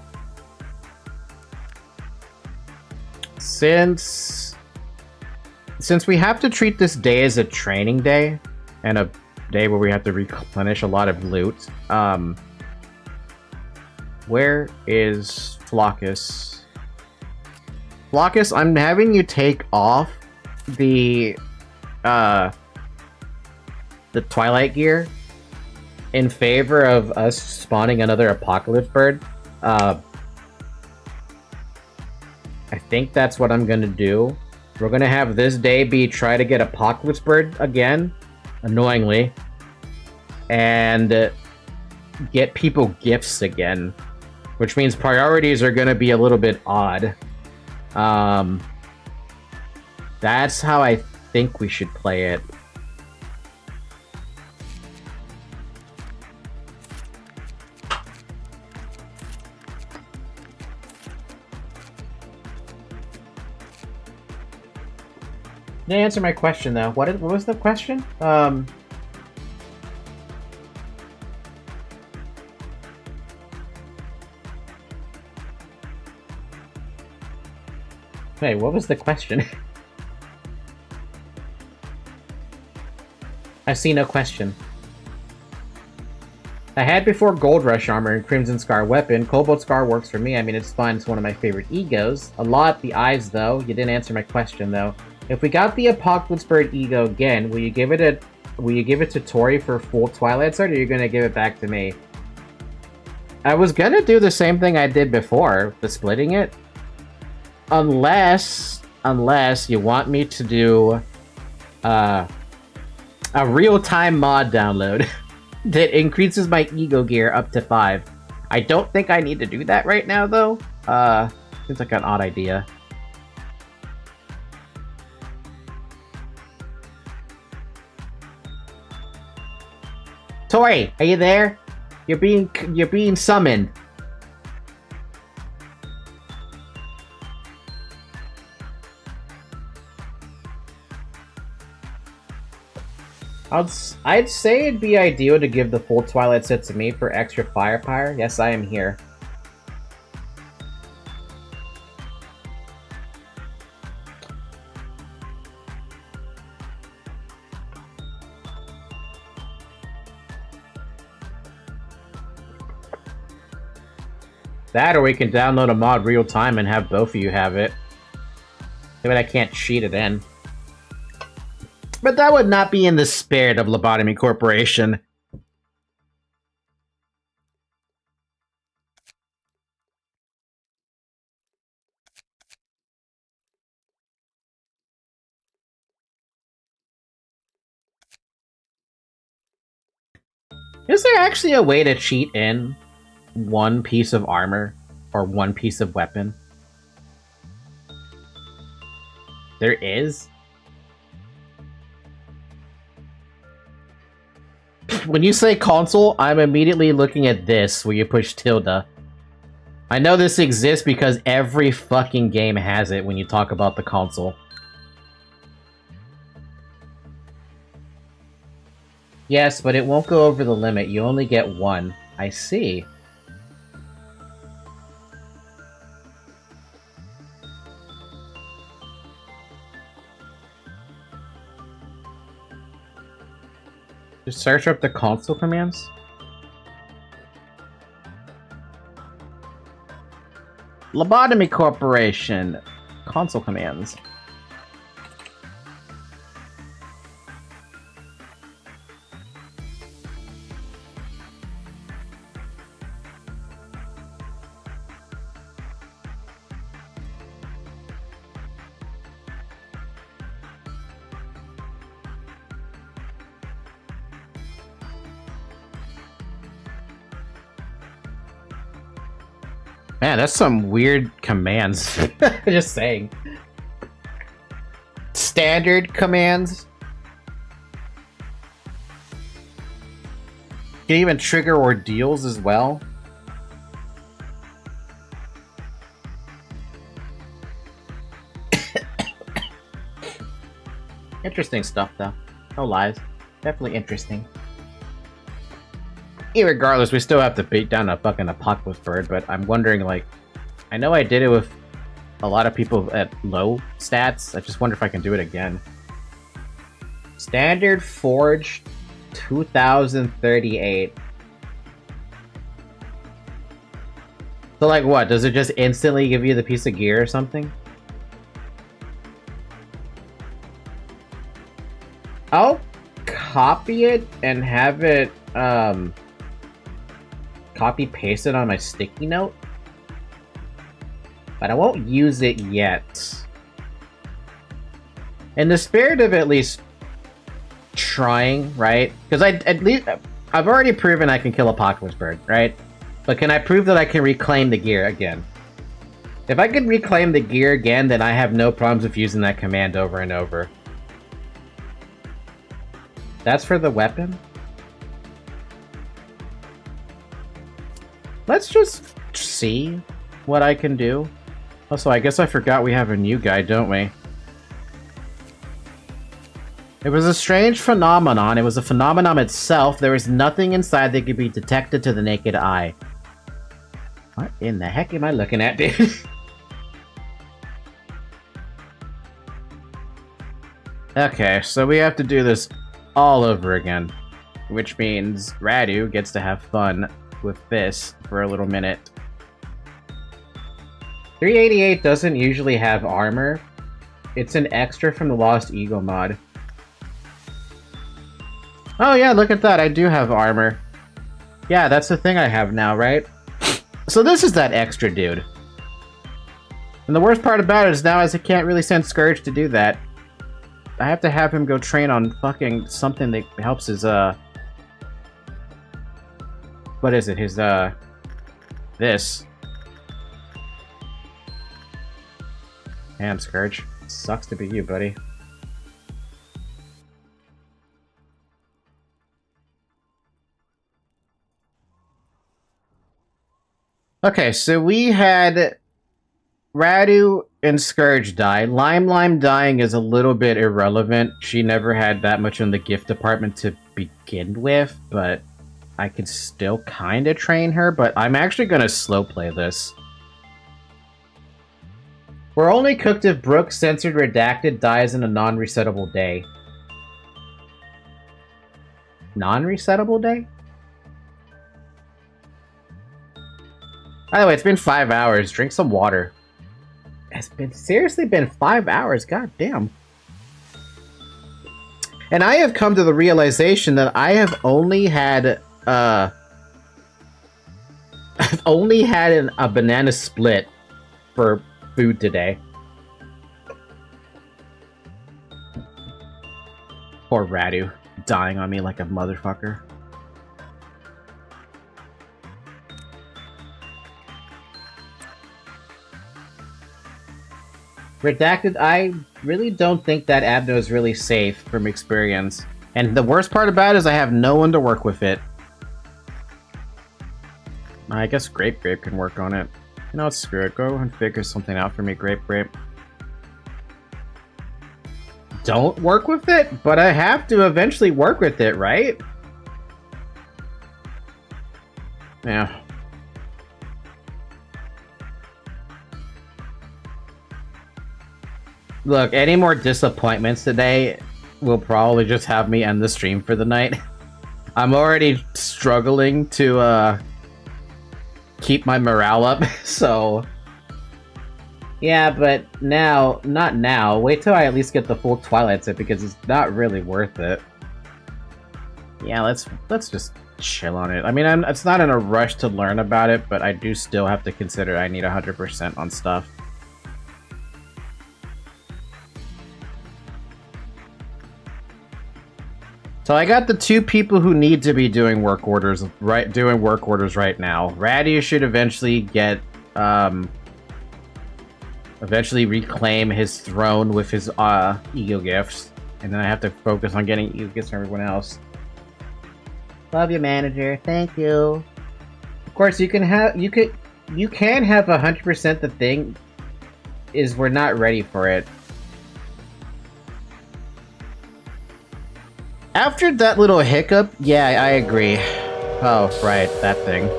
Speaker 2: Since we have to treat this day as a training day, and a day where we have to replenish a lot of loot, where is Flockus? Flockus, I'm having you take off the Twilight gear in favor of us spawning another Apocalypse bird. I think that's what I'm gonna do. We're gonna have this day be try to get Apocalypse bird again, annoyingly, and get people gifts again, which means priorities are gonna be a little bit odd. That's how I think we should play it. You didn't answer my question, though. What was the question? Wait, what was the question? I see no question. I had before Gold Rush armor and Crimson Scar weapon. Cobalt Scar works for me. I mean, it's fun. It's one of my favorite egos. A lot the eyes, though. You didn't answer my question, though. If we got the Apocalypse Bird ego again, will you give it to Tori for full Twilight Sword, or are you gonna give it back to me? I was gonna do the same thing I did before, the splitting it. Unless you want me to do a real-time mod download that increases my ego gear up to 5. I don't think I need to do that right now, though. Seems like an odd idea. Tori, are you there? You're being summoned. I'd say it'd be ideal to give the full Twilight set to me for extra firepower. Yes, I am here. That, or we can download a mod real time and have both of you have it. Maybe I can't cheat it in. But that would not be in the spirit of Lobotomy Corporation. Is there actually a way to cheat in one piece of armor or one piece of weapon? There is? When you say console, I'm immediately looking at this where you push tilde. I know this exists because every fucking game has it when you talk about the console. Yes, but it won't go over the limit. You only get one. I see. Just search up the console commands. Lobotomy Corporation. Console commands. Man, that's some weird commands. Just saying. Standard commands. You can even trigger ordeals as well. Interesting stuff, though. No lies. Definitely interesting. Irregardless, we still have to beat down a fucking Apegrixs bird, but I'm wondering, like... I know I did it with a lot of people at low stats. I just wonder if I can do it again. Standard Forge 2038. So, like, what? Does it just instantly give you the piece of gear or something? I'll copy it and have it, copy paste it on my sticky note, but I won't use it yet. In the spirit of at least trying, right? Because I've already proven I can kill a Apegrixs bird, right? But can I prove that I can reclaim the gear again? If I could reclaim the gear again, then I have no problems with using that command over and over. That's for the weapon? Let's just see what I can do. Also, I guess I forgot we have a new guy, don't we? It was a strange phenomenon. It was a phenomenon itself. There was nothing inside that could be detected to the naked eye. What in the heck am I looking at, dude? Okay, so we have to do this all over again. Which means Radu gets to have fun with this for a little minute. 388 doesn't usually have armor. It's an extra from the Lost Ego mod. Oh yeah, look at that, I do have armor. Yeah, that's the thing I have now, right? So this is that extra dude. And the worst part about it is now is I can't really send Scourge to do that. I have to have him go train on fucking something that helps his, what is it? His, this. Damn, Scourge. Sucks to be you, buddy. Okay, so we had Radu and Scourge die. Lime dying is a little bit irrelevant. She never had that much in the gift department to begin with, but I can still kind of train her, but I'm actually going to slow play this. We're only cooked if Brooke, censored, redacted, dies in a non-resettable day. Non-resettable day?
Speaker 1: By the way, it's been 5 hours. Drink some water. It's been seriously been 5 hours. God damn. And I have come to the realization that I have only had I've only had a banana split for food today. Poor Radu, dying on me like a motherfucker. Redacted, I really don't think that Abno is really safe from experience. And the worst part about it is I have no one to work with it. I guess Grape can work on it. You know what, screw it. Go and figure something out for me, Grape. Don't work with it? But I have to eventually work with it, right? Yeah. Look, any more disappointments today will probably just have me end the stream for the night. I'm already struggling to keep my morale up, so... Yeah, but now, not now. Wait till I at least get the full Twilight set because it's not really worth it. Yeah, let's just chill on it. I mean, it's not in a rush to learn about it, but I do still have to consider I need 100% on stuff. So I got the 2 people who need to be doing work orders right now. Radu should eventually get eventually reclaim his throne with his ego gifts, and then I have to focus on getting ego gifts from everyone else. Love you, manager. Thank you. Of course, you can have 100%. The thing is, we're not ready for it. After that little hiccup, yeah, I agree. Oh, right, that thing.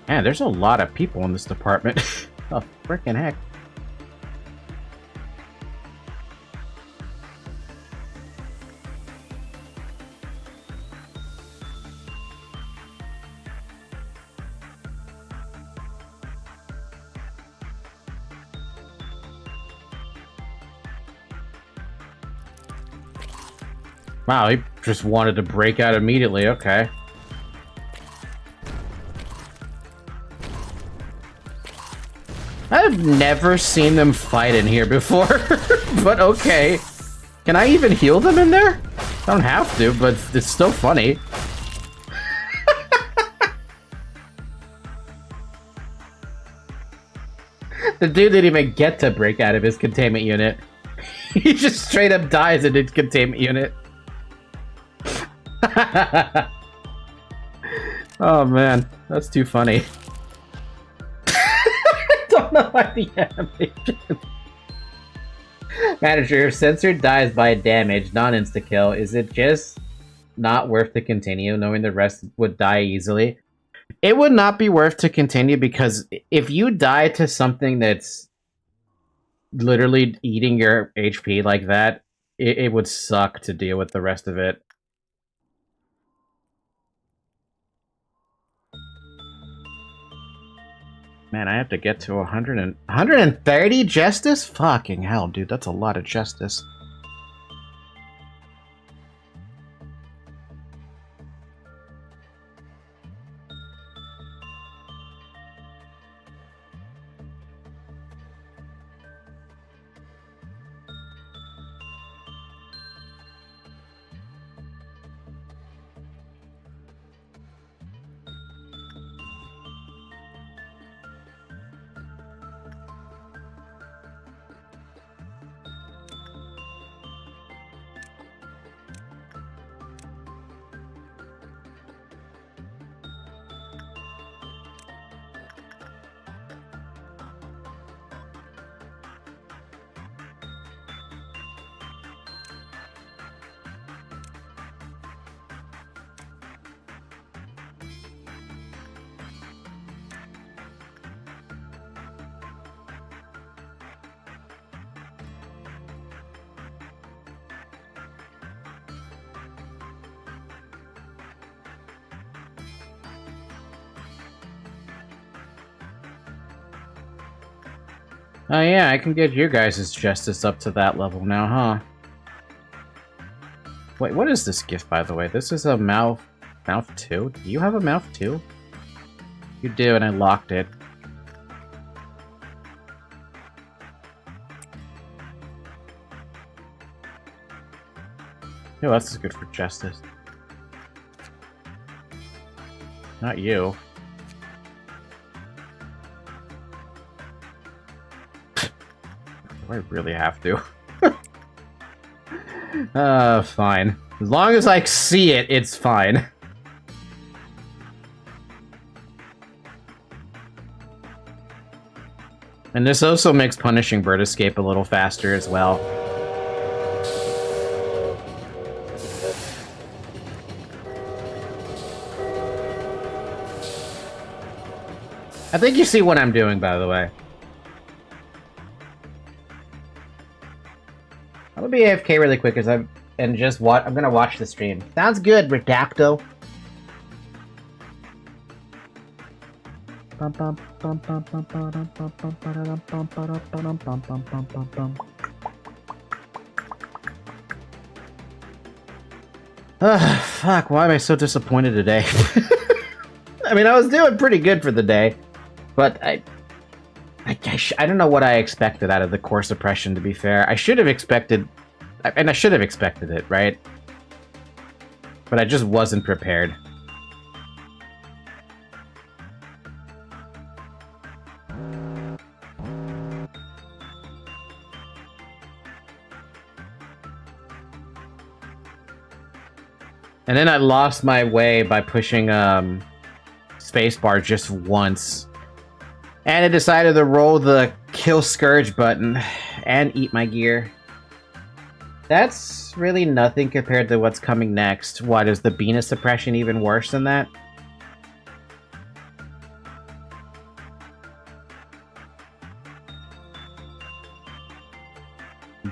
Speaker 1: Man, there's a lot of people in this department. Oh, frickin' heck. Wow, he just wanted to break out immediately, okay. I've never seen them fight in here before, but okay. Can I even heal them in there? I don't have to, but it's still funny. The dude didn't even get to break out of his containment unit. He just straight up dies in his containment unit. Oh man, that's too funny. I don't know why the animation. Manager, your sensor dies by damage, non-insta-kill. Is it just not worth to continue, knowing the rest would die easily? It would not be worth to continue because if you die to something that's literally eating your HP like that, it would suck to deal with the rest of it. Man, I have to get to 130 justice? Fucking hell, dude, that's a lot of justice.
Speaker 2: Oh yeah, I can get you guys' justice up to that level now, huh? Wait, what is this gift, by the way? This is a mouth 2? Do you have a mouth 2? You do, and I locked it. Oh, that's good for justice. Not you. Do I really have to? Fine. As long as I see it, it's fine. And this also makes punishing bird escape a little faster as well. I think you see what I'm doing, by the way. I'm gonna be AFK really quick as I'm gonna watch the stream. Sounds good, Redacto. Fuck, why am I so disappointed today? I mean, I was doing pretty good for the day, but I don't know what I expected out of the core suppression, to be fair. I should have expected, and I should have expected it, right? But I just wasn't prepared. And then I lost my way by pushing spacebar just once. And I decided to roll the kill Scourge button and eat my gear. That's really nothing compared to what's coming next. What, is the Bina suppression even worse than that?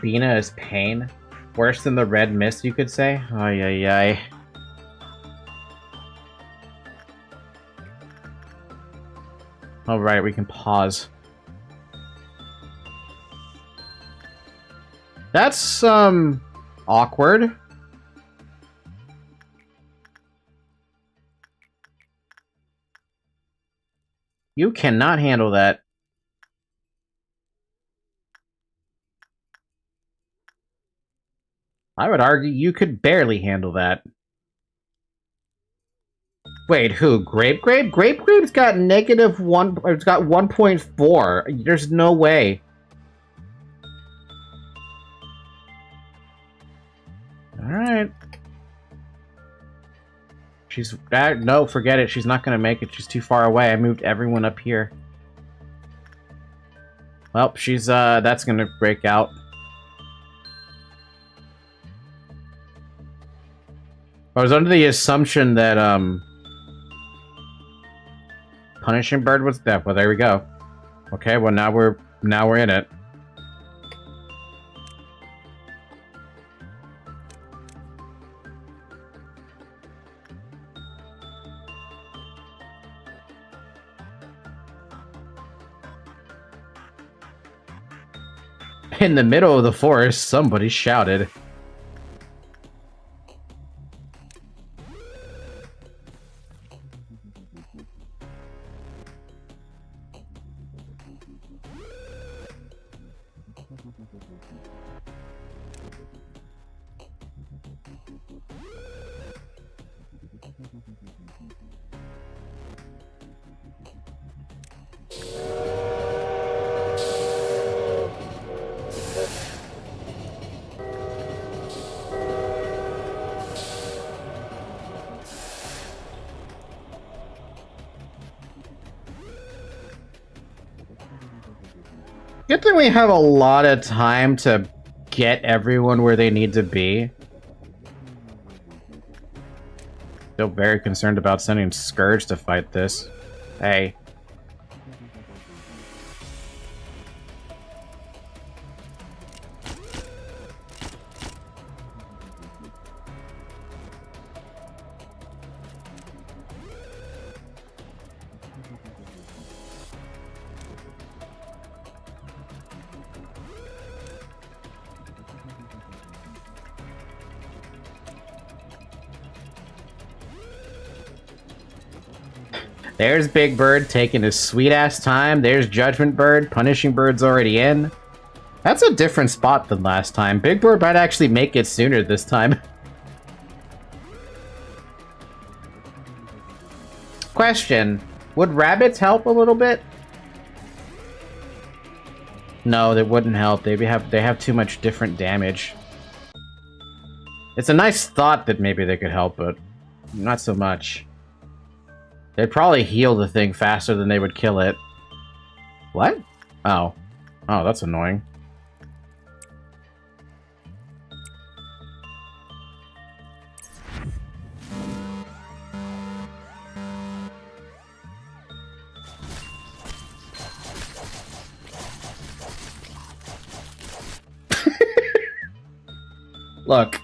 Speaker 2: Bina is pain? Worse than the red mist, you could say? Ay, ay, ay. Alright, we can pause. That's, awkward. You cannot handle that. I would argue you could barely handle that. Wait, who? Grape? Grape's got -1, or it's got 1.4. There's no way. Alright. She's... no, forget it. She's not gonna make it. She's too far away. I moved everyone up here. Well, she's, that's gonna break out. I was under the assumption that, Punishing Bird was deaf. Well, there we go. Okay, well, now we're in it. In the middle of the forest, somebody shouted. Good thing we have a lot of time to get everyone where they need to be. Still very concerned about sending Scourge to fight this. Hey. There's Big Bird taking his sweet-ass time. There's Judgment Bird. Punishing Bird's already in. That's a different spot than last time. Big Bird might actually make it sooner this time. Question. Would rabbits help a little bit? No, they wouldn't help. They have too much different damage. It's a nice thought that maybe they could help, but not so much. They'd probably heal the thing faster than they would kill it. What? Oh. Oh, that's annoying. Look,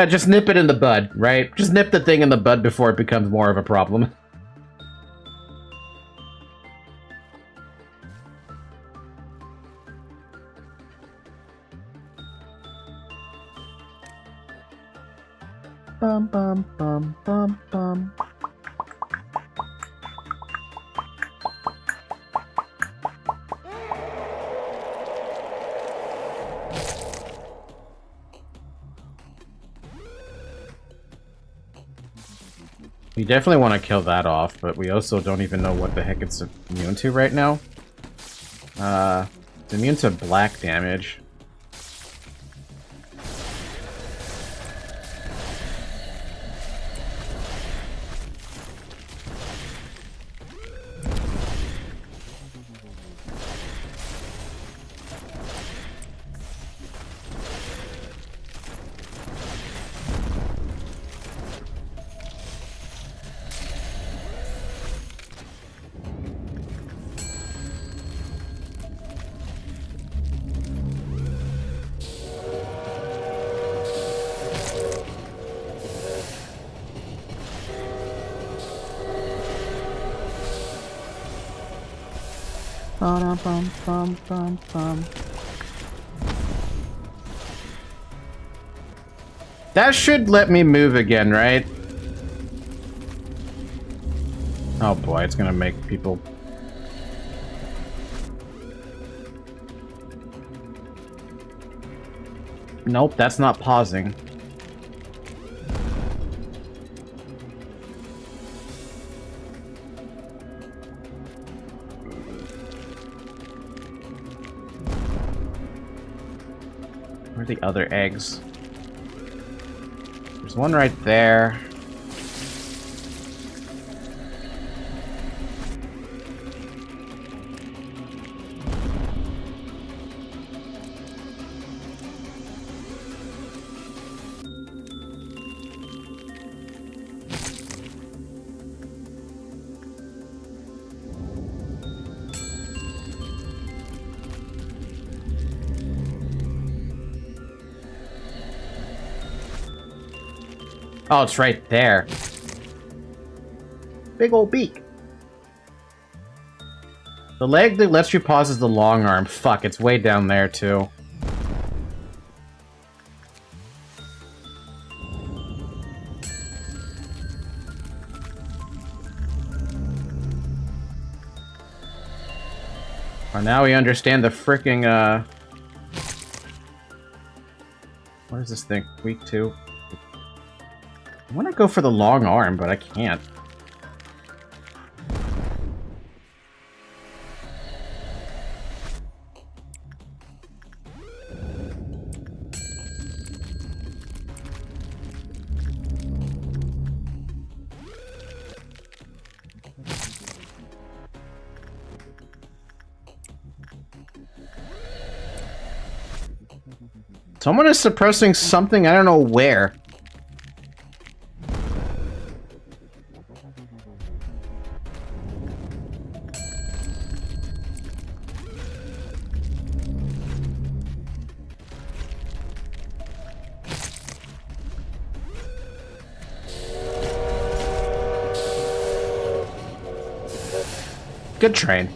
Speaker 2: just nip it in the bud, right? Just nip the thing in the bud before it becomes more of a problem. Bum bum bum bum bum. We definitely want to kill that off, but we also don't even know what the heck it's immune to right now. It's immune to black damage. Bum, bum, bum, bum. That should let me move again, right? Oh boy, it's gonna make people... Nope, that's not pausing. Where are the other eggs? There's one right there. Oh, it's right there. Big old beak. The leg that lets you pause is the long arm. Fuck, it's way down there, too. Well, now we understand the fricking, What is this thing? Weak 2? I want to go for the long arm, but I can't. Someone is suppressing something, I don't know where. Good train.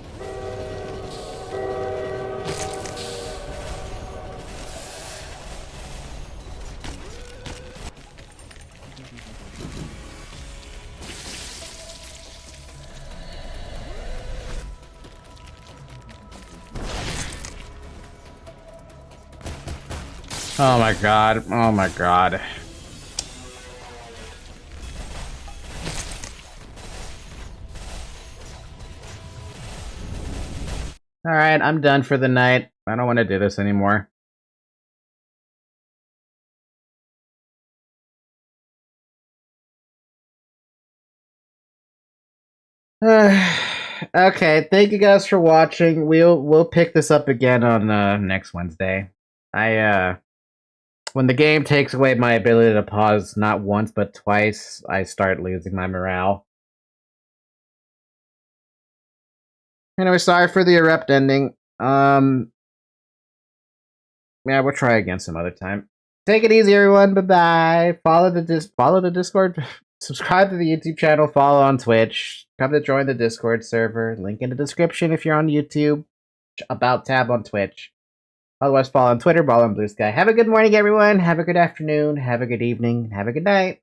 Speaker 2: Oh my god. Oh my god. Alright, I'm done for the night. I don't want to do this anymore. Okay, thank you guys for watching. We'll pick this up again on next Wednesday. When the game takes away my ability to pause not once but twice, I start losing my morale. Anyway, sorry for the erupt ending. Yeah, we'll try again some other time. Take it easy, everyone. Bye bye. Follow the Discord. Subscribe to the YouTube channel. Follow on Twitch. Come to join the Discord server. Link in the description if you're on YouTube. About tab on Twitch. Otherwise, follow on Twitter. Follow on Blue Sky. Have a good morning, everyone. Have a good afternoon. Have a good evening. Have a good night.